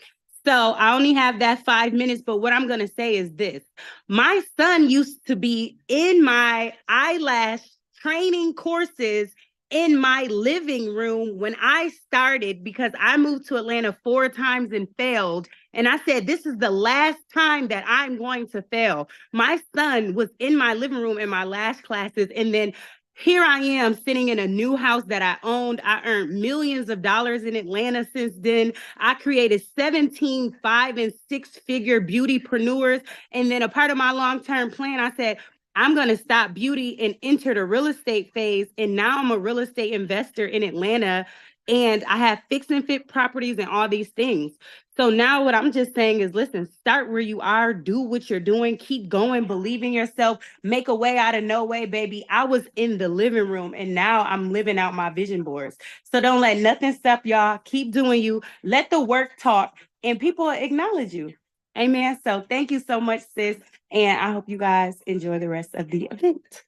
So I only have that 5 minutes, but what I'm going to say is this. My son used to be in my eyelash training courses in my living room when I started, because I moved to Atlanta 4 times and failed. And I said, this is the last time that I'm going to fail. My son was in my living room in my lash classes. And then here I am sitting in a new house that I owned. I earned millions of dollars in Atlanta since then. I created 17 5- and 6-figure beautypreneurs. And then a part of my long-term plan, I said, I'm going to stop beauty and enter the real estate phase. And now I'm a real estate investor in Atlanta. And I have fix and fit properties and all these things. So now what I'm just saying is, listen, start where you are, do what you're doing, keep going, believe in yourself, make a way out of no way, baby. I was in the living room and now I'm living out my vision boards. So don't let nothing stop y'all. Keep doing you. Let the work talk and people acknowledge you. Amen. So thank you so much, sis. And I hope you guys enjoy the rest of the event.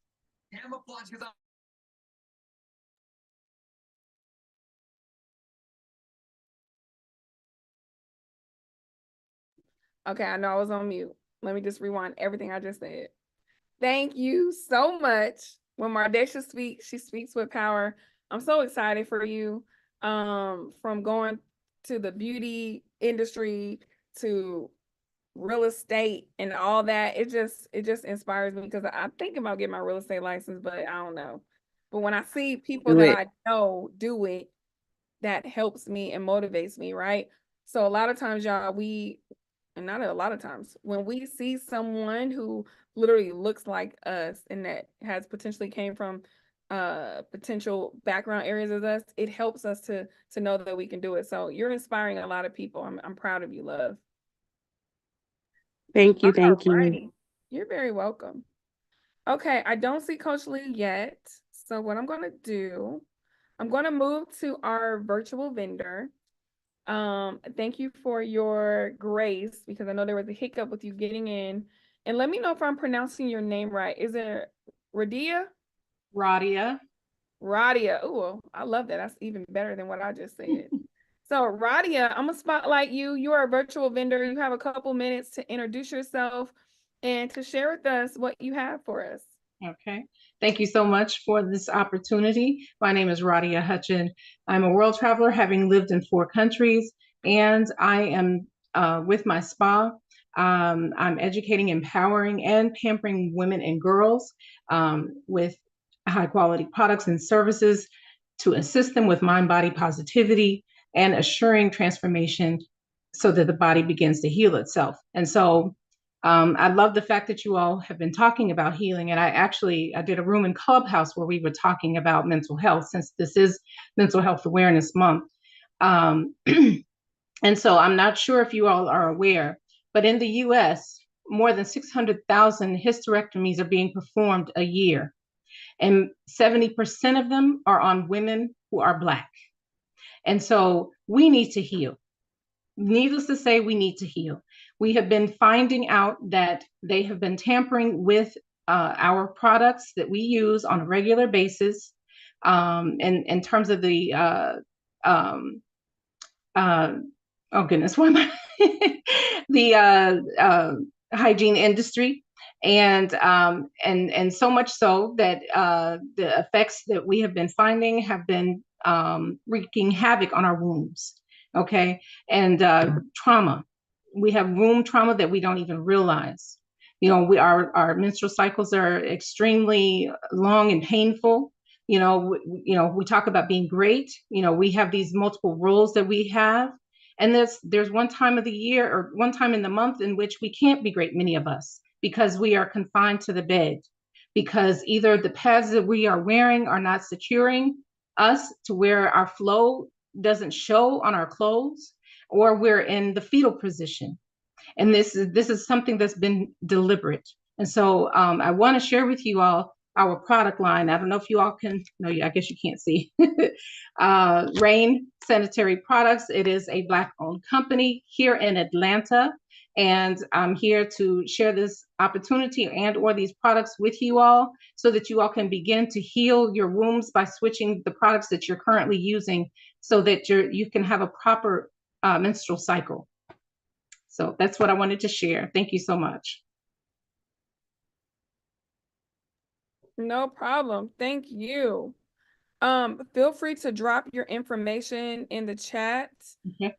Okay, I know I was on mute. Let me just rewind everything I just said. Thank you so much. When Mardacia speaks, she speaks with power. I'm so excited for you. From going to the beauty industry to real estate and all that, it just inspires me, because I'm thinking about getting my real estate license, but I don't know. But when I see people that I know do it, that helps me and motivates me, right? So a lot of times, y'all, and not a lot of times, when we see someone who literally looks like us and that has potentially came from potential background areas as us, it helps us to know that we can do it. So you're inspiring a lot of people. I'm proud of you, love. Thank you. Alrighty. You're very welcome. Okay, I don't see Coach Lee yet. So what I'm gonna do, I'm gonna move to our virtual vendor. Thank you for your grace, because I know there was a hiccup with you getting in. And let me know if I'm pronouncing your name right. Is it Radia? Radia. Radia. Oh, I love that. That's even better than what I just said. So Radia, I'm gonna spotlight you. You are a virtual vendor. You have a couple minutes to introduce yourself and to share with us what you have for us. Okay. Thank you so much for this opportunity. My name is Radia Hutchin. I'm a world traveler, having lived in 4 countries, and I am with my spa. I'm educating, empowering, and pampering women and girls with high quality products and services to assist them with mind-body positivity and assuring transformation so that the body begins to heal itself. And so I love the fact that you all have been talking about healing. And I did a room in Clubhouse where we were talking about mental health, since this is Mental Health Awareness Month. And so I'm not sure if you all are aware, but in the US, more than 600,000 hysterectomies are being performed a year. And 70% of them are on women who are Black. And so we need to heal. Needless to say, we need to heal. We have been finding out that they have been tampering with our products that we use on a regular basis. In terms of the, oh goodness, what am I? The hygiene industry. And so much so that the effects that we have been finding have been wreaking havoc on our wombs. Okay. And trauma. We have womb trauma that we don't even realize. You know, our menstrual cycles are extremely long and painful. We talk about being great. We have these multiple roles that we have. And there's one time of the year or one time in the month in which we can't be great, many of us, because we are confined to the bed, because either the pads that we are wearing are not securing us to where our flow doesn't show on our clothes, or we're in the fetal position. And this is something that's been deliberate. And so I want to share with you all our product line. I don't know if you all can, no, I guess you can't see. Rain Sanitary Products. It is a Black-owned company here in Atlanta. And I'm here to share this opportunity and or these products with you all so that you all can begin to heal your wombs by switching the products that you're currently using so that you can have a proper menstrual cycle. So that's what I wanted to share. Thank you so much. No problem. Thank you. Feel free to drop your information in the chat. Okay.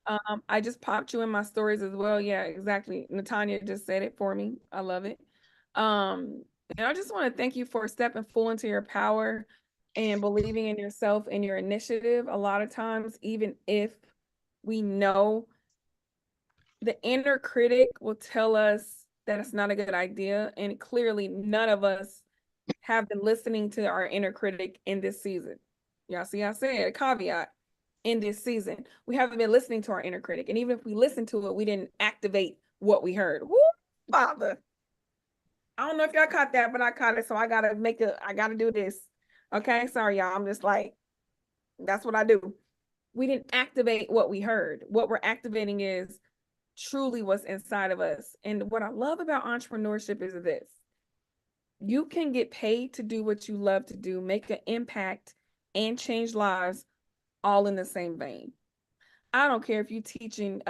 I just popped you in my stories as well. Yeah, exactly. Natanya just said it for me. I love it. And I just want to thank you for stepping full into your power and believing in yourself and your initiative. A lot of times, even if we know, the inner critic will tell us that it's not a good idea. And clearly, none of us have been listening to our inner critic in this season. Y'all see, I said a caveat in this season. We haven't been listening to our inner critic. And even if we listened to it, we didn't activate what we heard. Woo, Father. I don't know if y'all caught that, but I caught it. So I gotta do this. Okay. Sorry, y'all. I'm just like, that's what I do. We didn't activate what we heard. What we're activating is truly what's inside of us. And what I love about entrepreneurship is this. You can get paid to do what you love to do, make an impact, and change lives all in the same vein. I don't care if you're teaching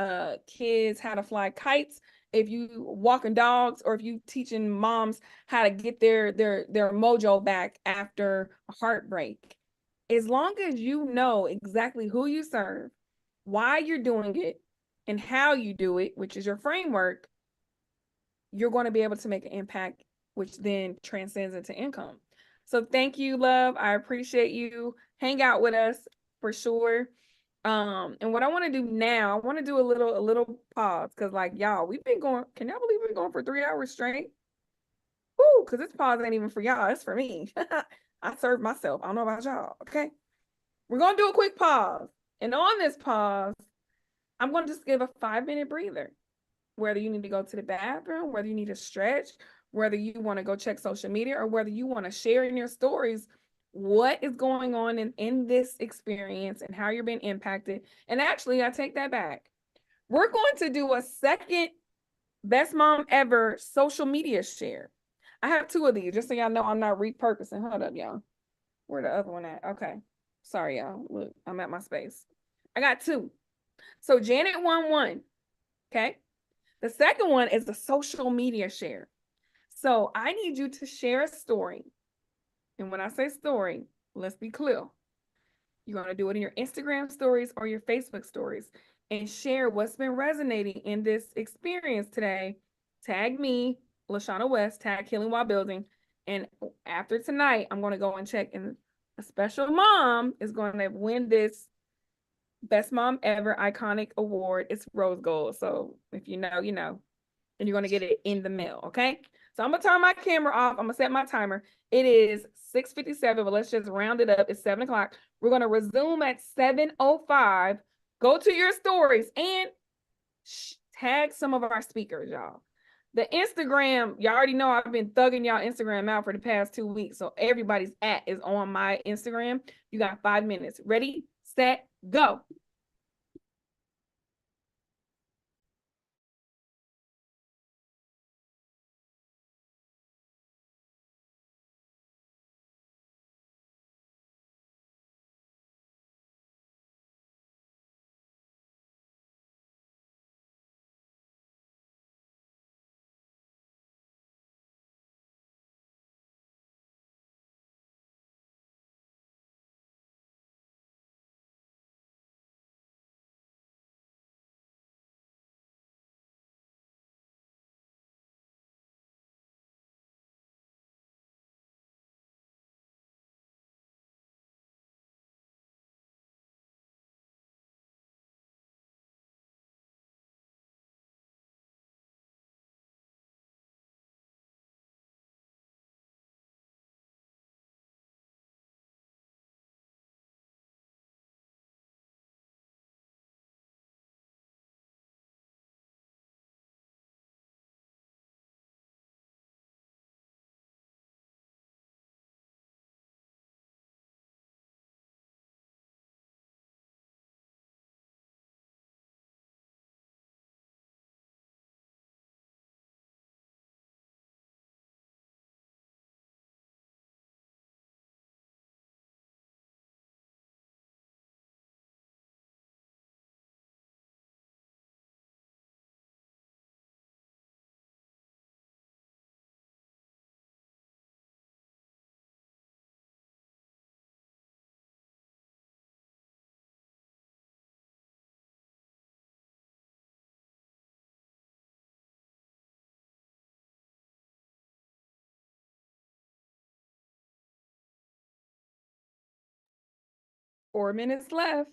kids how to fly kites, if you walking dogs, or if you teaching moms how to get their mojo back after a heartbreak. As long as you know exactly who you serve, why you're doing it, and how you do it, which is your framework, you're going to be able to make an impact, which then transcends into income. So thank you, love. I appreciate you. Hang out with us for sure. And what I want to do now, I want to do a little pause, because like y'all, we've been going, can y'all believe we've been going for 3 hours straight? Woo, because this pause ain't even for y'all, it's for me. I serve myself. I don't know about y'all. Okay. We're gonna do a quick pause. And on this pause, I'm gonna just give a 5-minute breather. Whether you need to go to the bathroom, whether you need to stretch, whether you want to go check social media, or whether you want to share in your stories what is going on in this experience and how you're being impacted. And actually, I take that back. We're going to do a second Best Mom Ever social media share. I have 2 of these, just so y'all know I'm not repurposing. Hold up, y'all. Where the other one at? Okay. Sorry, y'all. Look, I'm at my space. I got 2. So Janet won one. Okay. The second one is the social media share. So I need you to share a story. And when I say story, let's be clear. You're going to do it in your Instagram stories or your Facebook stories and share what's been resonating in this experience today. Tag me, LaShana West, tag Healing While Building. And after tonight, I'm going to go and check, and a special mom is going to win this Best Mom Ever Iconic Award. It's rose gold. So if you know, you know. And you're going to get it in the mail. Okay. So I'm going to turn my camera off. I'm going to set my timer. It is 6:57, but let's just round it up. It's 7 o'clock. We're going to resume at 7:05. Go to your stories and tag some of our speakers, y'all. The Instagram, y'all already know I've been thugging y'all Instagram out for the past 2 weeks. So everybody's is on my Instagram. You got 5 minutes. Ready, set, go. Four minutes left.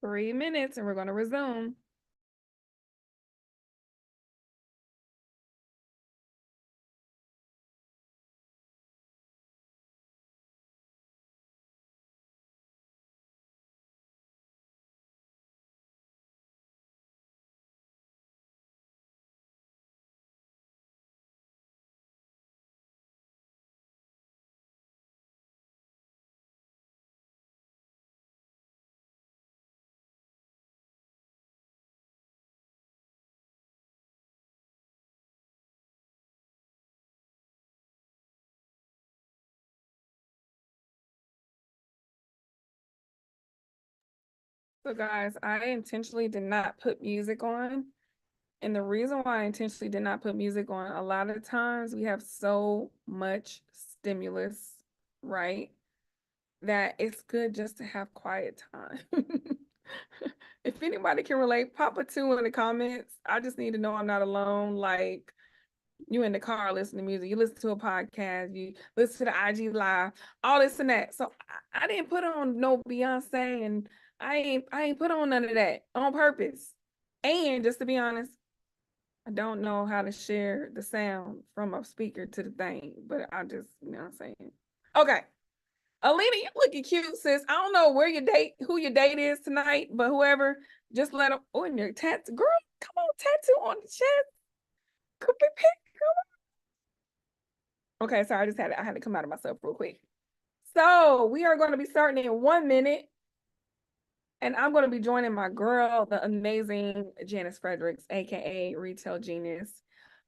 3 minutes and we're going to resume. So guys, I intentionally did not put music on. And the reason why I intentionally did not put music on, a lot of times we have so much stimulus, right? That it's good just to have quiet time. If anybody can relate, pop a 2 in the comments. I just need to know I'm not alone. Like, you in the car listening to music, you listen to a podcast, you listen to the IG live, all this and that. So I didn't put on no Beyonce, and I ain't put on none of that on purpose. And just to be honest, I don't know how to share the sound from a speaker to the thing, but I just, you know what I'm saying. Okay. Alina, you looking cute, sis. I don't know who your date is tonight, but whoever, just let them. Oh, and your tattoo, girl, come on, tattoo on the chest. Could be pick. Okay, sorry, I had to come out of myself real quick. So we are going to be starting in 1 minute. And I'm going to be joining my girl, the amazing Janice Fredericks, aka Retail Genius.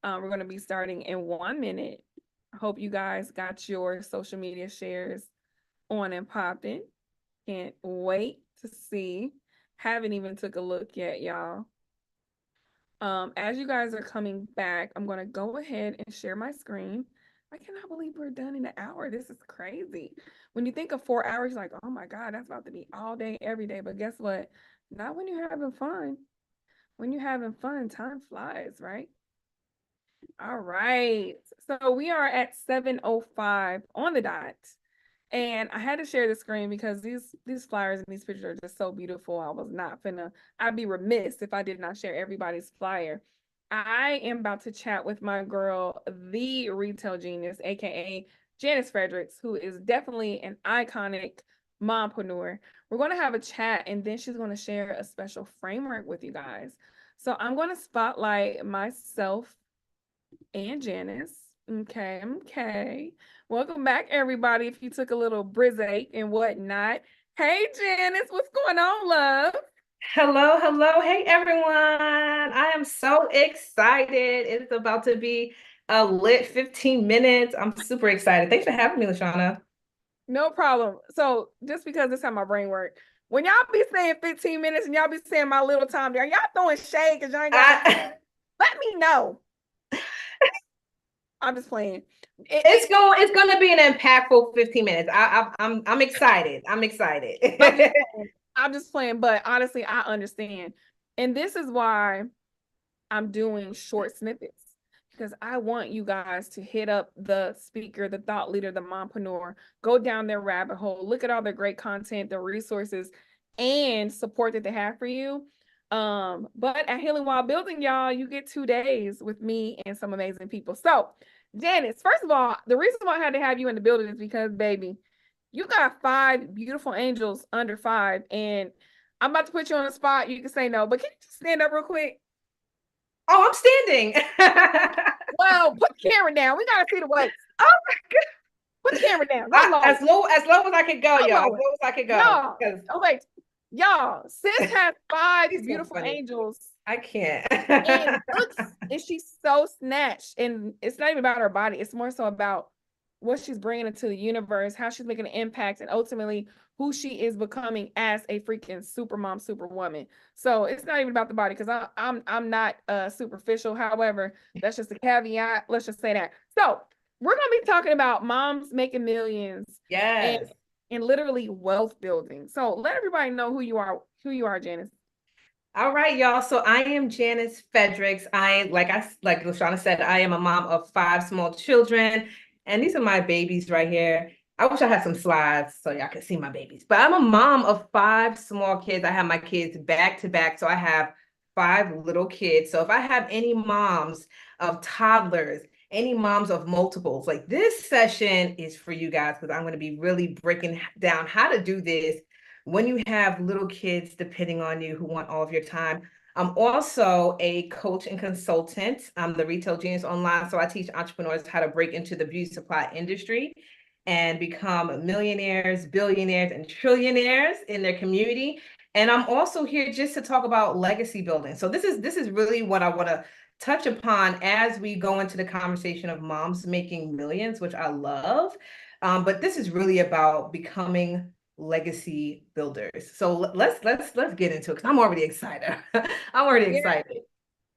We're going to be starting in 1 minute. I hope you guys got your social media shares on and popping. Can't wait to see. Haven't even took a look yet, y'all. As you guys are coming back, I'm going to go ahead and share my screen. I cannot believe we're done in an hour. This is crazy. When you think of 4 hours, like, oh my God, that's about to be all day, every day. But guess what? Not when you're having fun. When you're having fun, time flies, right? All right. So we are at 7:05 on the dot. And I had to share the screen because these flyers and these pictures are just so beautiful. I'd be remiss if I did not share everybody's flyer. I am about to chat with my girl, the Retail Genius, aka Janice Fredericks, who is definitely an iconic mompreneur. We're going to have a chat, and then she's going to share a special framework with you guys. So I'm going to spotlight myself and Janice. Okay. Welcome back, everybody. If you took a little break and whatnot. Hey, Janice, what's going on, love? Hello, hello. Hey, everyone. I am so excited. It's about to be a lit 15 minutes. I'm super excited. Thanks for having me, LaShana. No problem. So just because this is how my brain works, when y'all be saying 15 minutes and y'all be saying my little time there, y'all throwing shade because y'all ain't got let me know. I'm just playing. It's going to be an impactful 15 minutes. I'm excited. I'm excited. I'm just playing, but honestly, I understand. And this is why I'm doing short snippets, because I want you guys to hit up the speaker, the thought leader, the mompreneur, go down their rabbit hole, look at all their great content, the resources, and support that they have for you. But at Healing While Building, y'all, you get 2 days with me and some amazing people. So, Janice, first of all, the reason why I had to have you in the building is because, baby, you got 5 beautiful angels under 5, and I'm about to put you on the spot. You can say no, but can you just stand up real quick? Oh, I'm standing. Well, put the camera down. We gotta see the waist. Oh my God. Put the camera down. As low as I could go, y'all. As low as I could go. Y'all, sis has 5 beautiful angels. I can't. and she's so snatched. And it's not even about her body. It's more so about what she's bringing into the universe, how she's making an impact, and ultimately who she is becoming as a freaking super mom, super woman. So it's not even about the body, because I'm not superficial. However, that's just a caveat. Let's just say that. So we're gonna be talking about moms making millions. Yes. And literally wealth building. So let everybody know who you are, Janice. All right, y'all. So I am Janice Fredericks. Like LaShana said, I am a mom of 5 small children, and these are my babies right here. I wish I had some slides so y'all could see my babies. But I'm a mom of 5 small kids. I have my kids back to back. So I have 5 little kids. So if I have any moms of toddlers, any moms of multiples, like this session is for you guys because I'm going to be really breaking down how to do this when you have little kids depending on you who want all of your time. I'm also a coach and consultant. I'm the Retail Genius Online. So I teach entrepreneurs how to break into the beauty supply industry and become millionaires, billionaires, and trillionaires in their community. And I'm also here just to talk about legacy building. So this is really what I want to touch upon as we go into the conversation of moms making millions, which I love. But this is really about becoming legacy builders. So let's get into it because I'm already excited. I'm already excited.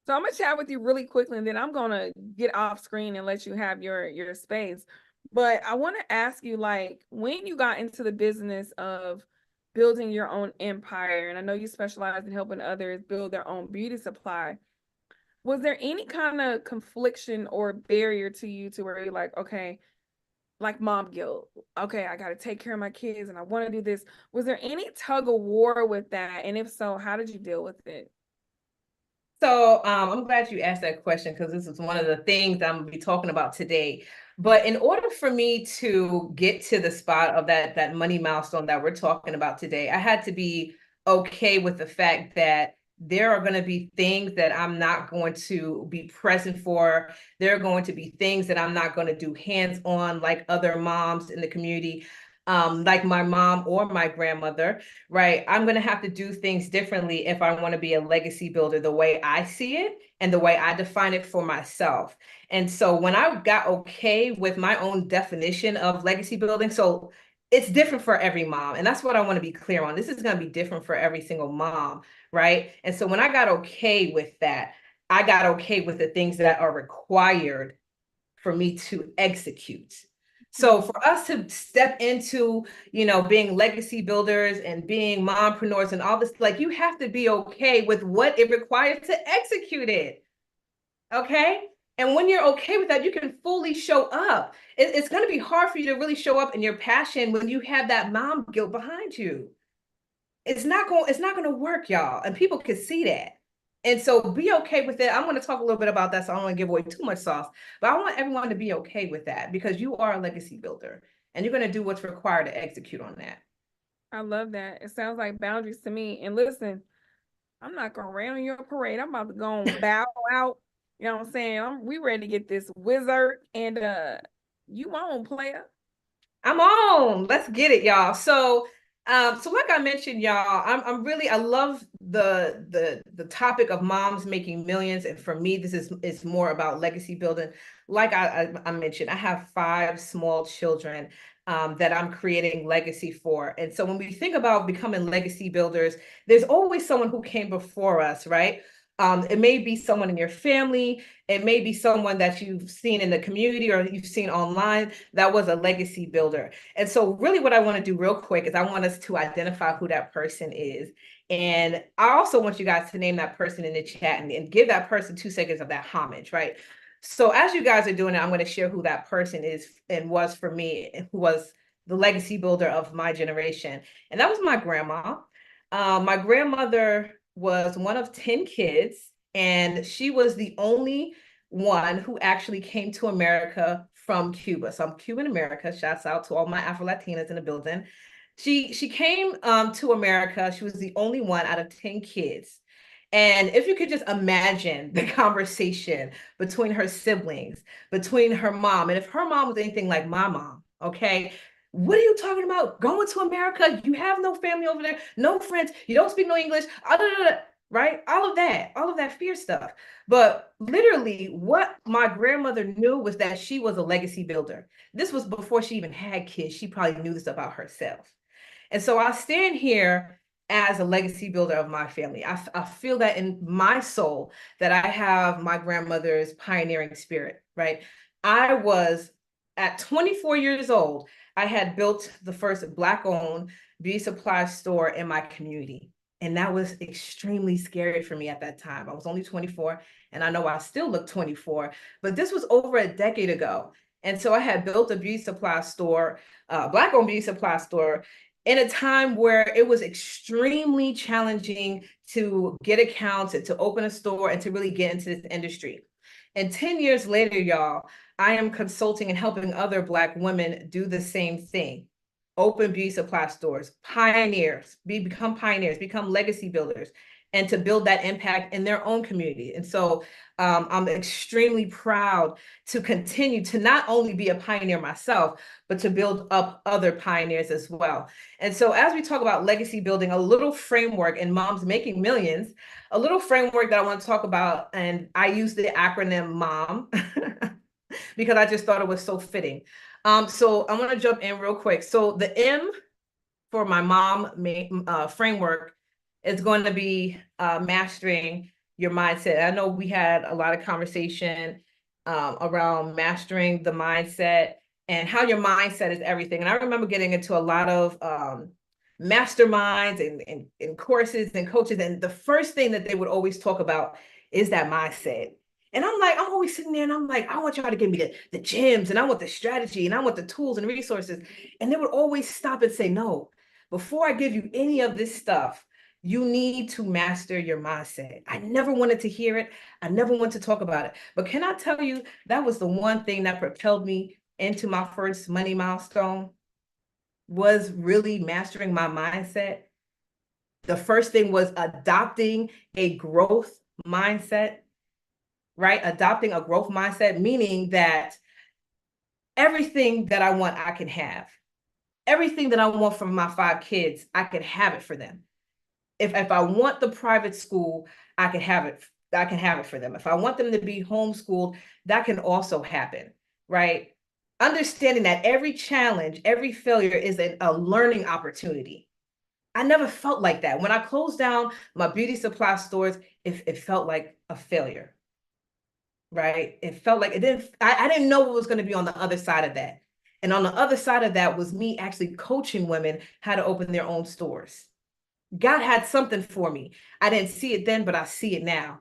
So I'm gonna chat with you really quickly, and then I'm gonna get off screen and let you have your space. But I want to ask you, like, when you got into the business of building your own empire, and I know you specialize in helping others build their own beauty supply, was there any kind of confliction or barrier to you to where you're like, okay, like mom guilt, okay, I got to take care of my kids and I want to do this? Was there any tug of war with that? And if so, how did you deal with it? So I'm glad you asked that question because this is one of the things I'm going to be talking about today. But in order for me to get to the spot of that money milestone that we're talking about today, I had to be okay with the fact that there are going to be things that I'm not going to be present for. There are going to be things that I'm not going to do hands-on like other moms in the community, like my mom or my grandmother, right? I'm going to have to do things differently if I want to be a legacy builder the way I see it and the way I define it for myself. And so when I got okay with my own definition of legacy building, so it's different for every mom. And that's what I want to be clear on. This is going to be different for every single mom, right? And so when I got okay with that, I got okay with the things that are required for me to execute. So for us to step into, being legacy builders and being mompreneurs and all this, like you have to be okay with what it requires to execute it. Okay. And when you're okay with that, you can fully show up. It's going to be hard for you to really show up in your passion when you have that mom guilt behind you. It's not going to work, y'all. And people can see that. And so be okay with it. I'm going to talk a little bit about that, so I don't want to give away too much sauce. But I want everyone to be okay with that because you are a legacy builder and you're going to do what's required to execute on that. I love that. It sounds like boundaries to me. And listen, I'm not going to rain on your parade. I'm about to go and bow out. You know what I'm saying? We ready to get this wizard. And you on, player. I'm on. Let's get it, y'all. So like I mentioned, y'all, I love the topic of moms making millions. And for me, this is more about legacy building. Like I mentioned, I have 5 small children that I'm creating legacy for. And so when we think about becoming legacy builders, there's always someone who came before us, right? It may be someone in your family. It may be someone that you've seen in the community or you've seen online that was a legacy builder. And so really what I want to do real quick is I want us to identify who that person is. And I also want you guys to name that person in the chat and give that person 2 seconds of that homage, right? So as you guys are doing it, I'm going to share who that person is and was for me, and who was the legacy builder of my generation. And that was my grandma. My grandmother was one of 10 kids, and she was the only one who actually came to America from Cuba. So I'm Cuban America. Shouts out to all my Afro-Latinas in the building. She came to America. She was the only one out of 10 kids. And if you could just imagine the conversation between her siblings, between her mom, and if her mom was anything like my mom, okay, what are you talking about? Going to America? You have no family over there, no friends, you don't speak no English, right? All of that fear stuff. But literally, what my grandmother knew was that she was a legacy builder. This was before she even had kids. She probably knew this about herself. And so I stand here as a legacy builder of my family. I feel that in my soul that I have my grandmother's pioneering spirit, right? I was at 24 years old, I had built the first Black-owned beauty supply store in my community. And that was extremely scary for me at that time. I was only 24, and I know I still look 24, but this was over a decade ago. And so I had built a beauty supply store, Black-owned beauty supply store, in a time where it was extremely challenging to get accounts and to open a store and to really get into this industry. And 10 years later, y'all, I am consulting and helping other Black women do the same thing. Open beauty supply stores, pioneers, become pioneers, become legacy builders, and to build that impact in their own community. And so I'm extremely proud to continue to not only be a pioneer myself, but to build up other pioneers as well. And so as we talk about legacy building, a little framework in Moms Making Millions, a little framework that I want to talk about, and I use the acronym MOM because I just thought it was so fitting. So I want to jump in real quick. So the M for my MOM framework is going to be mastering your mindset. I know we had a lot of conversation around mastering the mindset and how your mindset is everything. And I remember getting into a lot of masterminds and courses and coaches. And the first thing that they would always talk about is that mindset. And I'm like, I'm always sitting there and I'm like, I want y'all to give me the gems and I want the strategy and I want the tools and resources. And they would always stop and say, no, before I give you any of this stuff, you need to master your mindset. I never wanted to hear it. I never wanted to talk about it. But can I tell you, that was the one thing that propelled me into my first money milestone, was really mastering my mindset. The first thing was adopting a growth mindset, right? Adopting a growth mindset, meaning that everything that I want, I can have. Everything that I want from my 5 kids, I can have it for them. If I want the private school, I can have it. I can have it for them. If I want them to be homeschooled, that can also happen, right? Understanding that every challenge, every failure is a learning opportunity. I never felt like that. When I closed down my beauty supply stores, it felt like a failure, right? It felt like I didn't know what was going to be on the other side of that. And on the other side of that was me actually coaching women how to open their own stores. God had something for me. I didn't see it then, but I see it now.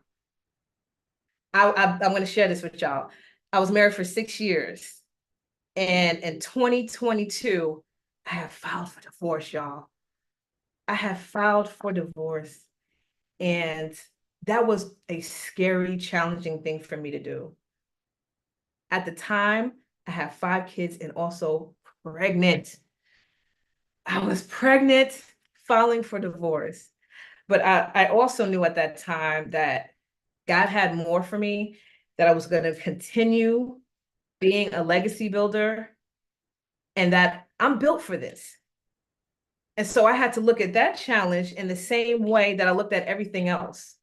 I'm going to share this with y'all. I was married for 6 years. And in 2022, I have filed for divorce, y'all. I have filed for divorce. And that was a scary, challenging thing for me to do. At the time, I had 5 kids and also pregnant. I was pregnant, filing for divorce. But I also knew at that time that God had more for me, that I was going to continue being a legacy builder, and that I'm built for this. And so I had to look at that challenge in the same way that I looked at everything else,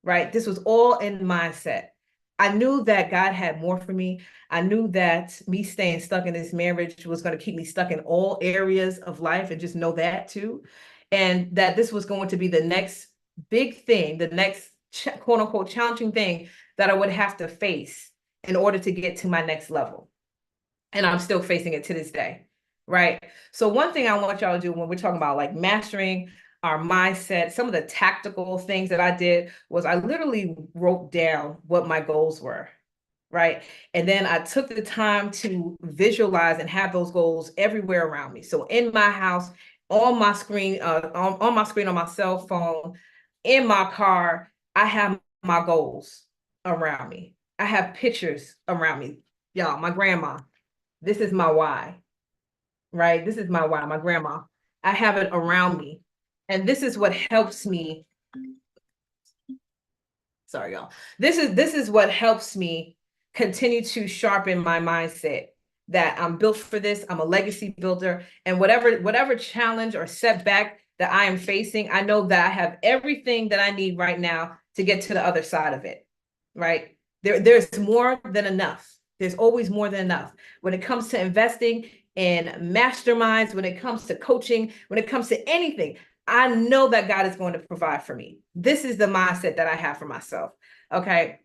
right? This was all in mindset. I knew that God had more for me. I knew that me staying stuck in this marriage was going to keep me stuck in all areas of life, and just know that too. And that this was going to be the next big thing, the next quote unquote challenging thing that I would have to face in order to get to my next level. And I'm still facing it to this day, right? So one thing I want y'all to do when we're talking about like mastering our mindset, some of the tactical things that I did was I literally wrote down what my goals were, right? And then I took the time to visualize and have those goals everywhere around me. So in my house, on my screen, on my screen, on my cell phone, in my car, I have my goals around me. I have pictures around me. Y'all, my grandma, this is my why, right? This is my why, my grandma. I have it around me. And this is what helps me. Sorry, y'all. This is what helps me continue to sharpen my mindset, that I'm built for this. I'm a legacy builder, and whatever challenge or setback that I am facing, I know that I have everything that I need right now to get to the other side of it, right? There's more than enough. There's always more than enough. When it comes to investing in masterminds, when it comes to coaching, when it comes to anything, I know that God is going to provide for me. This is the mindset that I have for myself. Okay.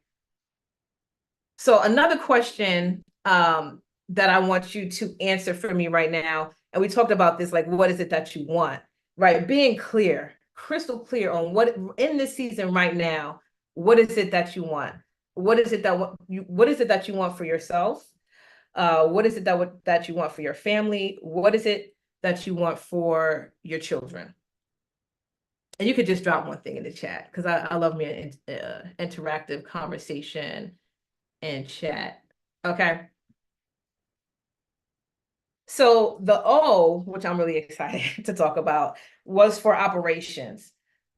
So another question that I want you to answer for me right now, and we talked about this, like, what is it that you want, right? Being clear, crystal clear on what in this season right now, what is it that you want? What is it that you want for yourself? What is it that you want for your family? What is it that you want for your children? And you could just drop one thing in the chat, because I love me an interactive conversation and chat. Okay. So the O, which I'm really excited to talk about, was for operations.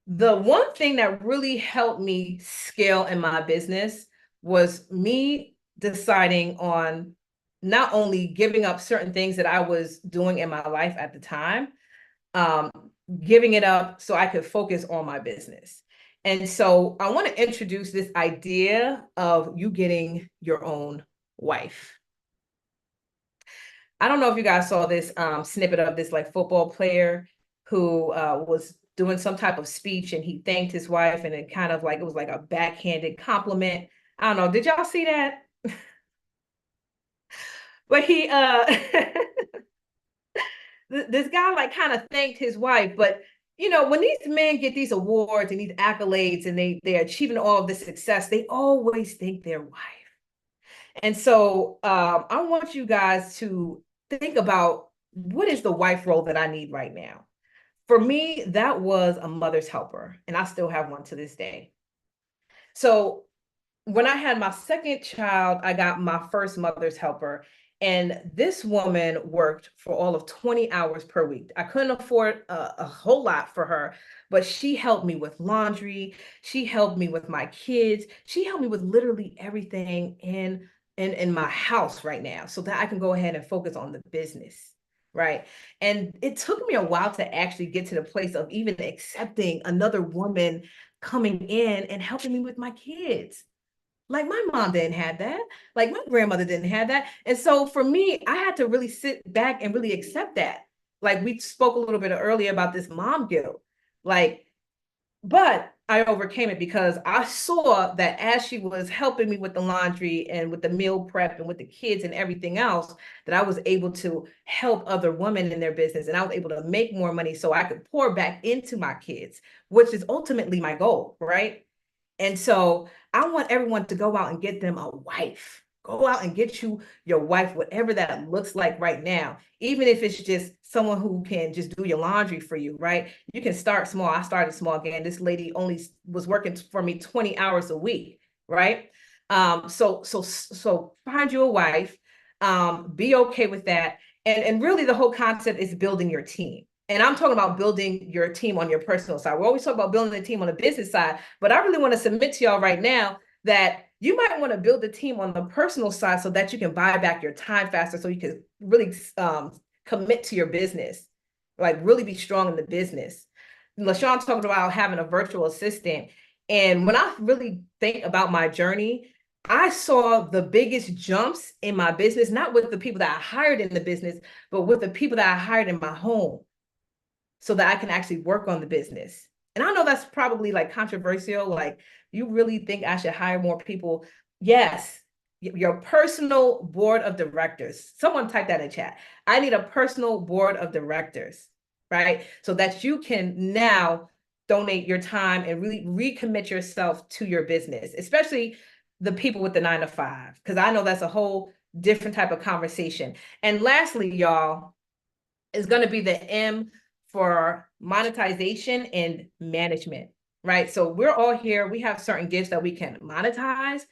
The one thing that really helped me scale in my business was me deciding on not only giving up certain things that I was doing in my life at the time, um, giving it up so I could focus on my business. And so I want to introduce this idea of you getting your own wife. I don't know if you guys saw this snippet of this like football player who was doing some type of speech, and he thanked his wife, and it kind of like, it was like a backhanded compliment. I don't know. Did y'all see that? But he this guy like kind of thanked his wife. But you know, when these men get these awards and these accolades and they're achieving all of this success, they always thank their wife. And so I want you guys to think about, what is the wife role that I need right now? For me, that was a mother's helper, and I still have one to this day. So when I had my second child, I got my first mother's helper. And this woman worked for all of 20 hours per week. I couldn't afford a whole lot for her, but she helped me with laundry. She helped me with my kids. She helped me with literally everything in my house right now, so that I can go ahead and focus on the business. Right. And it took me a while to actually get to the place of even accepting another woman coming in and helping me with my kids. Like my mom didn't have that. Like my grandmother didn't have that. And so for me, I had to really sit back and really accept that. Like we spoke a little bit earlier about this mom guilt. Like, but I overcame it because I saw that as she was helping me with the laundry and with the meal prep and with the kids and everything else, that I was able to help other women in their business, and I was able to make more money so I could pour back into my kids, which is ultimately my goal, right? And so I want everyone to go out and get them a wife. Go out and get you your wife, whatever that looks like right now. Even if it's just someone who can just do your laundry for you, right? You can start small. I started small again. This lady only was working for me 20 hours a week, right? So find you a wife, be okay with that. And really the whole concept is building your team. And I'm talking about building your team on your personal side. We're always talking about building a team on the business side, but I really want to submit to y'all right now that you might want to build a team on the personal side so that you can buy back your time faster, so you can really commit to your business, like really be strong in the business. LaShawn talked about having a virtual assistant. And when I really think about my journey, I saw the biggest jumps in my business, not with the people that I hired in the business, but with the people that I hired in my home, so that I can actually work on the business. And I know that's probably like controversial. Like, you really think I should hire more people? Yes, your personal board of directors. Someone type that in chat. I need a personal board of directors, right? So that you can now donate your time and really recommit yourself to your business, especially the people with the 9-to-5, because I know that's a whole different type of conversation. And lastly, y'all, is going to be the M for monetization and management, right? So we're all here. We have certain gifts that we can monetize.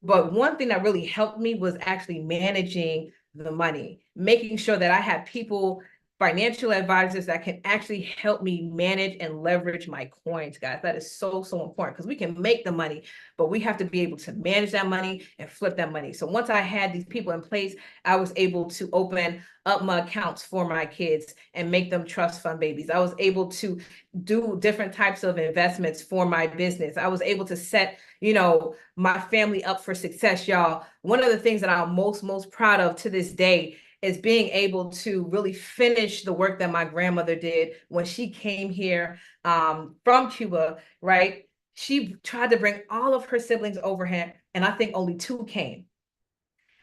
But one thing that really helped me was actually managing the money, making sure that I had people, financial advisors that can actually help me manage and leverage my coins, guys. That is so, so important, because we can make the money, but we have to be able to manage that money and flip that money. So once I had these people in place, I was able to open up my accounts for my kids and make them trust fund babies. I was able to do different types of investments for my business. I was able to set, you know, my family up for success, y'all. One of the things that I'm most proud of to this day is being able to really finish the work that my grandmother did when she came here from Cuba, right? She tried to bring all of her siblings over here, and I think only 2 came.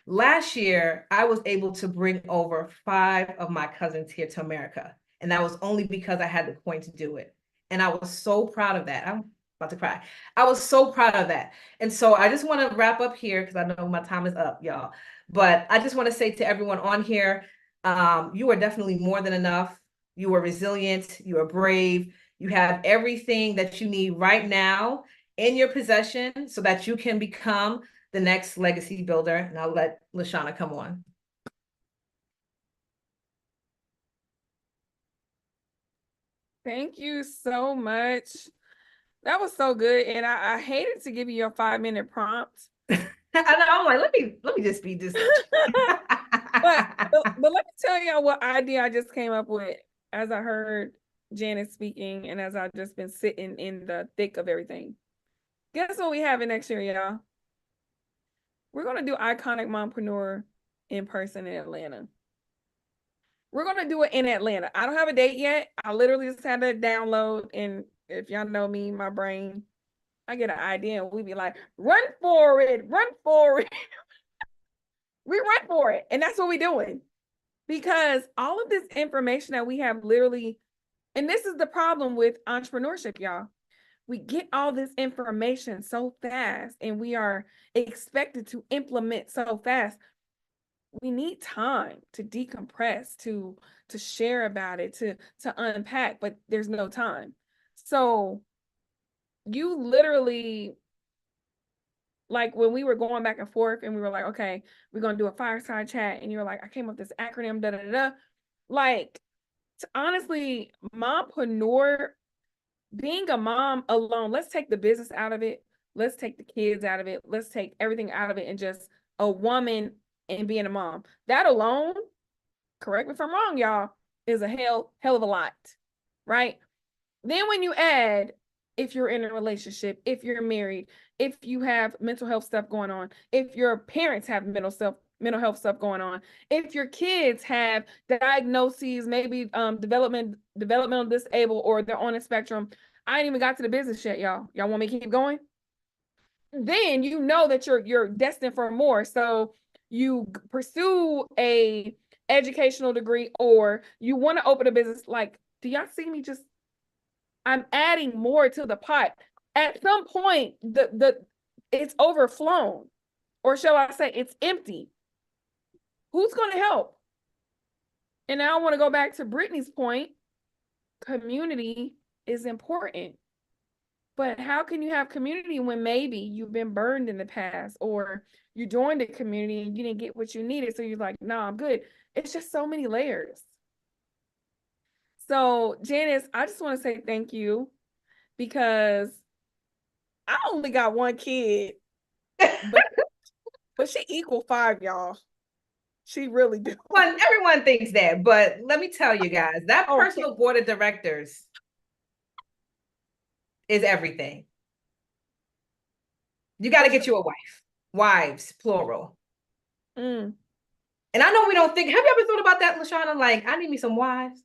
Last year, I was able to bring over 5 of my cousins here to America. And that was only because I had the coin to do it. And I was so proud of that. I'm about to cry. I was so proud of that. And so I just want to wrap up here, because I know my time is up, y'all. But I just want to say to everyone on here, you are definitely more than enough. You are resilient. You are brave. You have everything that you need right now in your possession so that you can become the next legacy builder. And I'll let LaShana come on. Thank you so much. That was so good. And I hated to give you your 5-minute prompt. I know, I'm like, let me just be this. but let me tell y'all what idea I just came up with as I heard Janet speaking and as I've just been sitting in the thick of everything. Guess what we have in next year, y'all? We're going to do Iconic Mompreneur in person in Atlanta. We're going to do it in Atlanta. I don't have a date yet. I literally just had to download. And if y'all know me, my brain, I get an idea and we be like, run for it, run for it. We run for it. And that's what we're doing. Because all of this information that we have literally, and this is the problem with entrepreneurship, y'all. We get all this information so fast and we are expected to implement so fast. We need time to decompress, to share about it, to unpack, but there's no time. So you literally, like when we were going back and forth and we were like, okay, we're going to do a fireside chat. And you were like, I came up with this acronym, da, da, da, da. Like, honestly, mompreneur, being a mom alone, let's take the business out of it. Let's take the kids out of it. Let's take everything out of it and just a woman and being a mom. That alone, correct me if I'm wrong, y'all, is a hell of a lot, right? Then when you add, if you're in a relationship, if you're married, if you have mental health stuff going on, if your parents have mental health stuff going on, if your kids have diagnoses, maybe developmental disabled, or they're on a spectrum. I ain't even got to the business yet, y'all. Y'all want me to keep going? Then you know that you're destined for more. So you pursue a educational degree or you want to open a business. Like, do y'all see me just, I'm adding more to the pot. At some point, it's overflown, or shall I say it's empty. Who's going to help? And now I want to go back to Brittany's point. Community is important. But how can you have community when maybe you've been burned in the past, or you joined a community and you didn't get what you needed? So you're like, no, I'm good. It's just so many layers. So Janice, I just want to say thank you, because I only got one kid, but she equal 5, y'all. She really do. Everyone thinks that, but let me tell you guys, that personal board of directors is everything. You got to get you a wife. Wives, plural. And I know we don't think, have you ever thought about that, LaShana? Like, I need me some wives.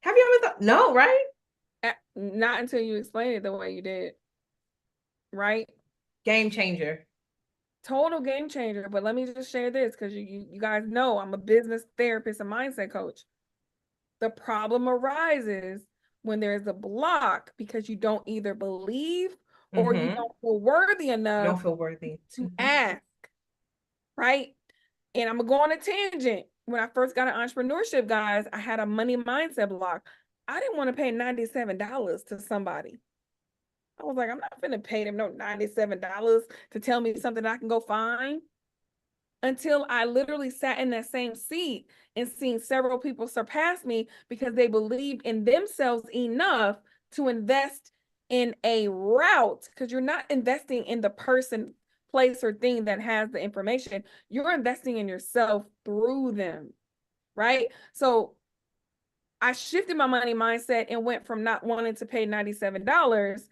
Have you ever thought? No, right? Not until you explain it the way you did. Right? Game changer. Total game changer. But let me just share this, because you guys know I'm a business therapist and mindset coach. The problem arises when there's a block because you don't either believe or you don't feel worthy enough. You don't feel worthy to ask. Right? And I'm going to go on a tangent. When I first got an entrepreneurship, guys, I had a money mindset block. I didn't want to pay $97 to somebody. I was like, I'm not going to pay them no $97 to tell me something I can go find. Until I literally sat in that same seat and seen several people surpass me because they believed in themselves enough to invest in a route. Because you're not investing in the person, place, or thing that has the information. You're investing in yourself through them, right? So I shifted my money mindset and went from not wanting to pay $97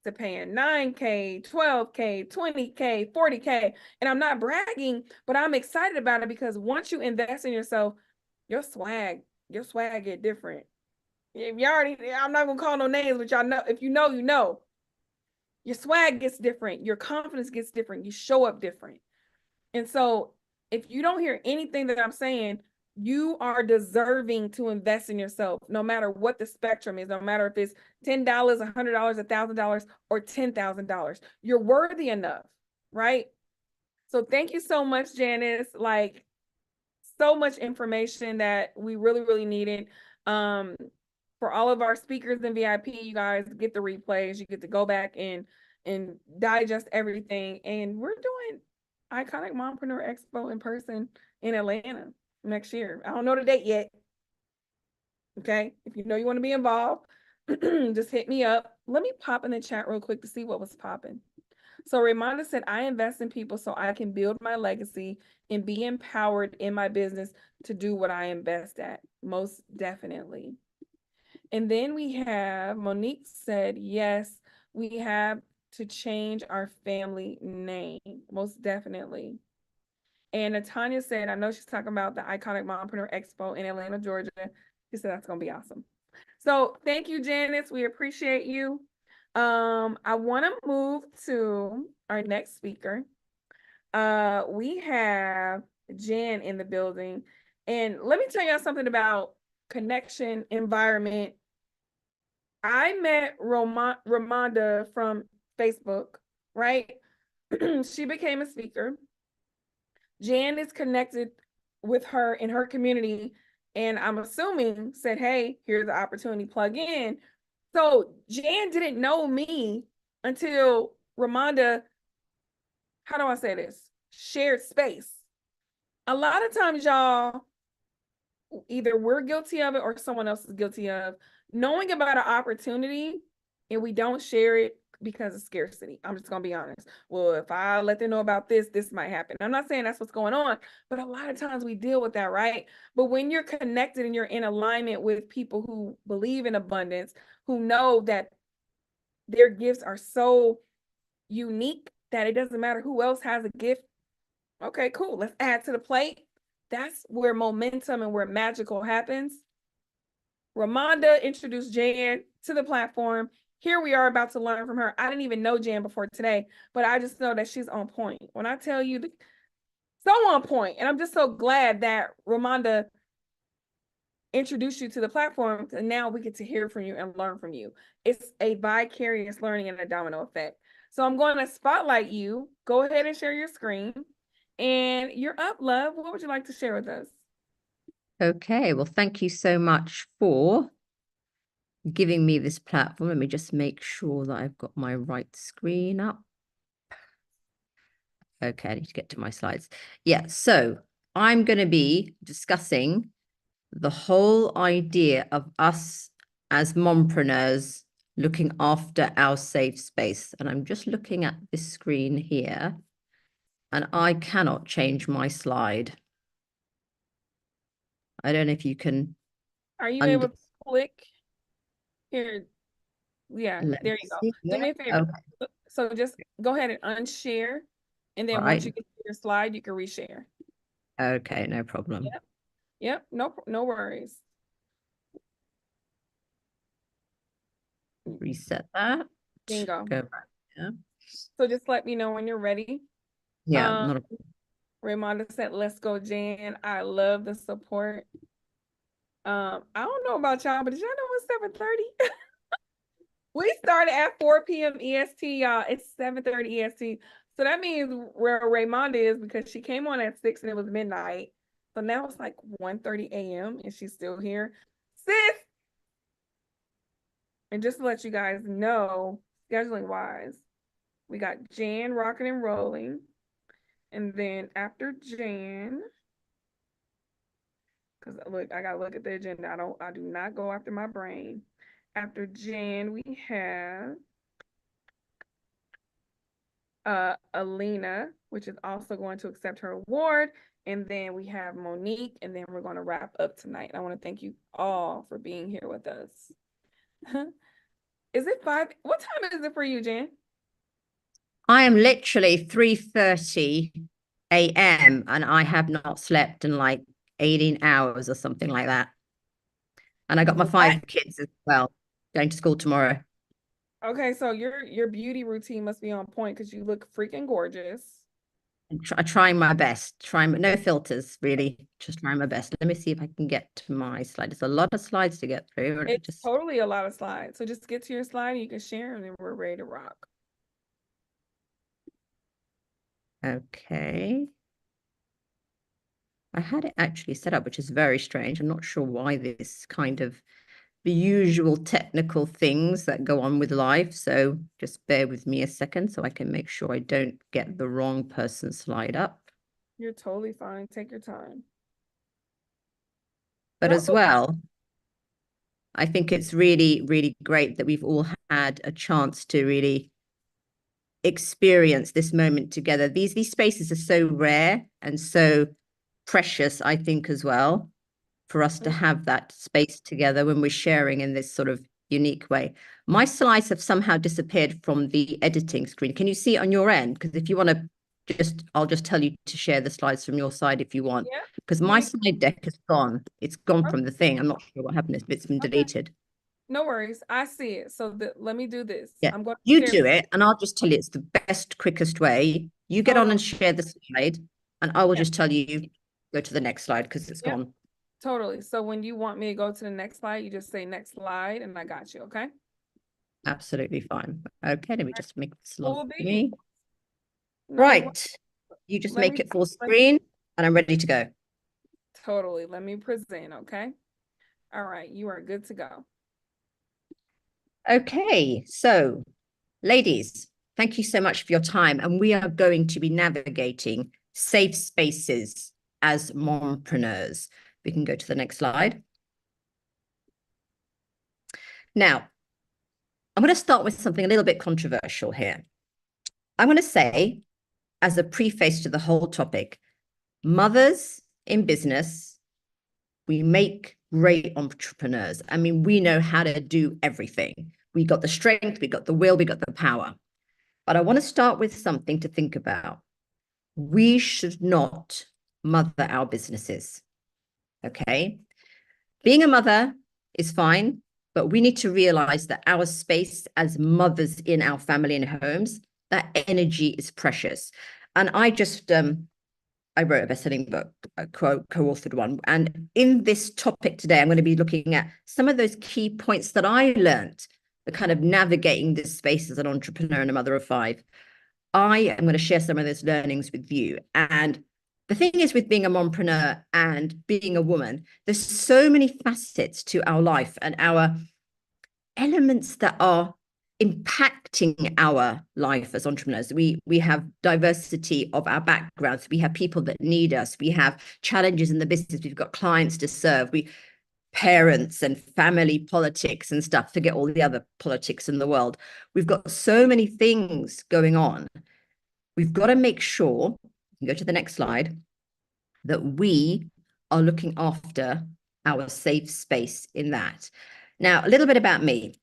to paying $9K, $12K, $20K, $40K. And I'm not bragging, but I'm excited about it, because once you invest in yourself, your swag get different. If you already, I'm not gonna call no names, but y'all know, if you know, you know. Your swag gets different, your confidence gets different, you show up different. And so if you don't hear anything that I'm saying, you are deserving to invest in yourself, no matter what the spectrum is, no matter if it's $10, $100, $1,000, or $10,000. You're worthy enough, right? So thank you so much, Janice. Like, so much information that we really, really needed. For all of our speakers and VIP, you guys get the replays. You get to go back and digest everything. And we're doing Iconic Mompreneur Expo in person in Atlanta next year. I don't know the date yet. Okay, if you know you want to be involved, just hit me up. Let me pop in the chat real quick to see what was popping. So Raimonda said, I invest in people so I can build my legacy and be empowered in my business to do what I invest at. Most definitely. And then we have Monique said, yes, we have to change our family name. Most definitely. And Natanya said, I know she's talking about the Iconic Mompreneur Expo in Atlanta, Georgia. She said that's going to be awesome. So thank you, Janice. We appreciate you. I want to move to our next speaker. We have Jan in the building. And let me tell y'all something about connection, environment. I met Raimonda from Facebook, right? She became a speaker. Jan is connected with her in her community, and I'm assuming said, hey, here's the opportunity, plug in. So Jan didn't know me until Raimonda, how do I say this? Shared space. A lot of times, y'all, either we're guilty of it or someone else is guilty of knowing about an opportunity and we don't share it because of scarcity. I'm just going to be honest. Well, if I let them know about this, this might happen. I'm not saying that's what's going on, but a lot of times we deal with that, right? But when you're connected and you're in alignment with people who believe in abundance, who know that their gifts are so unique that it doesn't matter who else has a gift. Okay, cool. Let's add to the plate. That's where momentum and where magical happens. Raimonda introduced Jan to the platform. Here we are about to learn from her. I didn't even know Jan before today, but I just know that she's on point. When I tell you, so on point. And I'm just so glad that Raimonda introduced you to the platform, and now we get to hear from you and learn from you. It's a vicarious learning and a domino effect. So I'm going to spotlight you. Go ahead and share your screen. And you're up, love. What would you like to share with us? Okay, well, thank you so much for giving me this platform. Let me just make sure that I've got my right screen up. Okay, I need to get to my slides. Yeah, so I'm going to be discussing the whole idea of us as mompreneurs looking after our safe space. And I'm just looking at this screen here, and I cannot change my slide. I don't know if you can. Are you able to click here? Yeah, there you go. Yeah. Do me a favor. Okay. So just go ahead and unshare. And then once you get to your slide, you can reshare. Okay, no problem. Yep, no worries. Reset that. Bingo. Go back. Yeah. So just let me know when you're ready. Yeah, not a Raimonda said, let's go, Jan. I love the support. I don't know about y'all, but did y'all know it's 7:30? We started at 4 p.m. EST, y'all. It's 7:30 EST. So that means where Raimonda is, because she came on at 6 and it was midnight. So now it's like 1:30 a.m. and she's still here. Sis! And just to let you guys know, scheduling wise, we got Jan rocking and rolling. And then after Jan, because look, I gotta look at the agenda. I do not go after my brain. After Jan, we have Alina, which is also going to accept her award. And then we have Monique, and then we're going to wrap up tonight. I want to thank you all for being here with us. Is it 5? What time is it for you, Jan? I am literally 3:30 a.m. and I have not slept in like 18 hours or something like that. And I got my 5 kids as well, going to school tomorrow. Okay, so your beauty routine must be on point because you look freaking gorgeous. I'm trying my best. No filters, really. Just trying my best. Let me see if I can get to my slide. There's a lot of slides to get through. It's totally a lot of slides. So just get to your slide and you can share, and then we're ready to rock. Okay. I had it actually set up, which is very strange. I'm not sure why this kind of the usual technical things that go on with life. So just bear with me a second so I can make sure I don't get the wrong person's slide up. You're totally fine. Take your time. But as well, I think it's really, really great that we've all had a chance to really experience this moment together. These spaces are so rare and so precious, I think, as well, for us to have that space together when we're sharing in this sort of unique way. My slides have somehow disappeared from the editing screen. Can you see it on your end? Because if you want to I'll just tell you to share the slides from your side if you want. Yeah. Because my slide deck is gone. It's gone Okay. from the thing. I'm not sure what happened. It's been deleted. No worries. I see it. So let me do this. Yeah, I'm going to you share. do it, and I'll just tell you it's the best, quickest way. You get on and share the slide, and I will just tell you go to the next slide because it's gone. Totally. So when you want me to go to the next slide, you just say next slide, and I got you. Okay. Absolutely fine. Okay, let me just make this Full long for beat. me. No, Right. You just let make me- it full screen, and I'm ready to go. Totally. Let me present. Okay. All right. You are good to go. Okay, so ladies, thank you so much for your time. And we are going to be navigating safe spaces as mompreneurs. We can go to the next slide. Now, I'm going to start with something a little bit controversial here. I'm going to say, as a preface to the whole topic, mothers in business, we make great entrepreneurs. I mean, we know how to do everything. We got the strength, we got the will, we got the power. But I want to start with something to think about. We should not mother our businesses. Okay. Being a mother is fine, but we need to realize that our space as mothers in our family and homes, that energy is precious. And I wrote a best-selling book, a co-authored one. And in this topic today, I'm going to be looking at some of those key points that I learned, the kind of navigating this space as an entrepreneur and a mother of 5. I am going to share some of those learnings with you. And the thing is, with being a mompreneur and being a woman, there's so many facets to our life and our elements that are impacting our life as entrepreneurs. We have diversity of our backgrounds. We have people that need us. We have challenges in the business. We've got clients to serve. Parents and family politics and stuff, forget all the other politics in the world. We've got so many things going on. We've got to make sure, you can go to the next slide, that we are looking after our safe space in that. Now, a little bit about me.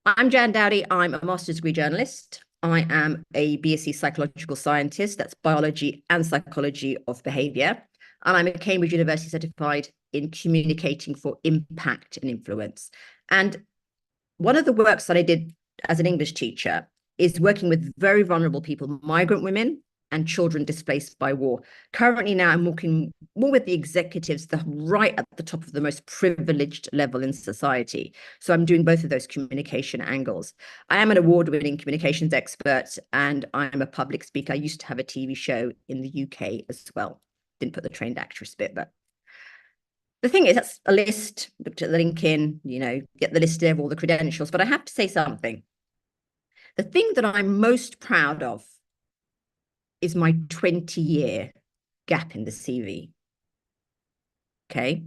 I'm Jan Dowdy. I'm a master's degree journalist. I am a BSc psychological scientist. That's biology and psychology of behavior. And I'm a Cambridge University certified in communicating for impact and influence. And one of the works that I did as an English teacher is working with very vulnerable people, migrant women and children displaced by war. Currently now I'm working more with the executives, right at the top of the most privileged level in society. So I'm doing both of those communication angles. I am an award-winning communications expert and I'm a public speaker. I used to have a TV show in the UK as well. Didn't put the trained actress bit, but the thing is, that's a list, looked at the LinkedIn, get the list of all the credentials, but I have to say something. The thing that I'm most proud of is my 20-year gap in the CV. Okay.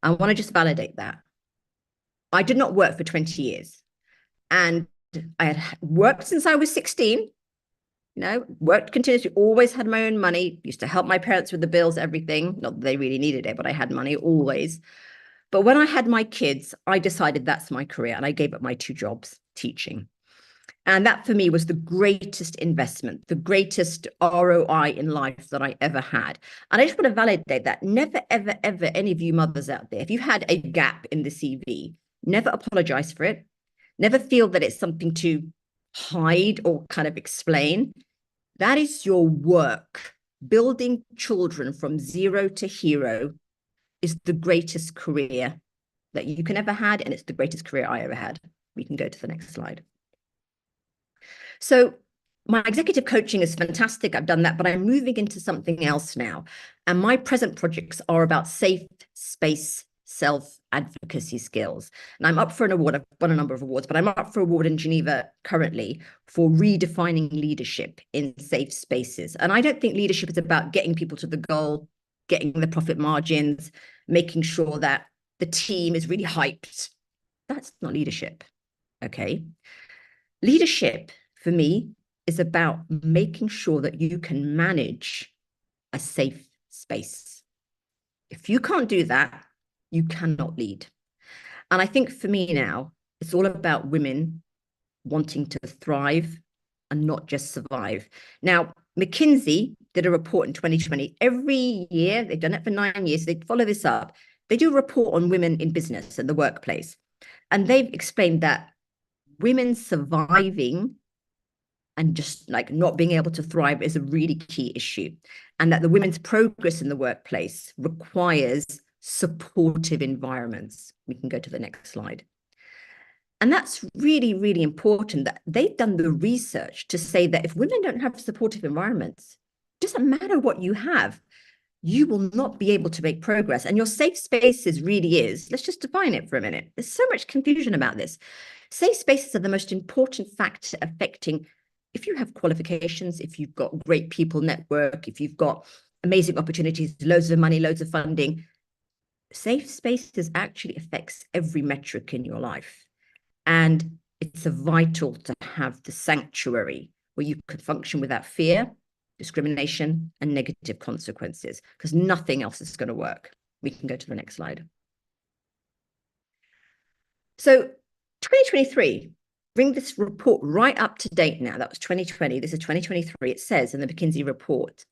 I want to just validate that. I did not work for 20 years and I had worked since I was 16, worked continuously, always had my own money, used to help my parents with the bills, everything. Not that they really needed it, but I had money always. But when I had my kids, I decided that's my career and I gave up my 2 jobs teaching. And that for me was the greatest investment, the greatest ROI in life that I ever had. And I just want to validate that. Never, ever, ever, any of you mothers out there, if you had a gap in the CV, never apologize for it. Never feel that it's something to hide or kind of explain. That is your work. Building children from zero to hero is the greatest career that you can ever had, and it's the greatest career I ever had. We can go to the next slide. So my executive coaching is fantastic. I've done that, but I'm moving into something else now. And my present projects are about safe space self-advocacy skills. And I'm up for an award. I've won a number of awards, but I'm up for an award in Geneva currently for redefining leadership in safe spaces. And I don't think leadership is about getting people to the goal, getting the profit margins, making sure that the team is really hyped. That's not leadership, okay? Leadership, for me, is about making sure that you can manage a safe space. If you can't do that, you cannot lead. And I think for me now, it's all about women wanting to thrive and not just survive. Now, McKinsey did a report in 2020. Every year, they've done it for 9 years, they follow this up. They do a report on women in business and the workplace. And they've explained that women surviving and just like not being able to thrive is a really key issue. And that the women's progress in the workplace requires supportive environments. We can go to the next slide. And that's really, really important that they've done the research to say that if women don't have supportive environments, it doesn't matter what you have, you will not be able to make progress. And your safe spaces really is, let's just define it for a minute. There's so much confusion about this. Safe spaces are the most important factor affecting if you have qualifications, if you've got great people network, if you've got amazing opportunities, loads of money, loads of funding. Safe spaces actually affects every metric in your life. And it's vital to have the sanctuary where you could function without fear, discrimination, and negative consequences, because nothing else is going to work. We can go to the next slide. So 2023, bring this report right up to date now. That was 2020. This is 2023. It says in the McKinsey report,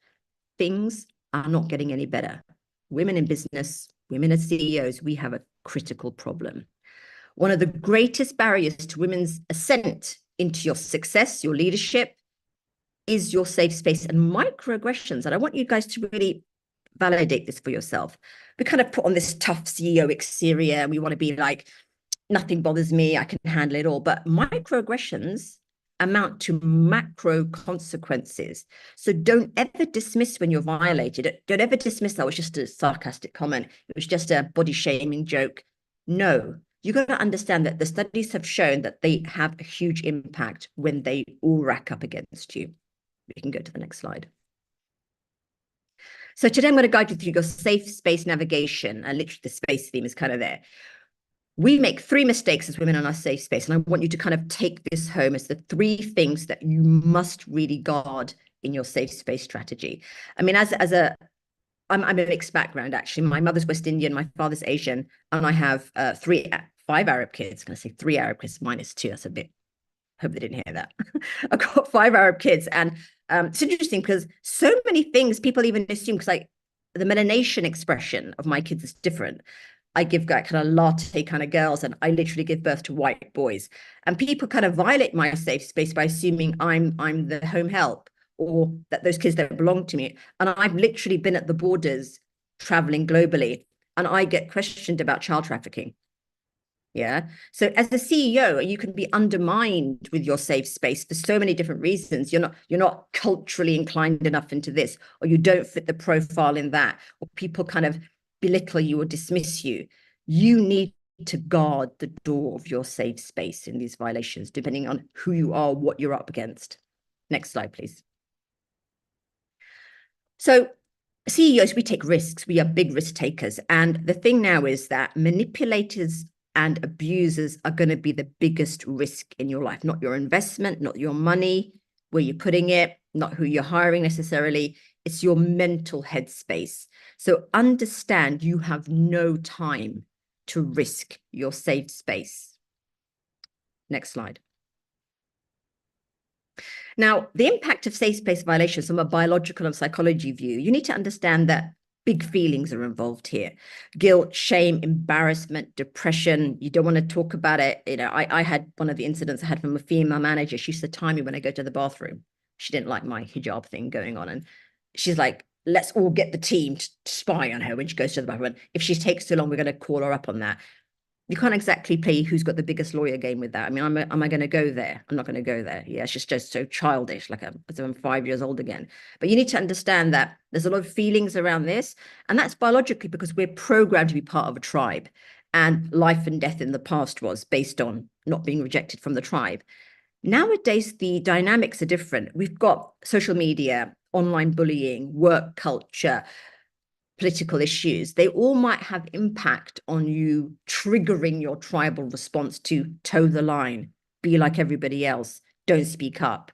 things are not getting any better. Women in business, women as CEOs, we have a critical problem. One of the greatest barriers to women's ascent into your success, your leadership, is your safe space and microaggressions. And I want you guys to really validate this for yourself. We kind of put on this tough CEO exterior and we want to be like, nothing bothers me, I can handle it all. But microaggressions amount to macro consequences. So don't ever dismiss when you're violated. Don't ever dismiss that was just a sarcastic comment. It was just a body shaming joke. No, you got to understand that the studies have shown that they have a huge impact when they all rack up against you. We can go to the next slide. So today I'm going to guide you through your safe space navigation, and literally the space theme is kind of there. We make 3 mistakes as women in our safe space, and I want you to kind of take this home as the 3 things that you must really guard in your safe space strategy. I mean, I'm a mixed background, actually. My mother's West Indian, my father's Asian, and I have 5 Arab kids. I'm going to say 3 Arab kids minus 2. That's a bit, hope they didn't hear that. I've got 5 Arab kids, and it's interesting because so many things people even assume, because like the melanation expression of my kids is different. I give that kind of latte kind of girls, and I literally give birth to white boys. And people kind of violate my safe space by assuming I'm the home help, or that those kids don't belong to me. And I've literally been at the borders traveling globally, and I get questioned about child trafficking. Yeah. So as a CEO, you can be undermined with your safe space for so many different reasons. You're not culturally inclined enough into this, or you don't fit the profile in that, or people kind of belittle you or dismiss you. You need to guard the door of your safe space in these violations, depending on who you are, what you're up against. Next slide, please. So CEOs, we take risks. We are big risk takers. And the thing now is that manipulators and abusers are going to be the biggest risk in your life, not your investment, not your money, where you're putting it, not who you're hiring necessarily. It's your mental headspace. So understand you have no time to risk your safe space. Next slide. Now, the impact of safe space violations from a biological and psychology view, you need to understand that big feelings are involved here. Guilt, shame, embarrassment, depression. You don't want to talk about it. You know, I had one of the incidents I had from a female manager. She used to time me when I go to the bathroom. She didn't like my hijab thing going on. And she's like, let's all get the team to spy on her when she goes to the bathroom. If she takes too long, we're going to call her up on that. You can't exactly play who's got the biggest lawyer game with that. I mean, am I going to go there? I'm not going to go there. Yeah, it's just so childish, like as I'm 5 years old again. But you need to understand that there's a lot of feelings around this, and that's biologically because we're programmed to be part of a tribe, and life and death in the past was based on not being rejected from the tribe. Nowadays, the dynamics are different. We've got social media, online bullying, work culture, political issues. They all might have impact on you, triggering your tribal response to toe the line, be like everybody else, don't speak up.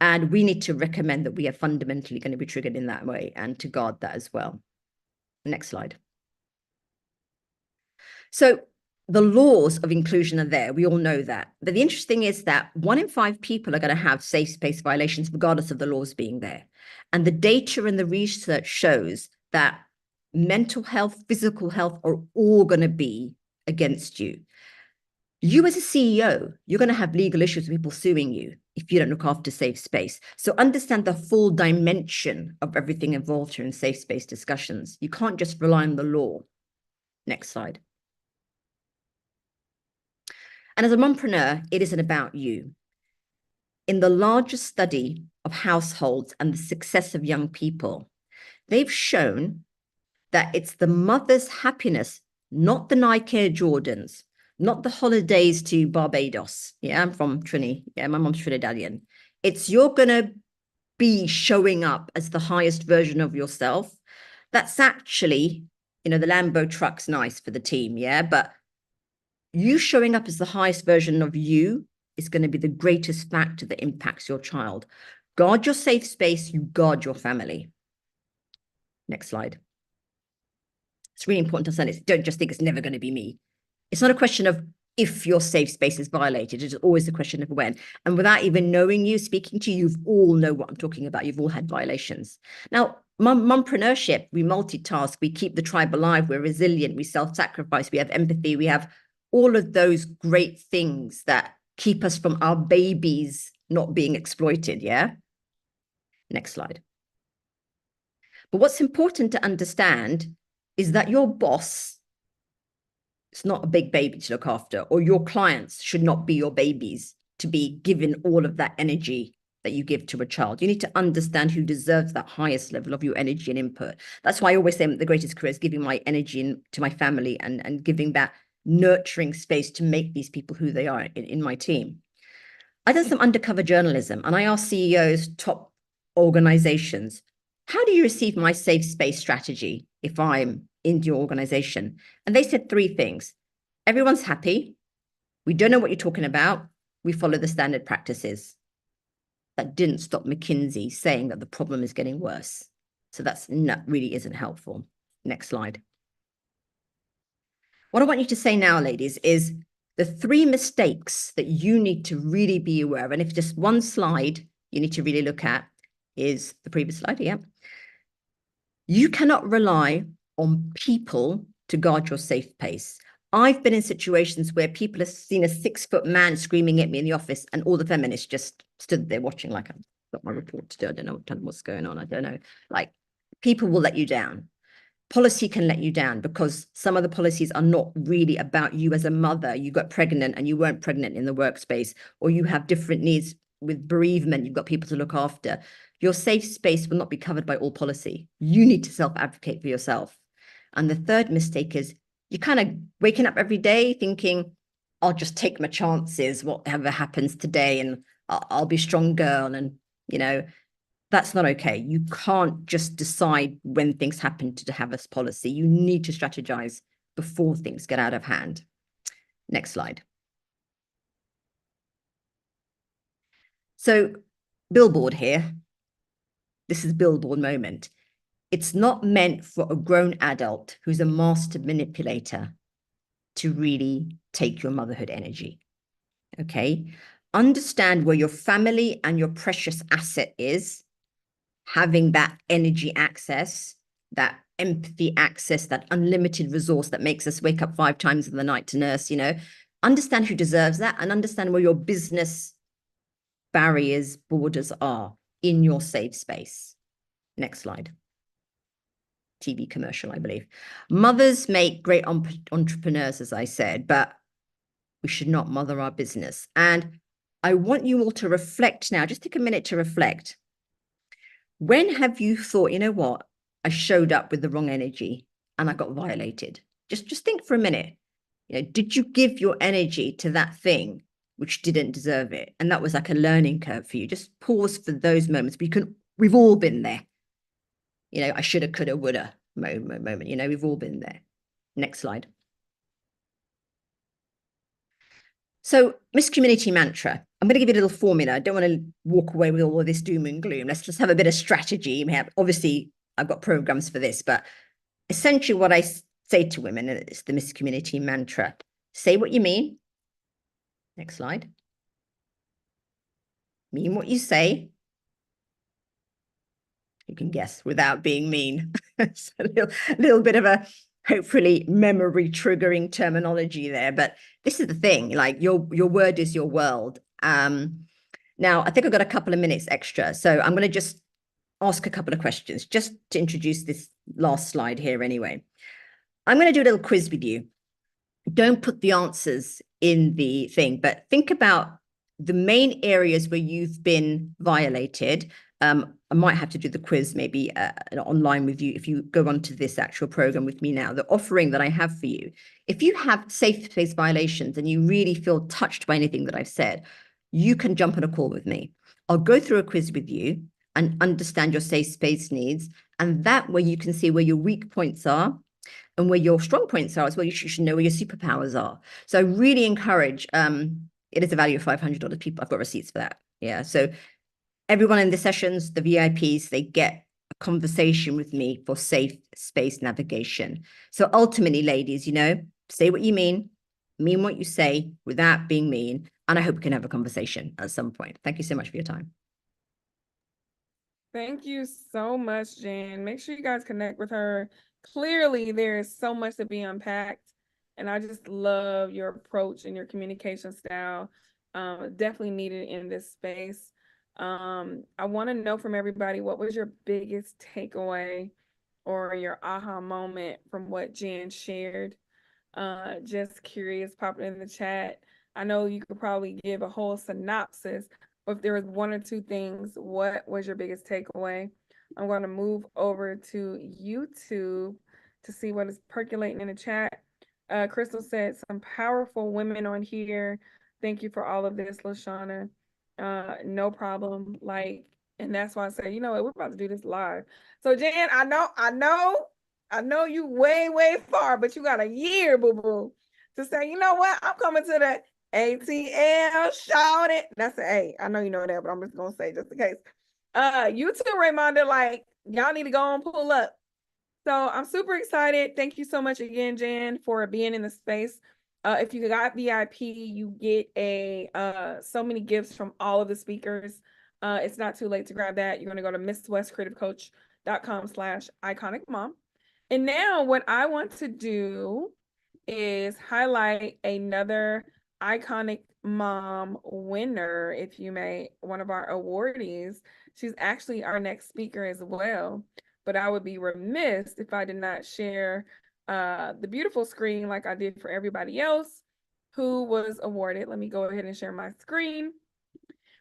And we need to recommend that we are fundamentally going to be triggered in that way and to guard that as well. Next slide. So the laws of inclusion are there. We all know that. But the interesting is that 1 in 5 people are going to have safe space violations, regardless of the laws being there. And the data and the research shows that mental health, physical health are all going to be against you. You as a CEO, you're going to have legal issues with people suing you if you don't look after safe space. So understand the full dimension of everything involved here in safe space discussions. You can't just rely on the law. Next slide. And as a mompreneur, it isn't about you. In the largest study of households and the success of young people, they've shown that it's the mother's happiness, not the Nike Air Jordans, not the holidays to Barbados. Yeah, I'm from Trini. Yeah, my mom's Trinidadian. It's you're going to be showing up as the highest version of yourself. That's actually, the Lambo truck's nice for the team. Yeah, but you showing up as the highest version of you is going to be the greatest factor that impacts your child. Guard your safe space, you guard your family. Next slide. It's really important to understand. Don't just think it's never going to be me. It's not a question of if your safe space is violated. It's always a question of when. And without even knowing you, speaking to you, you've all know what I'm talking about. You've all had violations. Now, mompreneurship, we multitask, we keep the tribe alive, we're resilient, we self-sacrifice, we have empathy, we have all of those great things that keep us from our babies not being exploited, yeah? Next slide. But what's important to understand is that your boss is not a big baby to look after, or your clients should not be your babies to be given all of that energy that you give to a child. You need to understand who deserves that highest level of your energy and input. That's why I always say the greatest career is giving my energy to my family and giving that nurturing space to make these people who they are in my team. I done some undercover journalism, and I asked CEOs, top organizations, how do you receive my safe space strategy if I'm in your organization? And they said 3 things. Everyone's happy. We don't know what you're talking about. We follow the standard practices. That didn't stop McKinsey saying that the problem is getting worse. So that really isn't helpful. Next slide. What I want you to say now, ladies, is the 3 mistakes that you need to really be aware of. And if just one slide you need to really look at is the previous slide, yeah. You cannot rely on people to guard your safe space. I've been in situations where people have seen a 6-foot man screaming at me in the office, and all the feminists just stood there watching like I've got my report to do. I don't know what's going on. I don't know. Like, people will let you down. Policy can let you down because some of the policies are not really about you as a mother. You got pregnant and you weren't pregnant in the workspace, or you have different needs with bereavement. You've got people to look after. Your safe space will not be covered by all policy. You need to self-advocate for yourself. And the 3rd mistake is you're kind of waking up every day thinking, I'll just take my chances, whatever happens today, and I'll be a strong girl. And, that's not okay. You can't just decide when things happen to have this policy. You need to strategize before things get out of hand. Next slide. So, billboard here. This is billboard moment. It's not meant for a grown adult who's a master manipulator to really take your motherhood energy. Okay? Understand where your family and your precious asset is. Having that energy access, that empathy access, that unlimited resource that makes us wake up 5 times in the night to nurse, understand who deserves that, and understand where your business barriers, borders are in your safe space. Next slide. TV commercial, I believe. Mothers make great entrepreneurs, as I said, but we should not mother our business. And I want you all to reflect now, just take a minute to reflect. When have you thought, you know what, I showed up with the wrong energy and I got violated? Just think for a minute. You know, did you give your energy to that thing which didn't deserve it? And that was like a learning curve for you. Just pause for those moments. We've all been there. You know, I shoulda, coulda, woulda moment. You know, we've all been there. Next slide. So, Miss Community Mantra. I'm going to give you a little formula. I don't want to walk away with all of this doom and gloom. Let's just have a bit of strategy. Obviously, I've got programs for this, but essentially what I say to women, and it's the Miss Community Mantra. Say what you mean. Next slide. Mean what you say. You can guess without being mean. It's a little bit of a hopefully memory triggering terminology there, but this is the thing, like your word is your world. Now I think I've got a couple of minutes extra, so I'm going to just ask a couple of questions just to introduce this last slide here anyway. I'm going to do a little quiz with you. Don't put the answers in the thing, but think about the main areas where you've been violated. I might have to do the quiz maybe online with you if you go onto this actual program with me now, the offering that I have for you. If you have safe space violations and you really feel touched by anything that I've said, you can jump on a call with me. I'll go through a quiz with you and understand your safe space needs. And that way you can see where your weak points are and where your strong points are as well. You should know where your superpowers are. So I really encourage, it is a value of $500. People, I've got receipts for that. Yeah. So everyone in the sessions, the VIPs, they get a conversation with me for safe space navigation. So ultimately, ladies, you know, say what you mean what you say without being mean. And I hope we can have a conversation at some point. Thank you so much for your time. Thank you so much, Jan. Make sure you guys connect with her. Clearly, there is so much to be unpacked. And I just love your approach and your communication style. Definitely needed in this space. I want to know from everybody, what was your biggest takeaway or your aha moment from what Jan shared? Just curious, pop it in the chat. I know you could probably give a whole synopsis, but if there was one or two things, what was your biggest takeaway? I'm going to move over to YouTube to see what is percolating in the chat. Crystal said some powerful women on here. Thank you for all of this, LaShana. No problem. And that's why I say, you know what, we're about to do this live. So Jan, I know you way far, but you got a year, boo-boo, to say, you know what, I'm coming to the ATL, shout it. That's an A. I know you know that, but I'm just gonna say just in case. You too, Raymonda, like y'all need to go and pull up. So I'm super excited. Thank you so much again, Jan, for being in the space. If you got VIP, you get so many gifts from all of the speakers. It's not too late to grab that. You're gonna go to MissWestCreativeCoach.com/iconicmom. And now what I want to do is highlight another iconic mom winner, if you may, one of our awardees. She's actually our next speaker as well. But I would be remiss if I did not share the beautiful screen like I did for everybody else who was awarded. Let me go ahead and share my screen.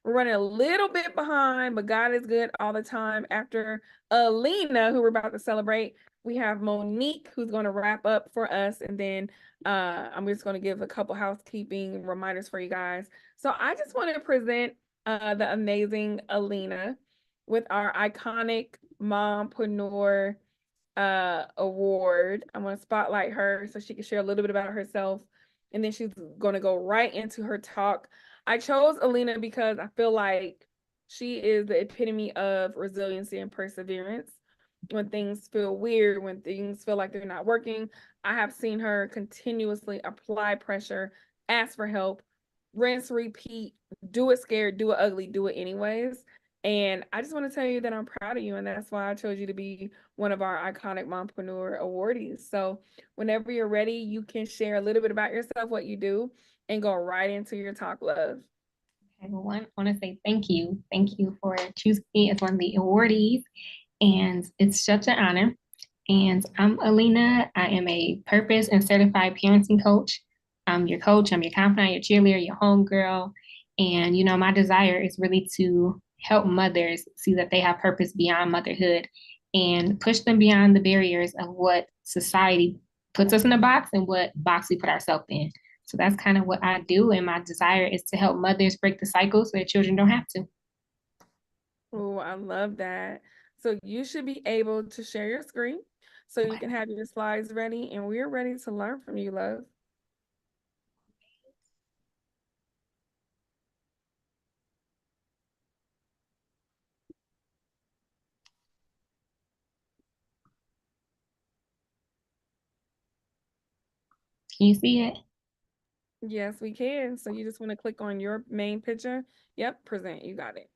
We're running a little bit behind, but God is good all the time. After Alina, who we're about to celebrate, we have Monique, who's going to wrap up for us. And then I'm just going to give a couple housekeeping reminders for you guys. So I just want to present the amazing Alina with our iconic MOMpreneur award. I want to spotlight her so she can share a little bit about herself. And then she's going to go right into her talk. I chose Alina because I feel like she is the epitome of resiliency and perseverance. When things feel weird, when things feel like they're not working, I have seen her continuously apply pressure, ask for help, rinse, repeat, do it scared, do it ugly, do it anyways. And I just want to tell you that I'm proud of you. And that's why I chose you to be one of our iconic MOMpreneur awardees. So whenever you're ready, you can share a little bit about yourself, what you do, and go right into your talk, love. Okay, well, I want to say thank you. Thank you for choosing me as one of the awardees. And it's such an honor. And I'm Alina. I am a purpose and certified parenting coach. I'm your coach, I'm your confidant, your cheerleader, your homegirl. And, you know, my desire is really to help mothers see that they have purpose beyond motherhood and push them beyond the barriers of what society puts us in a box and what box we put ourselves in. So that's kind of what I do. And my desire is to help mothers break the cycle so their children don't have to. Oh, I love that. So you should be able to share your screen so you can have your slides ready, and we're ready to learn from you, love. Can you see it? Yes, we can. So you just want to click on your main picture. Yep, present. You got it.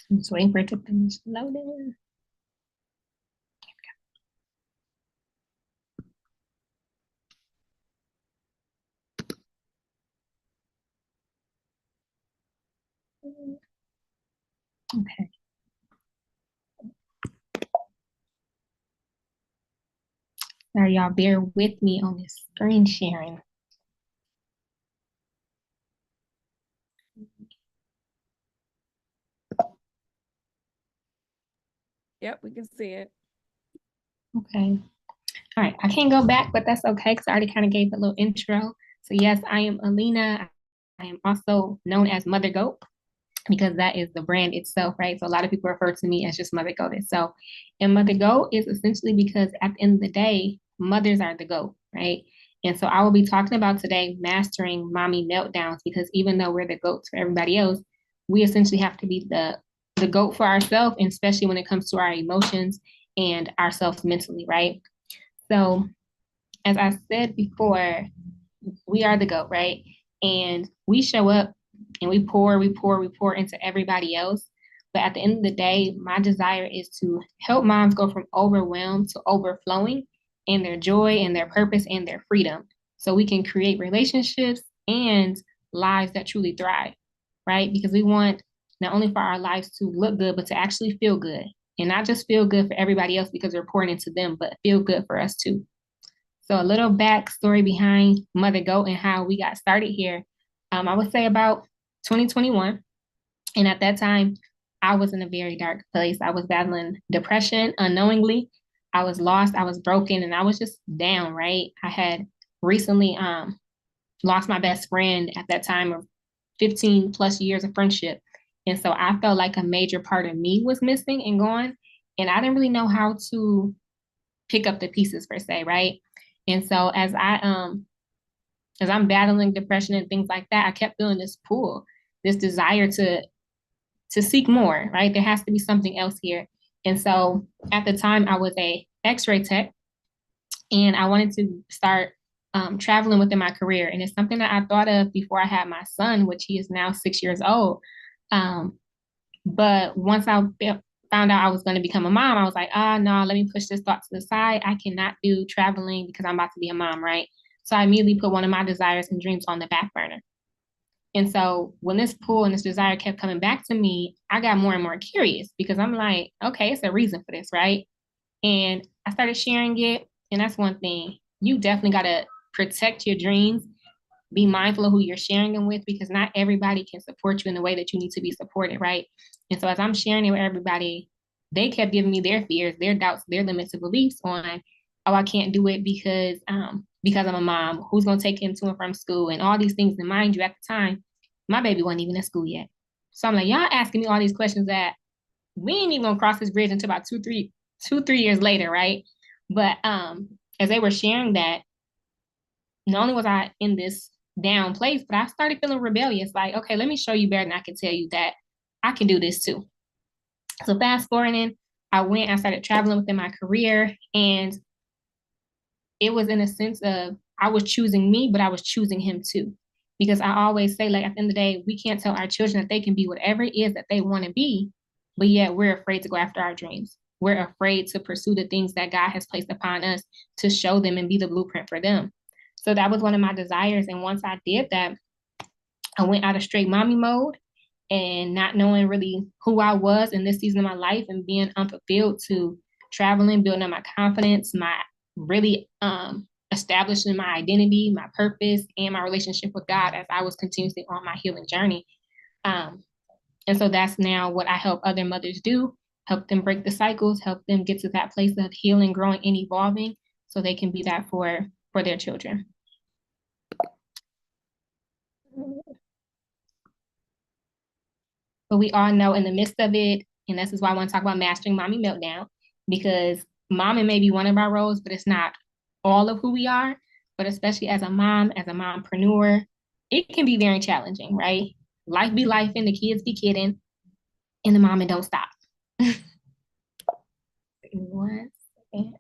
I'm just waiting for it to finish loading. Okay. Sorry, y'all, bear with me on this screen sharing. Yep, we can see it. Okay. All right. I can't go back, but that's okay because I already kind of gave a little intro. So yes, I am Alina. I am also known as Mother Goat because that is the brand itself, right? So a lot of people refer to me as just Mother Goat itself. And Mother Goat is essentially because at the end of the day, mothers are the goat, right? And so I will be talking about today mastering mommy meltdowns because even though we're the goats for everybody else, we essentially have to be the goat for ourselves, and especially when it comes to our emotions and ourselves mentally, right? So as I said before, we are the goat, right? And we show up and we pour into everybody else. But at the end of the day, my desire is to help moms go from overwhelmed to overflowing in their joy and their purpose and their freedom. So we can create relationships and lives that truly thrive, right? Because we want not only for our lives to look good, but to actually feel good. And not just feel good for everybody else because we're pouring into them, but feel good for us too. So a little backstory behind Mother Goat and how we got started here. I would say about 2021. And at that time, I was in a very dark place. I was battling depression unknowingly. I was lost, I was broken, and I was just down, right? I had recently lost my best friend at that time of 15 plus years of friendship. And so I felt like a major part of me was missing and gone. And I didn't really know how to pick up the pieces per se, right? And so as I'm battling depression and things like that, I kept feeling this pull, this desire to seek more, right? There has to be something else here. And so at the time I was a X-ray tech and I wanted to start traveling within my career. And it's something that I thought of before I had my son, which he is now 6 years old. But once I found out I was going to become a mom, I was like, no, let me push this thought to the side. I cannot do traveling because I'm about to be a mom, right? So I immediately put one of my desires and dreams on the back burner. And so when this pull and this desire kept coming back to me, I got more and more curious because I'm like, okay, it's a reason for this, right? And I started sharing it. And that's one thing. You definitely got to protect your dreams. Be mindful of who you're sharing them with because not everybody can support you in the way that you need to be supported, right? And so as I'm sharing it with everybody, they kept giving me their fears, their doubts, their limited beliefs on, oh, I can't do it because I'm a mom. Who's gonna take him to and from school and all these things. And mind you, at the time, my baby wasn't even in school yet. So I'm like, y'all asking me all these questions that we ain't even gonna cross this bridge until about 2-3 years later, right? But as they were sharing that, not only was I in this down place, but I started feeling rebellious. Like, okay, let me show you better than I can tell you that I can do this too. So fast forwarding, I started traveling within my career, and it was in a sense of I was choosing me, but I was choosing him too. Because I always say, like, at the end of the day, we can't tell our children that they can be whatever it is that they want to be, but yet we're afraid to go after our dreams. We're afraid to pursue the things that God has placed upon us to show them and be the blueprint for them. So that was one of my desires. And once I did that, I went out of straight mommy mode and not knowing really who I was in this season of my life and being unfulfilled, to traveling, building up my confidence, my really establishing my identity, my purpose, and my relationship with God as I was continuously on my healing journey. And so that's now what I help other mothers do, help them break the cycles, help them get to that place of healing, growing, and evolving so they can be that for their children. But we all know in the midst of it, and this is why I want to talk about mastering mommy meltdown, because momming may be one of our roles, but it's not all of who we are. But especially as a mom, as a mompreneur, it can be very challenging, right? Life be life and the kids be kidding, and the mama don't stop. One second.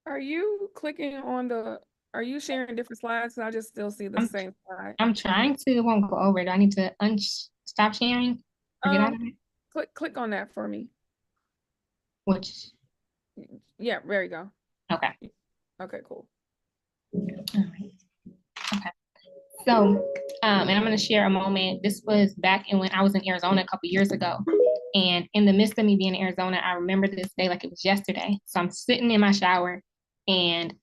Are you clicking on are you sharing different slides? I just still see the same slide. I'm trying to, it won't go over. Do I need to stop sharing? Or get out of it? Click on that for me. Which? Yeah, there you go. Okay. Okay, cool. All right. Okay. So, and I'm going to share a moment. This was back in when I was in Arizona a couple years ago. And in the midst of me being in Arizona, I remember this day like it was yesterday. So I'm sitting in my shower and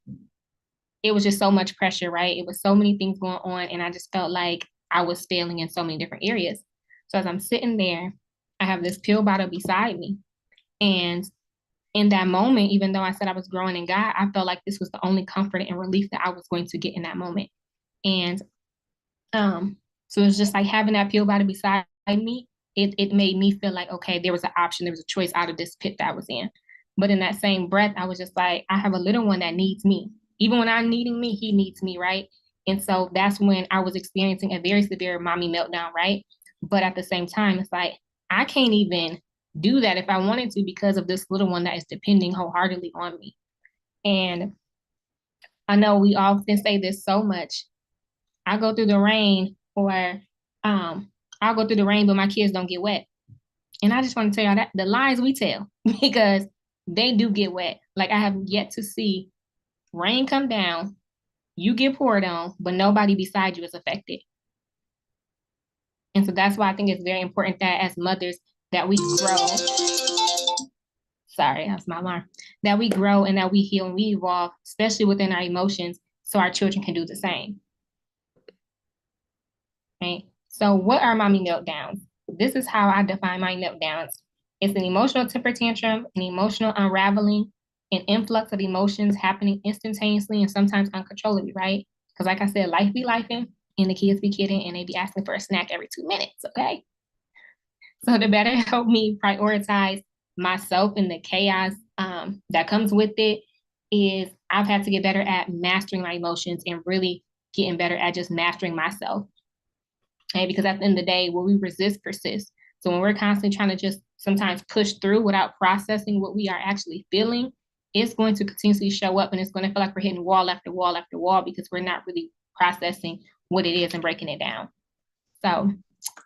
it was just so much pressure, right? It was so many things going on. And I just felt like I was failing in so many different areas. So as I'm sitting there, I have this pill bottle beside me. And in that moment, even though I said I was growing in God, I felt like this was the only comfort and relief that I was going to get in that moment. And so it was just like having that pill bottle beside me. It made me feel like, okay, there was an option, there was a choice out of this pit that I was in. But in that same breath, I was just like, I have a little one that needs me. Even when I'm needing me, he needs me, right? And so that's when I was experiencing a very severe mommy meltdown, right? But at the same time, it's like, I can't even do that if I wanted to because of this little one that is depending wholeheartedly on me. And I know we often say this so much. I go through the rain, or I'll go through the rain, but my kids don't get wet. And I just want to tell y'all that the lies we tell, because they do get wet. Like, I have yet to see rain come down, you get poured on, but nobody beside you is affected. And so that's why I think it's very important that as mothers that we grow. Sorry, that's my alarm. That we grow and that we heal and we evolve, especially within our emotions, so our children can do the same. Right? So what are mommy meltdowns? This is how I define my meltdowns. It's an emotional temper tantrum, an emotional unraveling, an influx of emotions happening instantaneously and sometimes uncontrollably, right? Because like I said, life be lifing and the kids be kidding and they be asking for a snack every 2 minutes, okay? So to better help me prioritize myself and the chaos that comes with it is I've had to get better at mastering my emotions and really getting better at just mastering myself. Okay, because at the end of the day, what we resist persists. So when we're constantly trying to just sometimes push through without processing what we are actually feeling, it's going to continuously show up and it's going to feel like we're hitting wall after wall after wall because we're not really processing what it is and breaking it down. So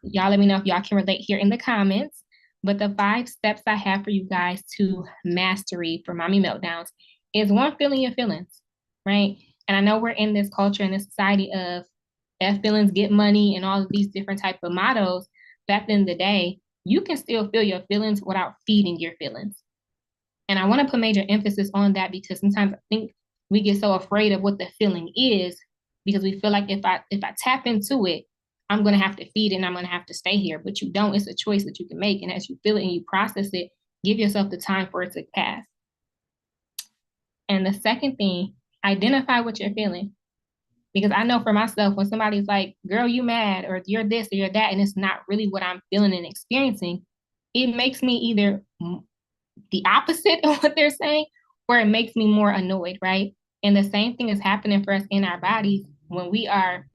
y'all let me know if y'all can relate here in the comments. But the 5 steps I have for you guys to mastery for mommy meltdowns is 1, feeling your feelings, right? And I know we're in this culture and this society of F feelings get money and all of these different type of mottos. But at the end of the day, you can still feel your feelings without feeding your feelings. And I want to put major emphasis on that because sometimes I think we get so afraid of what the feeling is because we feel like if I tap into it, I'm going to have to feed it and I'm going to have to stay here. But you don't. It's a choice that you can make. And as you feel it and you process it, give yourself the time for it to pass. And the second thing, identify what you're feeling. Because I know for myself, when somebody's like, girl, you mad, or you're this or you're that, and it's not really what I'm feeling and experiencing, it makes me either the opposite of what they're saying, or it makes me more annoyed, right? And the same thing is happening for us in our bodies when we are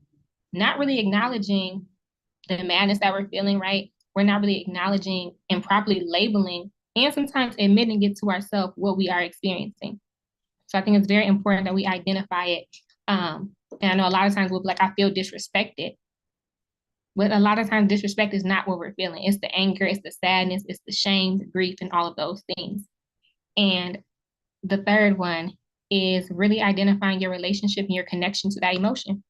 not really acknowledging the madness that we're feeling, right? We're not really acknowledging and properly labeling and sometimes admitting it to ourselves what we are experiencing. So I think it's very important that we identify it. And I know a lot of times we'll be like, I feel disrespected. But a lot of times disrespect is not what we're feeling. It's the anger, it's the sadness, it's the shame, the grief, and all of those things. And the third one is really identifying your relationship and your connection to that emotion.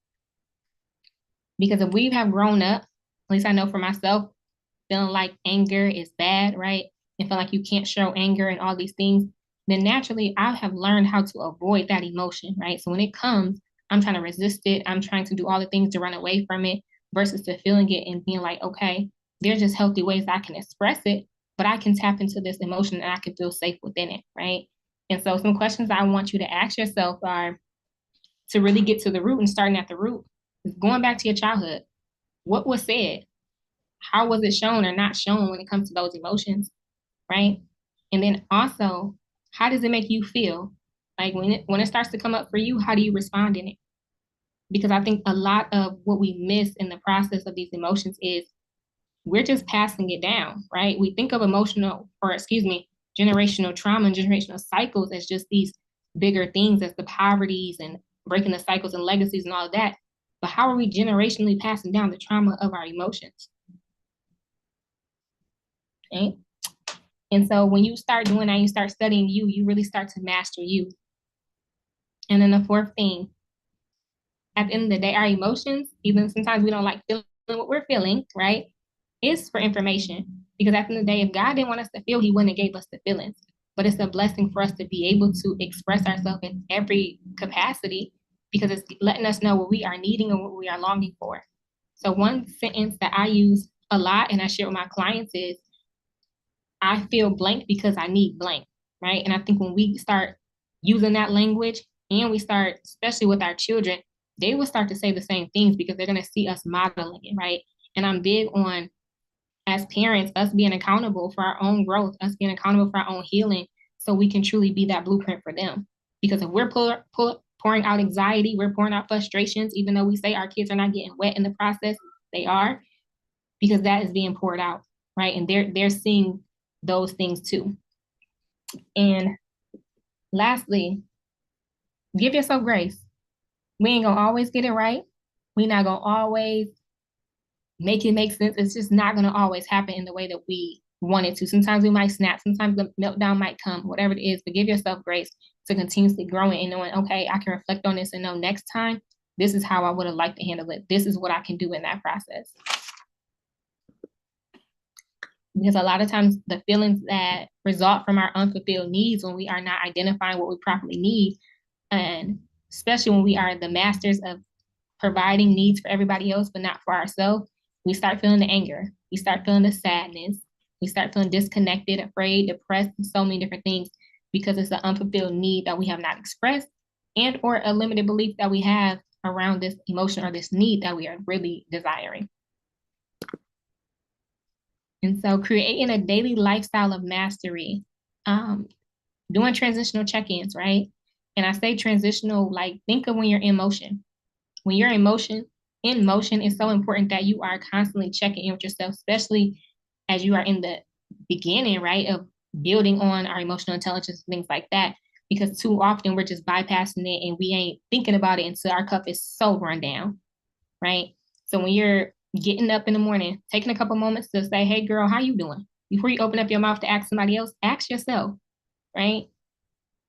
Because if we have grown up, at least I know for myself, feeling like anger is bad, right? And feel like you can't show anger and all these things, then naturally I have learned how to avoid that emotion, right? So when it comes, I'm trying to resist it. I'm trying to do all the things to run away from it versus to feeling it and being like, okay, there's just healthy ways I can express it, but I can tap into this emotion and I can feel safe within it, right? And so some questions I want you to ask yourself are, to really get to the root and starting at the root, is going back to your childhood. What was said? How was it shown or not shown when it comes to those emotions, right? And then also, how does it make you feel? Like when it starts to come up for you, how do you respond in it? Because I think a lot of what we miss in the process of these emotions is we're just passing it down, right? We think of generational trauma and generational cycles as just these bigger things, as the poverties and breaking the cycles and legacies and all of that. But how are we generationally passing down the trauma of our emotions? Okay? And so when you start doing that, you start studying you really start to master you. And then the fourth thing, at the end of the day, our emotions, even sometimes we don't like feeling what we're feeling, right? It's for information. Because at the end of the day, if God didn't want us to feel, he wouldn't have gave us the feelings. But it's a blessing for us to be able to express ourselves in every capacity because it's letting us know what we are needing and what we are longing for. So one sentence that I use a lot and I share with my clients is, I feel blank because I need blank, right? And I think when we start using that language and we start, especially with our children, they will start to say the same things because they're going to see us modeling it, right? And I'm big on, as parents, us being accountable for our own growth, us being accountable for our own healing, so we can truly be that blueprint for them. Because if we're pouring out anxiety, we're pouring out frustrations, even though we say our kids are not getting wet in the process, they are, because that is being poured out, right? And they're seeing those things too. And lastly, give yourself grace. We ain't gonna always get it right. We're not gonna always make it make sense. It's just not gonna always happen in the way that we want it to. Sometimes we might snap, sometimes the meltdown might come, whatever it is, but give yourself grace to continuously growing and knowing, okay, I can reflect on this and know next time, this is how I would have liked to handle it. This is what I can do in that process. Because a lot of times the feelings that result from our unfulfilled needs when we are not identifying what we properly need, and especially when we are the masters of providing needs for everybody else, but not for ourselves, we start feeling the anger. We start feeling the sadness. We start feeling disconnected, afraid, depressed, and so many different things because it's an unfulfilled need that we have not expressed and or a limited belief that we have around this emotion or this need that we are really desiring. And so creating a daily lifestyle of mastery, doing transitional check-ins, right? And I say transitional, like think of when you're in motion. When you're in motion, it's so important that you are constantly checking in with yourself, especially as you are in the beginning, right, of building on our emotional intelligence and things like that. Because too often we're just bypassing it and we ain't thinking about it until our cup is so run down, right? So when you're getting up in the morning, taking a couple moments to say, hey girl, how you doing? Before you open up your mouth to ask somebody else, ask yourself, right?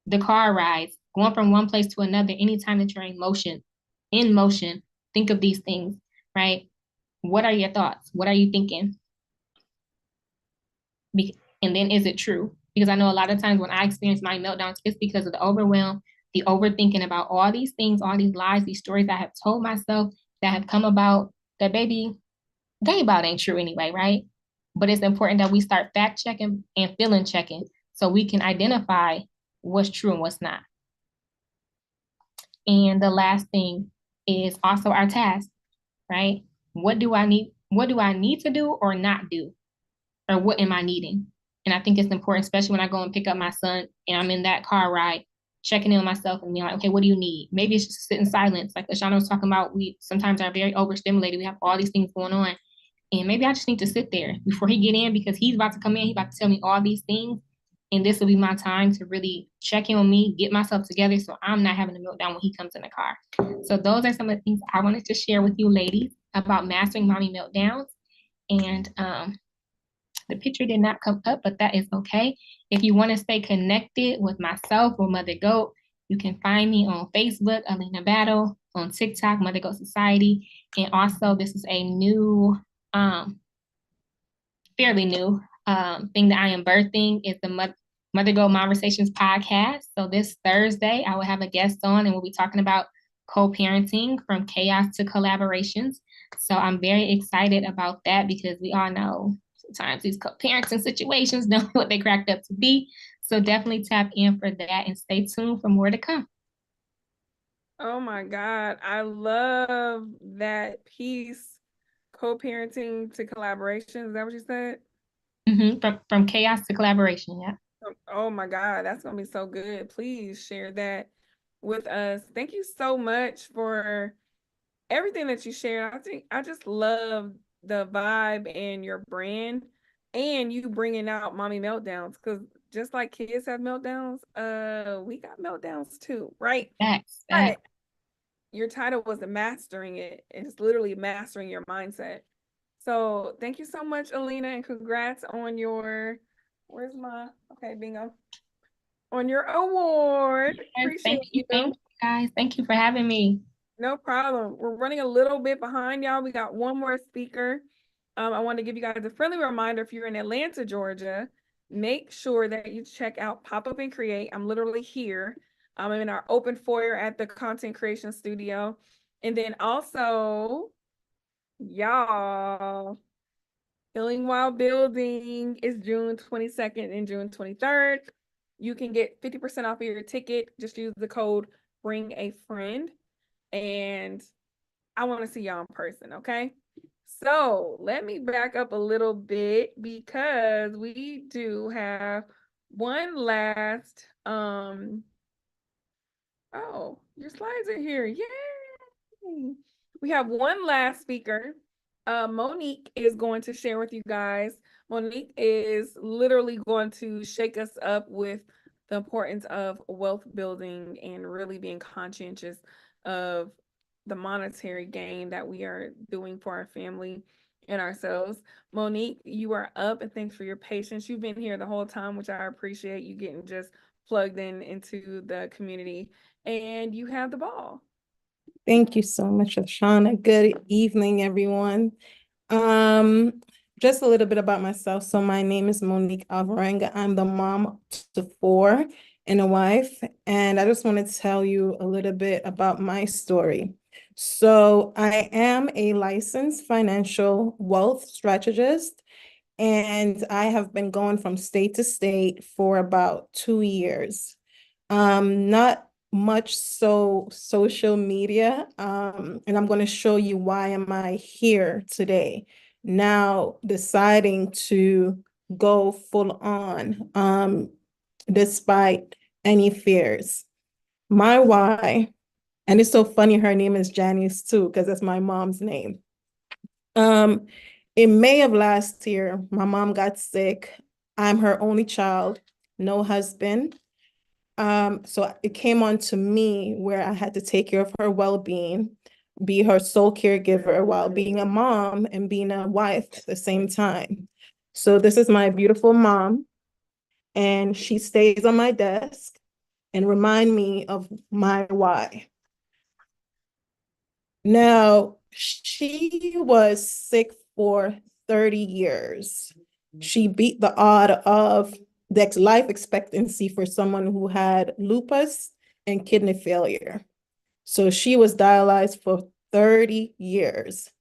The car rides, going from one place to another, anytime that you're in motion, think of these things, right? What are your thoughts? What are you thinking? And then is it true? Because I know a lot of times when I experience my meltdowns, it's because of the overwhelm, the overthinking about all these things, all these lies, these stories I have told myself that have come about that baby, they about ain't true anyway, right? But it's important that we start fact checking and feeling checking so we can identify what's true and what's not. And the last thing is also our task, right? What do I need to do or not do? Or what am I needing? And I think it's important, especially when I go and pick up my son and I'm in that car ride, checking in on myself and being like, okay, what do you need? Maybe it's just to sit in silence. Like LaShana was talking about, we sometimes are very overstimulated. We have all these things going on. And maybe I just need to sit there before he get in because he's about to come in. He's about to tell me all these things. And this will be my time to really check in on me, get myself together so I'm not having a meltdown when he comes in the car. So those are some of the things I wanted to share with you ladies about mastering mommy meltdowns. And the picture did not come up, but that is okay. If you want to stay connected with myself or Mother Goat, you can find me on Facebook, Alina Battle, on TikTok, Mother Goat Society. And also this is a new fairly new thing that I am birthing is the Mother Go Conversations podcast. So this Thursday, I will have a guest on and we'll be talking about co-parenting from chaos to collaborations. So I'm very excited about that because we all know sometimes these co-parenting situations don't know what they cracked up to be. So definitely tap in for that and stay tuned for more to come. Oh my God, I love that piece. Co-parenting to collaboration. Is that what you said? From chaos to collaboration, yeah. Oh my God, that's gonna be so good. Please share that with us. Thank you so much for everything that you shared. I think I just love the vibe and your brand and you bringing out mommy meltdowns because just like kids have meltdowns, we got meltdowns too, right? Facts. But your title was the mastering it. It's literally mastering your mindset. So thank you so much, Alina, and congrats on your, bingo. On your award. Appreciate you. Thank you, guys. Thank you for having me. No problem. We're running a little bit behind, y'all. We got one more speaker. I want to give you guys a friendly reminder, if you're in Atlanta, Georgia, make sure that you check out Pop Up and Create. I'm literally here. I'm in our open foyer at the Content Creation Studio. And then also, y'all, Healing While Building is June 22nd and June 23rd. You can get 50% off of your ticket. Just use the code Bring a Friend. And I want to see y'all in person, okay? So let me back up a little bit because we do have one last, oh, your slides are here. Yay! We have one last speaker. Monique is going to share with you guys. Monique is literally going to shake us up with the importance of wealth building and really being conscientious of the monetary gain that we are doing for our family and ourselves. Monique, you are up, and thanks for your patience. You've been here the whole time, which I appreciate. You getting just plugged in into the community, and you have the ball. Thank you so much, LaShana. Good evening, everyone. Just a little bit about myself. So my name is Monique Alvarenga. I'm the mom to 4 and a wife. And I just want to tell you a little bit about my story. So I am a licensed financial wealth strategist, and I have been going from state to state for about 2 years. Not much so social media, and I'm going to show you why am I here today, now deciding to go full on, despite any fears. My why, and it's so funny, her name is Janice too, because that's my mom's name. In May of last year, my mom got sick. I'm her only child, no husband. So it came on to me where I had to take care of her well-being, be her sole caregiver while being a mom and being a wife at the same time. So this is my beautiful mom, and she stays on my desk and remind me of my why. Now, she was sick for 30 years. She beat the odd of the life expectancy for someone who had lupus and kidney failure. So she was dialyzed for 30 years.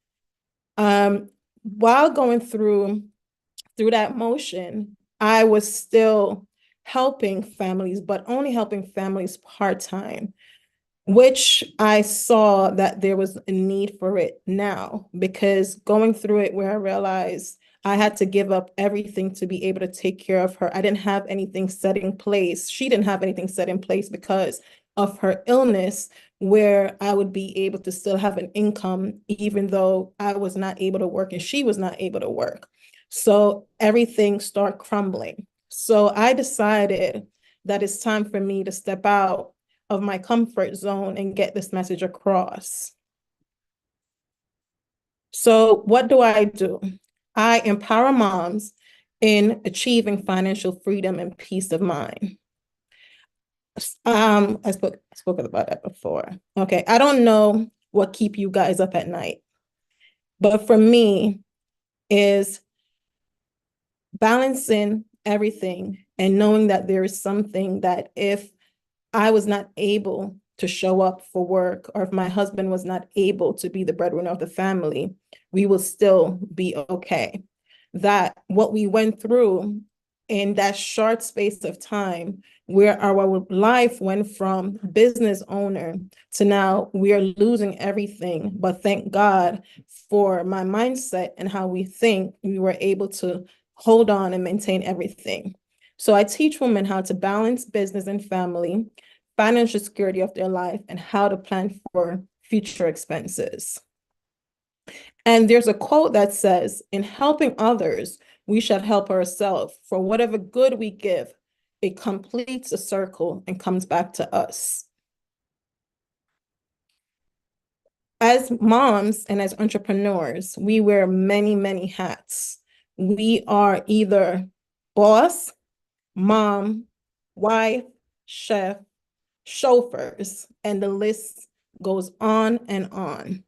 While going through that motion, I was still helping families, but only helping families part-time, which I saw that there was a need for it now, because going through it where I realized I had to give up everything to be able to take care of her. I didn't have anything set in place. She didn't have anything set in place because of her illness, where I would be able to still have an income, even though I was not able to work and she was not able to work. So everything started crumbling. So I decided that it's time for me to step out of my comfort zone and get this message across. So what do? I empower moms in achieving financial freedom and peace of mind. I spoke about that before. Okay, I don't know what keep you guys up at night, but for me is balancing everything and knowing that there is something that if I was not able to show up for work, or if my husband was not able to be the breadwinner of the family, we will still be okay. That what we went through in that short space of time, where our life went from business owner to now we are losing everything. But thank God for my mindset and how we think, we were able to hold on and maintain everything. So I teach women how to balance business and family, financial security of their life, and how to plan for future expenses. And there's a quote that says, in helping others, we shall help ourselves. For whatever good we give, it completes a circle and comes back to us. As moms and as entrepreneurs, we wear many, many hats. We are either boss, mom, wife, chef, chauffeurs, and the list goes on and on.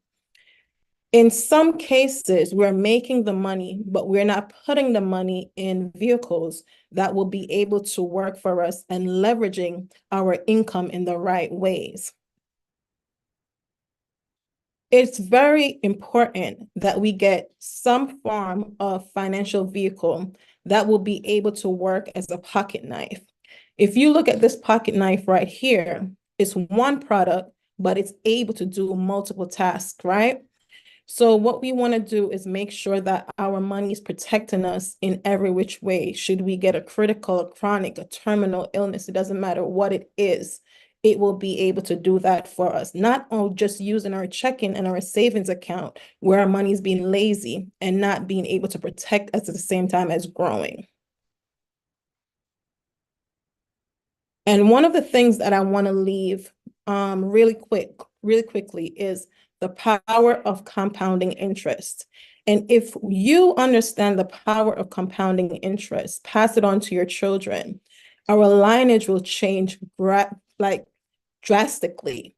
In some cases, we're making the money, but we're not putting the money in vehicles that will be able to work for us and leveraging our income in the right ways. It's very important that we get some form of financial vehicle that will be able to work as a pocket knife. If you look at this pocket knife right here, it's one product, but it's able to do multiple tasks, right? So what we want to do is make sure that our money is protecting us in every which way. Should we get a critical, a chronic, a terminal illness, it doesn't matter what it is, it will be able to do that for us. Not just using our checking and our savings account where our money is being lazy and not being able to protect us at the same time as growing. And one of the things that I want to leave really quickly is the power of compounding interest. And if you understand the power of compounding interest, pass it on to your children, our lineage will change drastically,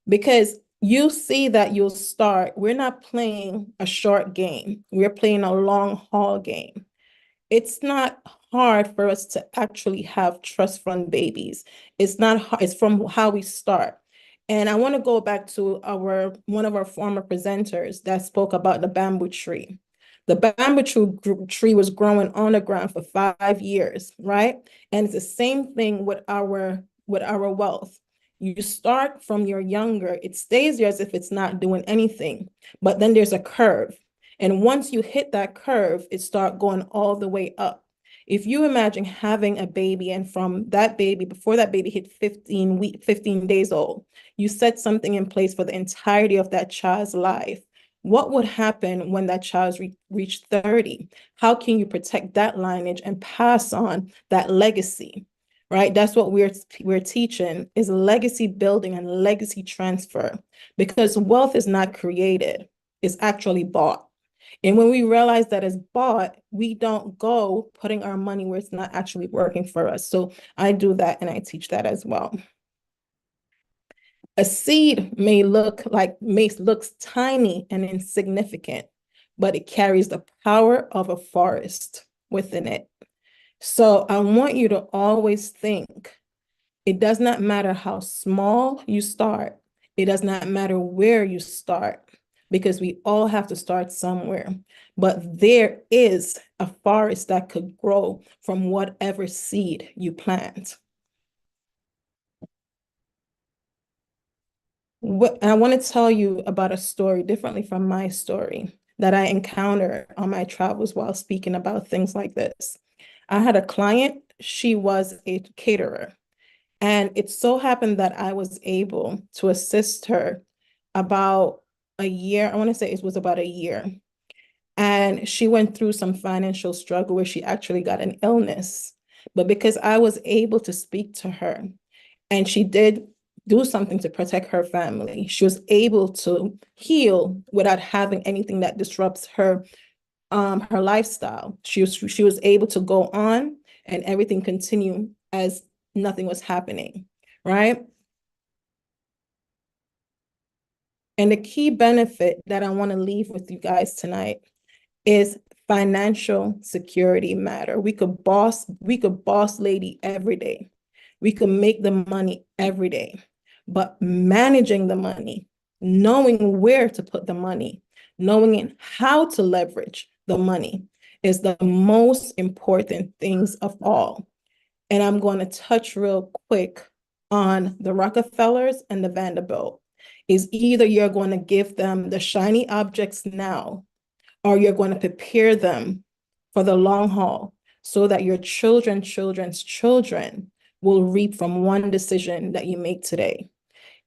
because you see that you'll start, we're not playing a short game, we're playing a long haul game. It's not hard for us to actually have trust fund babies. It's not hard, it's from how we start. And I want to go back to one of our former presenters that spoke about the bamboo tree. The bamboo tree was growing on the ground for 5 years, right? And it's the same thing with our wealth. You start from you're younger, it stays there as if it's not doing anything, but then there's a curve. And once you hit that curve, it starts going all the way up. If you imagine having a baby, and from that baby, before that baby hit 15 days old, you set something in place for the entirety of that child's life. What would happen when that child reached 30? How can you protect that lineage and pass on that legacy? Right? That's what we're teaching, is legacy building and legacy transfer, because wealth is not created, it's actually bought. And when we realize that it's bought, we don't go putting our money where it's not actually working for us. So I do that and I teach that as well. A seed may look looks tiny and insignificant, but it carries the power of a forest within it. So I want you to always think, it does not matter how small you start. It does not matter where you start, because we all have to start somewhere. But there is a forest that could grow from whatever seed you plant. I want to tell you about a story differently from my story that I encountered on my travels while speaking about things like this. I had a client, she was a caterer. And it so happened that I was able to assist her about a year. I want to say it was about a year. And she went through some financial struggle where she actually got an illness. But because I was able to speak to her, and she did do something to protect her family, she was able to heal without having anything that disrupts her lifestyle. She was able to go on and everything continued as nothing was happening, right? And the key benefit that I want to leave with you guys tonight is financial security matter. We could boss lady every day. We could make the money every day, but managing the money, knowing where to put the money, knowing how to leverage the money is the most important things of all. And I'm going to touch real quick on the Rockefellers and the Vanderbilt. Is either you're going to give them the shiny objects now, or you're going to prepare them for the long haul so that your children's children will reap from one decision that you make today.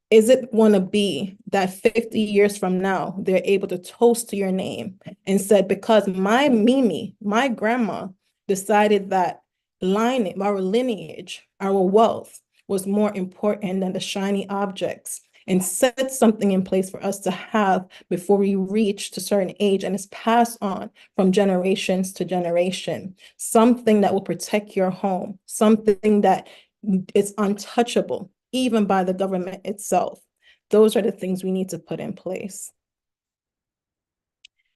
Is it going to be that 50 years from now, they're able to toast to your name and said, because my Mimi, my grandma, decided that our lineage, our wealth was more important than the shiny objects, and set something in place for us to have before we reach to a certain age, and it's passed on from generations to generation. Something that will protect your home, something that is untouchable, even by the government itself. Those are the things we need to put in place.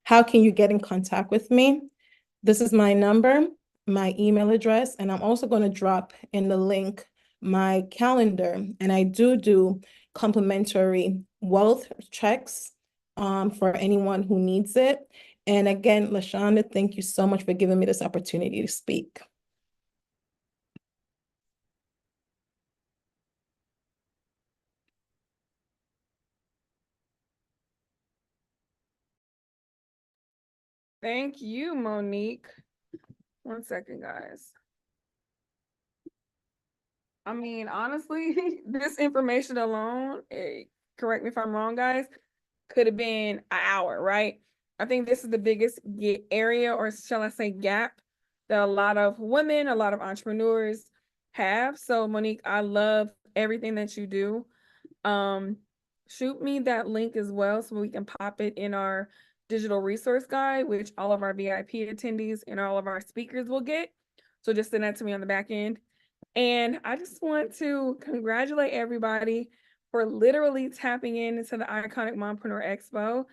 How can you get in contact with me? This is my number, my email address, and I'm also going to drop in the link my calendar. And I do complimentary wealth checks for anyone who needs it. And again, LaShana, thank you so much for giving me this opportunity to speak. Thank you, Monique. One second, guys. I mean, honestly, this information alone, correct me if I'm wrong, guys, could have been an hour, right? I think this is the biggest area, or shall I say gap, that a lot of women, a lot of entrepreneurs have. So Monique, I love everything that you do. Shoot me that link as well so we can pop it in our digital resource guide, which all of our VIP attendees and all of our speakers will get. So just send that to me on the back end. And I just want to congratulate everybody for literally tapping into the Iconic Mompreneur Expo.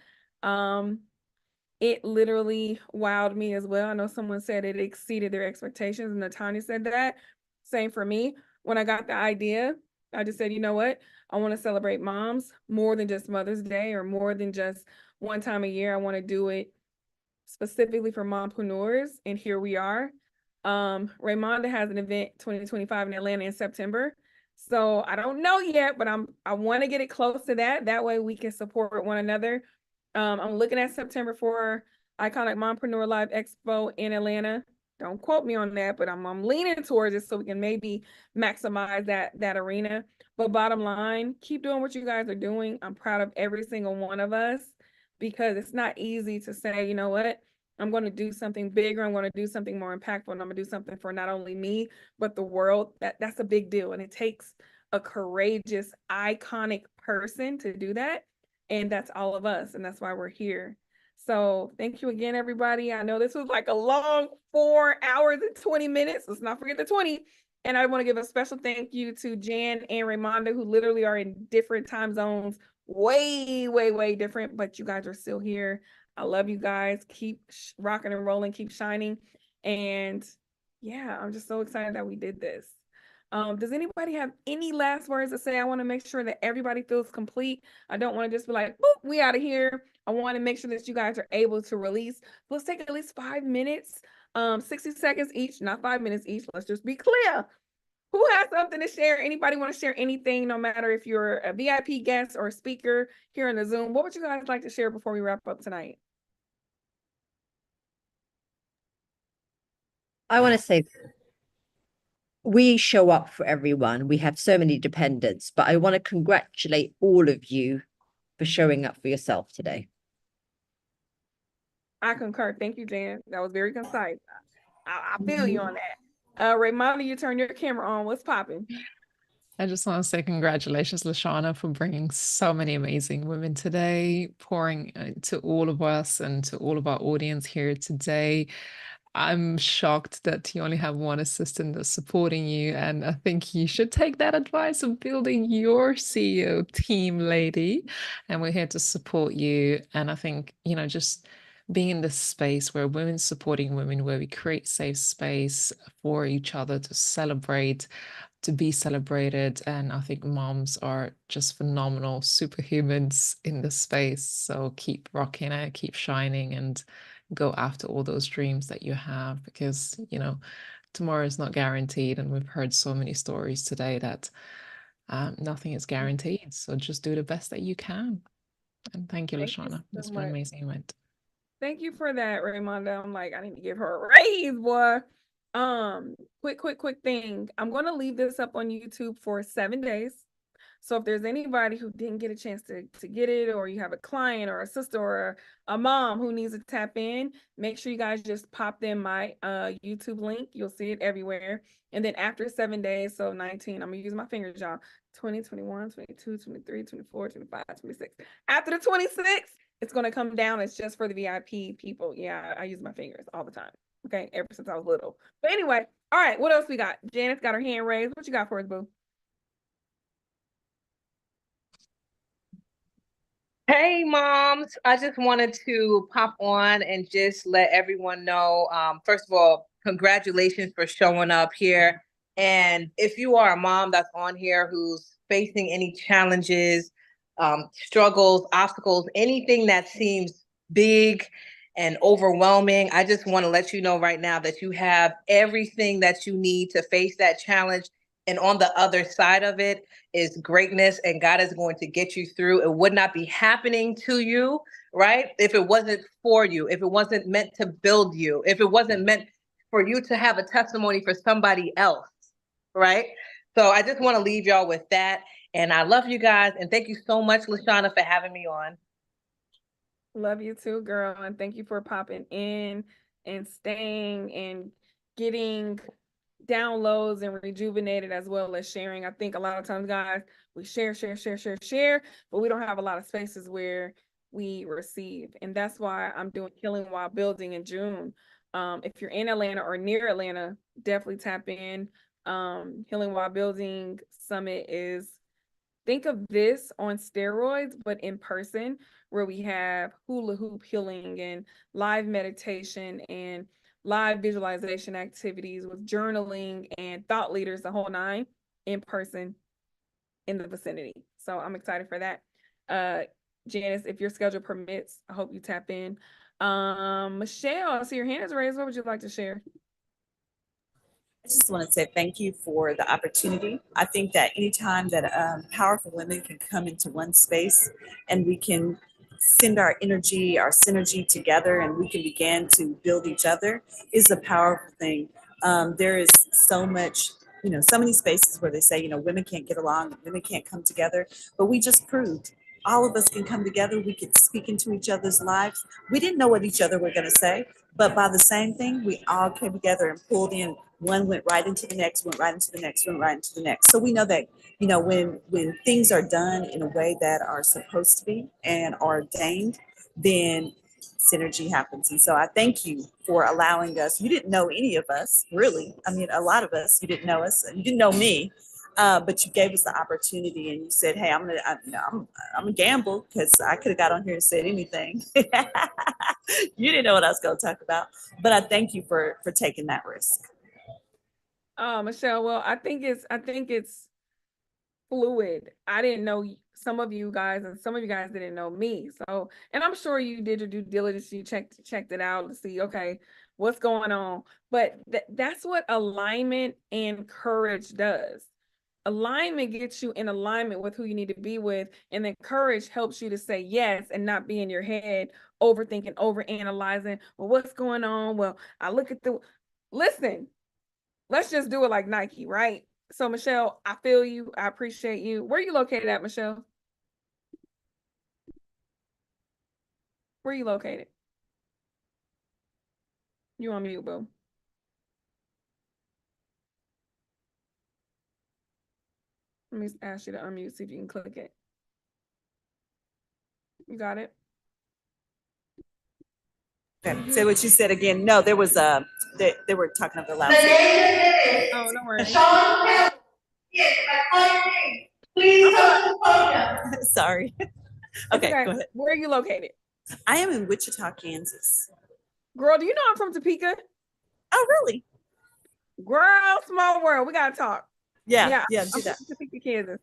It literally wowed me as well. I know someone said it exceeded their expectations, and Natanya said that. Same for me. When I got the idea, I just said, you know what? I want to celebrate moms more than just Mother's Day or more than just one time a year. I want to do it specifically for mompreneurs, and here we are. Raymonda has an event 2025 in Atlanta in September. So I don't know yet, but I want to get it close to that. That way we can support one another. I'm looking at September for Iconic Mompreneur Live Expo in Atlanta. Don't quote me on that, but I'm leaning towards it so we can maybe maximize that arena. But bottom line, keep doing what you guys are doing. I'm proud of every single one of us, because it's not easy to say, you know what, I'm going to do something bigger. I'm going to do something more impactful, and I'm going to do something for not only me, but the world. That's a big deal. And it takes a courageous, iconic person to do that. And that's all of us. And that's why we're here. So thank you again, everybody. I know this was like a long 4 hours and 20 minutes. Let's not forget the 20. And I want to give a special thank you to Jan and Raymonda, who literally are in different time zones, way different, but you guys are still here. I love you guys. Keep rocking and rolling, keep shining. And yeah, I'm just so excited that we did this. Does anybody have any last words to say? I want to make sure that everybody feels complete. I don't want to just be like, boop, we out of here. I want to make sure that you guys are able to release. Let's take at least 5 minutes, 60 seconds each, not 5 minutes each. Let's just be clear. Who has something to share? Anybody want to share anything, no matter if you're a VIP guest or a speaker here in the Zoom? What would you guys like to share before we wrap up tonight? I want to say we show up for everyone. We have so many dependents, but I want to congratulate all of you for showing up for yourself today. I concur. Thank you, Jan. That was very concise. I feel you on that. Raymonda, you turn your camera on. What's popping? I just want to say congratulations, LaShana, for bringing so many amazing women today, pouring to all of us and to all of our audience here today. I'm shocked that you only have one assistant that's supporting you. And I think you should take that advice of building your CEO team, lady. And we're here to support you. And I think, just being in this space where women supporting women, where we create safe space for each other to celebrate, to be celebrated. And I think moms are just phenomenal superhumans in this space. So keep rocking it, keep shining, and go after all those dreams that you have, because, you know, tomorrow is not guaranteed. And we've heard so many stories today that nothing is guaranteed. So just do the best that you can. And thank you, Thank you LaShana. so It's been an much. amazing event. Thank you for that, Raymonda. I'm like, I need to give her a raise, boy. Quick thing. I'm going to leave this up on YouTube for 7 days. So if there's anybody who didn't get a chance to get it, or you have a client or a sister or a mom who needs to tap in, make sure you guys just pop them my YouTube link. You'll see it everywhere. And then after 7 days, so 19, I'm gonna use my fingers, y'all. 20, 21, 22, 23, 24, 25, 26. After the 26, it's gonna come down. It's just for the VIP people. Yeah, I use my fingers all the time. Okay, ever since I was little. But anyway, all right, what else we got? Janice got her hand raised. What you got for us, boo? Hey, moms. I just wanted to pop on and just let everyone know, first of all, congratulations for showing up here. And if you are a mom that's on here who's facing any challenges, struggles, obstacles, anything that seems big and overwhelming, I just want to let you know right now that you have everything that you need to face that challenge. And on the other side of it is greatness, and God is going to get you through. It would not be happening to you, right? If it wasn't for you, if it wasn't meant to build you, if it wasn't meant for you to have a testimony for somebody else, right? So I just want to leave y'all with that. And I love you guys. And thank you so much, LaShana, for having me on. Love you too, girl. And thank you for popping in and staying and getting downloads and rejuvenated, as well as sharing. I think a lot of times, guys, we share, but we don't have a lot of spaces where we receive. And that's why I'm doing Healing While Building in June. If you're in Atlanta or near Atlanta, definitely tap in. Healing While Building Summit is, think of this on steroids, but in person, where we have hula hoop healing and live meditation and live visualization activities with journaling and thought leaders, the whole nine, in person in the vicinity. So I'm excited for that. Janice, if your schedule permits, I hope you tap in. Michelle, I see your hand is raised. What would you like to share? I just want to say thank you for the opportunity. I think that anytime that powerful women can come into one space and we can send our energy, our synergy together, and we can begin to build each other, is a powerful thing. There is so much, so many spaces where they say, women can't get along, women can't come together, but we just proved all of us can come together. We can speak into each other's lives. We didn't know what each other were going to say, but by the same thing, we all came together and pulled in. One went right into the next, went right into the next, went right into the next. So we know that, when things are done in a way that are supposed to be and are ordained, then synergy happens. And so I thank you for allowing us. You didn't know any of us, really. I mean, a lot of us, you didn't know us, you didn't know me. But you gave us the opportunity, and you said, "Hey, I'm a gamble, because I could have got on here and said anything." You didn't know what I was going to talk about, but I thank you for taking that risk. Michelle, well, I think it's fluid. I didn't know some of you guys, and some of you guys didn't know me. So, and I'm sure you did your due diligence. You checked it out to see, okay, what's going on. But that's what alignment and courage does. Alignment gets you in alignment with who you need to be with, and then courage helps you to say yes and not be in your head overthinking, overanalyzing. Well, what's going on? Well, I look at listen, let's just do it like Nike, right? So Michelle, I feel you. I appreciate you. Where are you located at, Michelle? Where are you located? You on mute, boo. Let me ask you to unmute, see if you can click it. You got it? Okay. Say what you said again. No, there was they were talking of the loud. Oh, no worries. Sorry. Okay, go ahead. Where are you located? I am in Wichita, Kansas. Girl, do you know I'm from Topeka? Oh, really? Girl, small world. We gotta talk. Yeah, do I'm that. from Topeka, Kansas.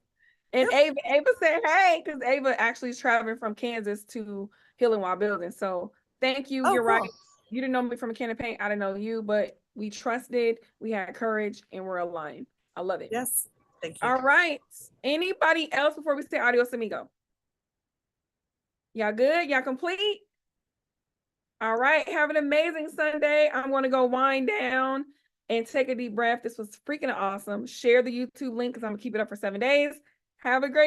And Ava said, hey, because Ava actually is traveling from Kansas to Healing While Building. So thank you. Oh, You're right. cool. You didn't know me from a can of paint. I didn't know you, but we trusted, we had courage, and we're aligned. I love it. Yes, thank you. All right. Anybody else before we say adios, amigo? Y'all good? Y'all complete? All right. Have an amazing Sunday. I'm going to go wind down and take a deep breath. This was freaking awesome. Share the YouTube link because I'm going to keep it up for 7 days. Have a great